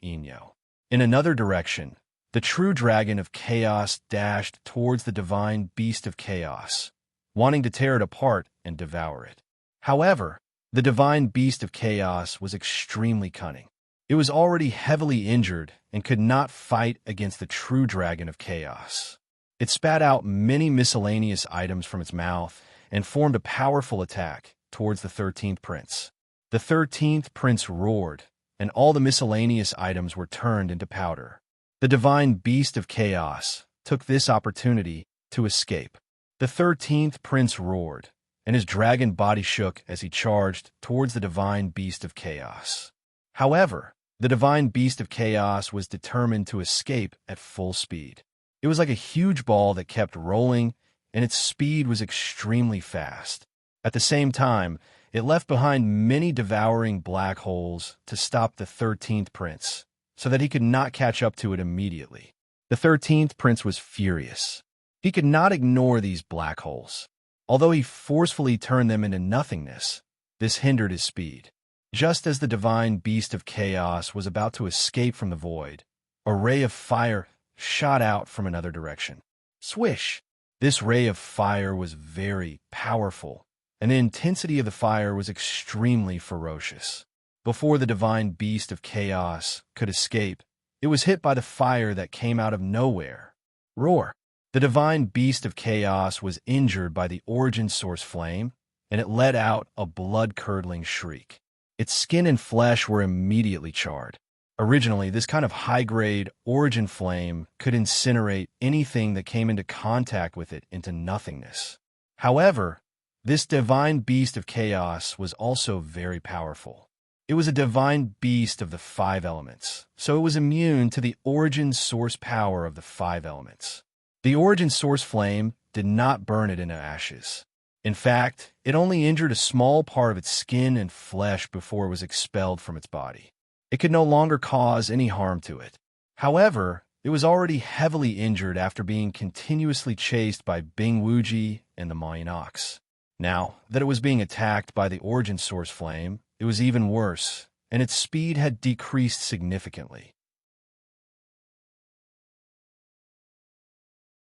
In another direction, the true dragon of chaos dashed towards the divine beast of chaos, wanting to tear it apart and devour it. However, the divine beast of chaos was extremely cunning. It was already heavily injured and could not fight against the true dragon of chaos. It spat out many miscellaneous items from its mouth and formed a powerful attack towards the 13th prince. The 13th prince roared, and all the miscellaneous items were turned into powder. The divine beast of chaos took this opportunity to escape. The 13th prince roared, and his dragon body shook as he charged towards the divine beast of chaos. However, the divine beast of chaos was determined to escape at full speed. It was like a huge ball that kept rolling, and its speed was extremely fast. At the same time, It left behind many devouring black holes to stop the 13th prince, so that he could not catch up to it immediately. The 13th prince was furious. He could not ignore these black holes. Although he forcefully turned them into nothingness, this hindered his speed. Just as the divine beast of chaos was about to escape from the void, a ray of fire shot out from another direction. Swish! This ray of fire was very powerful, and the intensity of the fire was extremely ferocious. Before the divine beast of chaos could escape, it was hit by the fire that came out of nowhere. Roar! The divine beast of chaos was injured by the origin source flame, and it let out a blood-curdling shriek. Its skin and flesh were immediately charred. Originally, this kind of high-grade origin flame could incinerate anything that came into contact with it into nothingness. However, this divine beast of chaos was also very powerful. It was a divine beast of the 5 elements, so it was immune to the origin source power of the 5 elements. The origin source flame did not burn it into ashes. In fact, it only injured a small part of its skin and flesh before it was expelled from its body. It could no longer cause any harm to it. However, it was already heavily injured after being continuously chased by Bing Wuji and the Mayanox. Now that it was being attacked by the origin source flame, it was even worse, and its speed had decreased significantly.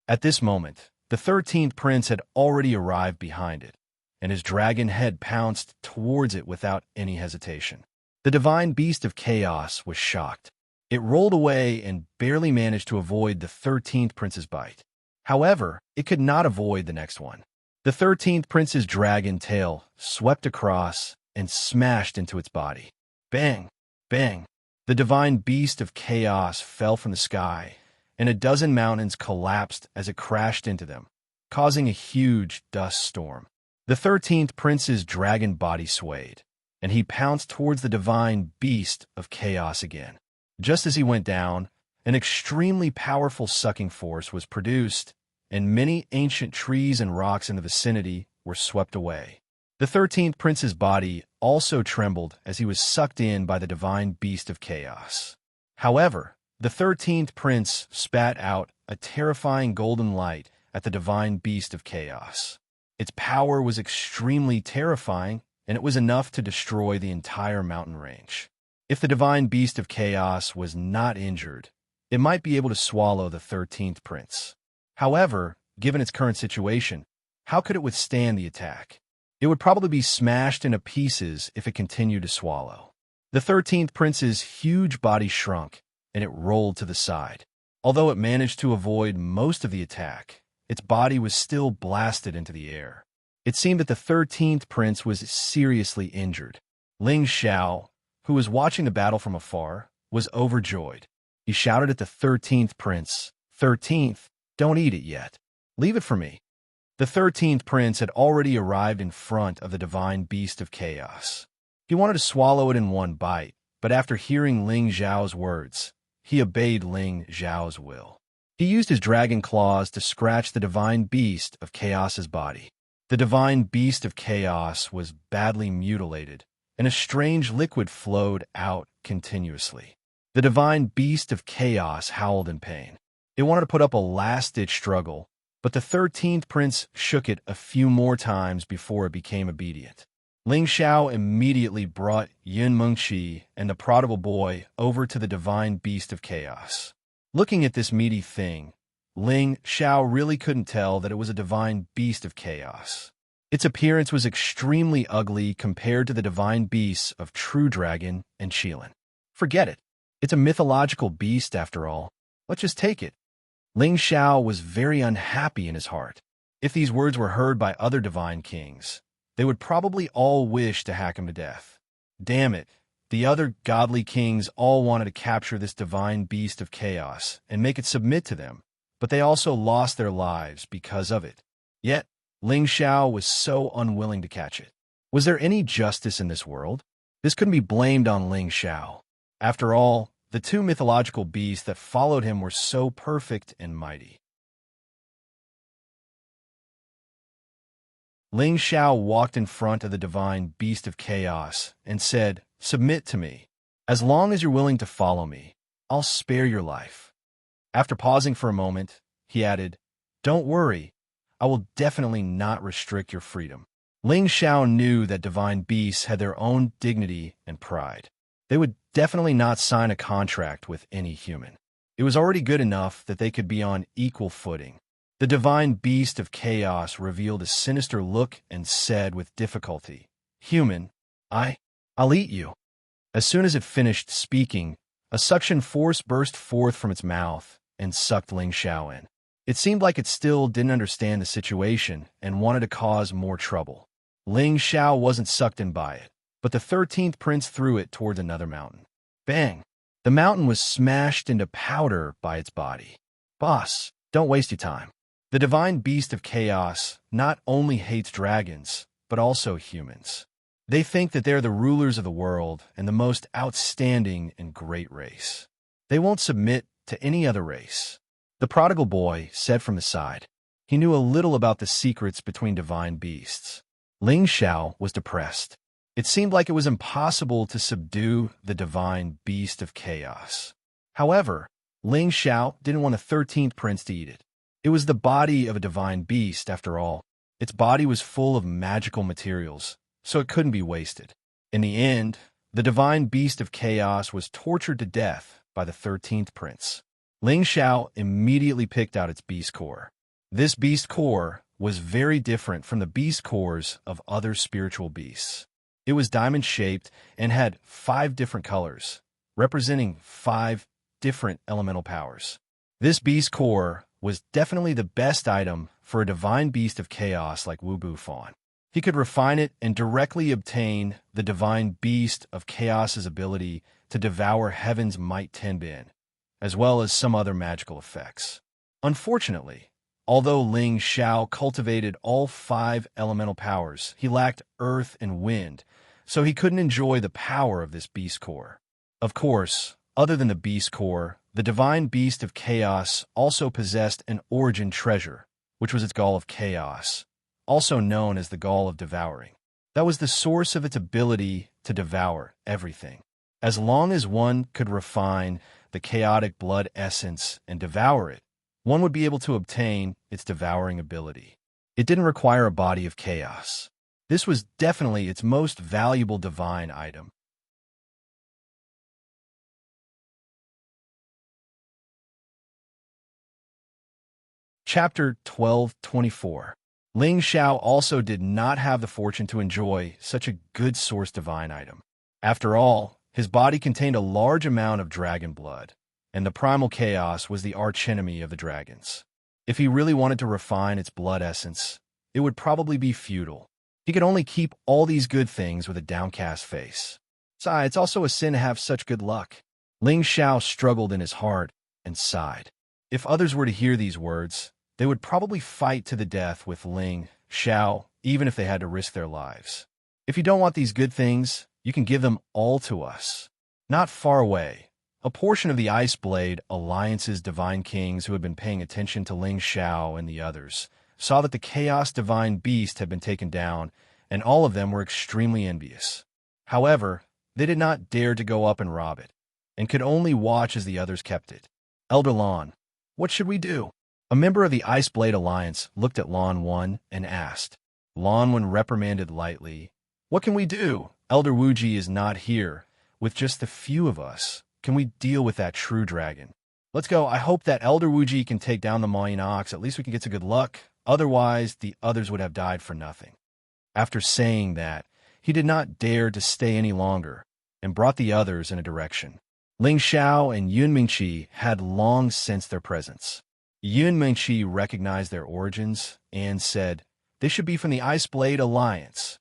At this moment, the 13th prince had already arrived behind it, and his dragon head pounced towards it without any hesitation. The divine beast of chaos was shocked. It rolled away and barely managed to avoid the 13th prince's bite. However, it could not avoid the next one. The 13th prince's dragon tail swept across and smashed into its body. Bang! Bang! The divine beast of chaos fell from the sky, and a dozen mountains collapsed as it crashed into them, causing a huge dust storm. The 13th prince's dragon body swayed, and he pounced towards the divine beast of chaos again. Just as he went down, an extremely powerful sucking force was produced, and many ancient trees and rocks in the vicinity were swept away. The 13th prince's body also trembled as he was sucked in by the divine beast of chaos. However, the 13th prince spat out a terrifying golden light at the divine beast of chaos. Its power was extremely terrifying, and it was enough to destroy the entire mountain range. If the divine beast of chaos was not injured, it might be able to swallow the 13th prince. However, given its current situation, how could it withstand the attack? It would probably be smashed into pieces if it continued to swallow. The 13th prince's huge body shrunk, and it rolled to the side. Although it managed to avoid most of the attack, its body was still blasted into the air. It seemed that the 13th prince was seriously injured. Ling Xiao, who was watching the battle from afar, was overjoyed. He shouted at the 13th prince, "13th, don't eat it yet. Leave it for me." The 13th prince had already arrived in front of the divine beast of chaos. He wanted to swallow it in one bite, but after hearing Ling Xiao's words, he obeyed Ling Xiao's will. He used his dragon claws to scratch the divine beast of chaos's body. The divine beast of chaos was badly mutilated, and a strange liquid flowed out continuously. The divine beast of chaos howled in pain. It wanted to put up a last-ditch struggle, but the 13th prince shook it a few more times before it became obedient. Ling Xiao immediately brought Yun Mengqi and the prodigal boy over to the divine beast of chaos. Looking at this meaty thing, Ling Xiao really couldn't tell that it was a divine beast of chaos. Its appearance was extremely ugly compared to the divine beasts of True Dragon and Qilin. Forget it. It's a mythological beast after all. Let's just take it. Ling Xiao was very unhappy in his heart. If these words were heard by other divine kings, they would probably all wish to hack him to death. Damn it, the other godly kings all wanted to capture this divine beast of chaos and make it submit to them, but they also lost their lives because of it. Yet, Ling Xiao was so unwilling to catch it. Was there any justice in this world? This couldn't be blamed on Ling Xiao. After all, the two mythological beasts that followed him were so perfect and mighty. Ling Xiao walked in front of the divine beast of chaos and said, "Submit to me. As long as you're willing to follow me, I'll spare your life." After pausing for a moment, he added, "Don't worry, I will definitely not restrict your freedom." Ling Xiao knew that divine beasts had their own dignity and pride. They would definitely not sign a contract with any human. It was already good enough that they could be on equal footing. The divine beast of chaos revealed a sinister look and said with difficulty, "Human, I'll eat you." As soon as it finished speaking, a suction force burst forth from its mouth and sucked Ling Xiao in. It seemed like it still didn't understand the situation and wanted to cause more trouble. Ling Xiao wasn't sucked in by it, but the 13th prince threw it towards another mountain. Bang! The mountain was smashed into powder by its body. "Boss, don't waste your time." The divine beast of chaos not only hates dragons, but also humans. They think that they're the rulers of the world and the most outstanding and great race. They won't submit to any other race. The prodigal boy said from the side. He knew a little about the secrets between divine beasts. Ling Xiao was depressed. It seemed like it was impossible to subdue the divine beast of chaos. However, Ling Xiao didn't want a 13th prince to eat it. It was the body of a divine beast, after all. Its body was full of magical materials, so it couldn't be wasted. In the end, the divine beast of chaos was tortured to death by the 13th prince. Ling Xiao immediately picked out its beast core. This beast core was very different from the beast cores of other spiritual beasts. It was diamond-shaped and had 5 different colors, representing 5 different elemental powers. This beast core was definitely the best item for a divine beast of chaos like Wu Bufan. He could refine it and directly obtain the divine beast of chaos's ability to devour heaven's might Tenbin, as well as some other magical effects. Unfortunately, although Ling Xiao cultivated all 5 elemental powers, he lacked earth and wind, so he couldn't enjoy the power of this beast core. Of course, other than the beast core, the divine beast of chaos also possessed an origin treasure, which was its gall of chaos, also known as the gall of devouring. That was the source of its ability to devour everything. As long as one could refine the chaotic blood essence and devour it, one would be able to obtain its devouring ability. It didn't require a body of chaos. This was definitely its most valuable divine item. Chapter 12:24. Ling Xiao also did not have the fortune to enjoy such a good source divine item. After all, his body contained a large amount of dragon blood, and the primal chaos was the archenemy of the dragons. If he really wanted to refine its blood essence, it would probably be futile. He could only keep all these good things with a downcast face. Besides, it's also a sin to have such good luck. Ling Xiao struggled in his heart and sighed. If others were to hear these words, they would probably fight to the death with Ling Xiao, even if they had to risk their lives. If you don't want these good things, you can give them all to us. Not far away, a portion of the Ice Blade Alliance's divine kings who had been paying attention to Ling Xiao and the others saw that the Chaos Divine Beast had been taken down, and all of them were extremely envious. However, they did not dare to go up and rob it, and could only watch as the others kept it. Elder Lon, what should we do? A member of the Ice Blade Alliance looked at Lon One and asked. Lon One reprimanded lightly, "What can we do? Elder Wuji is not here. With just the few of us, can we deal with that true dragon? Let's go. I hope that Elder Wuji can take down the Mayan Ox. At least we can get some good luck. Otherwise, the others would have died for nothing." After saying that, he did not dare to stay any longer and brought the others in a direction. Ling Xiao and Yun Mingqi had long sensed their presence. Yun Mingqi recognized their origins and said, "They should be from the Ice Blade Alliance."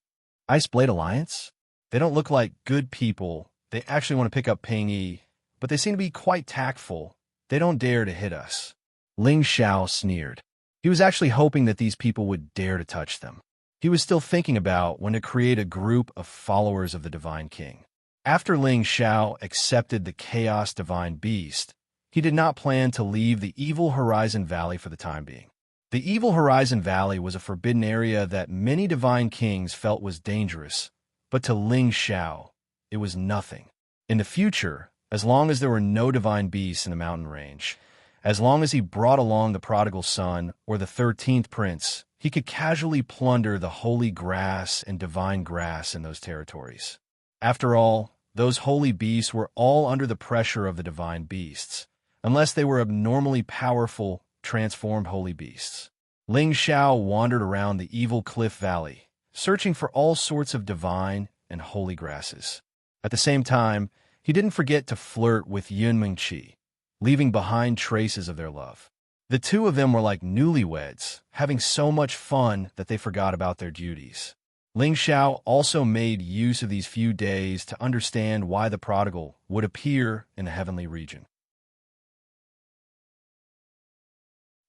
Ice Blade Alliance? They don't look like good people. They actually want to pick up Ping Yi, but they seem to be quite tactful. They don't dare to hit us. Ling Xiao sneered. He was actually hoping that these people would dare to touch them. He was still thinking about when to create a group of followers of the Divine King. After Ling Xiao accepted the Chaos Divine Beast, he did not plan to leave the evil Horizon Valley for the time being. The Evil Horizon Valley was a forbidden area that many divine kings felt was dangerous, but to Ling Xiao, it was nothing. In the future, as long as there were no divine beasts in the mountain range, as long as he brought along the prodigal son or the 13th prince, he could casually plunder the holy grass and divine grass in those territories. After all, those holy beasts were all under the pressure of the divine beasts, unless they were abnormally powerful, transformed holy beasts. Ling Xiao wandered around the evil cliff valley, searching for all sorts of divine and holy grasses. At the same time, he didn't forget to flirt with Yun Mingqi, leaving behind traces of their love. The two of them were like newlyweds, having so much fun that they forgot about their duties. Ling Xiao also made use of these few days to understand why the prodigal would appear in the heavenly region.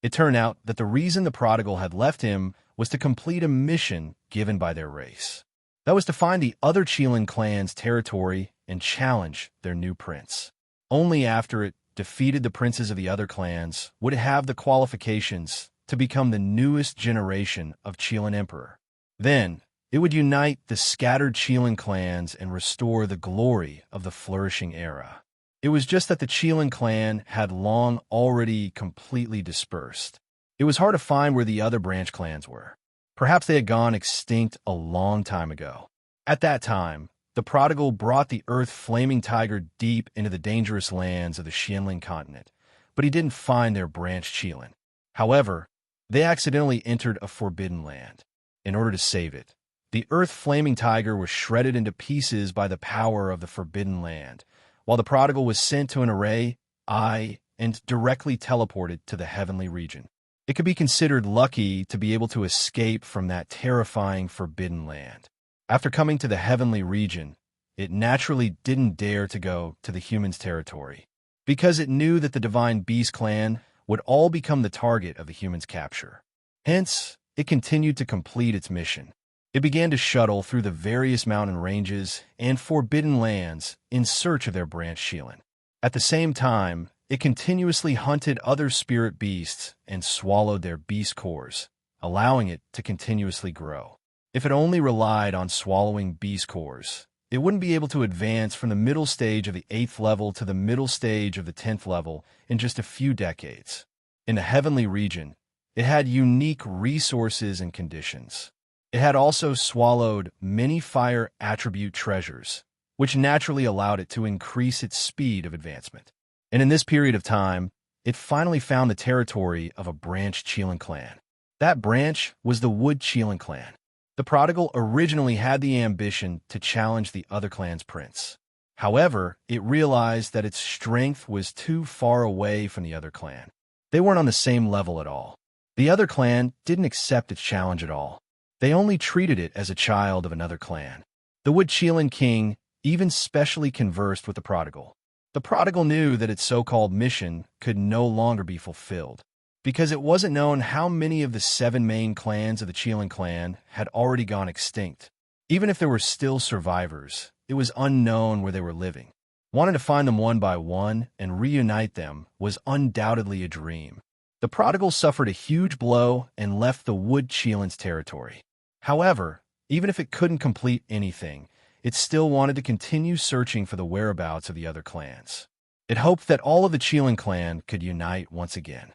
It turned out that the reason the prodigal had left him was to complete a mission given by their race. That was to find the other Qilin clan's territory and challenge their new prince. Only after it defeated the princes of the other clans would it have the qualifications to become the newest generation of Qilin emperor. Then, it would unite the scattered Qilin clans and restore the glory of the flourishing era. It was just that the Qilin clan had long already completely dispersed. It was hard to find where the other branch clans were. Perhaps they had gone extinct a long time ago. At that time, the prodigal brought the earth-flaming tiger deep into the dangerous lands of the Xianling continent, but he didn't find their branch Qilin. However, they accidentally entered a forbidden land. In order to save it, the earth-flaming tiger was shredded into pieces by the power of the forbidden land, while the prodigal was sent to an array, and directly teleported to the heavenly region. It could be considered lucky to be able to escape from that terrifying forbidden land. After coming to the heavenly region, it naturally didn't dare to go to the humans' territory, because it knew that the divine beast clan would all become the target of the humans' capture. Hence, it continued to complete its mission. It began to shuttle through the various mountain ranges and forbidden lands in search of their branch Qilin. At the same time, it continuously hunted other spirit beasts and swallowed their beast cores, allowing it to continuously grow. If it only relied on swallowing beast cores, it wouldn't be able to advance from the middle stage of the 8th level to the middle stage of the 10th level in just a few decades. In the heavenly region, it had unique resources and conditions. It had also swallowed many fire attribute treasures, which naturally allowed it to increase its speed of advancement. And in this period of time, it finally found the territory of a branch Qilin clan. That branch was the Wood Qilin clan. The prodigal originally had the ambition to challenge the other clan's prince. However, it realized that its strength was too far away from the other clan. They weren't on the same level at all. The other clan didn't accept its challenge at all. They only treated it as a child of another clan. The Wood Qilin king even specially conversed with the prodigal. The prodigal knew that its so-called mission could no longer be fulfilled, because it wasn't known how many of the 7 main clans of the Qilin clan had already gone extinct. Even if there were still survivors, it was unknown where they were living. Wanting to find them one by one and reunite them was undoubtedly a dream. The prodigal suffered a huge blow and left the Wood Qilin's territory. However, even if it couldn't complete anything, it still wanted to continue searching for the whereabouts of the other clans. It hoped that all of the Qilin clan could unite once again.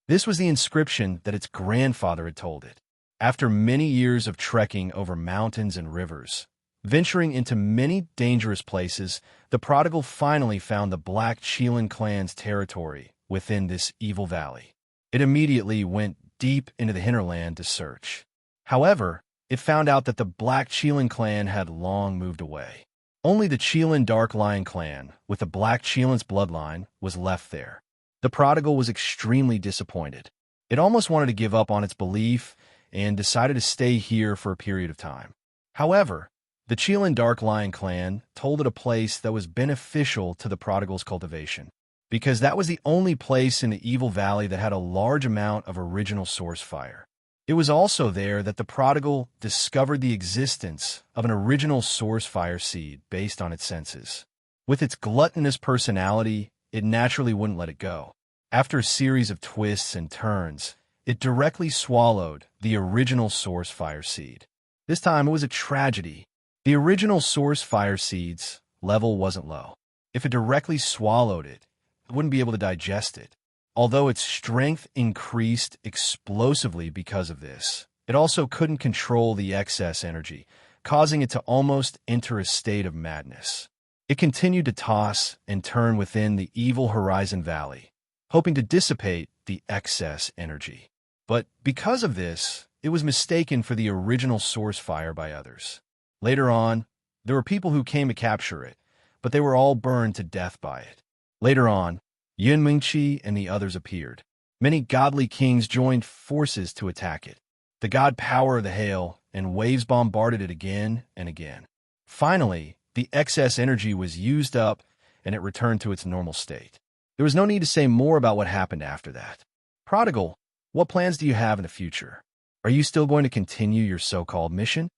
This was the inscription that its grandfather had told it. After many years of trekking over mountains and rivers, venturing into many dangerous places, the prodigal finally found the Black Qilin clan's territory within this evil valley. It immediately went deep into the hinterland to search. However, it found out that the Black Qilin clan had long moved away. Only the Qilin Dark Lion clan, with the Black Qilin's bloodline, was left there. The prodigal was extremely disappointed. It almost wanted to give up on its belief and decided to stay here for a period of time. However, the Qilin Dark Lion clan told it a place that was beneficial to the prodigal's cultivation, because that was the only place in the evil valley that had a large amount of original source fire. It was also there that the prodigal discovered the existence of an original source fire seed based on its senses. With its gluttonous personality, it naturally wouldn't let it go. After a series of twists and turns, it directly swallowed the original source fire seed. This time it was a tragedy. The original source fire seed's level wasn't low. If it directly swallowed it, it wouldn't be able to digest it. Although its strength increased explosively because of this, it also couldn't control the excess energy, causing it to almost enter a state of madness. It continued to toss and turn within the evil Horizon Valley, hoping to dissipate the excess energy. But because of this, it was mistaken for the original source fire by others. Later on, there were people who came to capture it, but they were all burned to death by it. Later on, Yunmingqi and the others appeared. Many godly kings joined forces to attack it. The god power of the hail and waves bombarded it again and again. Finally, the excess energy was used up and it returned to its normal state. There was no need to say more about what happened after that. Prodigal, what plans do you have in the future? Are you still going to continue your so-called mission?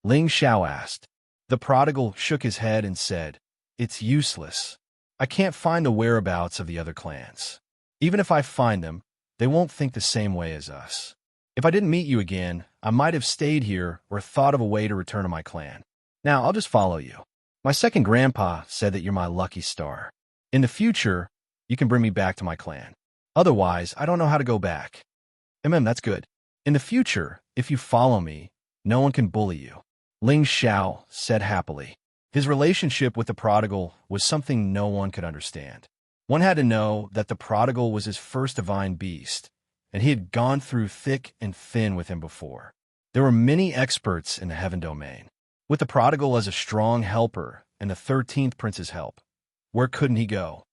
Ling Xiao asked. The prodigal shook his head and said, "It's useless. I can't find the whereabouts of the other clans. Even if I find them, they won't think the same way as us. If I didn't meet you again, I might have stayed here or thought of a way to return to my clan. Now, I'll just follow you. My second grandpa said that you're my lucky star. In the future, you can bring me back to my clan. Otherwise, I don't know how to go back." That's good. In the future, if you follow me, no one can bully you. Ling Xiao said happily. His relationship with the prodigal was something no one could understand. One had to know that the prodigal was his first divine beast, and he had gone through thick and thin with him before. There were many experts in the heaven domain. With the prodigal as a strong helper and the 13th prince's help, where couldn't he go?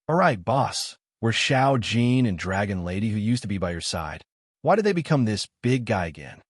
All right, boss, where's Xiao, Jean, and Dragon Lady who used to be by your side? Why did they become this big guy again?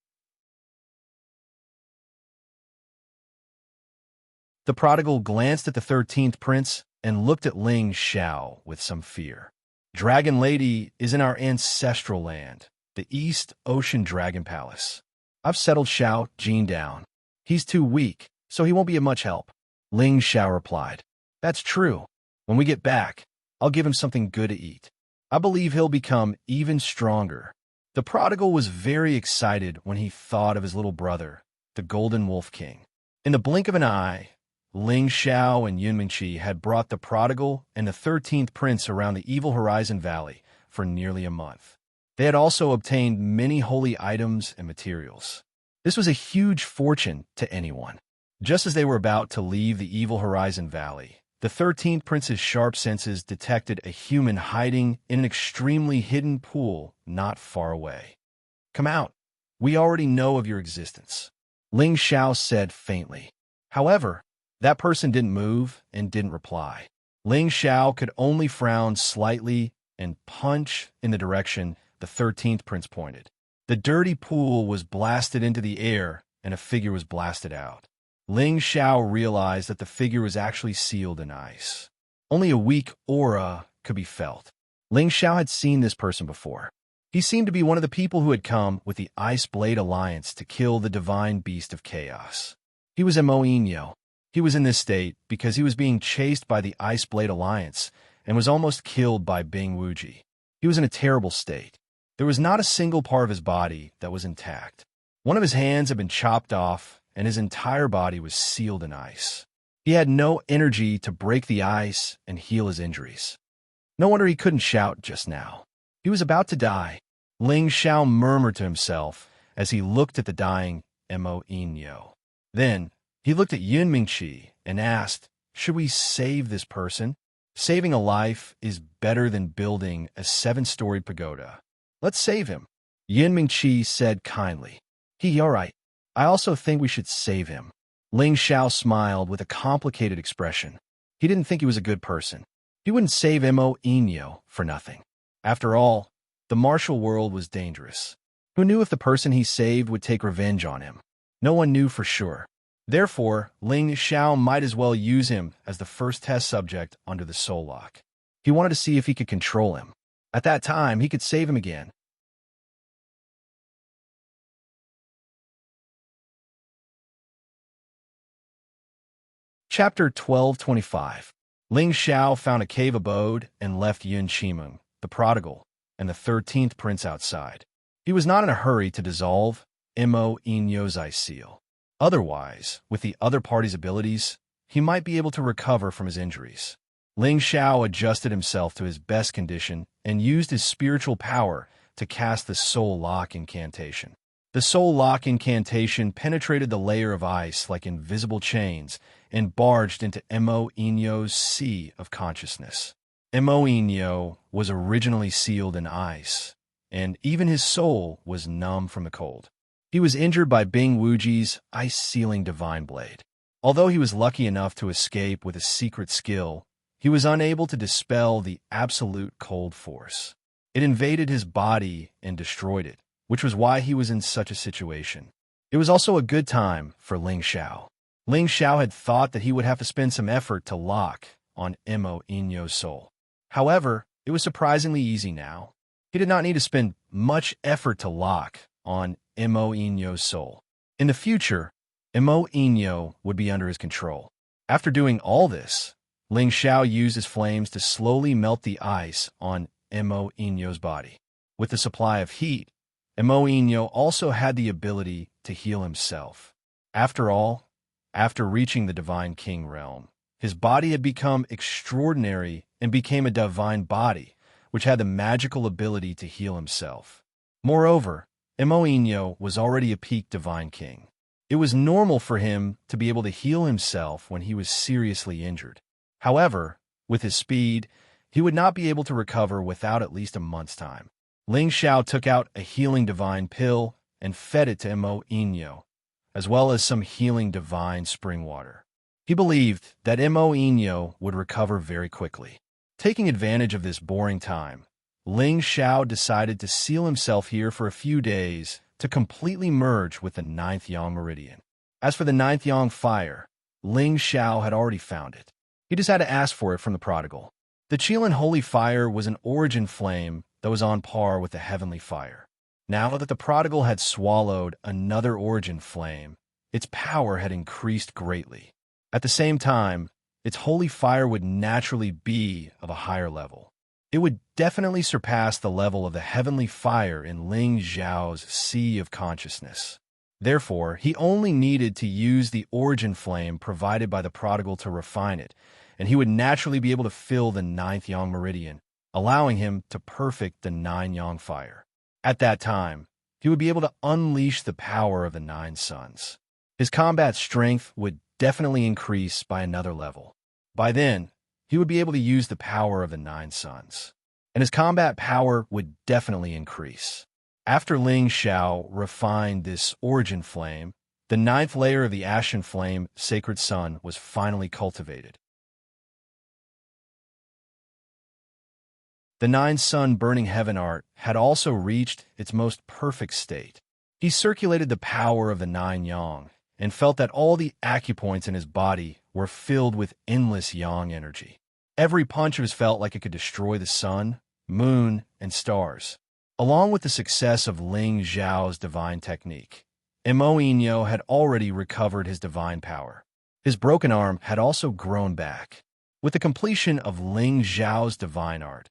The prodigal glanced at the 13th prince and looked at Ling Xiao with some fear. Dragon Lady is in our ancestral land, the East Ocean Dragon Palace. I've settled Xiao Jin down. He's too weak, so he won't be of much help. Ling Xiao replied. That's true. When we get back, I'll give him something good to eat. I believe he'll become even stronger. The prodigal was very excited when he thought of his little brother, the Golden Wolf King. In the blink of an eye, Ling Xiao and Yunmingqi had brought the prodigal and the 13th prince around the evil Horizon Valley for nearly a month. They had also obtained many holy items and materials. This was a huge fortune to anyone. Just as they were about to leave the evil Horizon Valley, the 13th prince's sharp senses detected a human hiding in an extremely hidden pool not far away. Come out. We already know of your existence, Ling Xiao said faintly. However, that person didn't move and didn't reply. Ling Xiao could only frown slightly and punch in the direction the 13th prince pointed. The dirty pool was blasted into the air and a figure was blasted out. Ling Xiao realized that the figure was actually sealed in ice. Only a weak aura could be felt. Ling Xiao had seen this person before. He seemed to be one of the people who had come with the Ice Blade Alliance to kill the divine beast of chaos. He was Emo. He was in this state because he was being chased by the Ice Blade Alliance and was almost killed by Bing Wuji. He was in a terrible state. There was not a single part of his body that was intact. One of his hands had been chopped off, and his entire body was sealed in ice. He had no energy to break the ice and heal his injuries. No wonder he couldn't shout just now. He was about to die. Ling Xiao murmured to himself as he looked at the dying Mo Inyo. Then, he looked at Yunmingqi and asked, should we save this person? Saving a life is better than building a 7-story pagoda. Let's save him. Yunmingqi said kindly. All right. I also think we should save him. Ling Xiao smiled with a complicated expression. He didn't think he was a good person. He wouldn't save Mo Inyo for nothing. After all, the martial world was dangerous. Who knew if the person he saved would take revenge on him? No one knew for sure. Therefore, Ling Xiao might as well use him as the first test subject under the soul lock. He wanted to see if he could control him. At that time, he could save him again. Chapter 1225. Ling Xiao found a cave abode and left Yun Qimeng the prodigal, and the 13th prince outside. He was not in a hurry to dissolve Immerse's ice seal. Otherwise, with the other party's abilities, he might be able to recover from his injuries. Ling Xiao adjusted himself to his best condition and used his spiritual power to cast the Soul Lock incantation. The Soul Lock incantation penetrated the layer of ice like invisible chains and barged into Immerse's sea of consciousness. Immerse was originally sealed in ice, and even his soul was numb from the cold. He was injured by Bing Wuji's ice-sealing divine blade. Although he was lucky enough to escape with a secret skill, he was unable to dispel the absolute cold force. It invaded his body and destroyed it, which was why he was in such a situation. It was also a good time for Ling Xiao. Ling Xiao had thought that he would have to spend some effort to lock on Immerse's soul. However, it was surprisingly easy now. He did not need to spend much effort to lock on Immerse's soul. In the future, Immerse would be under his control. After doing all this, Ling Xiao used his flames to slowly melt the ice on Immerse's body. With the supply of heat, Immerse also had the ability to heal himself. After all, after reaching the Divine King realm, his body had become extraordinary and became a divine body, which had the magical ability to heal himself. Moreover, Immerse was already a peak Divine King. It was normal for him to be able to heal himself when he was seriously injured. However, with his speed, he would not be able to recover without at least a month's time. Ling Xiao took out a healing divine pill and fed it to Immerse, as well as some healing divine spring water. He believed that Immerse would recover very quickly. Taking advantage of this boring time, Ling Xiao decided to seal himself here for a few days to completely merge with the 9th Yang Meridian. As for the 9th Yang Fire, Ling Xiao had already found it. He just had to ask for it from the prodigal. The Qilin Holy Fire was an origin flame that was on par with the Heavenly Fire. Now that the prodigal had swallowed another origin flame, its power had increased greatly. At the same time, its holy fire would naturally be of a higher level. It would definitely surpass the level of the heavenly fire in Ling Xiao's sea of consciousness. Therefore, he only needed to use the origin flame provided by the prodigal to refine it, and he would naturally be able to fill the 9th Yang Meridian, allowing him to perfect the 9 Yang Fire. At that time, he would be able to unleash the power of the 9 suns. His combat strength would definitely increase by another level. By then, he would be able to use the power of the 9 suns, and his combat power would definitely increase. After Ling Xiao refined this origin flame, the 9th layer of the Ashen Flame Sacred Sun was finally cultivated. The 9 Sun Burning Heaven art had also reached its most perfect state. He circulated the power of the 9 Yang and felt that all the acupoints in his body were filled with endless Yang energy. Every punch of his felt like it could destroy the sun, moon, and stars. Along with the success of Ling Xiao's divine technique, Immerse had already recovered his divine power. His broken arm had also grown back. With the completion of Ling Xiao's divine art,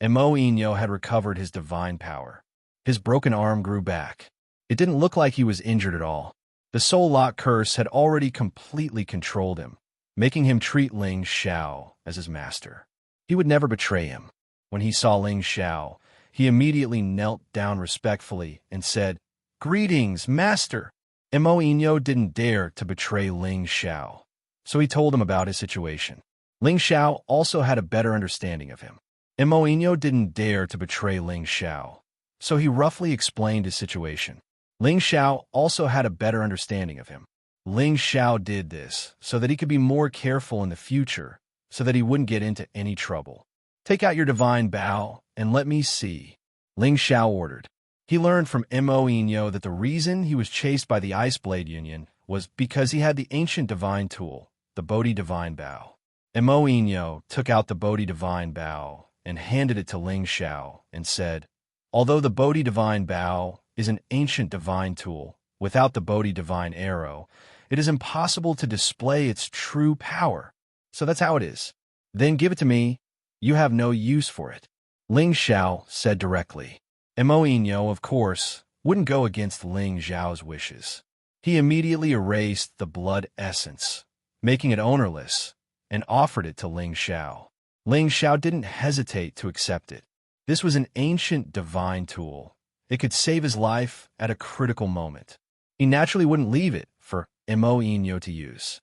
Immerse had recovered his divine power. His broken arm grew back. It didn't look like he was injured at all. The Soul Lock curse had already completely controlled him, making him treat Ling Xiao as his master. He would never betray him. When he saw Ling Xiao, he immediately knelt down respectfully and said, "Greetings, master." Immerse didn't dare to betray Ling Xiao, so he told him about his situation. Ling Xiao also had a better understanding of him. Immerse didn't dare to betray Ling Xiao, so he roughly explained his situation. Ling Xiao also had a better understanding of him. Ling Xiao did this so that he could be more careful in the future, so that he wouldn't get into any trouble. "Take out your divine bow and let me see," Ling Xiao ordered. He learned from Immerse that the reason he was chased by the Ice Blade Union was because he had the ancient divine tool, the Bodhi Divine Bow. Immerse took out the Bodhi Divine Bow and handed it to Ling Xiao and said, "Although the Bodhi Divine Bow is an ancient divine tool, without the Bodhi Divine Arrow, it is impossible to display its true power. So that's how it is. Then give it to me. You have no use for it." Ling Xiao said directly. Moinho, of course, wouldn't go against Ling Xiao's wishes. He immediately erased the blood essence, making it ownerless, and offered it to Ling Xiao. Ling Xiao didn't hesitate to accept it. This was an ancient divine tool. It could save his life at a critical moment. He naturally wouldn't leave it for Moinho to use.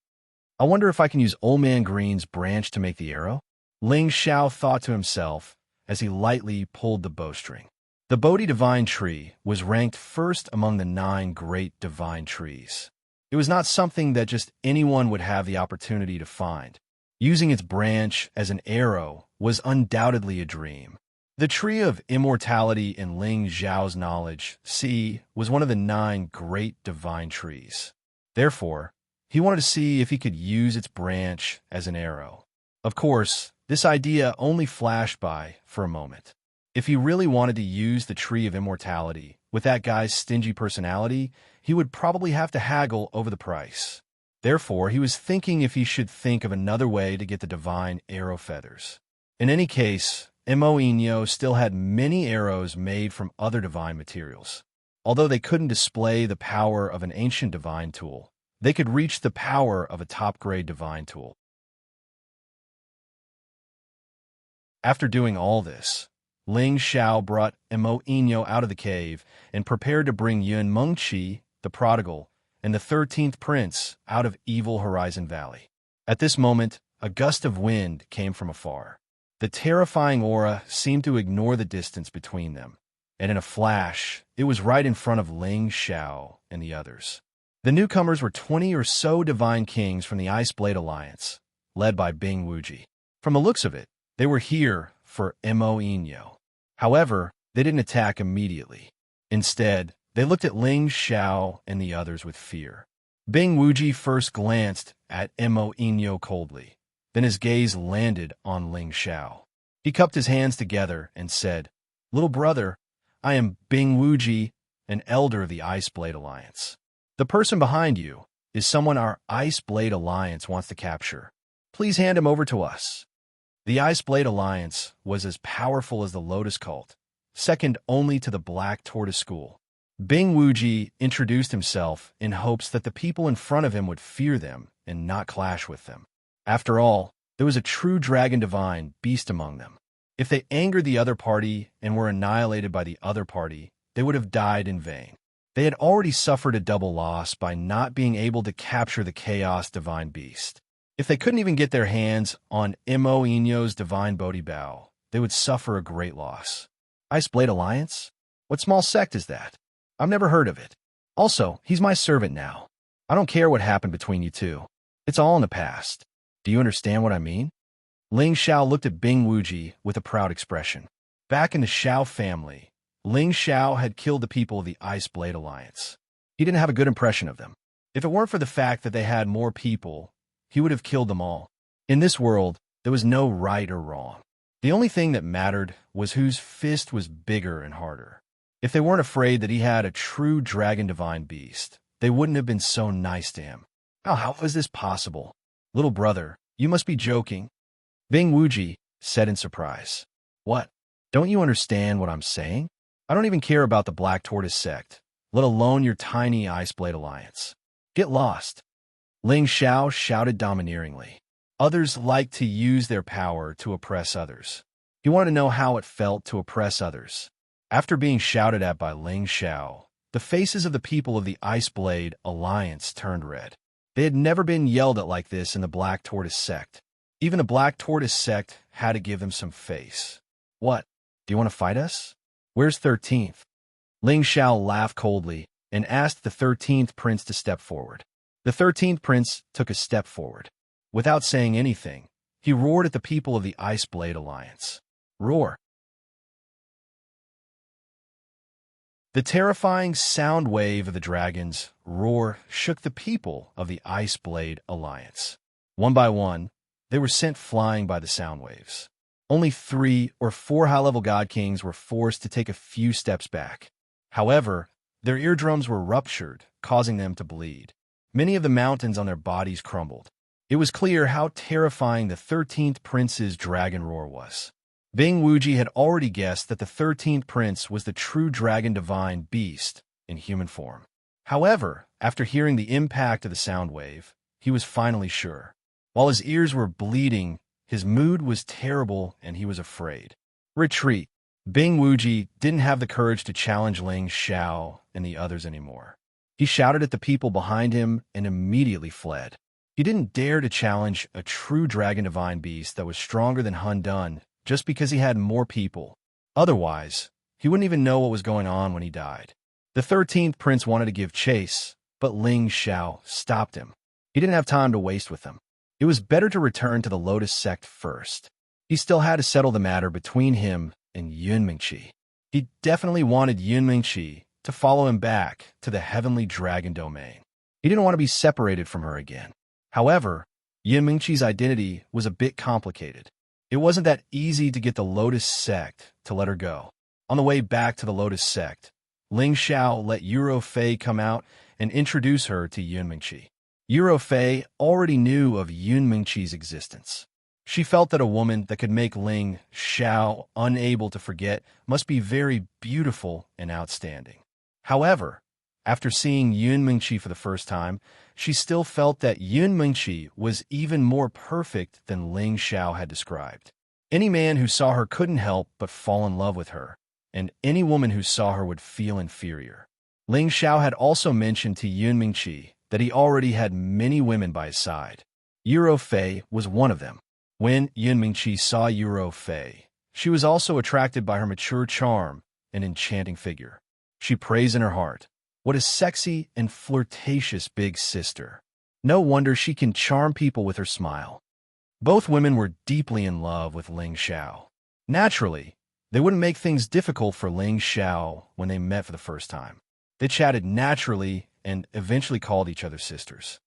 I wonder if I can use Old Man Green's branch to make the arrow? Ling Xiao thought to himself as he lightly pulled the bowstring. The Bodhi Divine Tree was ranked first among the 9 great divine trees. It was not something that just anyone would have the opportunity to find. Using its branch as an arrow was undoubtedly a dream. The Tree of Immortality in Ling Xiao's knowledge, was one of the 9 great divine trees. Therefore, he wanted to see if he could use its branch as an arrow. Of course, this idea only flashed by for a moment. If he really wanted to use the Tree of Immortality with that guy's stingy personality, he would probably have to haggle over the price. Therefore, he was thinking if he should think of another way to get the divine arrow feathers. In any case, Moinho still had many arrows made from other divine materials. Although they couldn't display the power of an ancient divine tool, they could reach the power of a top-grade divine tool. After doing all this, Ling Xiao brought Moinho out of the cave and prepared to bring Yun Mengqi, the prodigal, and the 13th prince out of Evil Horizon Valley. At this moment, a gust of wind came from afar. The terrifying aura seemed to ignore the distance between them, and in a flash, it was right in front of Ling Xiao and the others. The newcomers were 20 or so divine kings from the Ice Blade Alliance, led by Bing Wuji. From the looks of it, they were here for Moinho. However, they didn't attack immediately. Instead, they looked at Ling Xiao and the others with fear. Bing Wuji first glanced at Moinho coldly. Then his gaze landed on Ling Xiao. He cupped his hands together and said, "Little brother, I am Bing Wuji, an elder of the Ice Blade Alliance. The person behind you is someone our Ice Blade Alliance wants to capture. Please hand him over to us." The Ice Blade Alliance was as powerful as the Lotus Cult, second only to the Black Tortoise School. Bing Wuji introduced himself in hopes that the people in front of him would fear them and not clash with them. After all, there was a true dragon divine beast among them. If they angered the other party and were annihilated by the other party, they would have died in vain. They had already suffered a double loss by not being able to capture the Chaos Divine Beast. If they couldn't even get their hands on Moinho's Divine Bodhi Bow, they would suffer a great loss. Ice Blade Alliance? What small sect is that? I've never heard of it. Also, he's my servant now. I don't care what happened between you two. It's all in the past. Do you understand what I mean? Ling Xiao looked at Bing Wuji with a proud expression. Back in the Xiao family, Ling Xiao had killed the people of the Ice Blade Alliance. He didn't have a good impression of them. If it weren't for the fact that they had more people, he would have killed them all. In this world, there was no right or wrong. The only thing that mattered was whose fist was bigger and harder. If they weren't afraid that he had a true dragon divine beast, they wouldn't have been so nice to him. How is this possible? Little brother, you must be joking. Bing Wuji said in surprise. What? Don't you understand what I'm saying? I don't even care about the Black Tortoise sect, let alone your tiny Ice Blade Alliance. Get lost. Ling Xiao shouted domineeringly. Others liked to use their power to oppress others. He wanted to know how it felt to oppress others. After being shouted at by Ling Xiao, the faces of the people of the Ice Blade Alliance turned red. They had never been yelled at like this in the Black Tortoise sect. Even the Black Tortoise sect had to give them some face. What? Do you want to fight us? Where's 13th? Ling Xiao laughed coldly and asked the 13th prince to step forward. The 13th prince took a step forward. Without saying anything, he roared at the people of the Ice Blade Alliance. Roar! The terrifying sound wave of the dragon's roar shook the people of the Ice Blade Alliance. One by one, they were sent flying by the sound waves. Only 3 or 4 high-level god kings were forced to take a few steps back. However, their eardrums were ruptured, causing them to bleed. Many of the mountains on their bodies crumbled. It was clear how terrifying the 13th prince's dragon roar was. Bing Wuji had already guessed that the 13th prince was the true dragon divine beast in human form. However, after hearing the impact of the sound wave, he was finally sure. While his ears were bleeding, his mood was terrible and he was afraid. Retreat. Bing Wuji didn't have the courage to challenge Ling Xiao and the others anymore. He shouted at the people behind him and immediately fled. He didn't dare to challenge a true dragon divine beast that was stronger than Hun Dun just because he had more people. Otherwise, he wouldn't even know what was going on when he died. The 13th prince wanted to give chase, but Ling Xiao stopped him. He didn't have time to waste with him. It was better to return to the Lotus sect first. He still had to settle the matter between him and Yun Mingqi. He definitely wanted Yun Mingqi to follow him back to the heavenly dragon domain. He didn't want to be separated from her again. However, Yun Mingqi's identity was a bit complicated. It wasn't that easy to get the Lotus sect to let her go. On the way back to the Lotus sect, Ling Xiao let Yuro Fei come out and introduce her to Yun Mingqi. Yuro Fei already knew of Yun Mingqi's existence. She felt that a woman that could make Ling Xiao unable to forget must be very beautiful and outstanding. However, after seeing Yun Mingqi for the first time, she still felt that Yun Mingqi was even more perfect than Ling Xiao had described. Any man who saw her couldn't help but fall in love with her, and any woman who saw her would feel inferior. Ling Xiao had also mentioned to Yun Mingqi that he already had many women by his side. Yuro Fei was one of them. When Yun Mingqi saw Yuro Fei, she was also attracted by her mature charm and enchanting figure. She praised in her heart, "What a sexy and flirtatious big sister. No wonder she can charm people with her smile." Both women were deeply in love with Ling Xiao. Naturally, they wouldn't make things difficult for Ling Xiao when they met for the first time. They chatted naturally and eventually called each other sisters.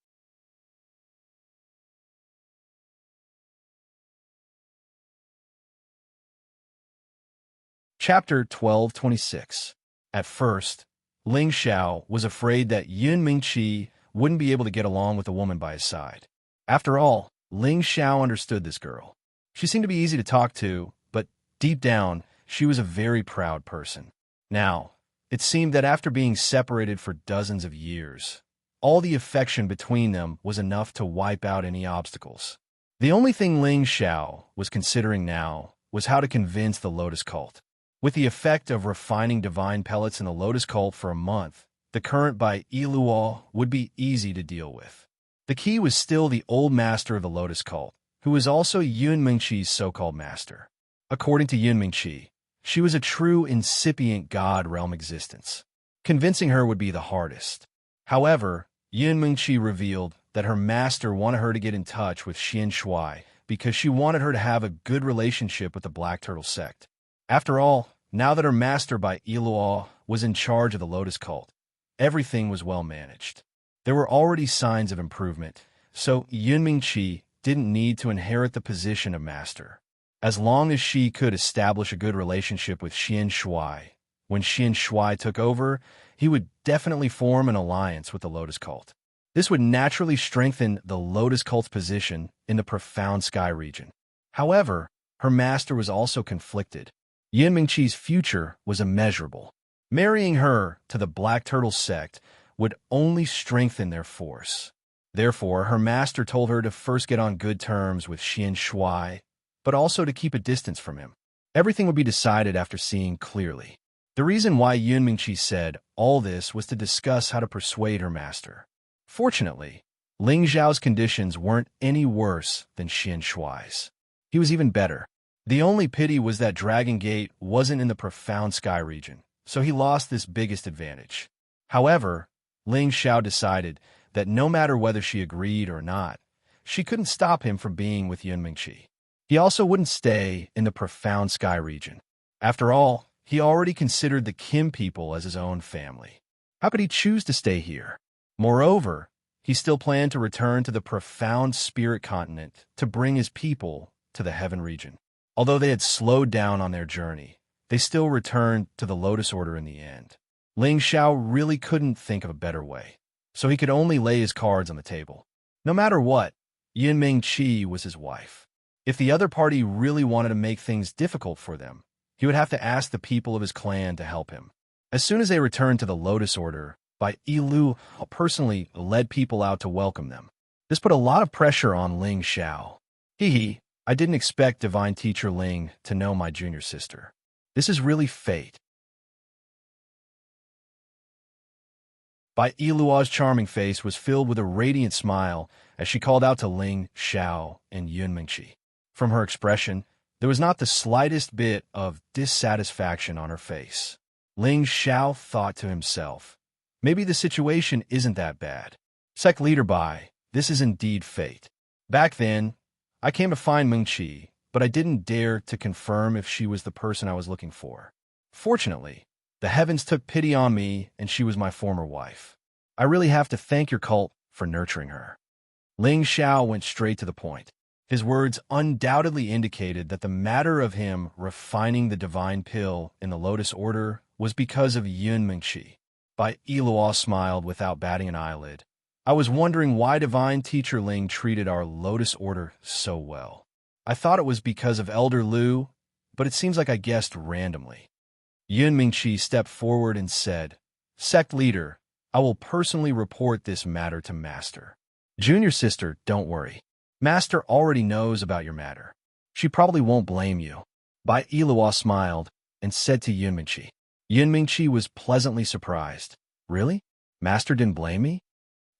Chapter 1226. At first, Ling Xiao was afraid that Yun Mingqi wouldn't be able to get along with a woman by his side. After all, Ling Xiao understood this girl. She seemed to be easy to talk to, but deep down, she was a very proud person. Now, it seemed that after being separated for dozens of years, all the affection between them was enough to wipe out any obstacles. The only thing Ling Xiao was considering now was how to convince the Lotus cult. With the effect of refining divine pellets in the Lotus cult for a month, the current by Yiluo would be easy to deal with. The key was still the old master of the Lotus cult, who was also Yun Mingqi's so-called master. According to Yun Mingqi, she was a true incipient god realm existence. Convincing her would be the hardest. However, Yun Mingqi revealed that her master wanted her to get in touch with Xian Shui because she wanted her to have a good relationship with the Black Turtle sect. After all, now that her master by Yiluo was in charge of the Lotus cult, everything was well managed. There were already signs of improvement, so Yun Mingqi didn't need to inherit the position of master. As long as she could establish a good relationship with Xian Shui, when Xian Shui took over, he would definitely form an alliance with the Lotus cult. This would naturally strengthen the Lotus cult's position in the profound sky region. However, her master was also conflicted. Yun Mingqi's future was immeasurable. Marrying her to the Black Turtle sect would only strengthen their force. Therefore, her master told her to first get on good terms with Xian Shui, but also to keep a distance from him. Everything would be decided after seeing clearly. The reason why Yun Mingqi said all this was to discuss how to persuade her master. Fortunately, Ling Xiao's conditions weren't any worse than Xian Shui's. He was even better. The only pity was that Dragon Gate wasn't in the profound sky region, so he lost this biggest advantage. However, Ling Xiao decided that no matter whether she agreed or not, she couldn't stop him from being with Yun Mingqi. He also wouldn't stay in the profound sky region. After all, he already considered the Kim people as his own family. How could he choose to stay here? Moreover, he still planned to return to the profound spirit continent to bring his people to the heaven region. Although they had slowed down on their journey, they still returned to the Lotus Order in the end. Ling Xiao really couldn't think of a better way, so he could only lay his cards on the table. No matter what, Yun Mingqi was his wife. If the other party really wanted to make things difficult for them, he would have to ask the people of his clan to help him. As soon as they returned to the Lotus Order, Bai Yilu personally led people out to welcome them. This put a lot of pressure on Ling Xiao. Hee, I didn't expect Divine Teacher Ling to know my junior sister. This is really fate. Bai Yilua's charming face was filled with a radiant smile as she called out to Ling Xiao and Yun Mingqi. From her expression, there was not the slightest bit of dissatisfaction on her face. Ling Xiao thought to himself, maybe the situation isn't that bad. Sect Leader Bai, this is indeed fate. Back then, I came to find Mingqi, but I didn't dare to confirm if she was the person I was looking for. Fortunately, the heavens took pity on me and she was my former wife. I really have to thank your cult for nurturing her. Ling Xiao went straight to the point. His words undoubtedly indicated that the matter of him refining the divine pill in the Lotus Order was because of Yun Mingqi. Bai Yilua smiled without batting an eyelid. I was wondering why Divine Teacher Ling treated our Lotus Order so well. I thought it was because of Elder Lu, but it seems like I guessed randomly. Yun Mingqi stepped forward and said, Sect Leader, I will personally report this matter to Master. Junior sister, don't worry. Master already knows about your matter. She probably won't blame you. Bai Yilua smiled and said to Yun Mingqi. Yun Mingqi was pleasantly surprised. Really? Master didn't blame me?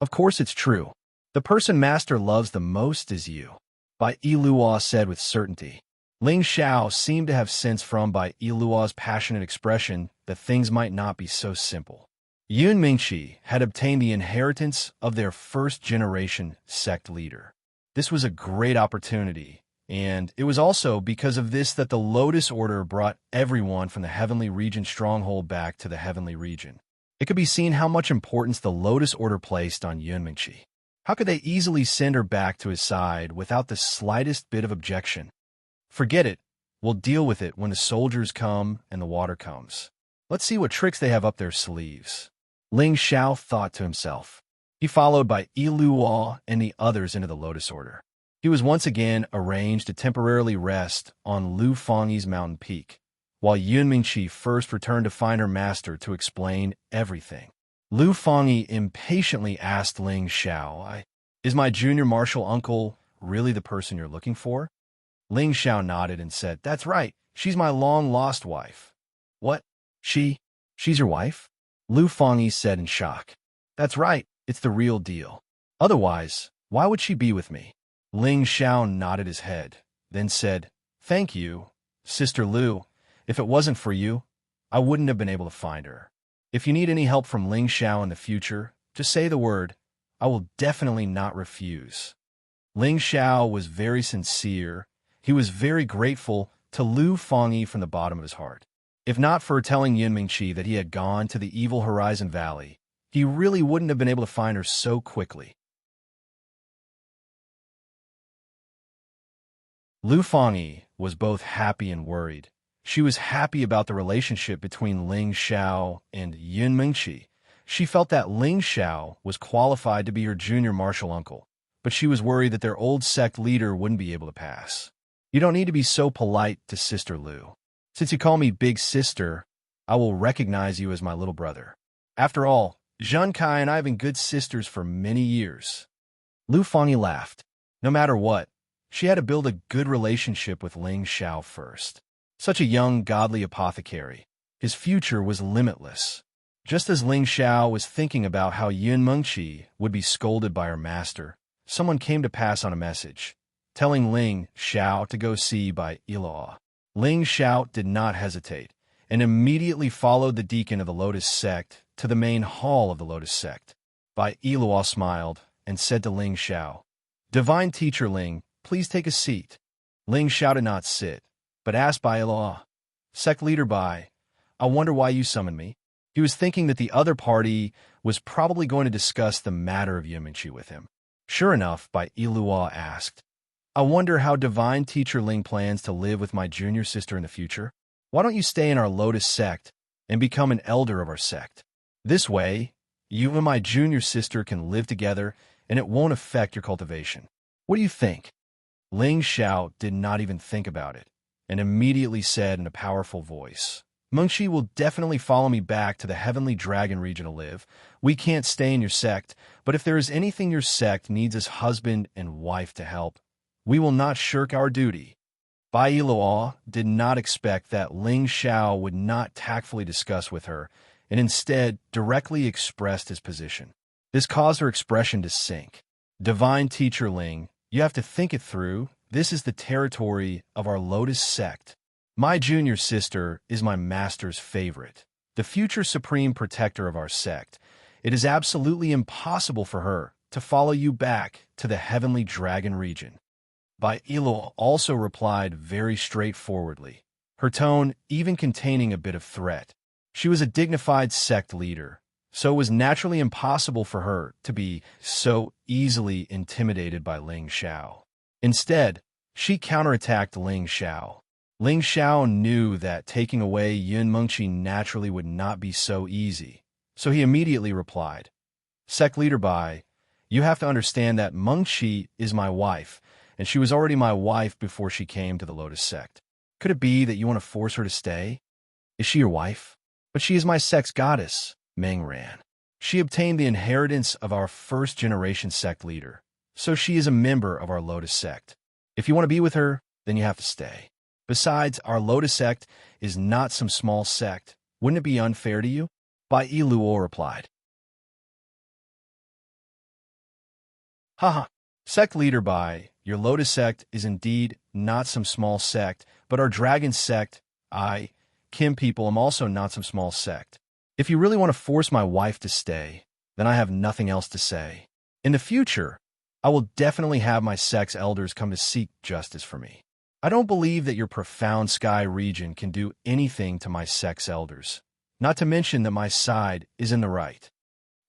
Of course it's true. The person Master loves the most is you. Bai Yilua said with certainty. Ling Xiao seemed to have sensed from Bai Yilua's passionate expression that things might not be so simple. Yun Mingqi had obtained the inheritance of their first-generation sect leader. This was a great opportunity, and it was also because of this that the Lotus Order brought everyone from the Heavenly Region stronghold back to the Heavenly Region. It could be seen how much importance the Lotus Order placed on Yun Mingqi. How could they easily send her back to his side without the slightest bit of objection? Forget it. We'll deal with it when the soldiers come and the water comes. Let's see what tricks they have up their sleeves. Ling Xiao thought to himself. He followed by Yilua and the others into the Lotus Order. He was once again arranged to temporarily rest on Lu Fengyi's mountain peak, while Yun Mingqi first returned to find her master to explain everything. Lu Fengyi impatiently asked Ling Xiao, Is my junior martial uncle really the person you're looking for? Ling Xiao nodded and said, That's right, she's my long-lost wife. What? She's your wife? Lu Fengyi said in shock. That's right, it's the real deal. Otherwise, why would she be with me? Ling Xiao nodded his head, then said, Thank you, Sister Lu. If it wasn't for you, I wouldn't have been able to find her. If you need any help from Ling Xiao in the future, just say the word. I will definitely not refuse. Ling Xiao was very sincere. He was very grateful to Lu Fengyi from the bottom of his heart. If not for telling Yun Mingqi that he had gone to the evil Horizon Valley, he really wouldn't have been able to find her so quickly. Lu Fengyi was both happy and worried. She was happy about the relationship between Ling Xiao and Yun Mingqi. She felt that Ling Xiao was qualified to be her junior martial uncle, but she was worried that their old sect leader wouldn't be able to pass. You don't need to be so polite to Sister Lu. Since you call me Big Sister, I will recognize you as my little brother. After all, Zheng Kai and I have been good sisters for many years. Lu Fengyi laughed. No matter what, she had to build a good relationship with Ling Xiao first. Such a young, godly apothecary. His future was limitless. Just as Ling Xiao was thinking about how Yun Mingqi would be scolded by her master, someone came to pass on a message, telling Ling Xiao to go see Bai Yilua. Ling Xiao did not hesitate, and immediately followed the deacon of the Lotus Sect to the main hall of the Lotus Sect. Bai Yilua smiled and said to Ling Xiao, Divine Teacher Ling, please take a seat. Ling Xiao did not sit, but asked Bai Yilua, Sect Leader Bai, I wonder why you summoned me. He was thinking that the other party was probably going to discuss the matter of Yun Mingqi with him. Sure enough, Bai Yilua asked, I wonder how Divine Teacher Ling plans to live with my junior sister in the future. Why don't you stay in our Lotus Sect and become an elder of our sect? This way, you and my junior sister can live together and it won't affect your cultivation. What do you think? Ling Xiao did not even think about it, and immediately said in a powerful voice, Mengqi will definitely follow me back to the Heavenly Dragon region to live. We can't stay in your sect, but if there is anything your sect needs as husband and wife to help, we will not shirk our duty. Bai Yiluo did not expect that Ling Xiao would not tactfully discuss with her, and instead directly expressed his position. This caused her expression to sink. Divine Teacher Ling, you have to think it through. This is the territory of our Lotus sect. My junior sister is my master's favorite, the future supreme protector of our sect. It is absolutely impossible for her to follow you back to the Heavenly Dragon region. Bai Yiluo also replied very straightforwardly, her tone even containing a bit of threat. She was a dignified sect leader, so it was naturally impossible for her to be so easily intimidated by Ling Xiao. Instead, she counterattacked Ling Xiao. Ling Xiao knew that taking away Yun Mengqi naturally would not be so easy, so he immediately replied, Sect Leader Bai, you have to understand that Mengqi is my wife, and she was already my wife before she came to the Lotus sect. Could it be that you want to force her to stay? Is she your wife? But she is my sect's goddess, Meng Ran. She obtained the inheritance of our first-generation sect leader, so she is a member of our Lotus sect. If you want to be with her, then you have to stay. Besides, our Lotus sect is not some small sect. Wouldn't it be unfair to you? Bai Yiluo replied. Haha, sect leader Bai, your Lotus sect is indeed not some small sect, but our dragon sect, I, Kim people, am also not some small sect. If you really want to force my wife to stay, then I have nothing else to say. In the future, I will definitely have my sect's elders come to seek justice for me. I don't believe that your profound sky region can do anything to my sect's elders, not to mention that my side is in the right.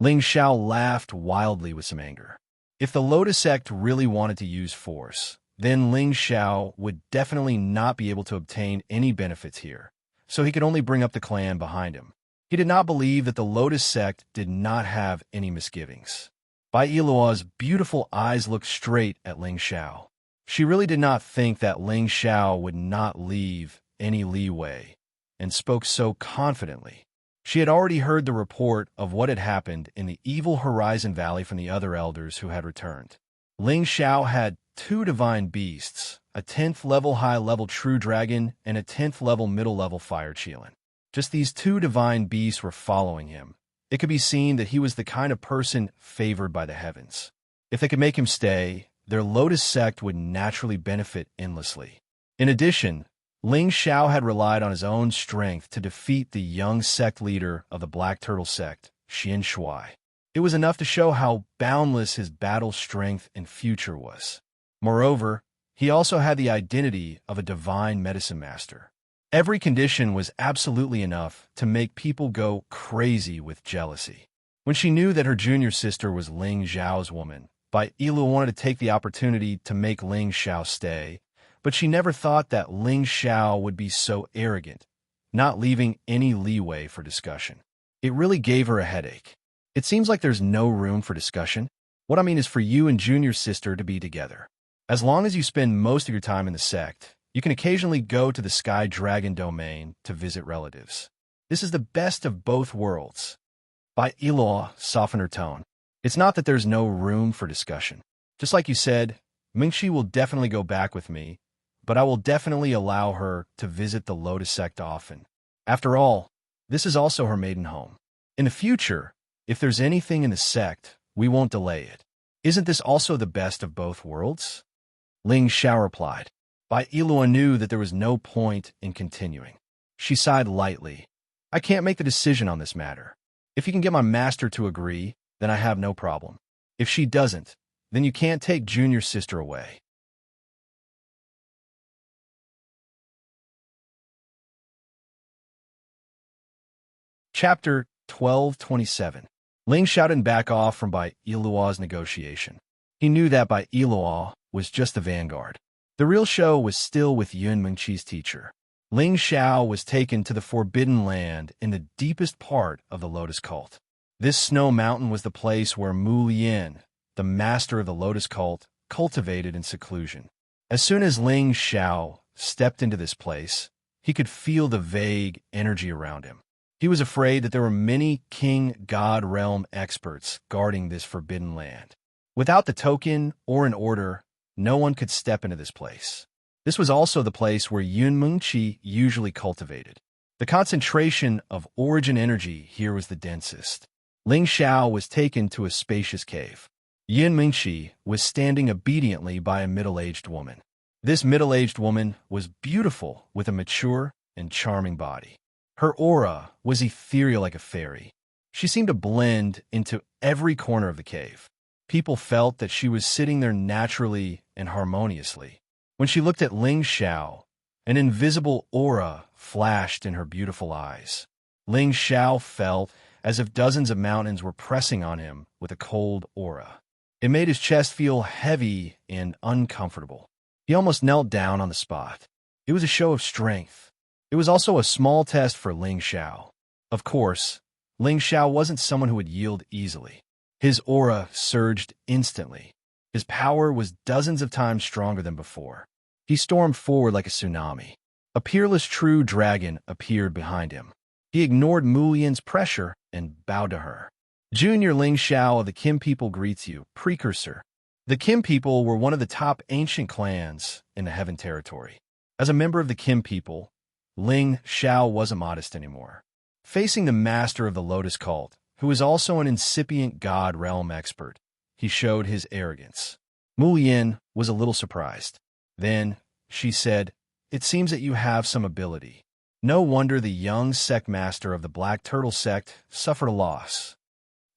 Ling Xiao laughed wildly with some anger. If the Lotus sect really wanted to use force, then Ling Xiao would definitely not be able to obtain any benefits here, so he could only bring up the clan behind him. He did not believe that the Lotus sect did not have any misgivings. Bai Yiluo's beautiful eyes looked straight at Ling Xiao. She really did not think that Ling Xiao would not leave any leeway, and spoke so confidently. She had already heard the report of what had happened in the evil Horizon Valley from the other elders who had returned. Ling Xiao had 2 divine beasts, a 10th level high-level true dragon and a 10th level middle-level fire Qilin. Just these 2 divine beasts were following him. It could be seen that he was the kind of person favored by the heavens. If they could make him stay, their Lotus sect would naturally benefit endlessly. In addition, Ling Xiao had relied on his own strength to defeat the young sect leader of the Black Turtle sect, Xian Shuai. It was enough to show how boundless his battle strength and future was. Moreover, he also had the identity of a divine medicine master. Every condition was absolutely enough to make people go crazy with jealousy. When she knew that her junior sister was Ling Xiao's woman, Bai Yiluo wanted to take the opportunity to make Ling Xiao stay, but she never thought that Ling Xiao would be so arrogant, not leaving any leeway for discussion. It really gave her a headache. It seems like there's no room for discussion. What I mean is for you and junior sister to be together. As long as you spend most of your time in the sect, you can occasionally go to the Sky Dragon domain to visit relatives. This is the best of both worlds. Bai Yiluo softened her tone. It's not that there's no room for discussion. Just like you said, Mengqi will definitely go back with me, but I will definitely allow her to visit the Lotus sect often. After all, this is also her maiden home. In the future, if there's anything in the sect, we won't delay it. Isn't this also the best of both worlds? Ling Xiao replied. Bai Yiluo knew that there was no point in continuing. She sighed lightly. I can't make the decision on this matter. If you can get my master to agree, then I have no problem. If she doesn't, then you can't take junior sister away. Chapter 1227. Ling Xiao didn't back off from Bai Yiluo's negotiation. He knew that Bai Yiluo was just the vanguard. The real show was still with Yun Mengqi's teacher. Ling Xiao was taken to the Forbidden Land in the deepest part of the Lotus cult. This snow mountain was the place where Mu Lian, the master of the Lotus cult, cultivated in seclusion. As soon as Ling Xiao stepped into this place, he could feel the vague energy around him. He was afraid that there were many king god realm experts guarding this forbidden land. Without the token or an order, no one could step into this place. This was also the place where Yun Mengqi usually cultivated. The concentration of origin energy here was the densest. Ling Xiao was taken to a spacious cave. Yun Mengqi was standing obediently by a middle-aged woman. This middle-aged woman was beautiful with a mature and charming body. Her aura was ethereal like a fairy. She seemed to blend into every corner of the cave. People felt that she was sitting there naturally and harmoniously. When she looked at Ling Xiao, an invisible aura flashed in her beautiful eyes. Ling Xiao felt as if dozens of mountains were pressing on him with a cold aura. It made his chest feel heavy and uncomfortable. He almost knelt down on the spot. It was a show of strength. It was also a small test for Ling Xiao. Of course, Ling Xiao wasn't someone who would yield easily. His aura surged instantly. His power was dozens of times stronger than before. He stormed forward like a tsunami. A peerless true dragon appeared behind him. He ignored Mu Yin's pressure and bowed to her. Junior Ling Xiao of the Kim people greets you, precursor. The Kim people were one of the top ancient clans in the Heaven Territory. As a member of the Kim people, Ling Xiao wasn't modest anymore. Facing the master of the Lotus cult, who was also an incipient god realm expert, he showed his arrogance. Mu Yin was a little surprised. Then, she said, "It seems that you have some ability." No wonder the young sect master of the Black Turtle sect suffered a loss.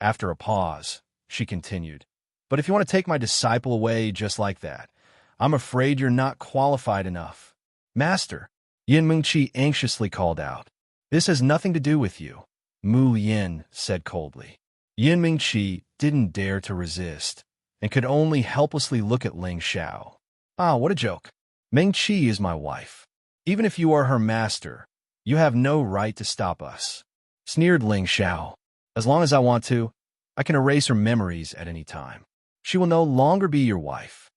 After a pause, she continued, "But if you want to take my disciple away just like that, I'm afraid you're not qualified enough." "Master," Yin Mengqi anxiously called out, "this has nothing to do with you," Mu Yin said coldly. Yin Mengqi didn't dare to resist and could only helplessly look at Ling Xiao. "Ah, what a joke. Mengqi is my wife. Even if you are her master, you have no right to stop us," sneered Ling Xiao. "As long as I want to, I can erase her memories at any time. She will no longer be your wife,"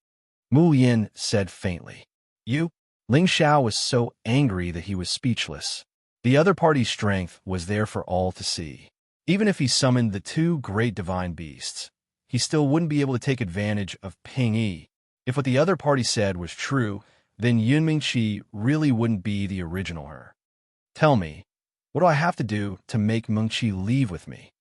Mu Yin said faintly. "You?" Ling Xiao was so angry that he was speechless. The other party's strength was there for all to see. Even if he summoned the two great divine beasts, he still wouldn't be able to take advantage of Ping Yi. If what the other party said was true, then Yun Mengqi really wouldn't be the original her. "Tell me, what do I have to do to make Mengqi leave with me?"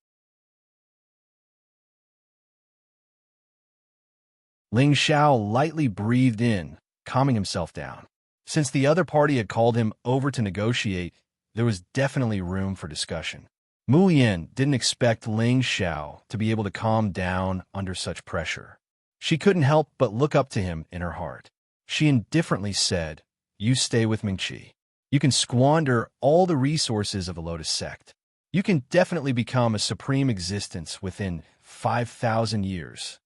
Ling Xiao lightly breathed in, calming himself down. Since the other party had called him over to negotiate, there was definitely room for discussion. Mu Yin didn't expect Ling Xiao to be able to calm down under such pressure. She couldn't help but look up to him in her heart. She indifferently said, "You stay with Mengqi. You can squander all the resources of the Lotus sect. You can definitely become a supreme existence within 5,000 years."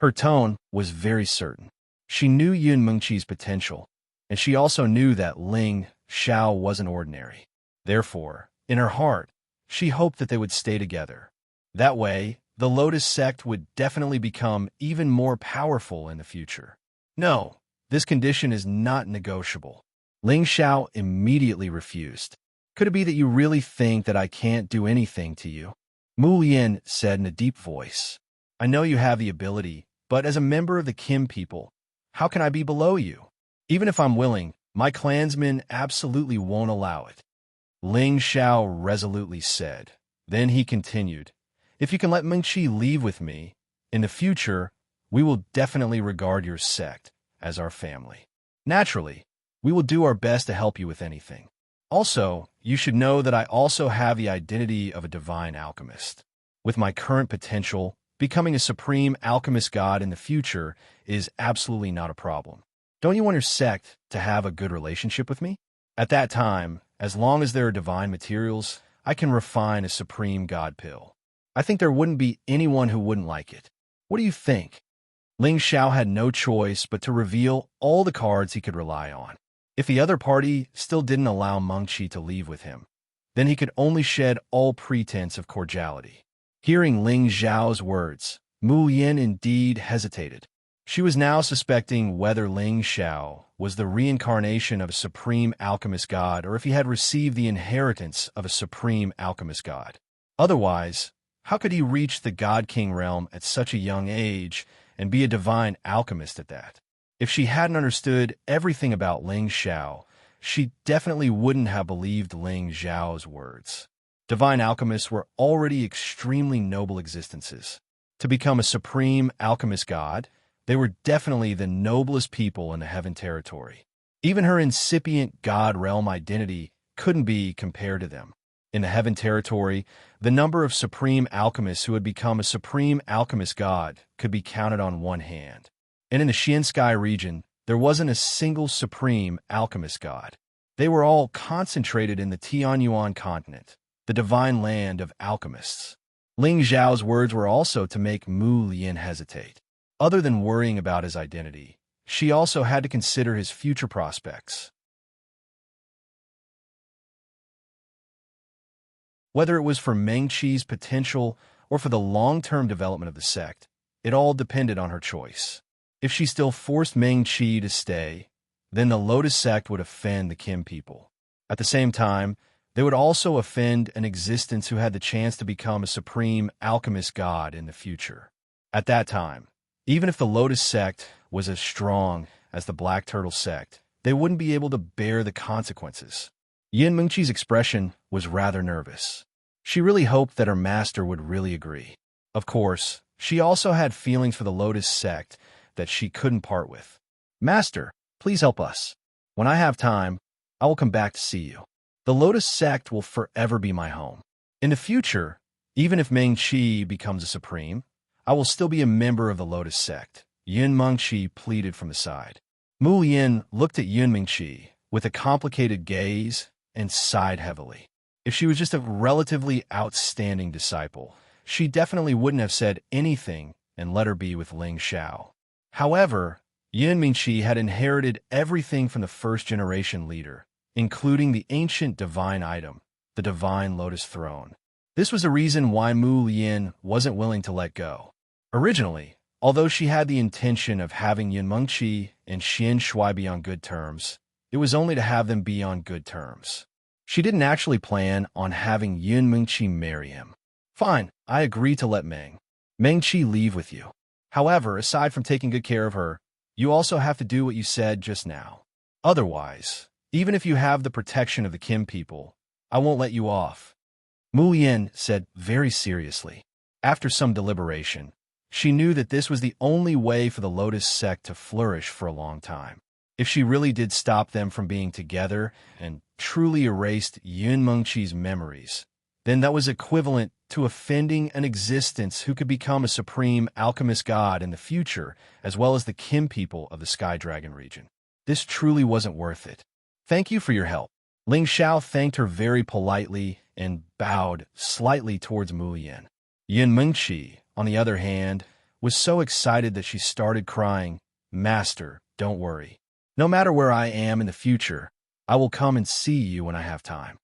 Her tone was very certain. She knew Yun Mengqi's potential, and she also knew that Ling Xiao wasn't ordinary. Therefore, in her heart, she hoped that they would stay together. That way, the Lotus sect would definitely become even more powerful in the future. "No, this condition is not negotiable." Ling Xiao immediately refused. "Could it be that you really think that I can't do anything to you?" Mu Yin said in a deep voice. "I know you have the ability, but as a member of the Kim people, how can I be below you? Even if I'm willing, my clansmen absolutely won't allow it," Ling Xiao resolutely said. Then he continued, "If you can let Mengqi leave with me, in the future, we will definitely regard your sect as our family. Naturally, we will do our best to help you with anything. Also, you should know that I also have the identity of a divine alchemist. With my current potential, becoming a supreme alchemist god in the future is absolutely not a problem. Don't you want your sect to have a good relationship with me? At that time, as long as there are divine materials, I can refine a supreme god pill. I think there wouldn't be anyone who wouldn't like it. What do you think?" Ling Xiao had no choice but to reveal all the cards he could rely on. If the other party still didn't allow Mengqi to leave with him, then he could only shed all pretense of cordiality. Hearing Ling Xiao's words, Mu Yin indeed hesitated. She was now suspecting whether Ling Xiao was the reincarnation of a supreme alchemist god or if he had received the inheritance of a supreme alchemist god. Otherwise, how could he reach the God King realm at such a young age and be a divine alchemist at that? If she hadn't understood everything about Ling Xiao, she definitely wouldn't have believed Ling Xiao's words. Divine alchemists were already extremely noble existences. To become a supreme alchemist god, they were definitely the noblest people in the Heaven territory. Even her incipient god realm identity couldn't be compared to them. In the Heaven territory, the number of supreme alchemists who had become a supreme alchemist god could be counted on one hand. And in the Xian Sky region, there wasn't a single supreme alchemist god. They were all concentrated in the Tianyuan continent, the divine land of alchemists. Ling Xiao's words were also to make Mu Lian hesitate. Other than worrying about his identity, she also had to consider his future prospects. Whether it was for Meng Qi's potential or for the long-term development of the sect, it all depended on her choice. If she still forced Meng Qi to stay, then the Lotus sect would offend the Kim people. At the same time, they would also offend an existence who had the chance to become a supreme alchemist god in the future. At that time, even if the Lotus sect was as strong as the Black Turtle sect, they wouldn't be able to bear the consequences. Yin Mengqi's expression was rather nervous. She really hoped that her master would really agree. Of course, she also had feelings for the Lotus sect that she couldn't part with. Master, please help us. When I have time, I will come back to see you. The Lotus sect will forever be my home. In the future, even if Meng Qi becomes a supreme, I will still be a member of the Lotus sect, Yin Mengqi pleaded from the side. Mu Yin looked at Yin Mengqi with a complicated gaze and sighed heavily. If she was just a relatively outstanding disciple, she definitely wouldn't have said anything and let her be with Ling Xiao. However, Yin Mengqi had inherited everything from the first-generation leader, including the ancient divine item, the divine lotus throne. This was a reason why Mu Yin wasn't willing to let go. Originally, although she had the intention of having Yin Mengqi and Xian Shui be on good terms, it was only to have them be on good terms. She didn't actually plan on having Yin Mengqi marry him. Fine, I agree to let Meng Qi leave with you. However, aside from taking good care of her, you also have to do what you said just now. Otherwise, even if you have the protection of the Kim people, I won't let you off. Mu Yin said very seriously. After some deliberation, she knew that this was the only way for the Lotus sect to flourish for a long time. If she really did stop them from being together and truly erased Yin Mengqi's memories, then that was equivalent to offending an existence who could become a supreme alchemist god in the future, as well as the Kim people of the Sky Dragon region. This truly wasn't worth it. Thank you for your help. Ling Xiao thanked her very politely and bowed slightly towards Mu Yin. Yin Mengqi, on the other hand, was so excited that she started crying. Master, don't worry. No matter where I am in the future, I will come and see you when I have time.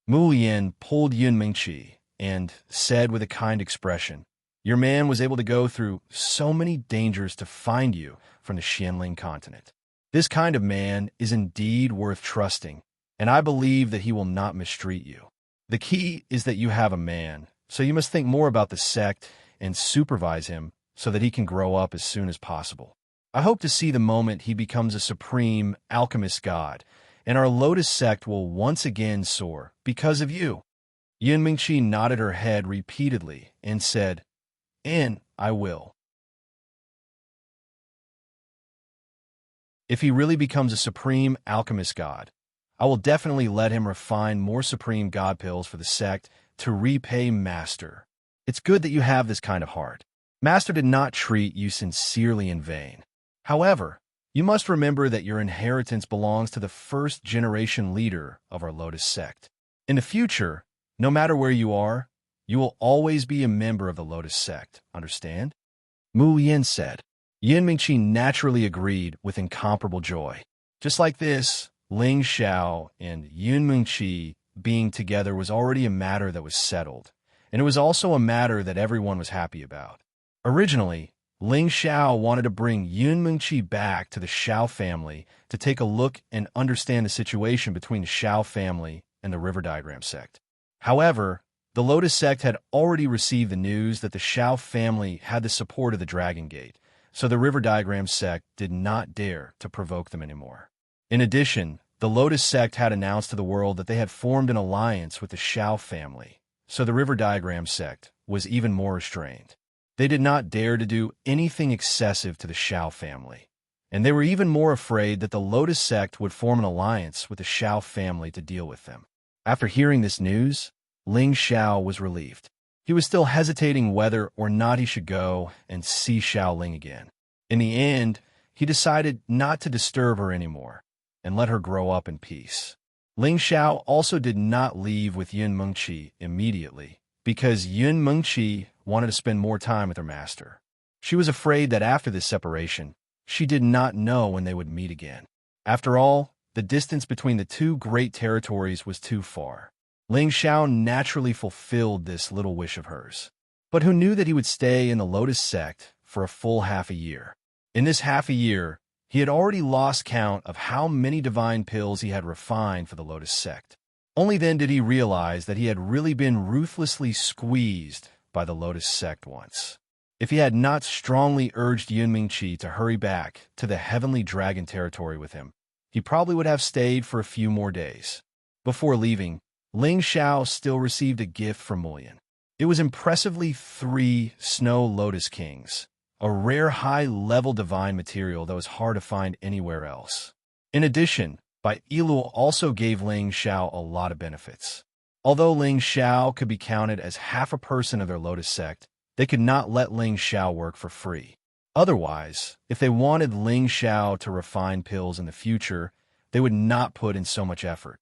Mu Yin pulled Yin Mengqi and said with a kind expression, your man was able to go through so many dangers to find you from the Xianling continent. This kind of man is indeed worth trusting, and I believe that he will not mistreat you. The key is that you have a man, so you must think more about the sect and supervise him so that he can grow up as soon as possible. I hope to see the moment he becomes a supreme alchemist god, and our Lotus sect will once again soar because of you. Yin Mengqi nodded her head repeatedly and said, and I will. If he really becomes a supreme alchemist god, I will definitely let him refine more supreme god pills for the sect to repay Master. It's good that you have this kind of heart. Master did not treat you sincerely in vain. However, you must remember that your inheritance belongs to the first-generation leader of our Lotus sect. In the future, no matter where you are, you will always be a member of the Lotus sect, understand? Mu Yin said. Yin Mengqi naturally agreed with incomparable joy. Just like this, Ling Xiao and Yin Mengqi being together was already a matter that was settled, and it was also a matter that everyone was happy about. Originally, Ling Xiao wanted to bring Yun Mengqi back to the Xiao family to take a look and understand the situation between the Xiao family and the River Diagram sect. However, the Lotus sect had already received the news that the Xiao family had the support of the Dragon Gate, so the River Diagram sect did not dare to provoke them anymore. In addition, the Lotus sect had announced to the world that they had formed an alliance with the Xiao family, so the River Diagram sect was even more restrained. They did not dare to do anything excessive to the Xiao family, and they were even more afraid that the Lotus sect would form an alliance with the Xiao family to deal with them. After hearing this news, Ling Xiao was relieved. He was still hesitating whether or not he should go and see Xiao Ling again. In the end, he decided not to disturb her anymore and let her grow up in peace. Ling Xiao also did not leave with Yun Mengqi immediately, because Yun Mengqi wanted to spend more time with her master. She was afraid that after this separation, she did not know when they would meet again. After all, the distance between the two great territories was too far. Ling Xiao naturally fulfilled this little wish of hers. But who knew that he would stay in the Lotus sect for a full half a year? In this half a year, he had already lost count of how many divine pills he had refined for the Lotus sect. Only then did he realize that he had really been ruthlessly squeezed by the Lotus sect once. If he had not strongly urged Yun Mengqi to hurry back to the Heavenly Dragon territory with him, he probably would have stayed for a few more days. Before leaving, Ling Xiao still received a gift from Mullion. It was impressively 3 Snow Lotus Kings, a rare high-level divine material that was hard to find anywhere else. In addition, Bai Yiluo also gave Ling Xiao a lot of benefits. Although Ling Xiao could be counted as half a person of their Lotus sect, they could not let Ling Xiao work for free. Otherwise, if they wanted Ling Xiao to refine pills in the future, they would not put in so much effort.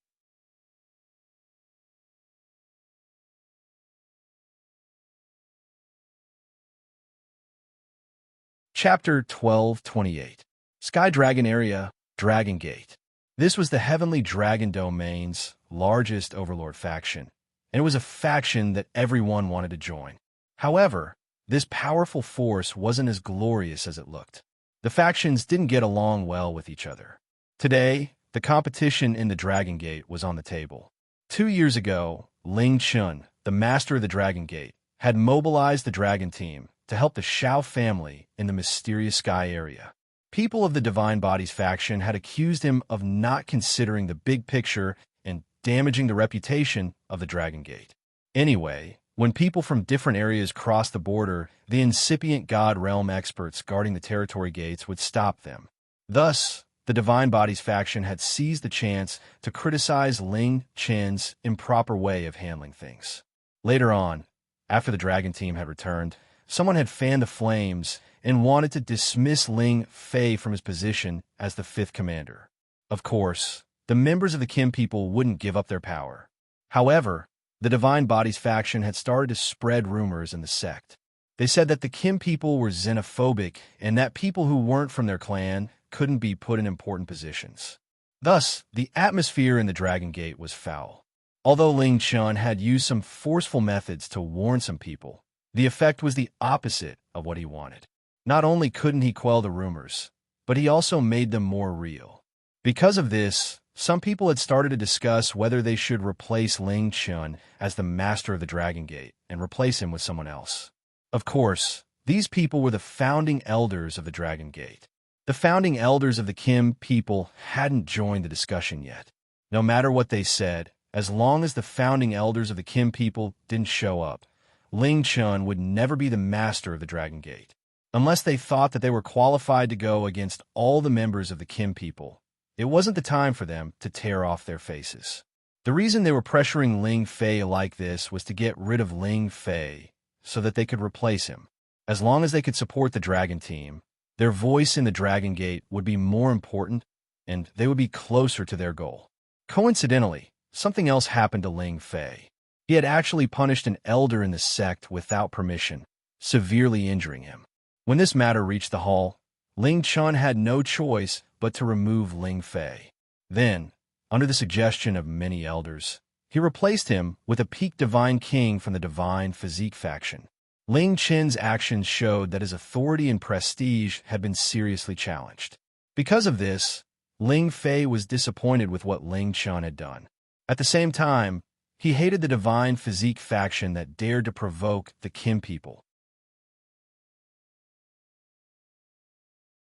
Chapter 1228 Sky Dragon Area, Dragon Gate. This was the Heavenly Dragon Domain's largest overlord faction, and it was a faction that everyone wanted to join. However, this powerful force wasn't as glorious as it looked. The factions didn't get along well with each other. Today, the competition in the Dragon Gate was on the table. 2 years ago, Ling Chun, the master of the Dragon Gate, had mobilized the Dragon Team to help the Xiao family in the mysterious sky area. People of the Divine Bodies faction had accused him of not considering the big picture and damaging the reputation of the Dragon Gate. Anyway, when people from different areas crossed the border, the incipient God Realm experts guarding the territory gates would stop them. Thus, the Divine Bodies faction had seized the chance to criticize Ling Chen's improper way of handling things. Later on, after the Dragon Team had returned, someone had fanned the flames and wanted to dismiss Ling Fei from his position as the 5th commander. Of course, the members of the Kim people wouldn't give up their power. However, the Divine Bodies faction had started to spread rumors in the sect. They said that the Kim people were xenophobic and that people who weren't from their clan couldn't be put in important positions. Thus, the atmosphere in the Dragon Gate was foul. Although Ling Chun had used some forceful methods to warn some people, the effect was the opposite of what he wanted. Not only couldn't he quell the rumors, but he also made them more real. Because of this, some people had started to discuss whether they should replace Ling Chun as the master of the Dragon Gate and replace him with someone else. Of course, these people were the founding elders of the Dragon Gate. The founding elders of the Kim people hadn't joined the discussion yet. No matter what they said, as long as the founding elders of the Kim people didn't show up, Ling Chun would never be the master of the Dragon Gate. Unless they thought that they were qualified to go against all the members of the Kim people, it wasn't the time for them to tear off their faces. The reason they were pressuring Ling Fei like this was to get rid of Ling Fei so that they could replace him. As long as they could support the Dragon Team, their voice in the Dragon Gate would be more important and they would be closer to their goal. Coincidentally, something else happened to Ling Fei. He had actually punished an elder in the sect without permission, severely injuring him. When this matter reached the hall, Ling Chun had no choice but to remove Ling Fei. Then, under the suggestion of many elders, he replaced him with a peak divine king from the Divine Physique faction. Ling Qin's actions showed that his authority and prestige had been seriously challenged. Because of this, Ling Fei was disappointed with what Ling Qian had done. At the same time, he hated the divine physique faction that dared to provoke the Qin people.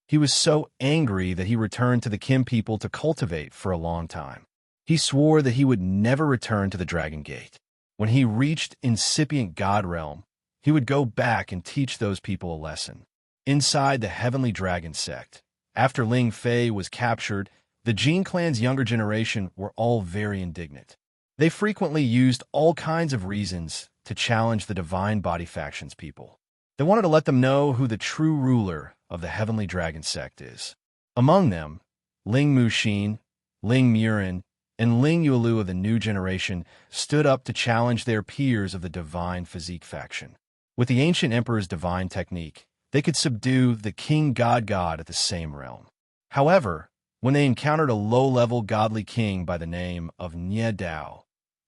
He was so angry that he returned to the Qin people to cultivate for a long time. He swore that he would never return to the Dragon Gate. When he reached incipient God Realm, he would go back and teach those people a lesson. Inside the Heavenly Dragon sect, after Ling Fei was captured, the Jin clan's younger generation were all very indignant. They frequently used all kinds of reasons to challenge the Divine Body faction's people. They wanted to let them know who the true ruler of the Heavenly Dragon sect is. Among them, Ling Muxin, Ling Murin, and Ling Yuelu of the new generation stood up to challenge their peers of the Divine Physique faction. With the ancient emperor's divine technique, they could subdue the king god at the same realm. However, when they encountered a low-level godly king by the name of Nie Dao,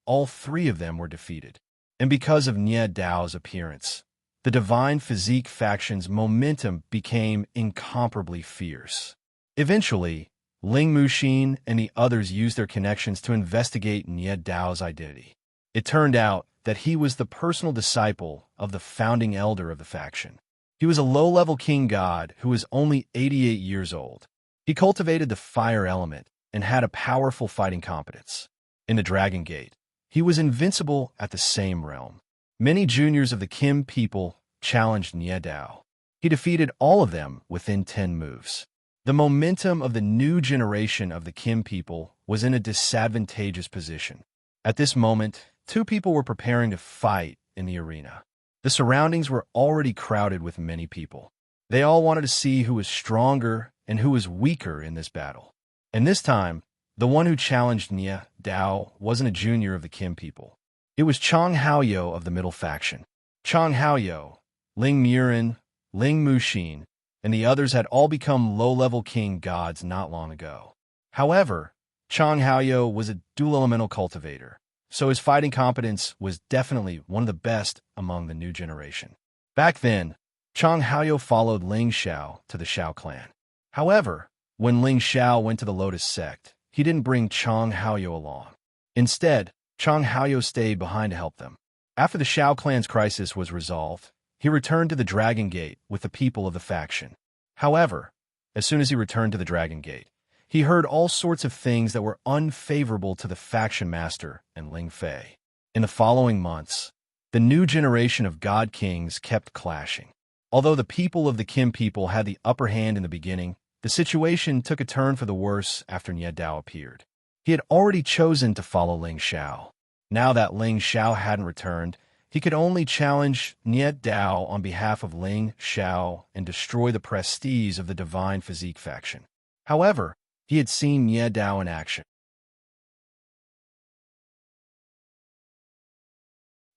all three of them were defeated. And because of Nie Dao's appearance, the Divine Physique faction's momentum became incomparably fierce. Eventually, Ling Muxin and the others used their connections to investigate Nie Dao's identity. It turned out that he was the personal disciple of the founding elder of the faction. He was a low-level king god who was only 88 years old. He cultivated the fire element and had a powerful fighting competence. In the Dragon Gate, he was invincible at the same realm. Many juniors of the Qin people challenged Nie Dao. He defeated all of them within 10 moves. The momentum of the new generation of the Qin people was in a disadvantageous position. At this moment, two people were preparing to fight in the arena. The surroundings were already crowded with many people. They all wanted to see who was stronger and who was weaker in this battle. And this time, the one who challenged Nie Dao wasn't a junior of the Qin people. It was Chang Haoyou of the middle faction. Chang Haoyou, Ling Murin, Ling Muxin, and the others had all become low-level king gods not long ago. However, Chang Haoyou was a dual-elemental cultivator, so his fighting competence was definitely one of the best among the new generation. Back then, Chang Haoyou followed Ling Xiao to the Xiao clan. However, when Ling Xiao went to the Lotus sect, he didn't bring Chang Haoyou along. Instead, Chang Haoyou stayed behind to help them. After the Xiao clan's crisis was resolved, he returned to the Dragon Gate with the people of the faction. However, as soon as he returned to the Dragon Gate, he heard all sorts of things that were unfavorable to the faction master and Ling Fei. In the following months, the new generation of God Kings kept clashing. Although the people of the Qin people had the upper hand in the beginning, the situation took a turn for the worse after Nie Dao appeared. He had already chosen to follow Ling Xiao. Now that Ling Xiao hadn't returned, he could only challenge Nie Dao on behalf of Ling Xiao and destroy the prestige of the Divine Physique faction. However, he had seen Nie Dao in action.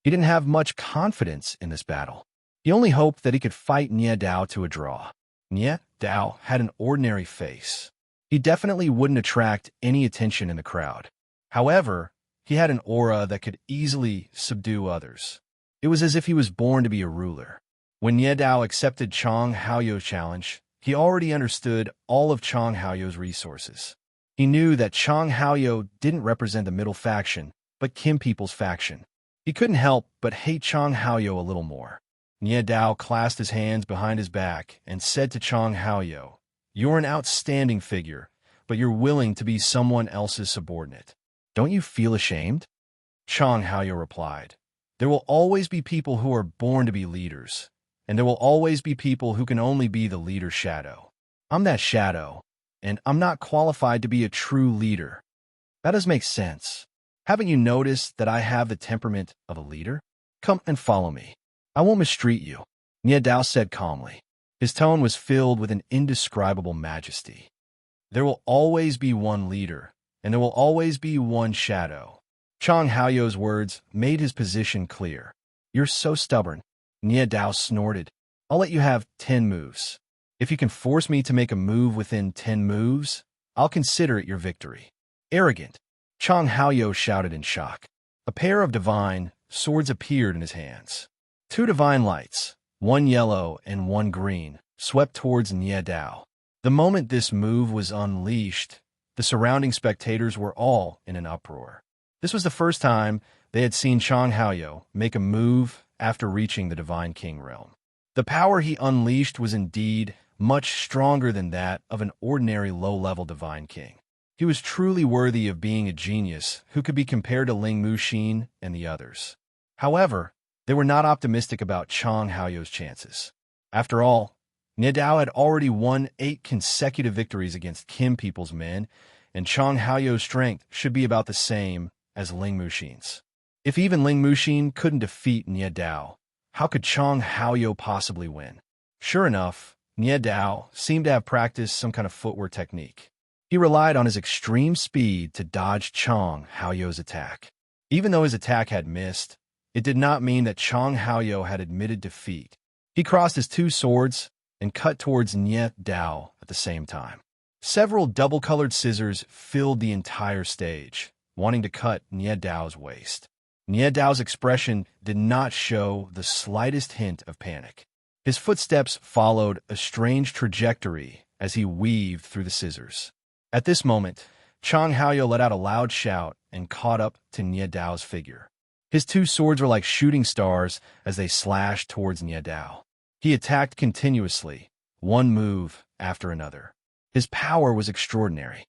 He didn't have much confidence in this battle. He only hoped that he could fight Nie Dao to a draw. Nie Dao had an ordinary face. He definitely wouldn't attract any attention in the crowd. However, he had an aura that could easily subdue others. It was as if he was born to be a ruler. When Nie Dao accepted Chang Haoyou's challenge, he already understood all of Chang Haoyou's resources. He knew that Chang Haoyou didn't represent the middle faction, but Qin people's faction. He couldn't help but hate Chang Haoyou a little more. Nie Dao clasped his hands behind his back and said to Chang Haoyou, "You're an outstanding figure, but you're willing to be someone else's subordinate. Don't you feel ashamed?" Chang Haoyou replied, "There will always be people who are born to be leaders, and there will always be people who can only be the leader's shadow. I'm that shadow, and I'm not qualified to be a true leader." That does make sense. Haven't you noticed that I have the temperament of a leader? Come and follow me. I won't mistreat you, Nie Dao said calmly. His tone was filled with an indescribable majesty. There will always be one leader, and there will always be one shadow. Chang Haoyou's words made his position clear. You're so stubborn, Nie Dao snorted. I'll let you have 10 moves. If you can force me to make a move within 10 moves, I'll consider it your victory. Arrogant, Chang Haoyou shouted in shock. A pair of divine swords appeared in his hands. Two divine lights, one yellow and one green, swept towards Nye Dao. The moment this move was unleashed, the surrounding spectators were all in an uproar. This was the first time they had seen Chang Haoyou make a move after reaching the Divine King realm. The power he unleashed was indeed much stronger than that of an ordinary low-level Divine King. He was truly worthy of being a genius who could be compared to Ling Muxin and the others. However, they were not optimistic about Chang Haoyou's chances. After all, Nye Dao had already won 8 consecutive victories against Kim people's men, and Chang Haoyou's strength should be about the same as Ling Muxin's. If even Ling Muxin couldn't defeat Nye Dao, how could Chang Haoyou possibly win? Sure enough, Nye Dao seemed to have practiced some kind of footwork technique. He relied on his extreme speed to dodge Chang Haoyou's attack. Even though his attack had missed, it did not mean that Chang Haoyou had admitted defeat. He crossed his 2 swords and cut towards Nye Dao at the same time. Several double-colored scissors filled the entire stage, wanting to cut Nye Dao's waist. Nye Dao's expression did not show the slightest hint of panic. His footsteps followed a strange trajectory as he weaved through the scissors. At this moment, Chang Haoyou let out a loud shout and caught up to Nye Dao's figure. His 2 swords were like shooting stars as they slashed towards Nye Dao. He attacked continuously, one move after another. His power was extraordinary.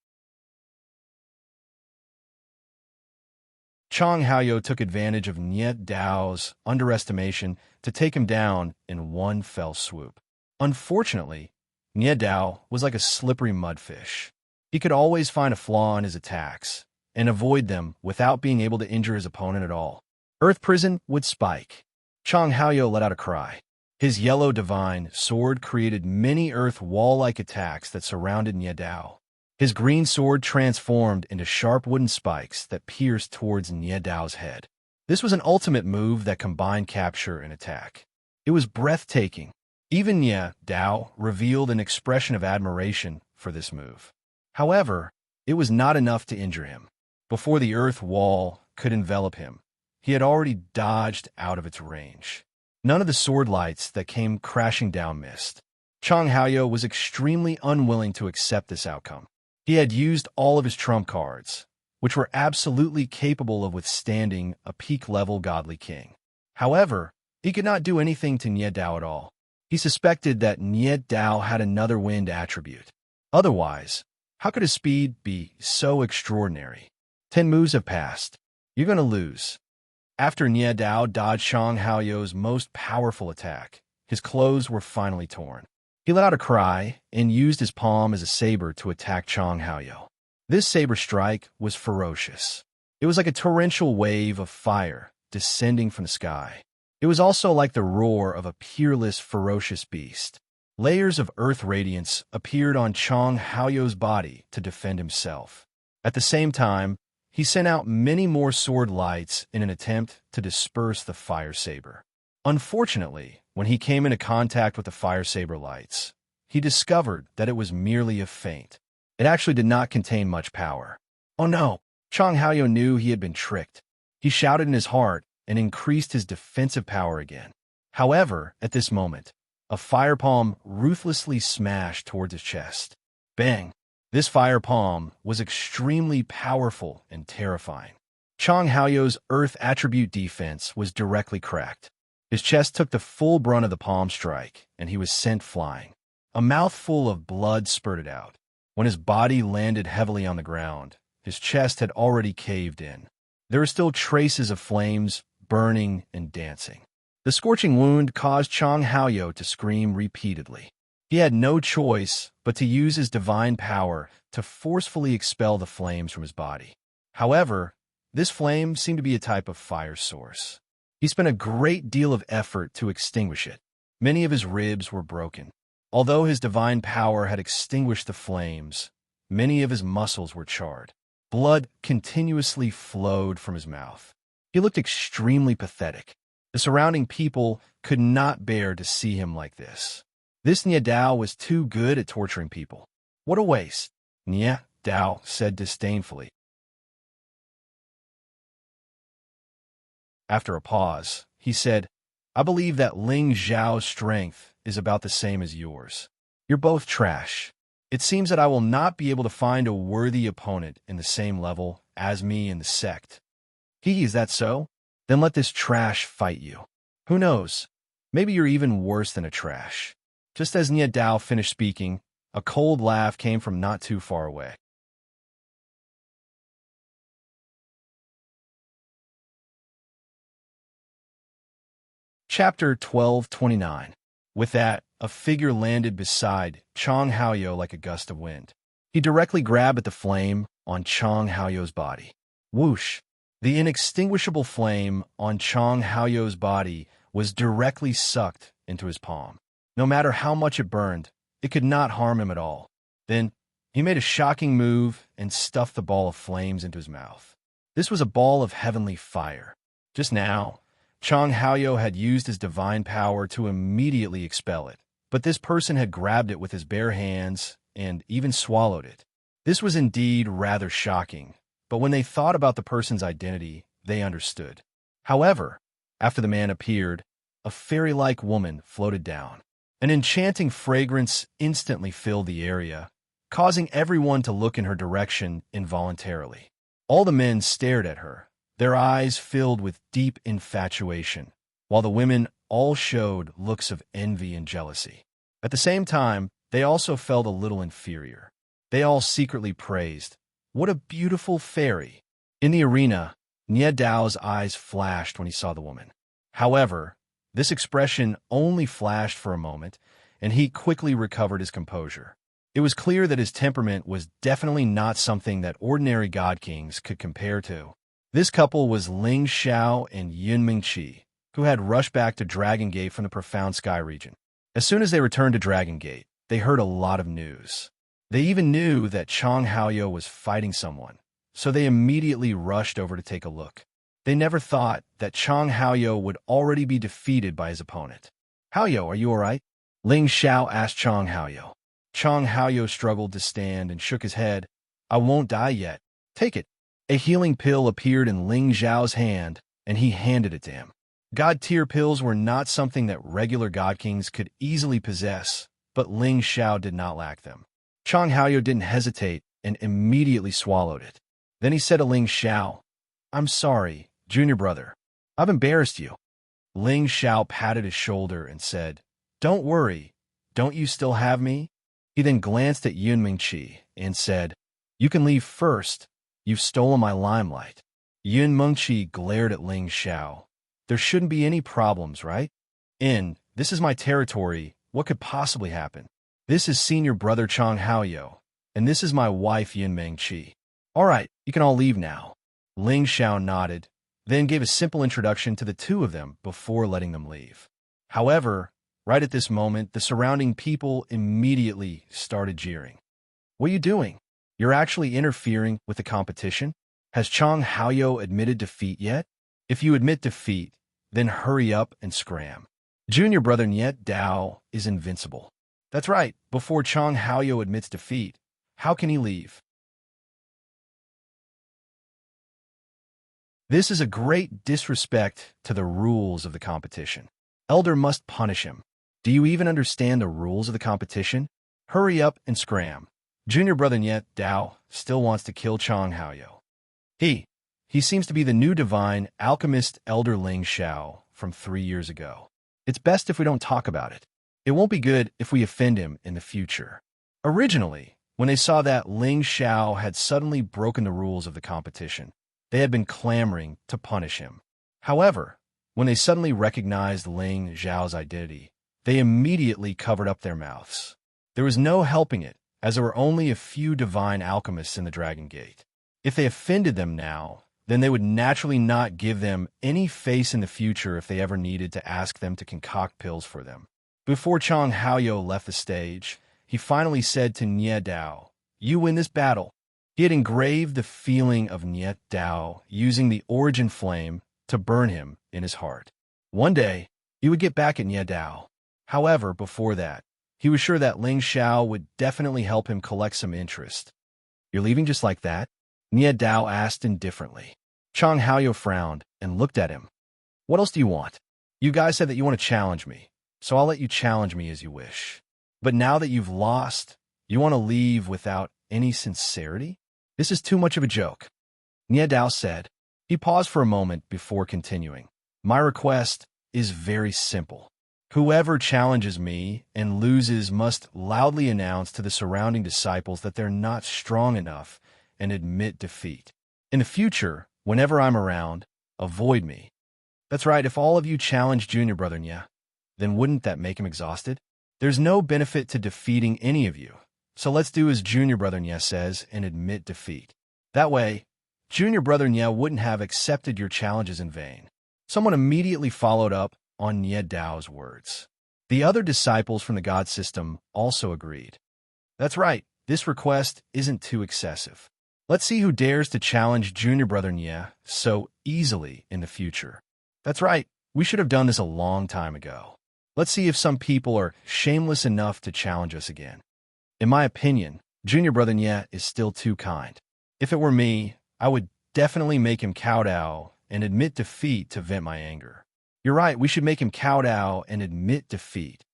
Chang Haoyou took advantage of Nye Dao's underestimation to take him down in one fell swoop. Unfortunately, Nye Dao was like a slippery mudfish. He could always find a flaw in his attacks and avoid them without being able to injure his opponent at all. Earth Prison would spike. Chang Haoyou let out a cry. His yellow divine sword created many earth wall-like attacks that surrounded Nye Dao. His green sword transformed into sharp wooden spikes that pierced towards Nye Dao's head. This was an ultimate move that combined capture and attack. It was breathtaking. Even Nye Dao revealed an expression of admiration for this move. However, it was not enough to injure him. Before the earth wall could envelop him, he had already dodged out of its range. None of the sword lights that came crashing down missed. Chang Haoyou was extremely unwilling to accept this outcome. He had used all of his trump cards, which were absolutely capable of withstanding a peak-level godly king. However, he could not do anything to Nye Dao at all. He suspected that Nye Dao had another wind attribute. Otherwise, how could his speed be so extraordinary? 10 moves have passed. You're going to lose. After Nye Dao dodged Chang Haoyou's most powerful attack, his clothes were finally torn. He let out a cry and used his palm as a saber to attack Chang Haoyou. This saber strike was ferocious. It was like a torrential wave of fire descending from the sky. It was also like the roar of a peerless, ferocious beast. Layers of earth radiance appeared on Chang Haoyou's body to defend himself. At the same time, he sent out many more sword lights in an attempt to disperse the fire saber. Unfortunately, when he came into contact with the fire saber lights, he discovered that it was merely a feint. It actually did not contain much power. Oh no! Chang Haoyou knew he had been tricked. He shouted in his heart and increased his defensive power again. However, at this moment, a fire palm ruthlessly smashed towards his chest. Bang! This fire palm was extremely powerful and terrifying. Chang Haoyou's earth attribute defense was directly cracked. His chest took the full brunt of the palm strike, and he was sent flying. A mouthful of blood spurted out. When his body landed heavily on the ground, his chest had already caved in. There were still traces of flames burning and dancing. The scorching wound caused Chang Haoyou to scream repeatedly. He had no choice but to use his divine power to forcefully expel the flames from his body. However, this flame seemed to be a type of fire source. He spent a great deal of effort to extinguish it. Many of his ribs were broken. Although his divine power had extinguished the flames, many of his muscles were charred. Blood continuously flowed from his mouth. He looked extremely pathetic. The surrounding people could not bear to see him like this. This Nye Dao was too good at torturing people. What a waste, Nye Dao said disdainfully. After a pause, he said, I believe that Ling Zhao's strength is about the same as yours. You're both trash. It seems that I will not be able to find a worthy opponent in the same level as me in the sect. Is that so? Then let this trash fight you. Who knows? Maybe you're even worse than a trash. Just as Nie Dao finished speaking, a cold laugh came from not too far away. Chapter 1229. With that, a figure landed beside Chong Haoyou like a gust of wind. He directly grabbed at the flame on Chong Haoyou's body. Whoosh! The inextinguishable flame on Chong Haoyou's body was directly sucked into his palm. No matter how much it burned, it could not harm him at all. Then, he made a shocking move and stuffed the ball of flames into his mouth. This was a ball of heavenly fire. Just now, Chong Haoyou had used his divine power to immediately expel it, but this person had grabbed it with his bare hands and even swallowed it. This was indeed rather shocking, but when they thought about the person's identity, they understood. However, after the man appeared, a fairy-like woman floated down. An enchanting fragrance instantly filled the area, causing everyone to look in her direction involuntarily. All the men stared at her, their eyes filled with deep infatuation, while the women all showed looks of envy and jealousy. At the same time, they also felt a little inferior. They all secretly praised, "What a beautiful fairy!" In the arena, Nie Dao's eyes flashed when he saw the woman. However, this expression only flashed for a moment, and he quickly recovered his composure. It was clear that his temperament was definitely not something that ordinary god kings could compare to. This couple was Ling Xiao and Yun Mingqi, who had rushed back to Dragon Gate from the Profound Sky region. As soon as they returned to Dragon Gate, they heard a lot of news. They even knew that Chong Haoyou was fighting someone, so they immediately rushed over to take a look. They never thought that Chong Haoyou would already be defeated by his opponent. "Haoyou, are you all right?" Ling Xiao asked Chong Haoyou. Chong Haoyou struggled to stand and shook his head. "I won't die yet. Take it." A healing pill appeared in Ling Xiao's hand, and he handed it to him. God-tier pills were not something that regular god kings could easily possess, but Ling Xiao did not lack them. Chong Haoyou didn't hesitate and immediately swallowed it. Then he said to Ling Xiao, "I'm sorry, junior brother. I've embarrassed you." Ling Xiao patted his shoulder and said, "Don't worry. Don't you still have me?" He then glanced at Yun Mingqi and said, "You can leave first. You've stolen my limelight." Yun Mengqi glared at Ling Xiao. "There shouldn't be any problems, right? This is my territory. What could possibly happen? This is senior brother Chong Haoyou, and this is my wife Yun Mengqi. All right, you can all leave now." Ling Xiao nodded, then gave a simple introduction to the two of them before letting them leave. However, right at this moment, the surrounding people immediately started jeering. "What are you doing? You're actually interfering with the competition? Has Chong Haoyou admitted defeat yet? If you admit defeat, then hurry up and scram. Junior brother Nie Dao is invincible." That's right, before Chong Haoyou admits defeat, how can he leave? This is a great disrespect to the rules of the competition. Elder must punish him. Do you even understand the rules of the competition? Hurry up and scram. Junior brother Nie Dao still wants to kill Chong Haoyou. He seems to be the new divine alchemist Elder Ling Xiao from 3 years ago. It's best if we don't talk about it. It won't be good if we offend him in the future. Originally, when they saw that Ling Xiao had suddenly broken the rules of the competition, they had been clamoring to punish him. However, when they suddenly recognized Ling Xiao's identity, they immediately covered up their mouths. There was no helping it, as there were only a few divine alchemists in the Dragon Gate. If they offended them now, then they would naturally not give them any face in the future if they ever needed to ask them to concoct pills for them. Before Chong Haoyou left the stage, he finally said to Nie Dao, "You win this battle." He had engraved the feeling of Nie Dao using the origin flame to burn him in his heart. One day, he would get back at Nie Dao. However, before that, he was sure that Ling Xiao would definitely help him collect some interest. "You're leaving just like that?" Nie Dao asked indifferently. Chong Haoyou frowned and looked at him. "What else do you want?" You guys said that you want to challenge me, so I'll let you challenge me as you wish. But now that you've lost, you want to leave without any sincerity? This is too much of a joke. Nie Dao said. He paused for a moment before continuing. My request is very simple. Whoever challenges me and loses must loudly announce to the surrounding disciples that they're not strong enough and admit defeat. In the future, whenever I'm around, avoid me. That's right, if all of you challenge Junior Brother Nye, then wouldn't that make him exhausted? There's no benefit to defeating any of you, so let's do as Junior Brother Nye says and admit defeat. That way, Junior Brother Nye wouldn't have accepted your challenges in vain. Someone immediately followed up on Nie Dao's words. The other disciples from the God system also agreed. That's right, this request isn't too excessive. Let's see who dares to challenge Junior Brother Nye so easily in the future. That's right, we should have done this a long time ago. Let's see if some people are shameless enough to challenge us again. In my opinion, Junior Brother Nye is still too kind. If it were me, I would definitely make him kowtow and admit defeat to vent my anger. You're right, we should make him kowtow and admit defeat.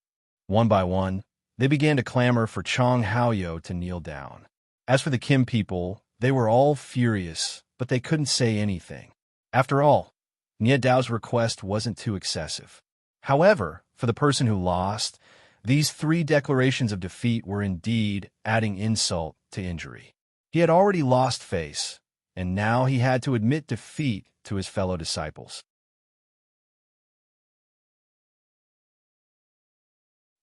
One by one, they began to clamor for Chong Haoyo to kneel down. As for the Kim people, they were all furious, but they couldn't say anything. After all, Nie Dao's request wasn't too excessive. However, for the person who lost, these 3 declarations of defeat were indeed adding insult to injury. He had already lost face, and now he had to admit defeat to his fellow disciples.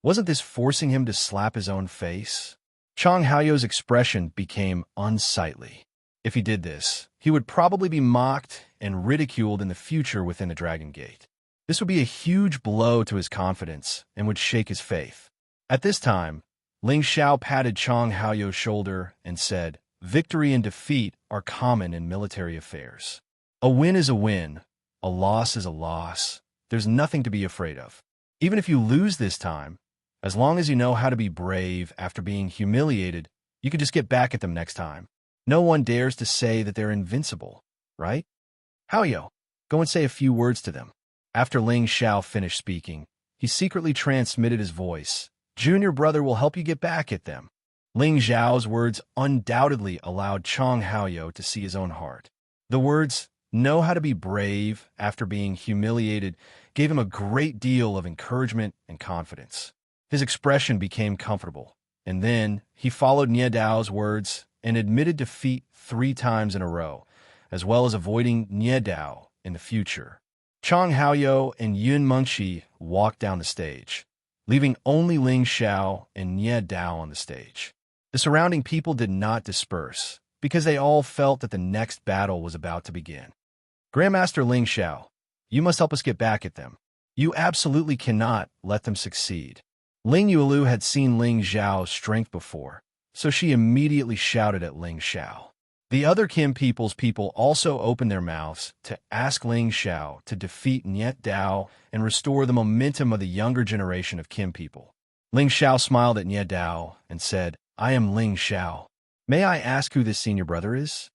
Wasn't this forcing him to slap his own face? Chong Haoyo's expression became unsightly. If he did this, he would probably be mocked and ridiculed in the future within the Dragon Gate. This would be a huge blow to his confidence and would shake his faith. At this time, Ling Xiao patted Chong Haoyo's shoulder and said, "Victory and defeat are common in military affairs. A win is a win, a loss is a loss. There's nothing to be afraid of. Even if you lose this time, as long as you know how to be brave after being humiliated, you can just get back at them next time. No one dares to say that they're invincible, right? Haoyo, go and say a few words to them." After Ling Xiao finished speaking, he secretly transmitted his voice. Junior Brother will help you get back at them. Ling Xiao's words undoubtedly allowed Chong Haoyo to see his own heart. The words, "know how to be brave after being humiliated," gave him a great deal of encouragement and confidence. His expression became comfortable, and then he followed Nie Dao's words and admitted defeat 3 times in a row, as well as avoiding Nie Dao in the future. Chong Haoyo and Yun Mengshi walked down the stage, leaving only Ling Xiao and Nie Dao on the stage. The surrounding people did not disperse, because they all felt that the next battle was about to begin. Grandmaster Ling Xiao, you must help us get back at them. You absolutely cannot let them succeed. Ling Yulu had seen Ling Xiao's strength before, so she immediately shouted at Ling Xiao. The other Kim people's people also opened their mouths to ask Ling Xiao to defeat Nie Dao and restore the momentum of the younger generation of Kim people. Ling Xiao smiled at Nie Dao and said, "I am Ling Xiao. May I ask who this senior brother is?"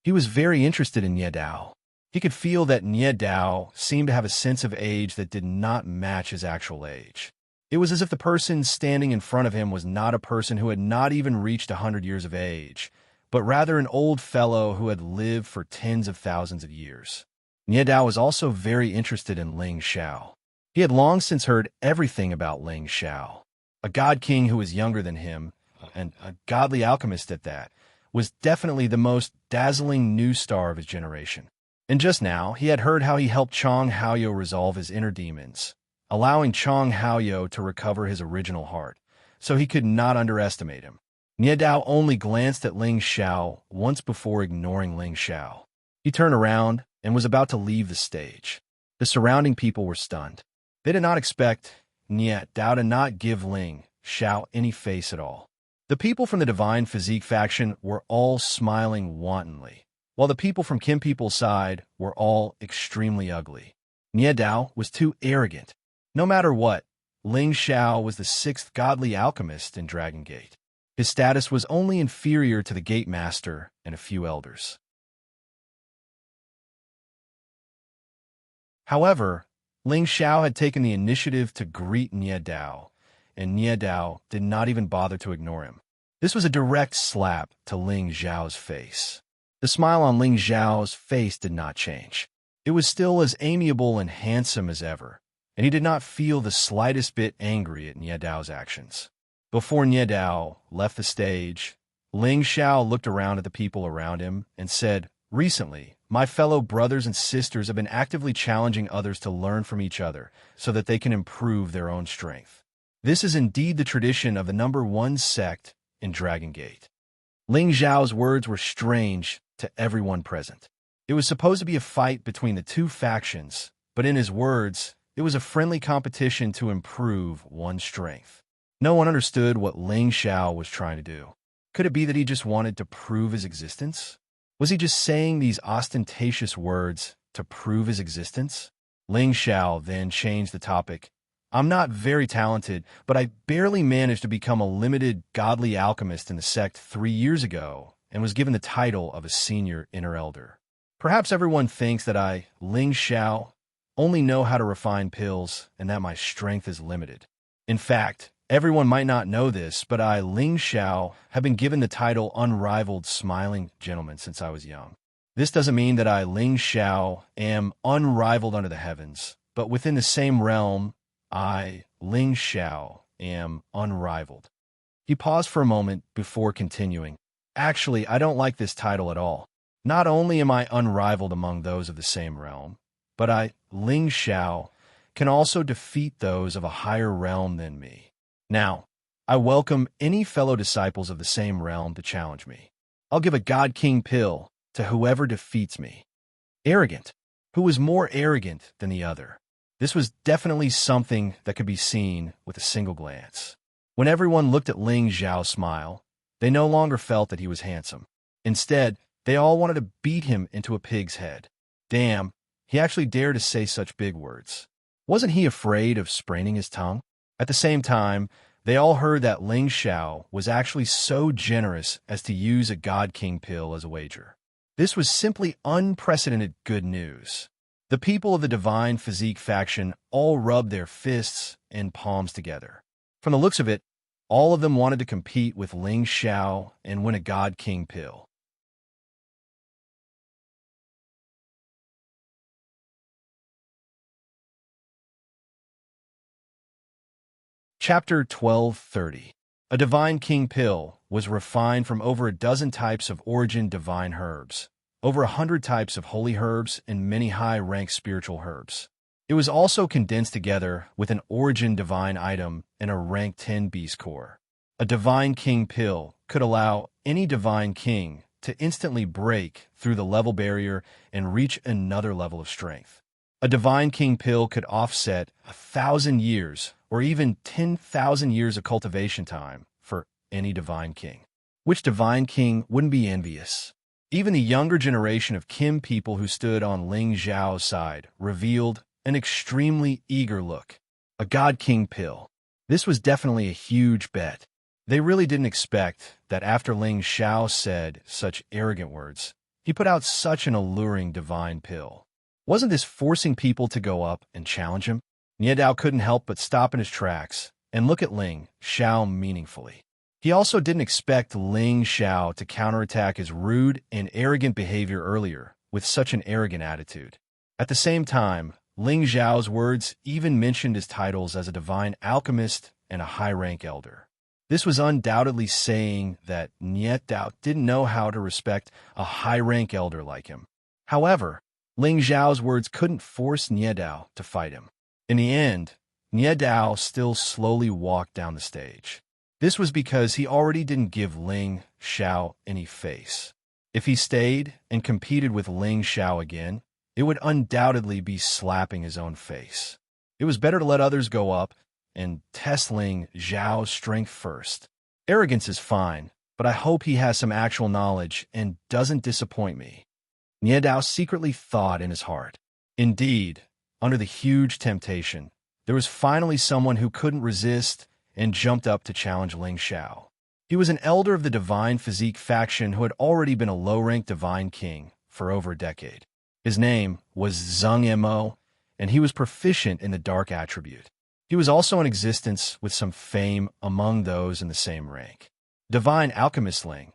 He was very interested in Nie Dao. He could feel that Nie Dao seemed to have a sense of age that did not match his actual age. It was as if the person standing in front of him was not a person who had not even reached 100 years of age, but rather an old fellow who had lived for tens of thousands of years. Nie Dao was also very interested in Ling Xiao. He had long since heard everything about Ling Xiao. A god king who was younger than him, and a godly alchemist at that, was definitely the most dazzling new star of his generation. And just now, he had heard how he helped Chong Haoyo resolve his inner demons, allowing Chong Haoyo to recover his original heart, so he could not underestimate him. Nie Dao only glanced at Ling Xiao once before ignoring Ling Xiao. He turned around and was about to leave the stage. The surrounding people were stunned. They did not expect Nie Dao to not give Ling Xiao any face at all. The people from the Divine Physique faction were all smiling wantonly, while the people from Kim people's side were all extremely ugly. Nie Dao was too arrogant. No matter what, Ling Xiao was the 6th godly alchemist in Dragon Gate. His status was only inferior to the Gate Master and a few elders. However, Ling Xiao had taken the initiative to greet Nie Dao, and Nie Dao did not even bother to ignore him. This was a direct slap to Ling Xiao's face. The smile on Ling Xiao's face did not change. It was still as amiable and handsome as ever, and he did not feel the slightest bit angry at Nie Dao's actions. Before Nie Dao left the stage, Ling Xiao looked around at the people around him and said, "Recently, my fellow brothers and sisters have been actively challenging others to learn from each other so that they can improve their own strength. This is indeed the tradition of the #1 sect in Dragon Gate." Ling Xiao's words were strange to everyone present. It was supposed to be a fight between the two factions, but in his words, it was a friendly competition to improve one's strength. No one understood what Ling Xiao was trying to do. Could it be that he just wanted to prove his existence? Was he just saying these ostentatious words to prove his existence? Ling Xiao then changed the topic. "I'm not very talented, but I barely managed to become a limited godly alchemist in the sect 3 years ago and was given the title of a senior inner elder. Perhaps everyone thinks that I, Ling Xiao, only know how to refine pills and that my strength is limited. In fact, everyone might not know this, but I, Ling Xiao, have been given the title Unrivaled Smiling Gentleman since I was young. This doesn't mean that I, Ling Xiao, am unrivaled under the heavens, but within the same realm, I, Ling Xiao, am unrivaled." He paused for a moment before continuing. "Actually, I don't like this title at all. Not only am I unrivaled among those of the same realm, but I, Ling Xiao, can also defeat those of a higher realm than me. Now, I welcome any fellow disciples of the same realm to challenge me. I'll give a God King pill to whoever defeats me." Arrogant. Who was more arrogant than the other? This was definitely something that could be seen with a single glance. When everyone looked at Ling Xiao smile, they no longer felt that he was handsome. Instead, they all wanted to beat him into a pig's head. Damn, he actually dared to say such big words. Wasn't he afraid of spraining his tongue? At the same time, they all heard that Ling Xiao was actually so generous as to use a God King pill as a wager. This was simply unprecedented good news. The people of the Divine Physique faction all rubbed their fists and palms together. From the looks of it, all of them wanted to compete with Ling Xiao and win a God King pill. Chapter 1230. A Divine King pill was refined from over a dozen types of origin divine herbs, over 100 types of holy herbs, and many high-ranked spiritual herbs. It was also condensed together with an origin divine item and a rank 10 beast core. A Divine King pill could allow any Divine King to instantly break through the level barrier and reach another level of strength. A Divine King pill could offset 1,000 years or even 10,000 years of cultivation time for any Divine King. Which Divine King wouldn't be envious? Even the younger generation of Kim people who stood on Ling Xiao's side revealed an extremely eager look. A God King pill. This was definitely a huge bet. They really didn't expect that after Ling Xiao said such arrogant words, he put out such an alluring divine pill. Wasn't this forcing people to go up and challenge him? Nie Dao couldn't help but stop in his tracks and look at Ling Xiao meaningfully. He also didn't expect Ling Xiao to counterattack his rude and arrogant behavior earlier with such an arrogant attitude. At the same time, Ling Xiao's words even mentioned his titles as a divine alchemist and a high-rank elder. This was undoubtedly saying that Nie Dao didn't know how to respect a high-rank elder like him. However, Ling Xiao's words couldn't force Nie Dao to fight him. In the end, Nie Dao still slowly walked down the stage. This was because he already didn't give Ling Xiao any face. If he stayed and competed with Ling Xiao again, it would undoubtedly be slapping his own face. It was better to let others go up and test Ling Xiao's strength first. Arrogance is fine, but I hope he has some actual knowledge and doesn't disappoint me. Nie Dao secretly thought in his heart. Indeed, under the huge temptation, there was finally someone who couldn't resist and jumped up to challenge Ling Xiao. He was an elder of the Divine Physique faction who had already been a low-ranked Divine King for over a decade. His name was Zheng Mo, and he was proficient in the dark attribute. He was also in existence with some fame among those in the same rank. Divine Alchemist Ling.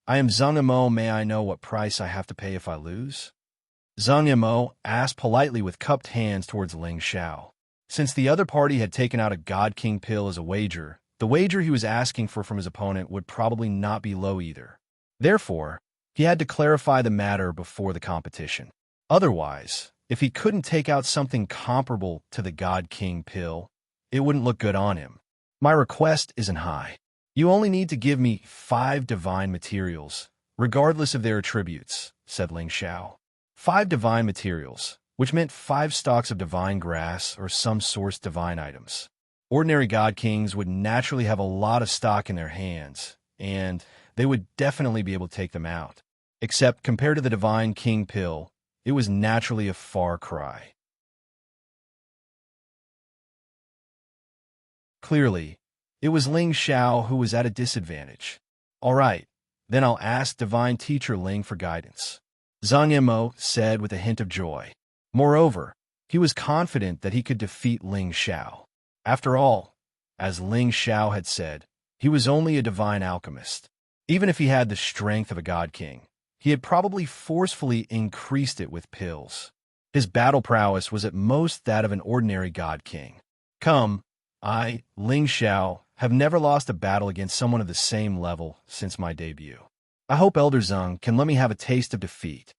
I am Zhang Imo. May I know what price I have to pay if I lose? Zhang Imo asked politely with cupped hands towards Ling Xiao. Since the other party had taken out a God King pill as a wager, the wager he was asking for from his opponent would probably not be low either. Therefore, he had to clarify the matter before the competition. Otherwise, if he couldn't take out something comparable to the God King pill, it wouldn't look good on him. My request isn't high. You only need to give me 5 divine materials, regardless of their attributes, said Ling Xiao. 5 divine materials, which meant 5 stalks of divine grass or some source divine items. Ordinary God Kings would naturally have a lot of stock in their hands, and they would definitely be able to take them out. Except compared to the Divine King pill, it was naturally a far cry. Clearly, it was Ling Xiao who was at a disadvantage. All right, then I'll ask Divine Teacher Ling for guidance, Zhang Imo said with a hint of joy. Moreover, he was confident that he could defeat Ling Xiao. After all, as Ling Xiao had said, he was only a divine alchemist. Even if he had the strength of a God King, he had probably forcefully increased it with pills. His battle prowess was at most that of an ordinary God King. Come, I, Ling Xiao, have never lost a battle against someone of the same level since my debut. I hope Elder Zheng can let me have a taste of defeat,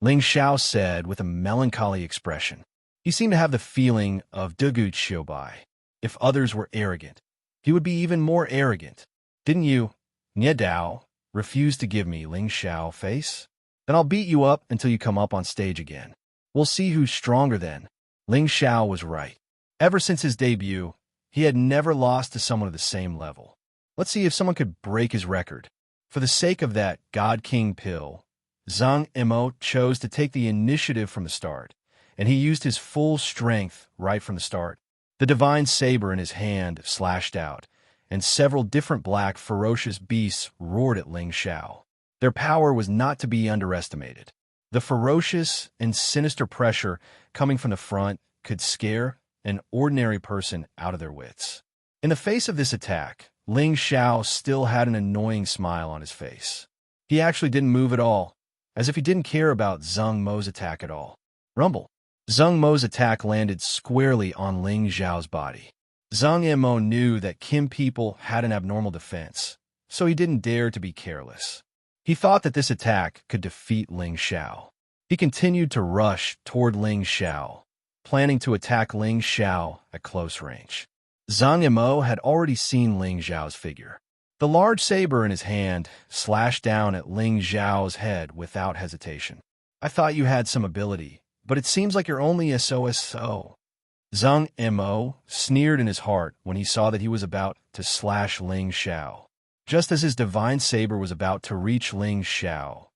Ling Xiao said with a melancholy expression. He seemed to have the feeling of Dugu Xiubai. If others were arrogant, he would be even more arrogant. Didn't you, Nie Dao, refuse to give me Ling Xiao face? Then I'll beat you up until you come up on stage again. We'll see who's stronger then. Ling Xiao was right. Ever since his debut, he had never lost to someone of the same level. Let's see if someone could break his record. For the sake of that God King pill, Zhang Imo chose to take the initiative from the start, and he used his full strength right from the start. The divine saber in his hand slashed out, and several different black, ferocious beasts roared at Ling Xiao. Their power was not to be underestimated. The ferocious and sinister pressure coming from the front could scare an ordinary person out of their wits. In the face of this attack, Ling Xiao still had an annoying smile on his face. He actually didn't move at all, as if he didn't care about Zheng Mo's attack at all. Rumble. Zheng Mo's attack landed squarely on Ling Xiao's body. Zhang Imo knew that Kim people had an abnormal defense, so he didn't dare to be careless. He thought that this attack could defeat Ling Xiao. He continued to rush toward Ling Xiao, planning to attack Ling Xiao at close range. Zhang Imo had already seen Ling Xiao's figure. The large saber in his hand slashed down at Ling Xiao's head without hesitation. I thought you had some ability, but it seems like you're only a so-so. Zhang Imo sneered in his heart when he saw that he was about to slash Ling Xiao. Just as his divine saber was about to reach Ling Xiao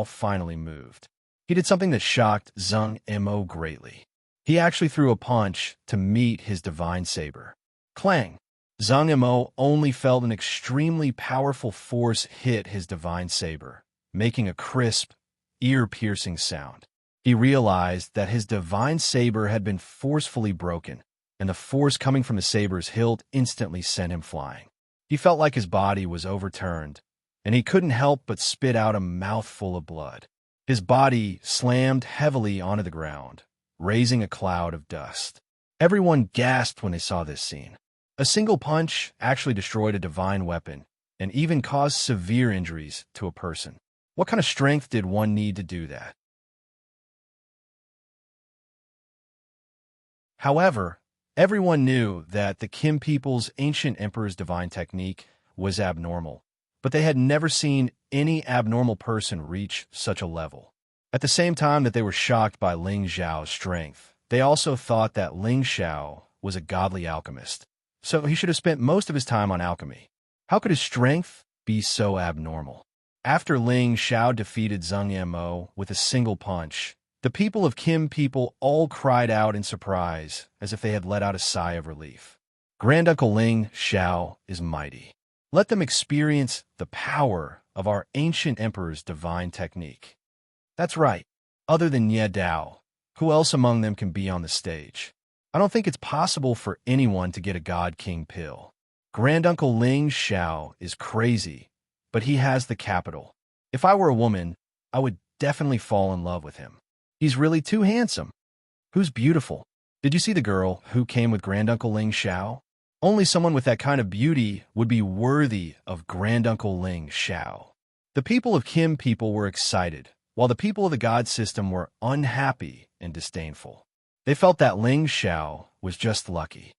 finally moved. He did something that shocked Zhang Imo greatly. He actually threw a punch to meet his divine saber. Clang! Zhang Imo only felt an extremely powerful force hit his divine saber, making a crisp, ear-piercing sound. He realized that his divine saber had been forcefully broken, and the force coming from the saber's hilt instantly sent him flying. He felt like his body was overturned, and he couldn't help but spit out a mouthful of blood. His body slammed heavily onto the ground, raising a cloud of dust. Everyone gasped when they saw this scene. A single punch actually destroyed a divine weapon and even caused severe injuries to a person. What kind of strength did one need to do that? However, everyone knew that the Kim people's ancient emperor's divine technique was abnormal, but they had never seen any abnormal person reach such a level. At the same time that they were shocked by Ling Xiao's strength, they also thought that Ling Xiao was a godly alchemist, so he should have spent most of his time on alchemy. How could his strength be so abnormal? After Ling Xiao defeated Zhang Imo with a single punch, the people of Kim people all cried out in surprise, as if they had let out a sigh of relief. Granduncle Ling Xiao is mighty. Let them experience the power of our ancient emperor's divine technique. That's right. Other than Ye Dao, Who else among them can be on the stage? I don't think it's possible for anyone to get a God King pill. Granduncle Ling Xiao is crazy, but he has the capital. If I were a woman, I would definitely fall in love with him. He's really too handsome. Who's beautiful? Did you see the girl who came with Granduncle Ling Xiao? Only someone with that kind of beauty would be worthy of Granduncle Ling Xiao. The people of Kim people were excited, while the people of the God system were unhappy and disdainful. They felt that Ling Xiao was just lucky.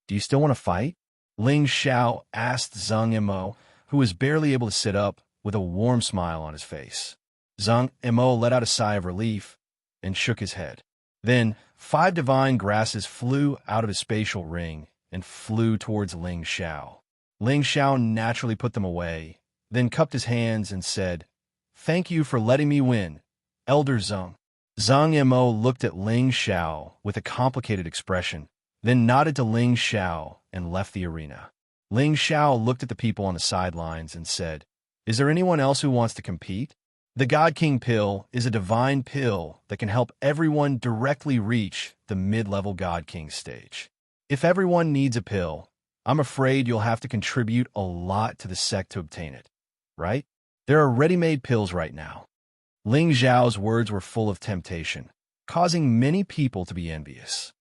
Do you still want to fight? Ling Xiao asked Zhang Imo, who was barely able to sit up, with a warm smile on his face. Zhang Imo let out a sigh of relief and shook his head. Then 5 divine grasses flew out of his spatial ring and flew towards Ling Xiao. Ling Xiao naturally put them away, then cupped his hands and said, "Thank you for letting me win, Elder Zhang." Zhang Imo looked at Ling Xiao with a complicated expression, then nodded to Ling Xiao and left the arena. Ling Xiao looked at the people on the sidelines and said, "Is there anyone else who wants to compete?" The God King pill is a divine pill that can help everyone directly reach the mid-level God King stage. If everyone needs a pill, I'm afraid you'll have to contribute a lot to the sect to obtain it, right? There are ready-made pills right now. Ling Xiao's words were full of temptation, causing many people to be envious.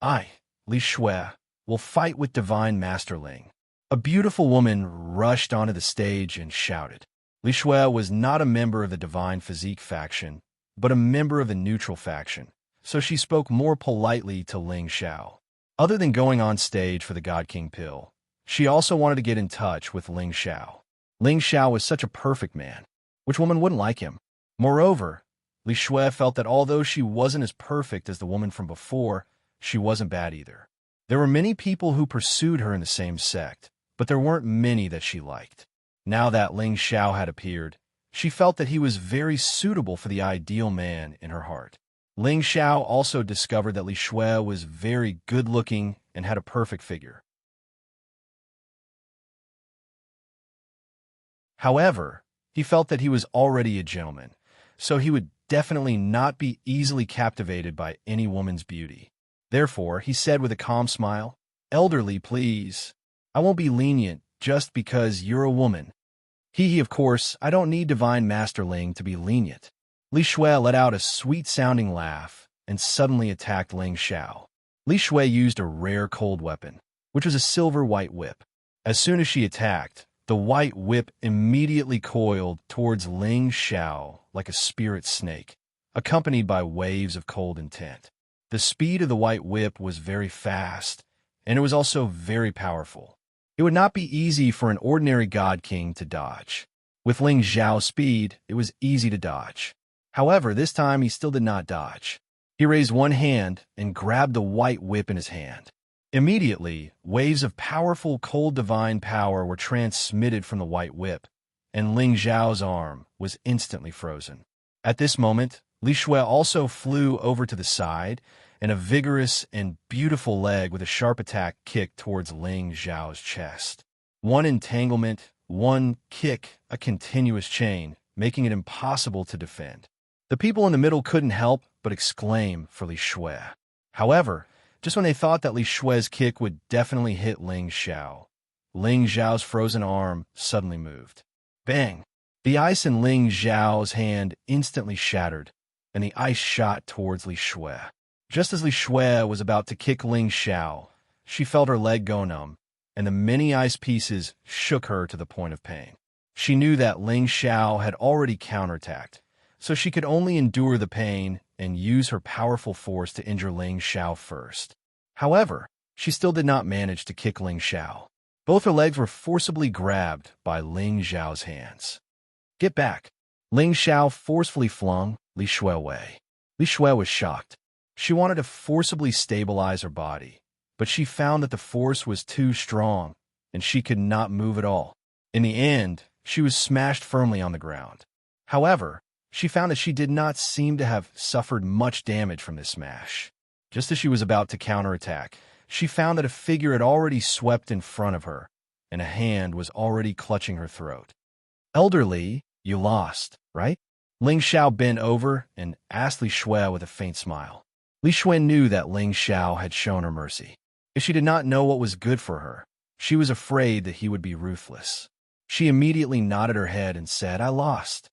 I, Li Shui, will fight with Divine Master Ling. A beautiful woman rushed onto the stage and shouted. Li Shui was not a member of the Divine Physique faction, but a member of the neutral faction, so she spoke more politely to Ling Xiao. Other than going on stage for the God King pill, she also wanted to get in touch with Ling Xiao. Ling Xiao was such a perfect man. Which woman wouldn't like him? Moreover, Li Shui felt that although she wasn't as perfect as the woman from before, she wasn't bad either. There were many people who pursued her in the same sect, but there weren't many that she liked. Now that Ling Xiao had appeared, she felt that he was very suitable for the ideal man in her heart. Ling Xiao also discovered that Li Shui was very good-looking and had a perfect figure. However, he felt that he was already a gentleman, so he would definitely not be easily captivated by any woman's beauty. Therefore, he said with a calm smile, "Elderly, please. I won't be lenient just because you're a woman." Of course, I don't need Divine Master Ling to be lenient. Li Shui let out a sweet-sounding laugh and suddenly attacked Ling Xiao. Li Shui used a rare cold weapon, which was a silver-white whip. As soon as she attacked, the white whip immediately coiled towards Ling Xiao like a spirit snake, accompanied by waves of cold intent. The speed of the white whip was very fast, and it was also very powerful. It would not be easy for an ordinary God King to dodge. With Ling Xiao's speed, it was easy to dodge. However, this time he still did not dodge. He raised one hand and grabbed the white whip in his hand. Immediately, waves of powerful cold divine power were transmitted from the white whip, and Ling Xiao's arm was instantly frozen. At this moment, Li Shui also flew over to the side, and a vigorous and beautiful leg with a sharp attack kicked towards Ling Xiao's chest. One entanglement, one kick, a continuous chain, making it impossible to defend. The people in the middle couldn't help but exclaim for Li Shui. However, just when they thought that Li Shui's kick would definitely hit Ling Xiao, Ling Xiao's frozen arm suddenly moved. Bang! The ice in Ling Xiao's hand instantly shattered, and the ice shot towards Li Shui. Just as Li Shui was about to kick Ling Xiao, she felt her leg go numb, and the many ice pieces shook her to the point of pain. She knew that Ling Xiao had already counterattacked, so she could only endure the pain and use her powerful force to injure Ling Xiao first. However, she still did not manage to kick Ling Xiao. Both her legs were forcibly grabbed by Ling Xiao's hands. "Get back!" Ling Xiao forcefully flung Li Shui away. Li Shui was shocked. She wanted to forcibly stabilize her body, but she found that the force was too strong, and she could not move at all. In the end, she was smashed firmly on the ground. However, she found that she did not seem to have suffered much damage from this smash. Just as she was about to counterattack, she found that a figure had already swept in front of her, and a hand was already clutching her throat. "Elderly, you lost, right?" Ling Xiao bent over and asked Li Shui with a faint smile. Li Xuan knew that Ling Xiao had shown her mercy. If she did not know what was good for her, she was afraid that he would be ruthless. She immediately nodded her head and said, "I lost."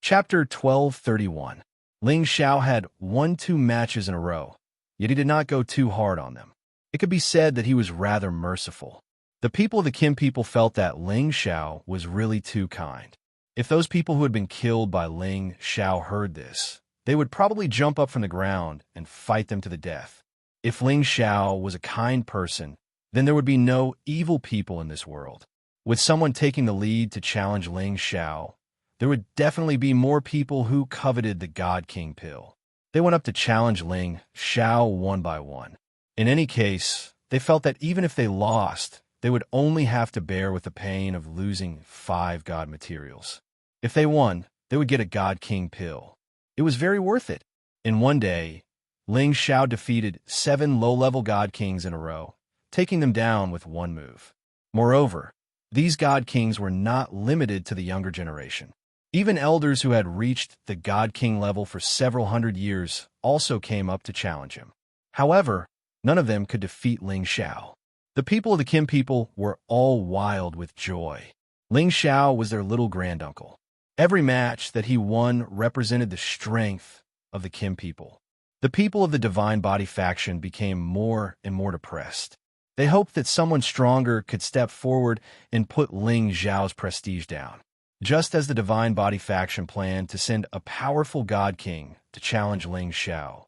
Chapter 1231. Ling Xiao had won 2 matches in a row, yet he did not go too hard on them. It could be said that he was rather merciful. The people of the Kim people felt that Ling Xiao was really too kind. If those people who had been killed by Ling Xiao heard this, they would probably jump up from the ground and fight them to the death. If Ling Xiao was a kind person, then there would be no evil people in this world. With someone taking the lead to challenge Ling Xiao, there would definitely be more people who coveted the God King pill. They went up to challenge Ling Xiao one by one. In any case, they felt that even if they lost, they would only have to bear with the pain of losing 5 God materials. If they won, they would get a God King pill. It was very worth it. In one day, Ling Xiao defeated 7 low-level God Kings in a row, taking them down with one move. Moreover, these God Kings were not limited to the younger generation. Even elders who had reached the God King level for several hundred years also came up to challenge him. However, none of them could defeat Ling Xiao. The people of the Kim people were all wild with joy. Ling Xiao was their little granduncle. Every match that he won represented the strength of the Kim people. The people of the Divine Body faction became more and more depressed. They hoped that someone stronger could step forward and put Ling Xiao's prestige down. Just as the Divine Body faction planned to send a powerful God King to challenge Ling Xiao,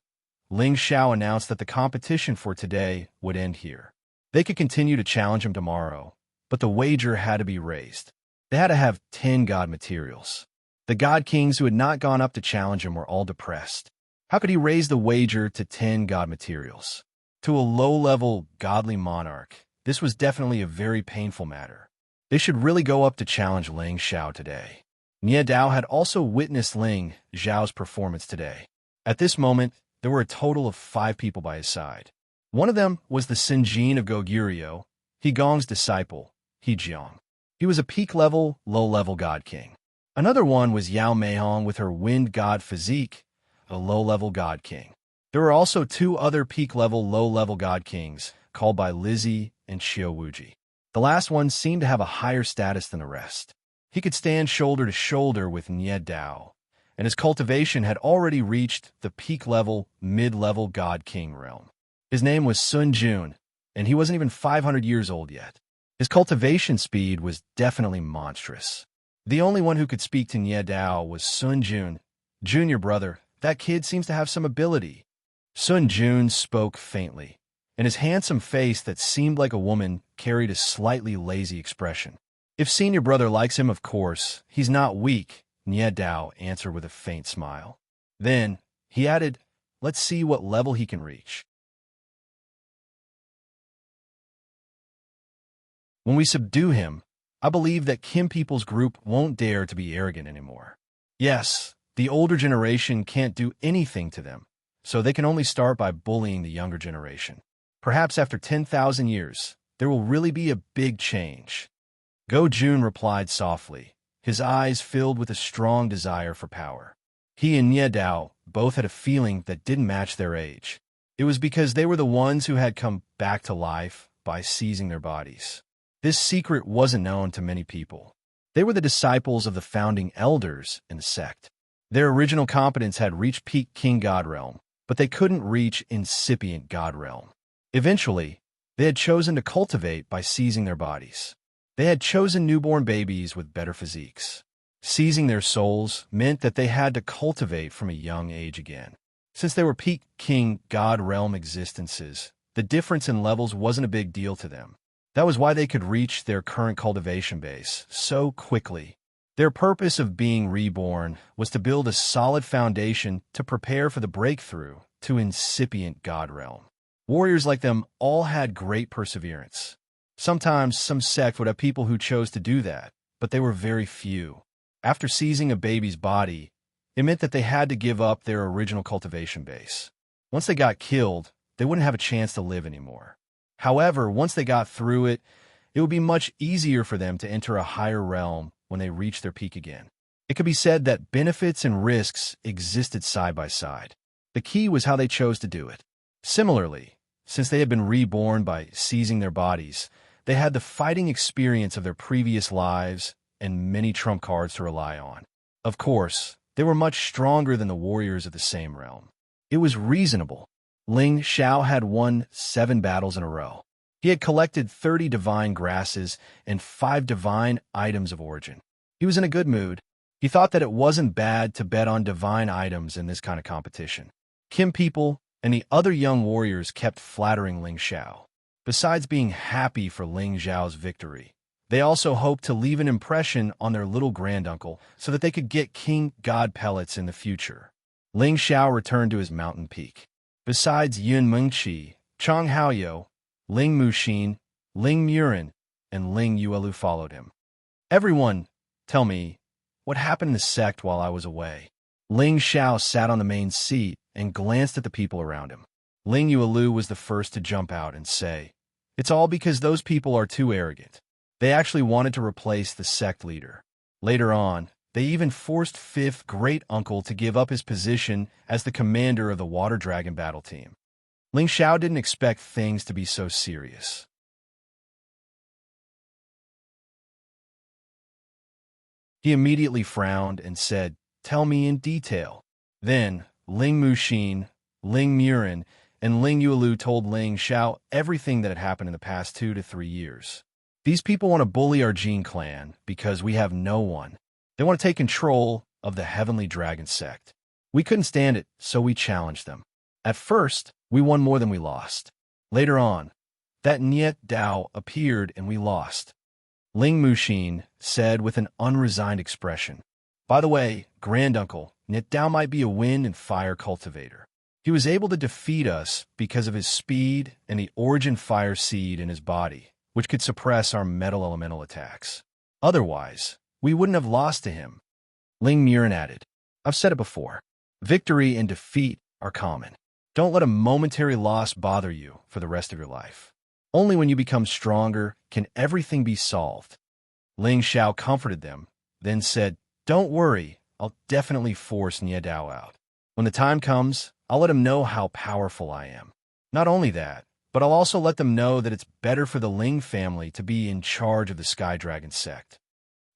Ling Xiao announced that the competition for today would end here. They could continue to challenge him tomorrow, but the wager had to be raised. They had to have 10 God materials. The God Kings who had not gone up to challenge him were all depressed. How could he raise the wager to 10 God materials? To a low-level godly monarch, this was definitely a very painful matter. They should really go up to challenge Ling Xiao today. Nie Dao had also witnessed Ling Xiao's performance today. At this moment, there were a total of 5 people by his side. One of them was the Sinjin of Goguryeo, He Gong's disciple, He Jiang. He was a peak-level, low-level God King. Another one was Yao Meihong with her Wind God physique, a low-level God King. There were also 2 other peak-level, low-level God Kings, called by Lizzie and Xiao Wuji. The last one seemed to have a higher status than the rest. He could stand shoulder to shoulder with Nie Dao, and his cultivation had already reached the peak-level, mid-level God King realm. His name was Sun Jun, and he wasn't even 500 years old yet. His cultivation speed was definitely monstrous. The only one who could speak to Nie Dao was Sun Jun. "Junior brother, that kid seems to have some ability." Sun Jun spoke faintly, and his handsome face that seemed like a woman carried a slightly lazy expression. "If senior brother likes him, of course. He's not weak," Nie Dao answered with a faint smile. Then, he added, "Let's see what level he can reach. When we subdue him, I believe that Kim people's group won't dare to be arrogant anymore. Yes, the older generation can't do anything to them, so they can only start by bullying the younger generation. Perhaps after 10,000 years, there will really be a big change." Go Jun replied softly, his eyes filled with a strong desire for power. He and Nie Dao both had a feeling that didn't match their age. It was because they were the ones who had come back to life by seizing their bodies. This secret wasn't known to many people. They were the disciples of the founding elders in the sect. Their original competence had reached peak King God realm, but they couldn't reach incipient God realm. Eventually, they had chosen to cultivate by seizing their bodies. They had chosen newborn babies with better physiques. Seizing their souls meant that they had to cultivate from a young age again. Since they were peak King God realm existences, the difference in levels wasn't a big deal to them. That was why they could reach their current cultivation base so quickly. Their purpose of being reborn was to build a solid foundation to prepare for the breakthrough to incipient God realm. Warriors like them all had great perseverance. Sometimes some sect would have people who chose to do that, but they were very few. After seizing a baby's body, it meant that they had to give up their original cultivation base. Once they got killed, they wouldn't have a chance to live anymore. However, once they got through it, it would be much easier for them to enter a higher realm when they reach their peak again. It could be said that benefits and risks existed side by side. The key was how they chose to do it. Similarly, since they had been reborn by seizing their bodies, they had the fighting experience of their previous lives and many trump cards to rely on. Of course, they were much stronger than the warriors of the same realm. It was reasonable. Ling Xiao had won 7 battles in a row. He had collected 30 divine grasses and 5 divine items of origin. He was in a good mood. He thought that it wasn't bad to bet on divine items in this kind of competition. Kim people and the other young warriors kept flattering Ling Xiao. Besides being happy for Ling Xiao's victory, they also hoped to leave an impression on their little granduncle so that they could get king god pellets in the future. Ling Xiao returned to his mountain peak. Besides Yun Mengqi, Chang Haoyou, Ling Muxin, Ling Murin, and Ling Yuelu followed him. Everyone, tell me, what happened in the sect while I was away? Ling Xiao sat on the main seat and glanced at the people around him. Ling Yuelu was the first to jump out and say, "It's all because those people are too arrogant. They actually wanted to replace the sect leader. Later on, they even forced 5th Great Uncle to give up his position as the commander of the Water Dragon battle team." Ling Xiao didn't expect things to be so serious. He immediately frowned and said, "Tell me in detail." Then, Ling Muxin, Ling Murin, and Ling Yuelu told Ling Xiao everything that had happened in the past 2 to 3 years. These people want to bully our Jin clan because we have no one. They want to take control of the Heavenly Dragon sect. We couldn't stand it, so we challenged them. At first, we won more than we lost. Later on, that Niet Dao appeared and we lost. Ling Muxin said with an unresigned expression, "By the way, granduncle, Niet Dao might be a wind and fire cultivator. He was able to defeat us because of his speed and the origin fire seed in his body, which could suppress our metal elemental attacks. Otherwise, we wouldn't have lost to him." Ling Murin added, "I've said it before. Victory and defeat are common. Don't let a momentary loss bother you for the rest of your life. Only when you become stronger can everything be solved." Ling Xiao comforted them, then said, "Don't worry, I'll definitely force Nie Dao out. When the time comes, I'll let him know how powerful I am. Not only that, but I'll also let them know that it's better for the Ling family to be in charge of the Sky Dragon sect."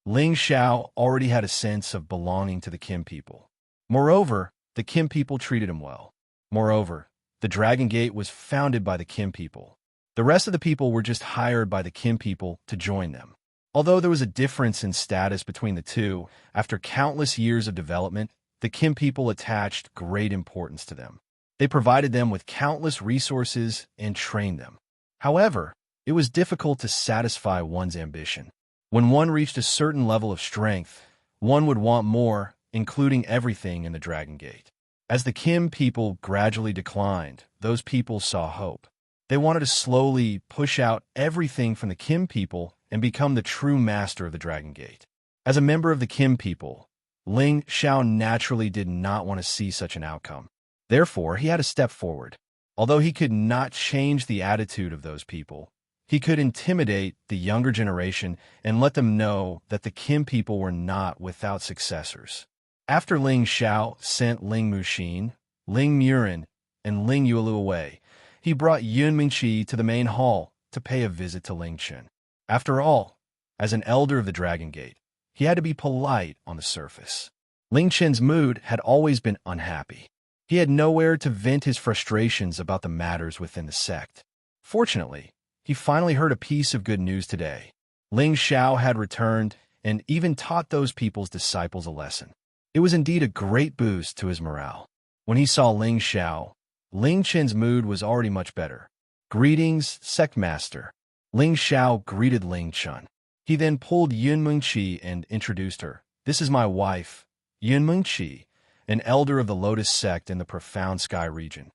Ling Xiao already had a sense of belonging to the Kim people. Moreover, the Kim people treated him well. Moreover, the Dragon Gate was founded by the Kim people. The rest of the people were just hired by the Kim people to join them. Although there was a difference in status between the two, after countless years of development, the Kim people attached great importance to them. They provided them with countless resources and trained them. However, it was difficult to satisfy one's ambition. When one reached a certain level of strength, one would want more, including everything in the Dragon Gate. As the Kim people gradually declined, those people saw hope. They wanted to slowly push out everything from the Kim people and become the true master of the Dragon Gate. As a member of the Kim people, Ling Xiao naturally did not want to see such an outcome. Therefore, he had to step forward. Although he could not change the attitude of those people, he could intimidate the younger generation and let them know that the Kim people were not without successors. After Ling Xiao sent Ling Muxin, Ling Murin, and Ling Yuelu away, he brought Yun Mingqi to the main hall to pay a visit to Ling Chen. After all, as an elder of the Dragon Gate, he had to be polite on the surface. Ling Chen's mood had always been unhappy. He had nowhere to vent his frustrations about the matters within the sect. Fortunately, he finally heard a piece of good news today. Ling Xiao had returned and even taught those people's disciples a lesson. It was indeed a great boost to his morale. When he saw Ling Xiao, Ling Chen's mood was already much better. "Greetings, Sect Master." Ling Xiao greeted Ling Chen. He then pulled Yun Mengqi and introduced her. "This is my wife, Yun Mengqi, an elder of the Lotus Sect in the Profound Sky region."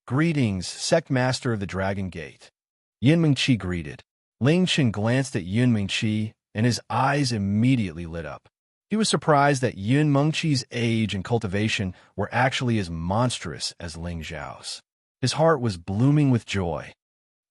"Greetings, Sect Master of the Dragon Gate." Yun Mengqi greeted. Ling Chen glanced at Yun Mengqi, and his eyes immediately lit up. He was surprised that Yun Mengqi's age and cultivation were actually as monstrous as Ling Xiao's. His heart was blooming with joy.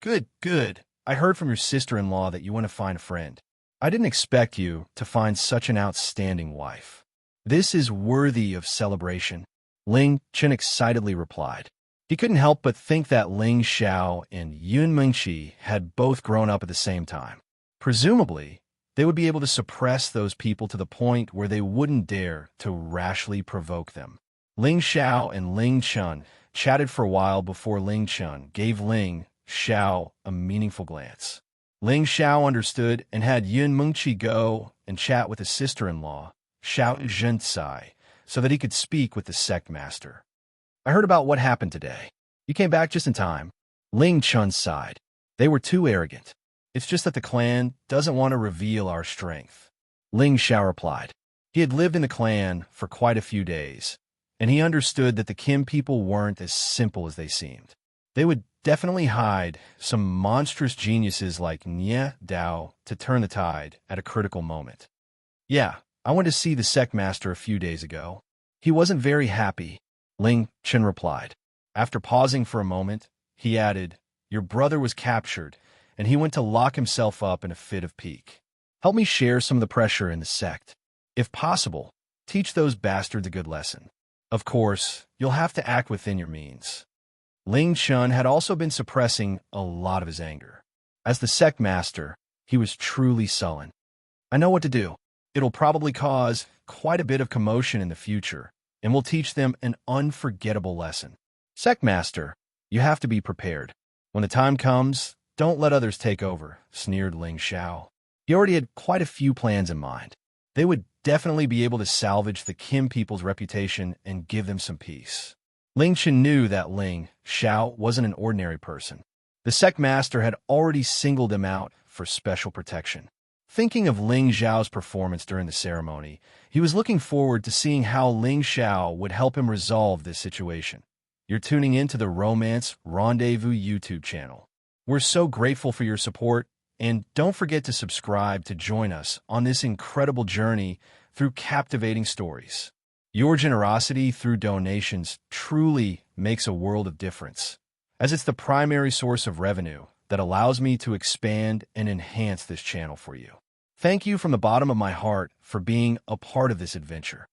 Good, good. I heard from your sister-in-law that you want to find a friend. I didn't expect you to find such an outstanding wife. This is worthy of celebration, Ling Chen excitedly replied. He couldn't help but think that Ling Xiao and Yun Mengqi had both grown up at the same time. Presumably, they would be able to suppress those people to the point where they wouldn't dare to rashly provoke them. Ling Xiao and Ling Chen chatted for a while before Ling Chen gave Ling Xiao a meaningful glance. Ling Xiao understood and had Yun Mengqi go and chat with his sister-in-law, Xiao Zhencai, so that he could speak with the sect master. I heard about what happened today. You came back just in time. Ling Chen sighed. They were too arrogant. It's just that the clan doesn't want to reveal our strength. Ling Xiao replied. He had lived in the clan for quite a few days, and he understood that the Kim people weren't as simple as they seemed. They would definitely hide some monstrous geniuses like Nie Dao to turn the tide at a critical moment. Yeah, I went to see the sect master a few days ago. He wasn't very happy, Ling Chen replied. After pausing for a moment, he added, Your brother was captured, and he went to lock himself up in a fit of pique. Help me share some of the pressure in the sect. If possible, teach those bastards a good lesson. Of course, you'll have to act within your means. Ling Chen had also been suppressing a lot of his anger. As the sect master, he was truly sullen. I know what to do. It'll probably cause quite a bit of commotion in the future, and will teach them an unforgettable lesson. Sect master, you have to be prepared. When the time comes, don't let others take over, sneered Ling Xiao. He already had quite a few plans in mind. They would definitely be able to salvage the Kim people's reputation and give them some peace. Ling Chen knew that Ling Xiao wasn't an ordinary person. The sect master had already singled him out for special protection. Thinking of Ling Xiao's performance during the ceremony, he was looking forward to seeing how Ling Xiao would help him resolve this situation. You're tuning in to the Romance Rendezvous YouTube channel. We're so grateful for your support, and don't forget to subscribe to join us on this incredible journey through captivating stories. Your generosity through donations truly makes a world of difference, as it's the primary source of revenue that allows me to expand and enhance this channel for you. Thank you from the bottom of my heart for being a part of this adventure.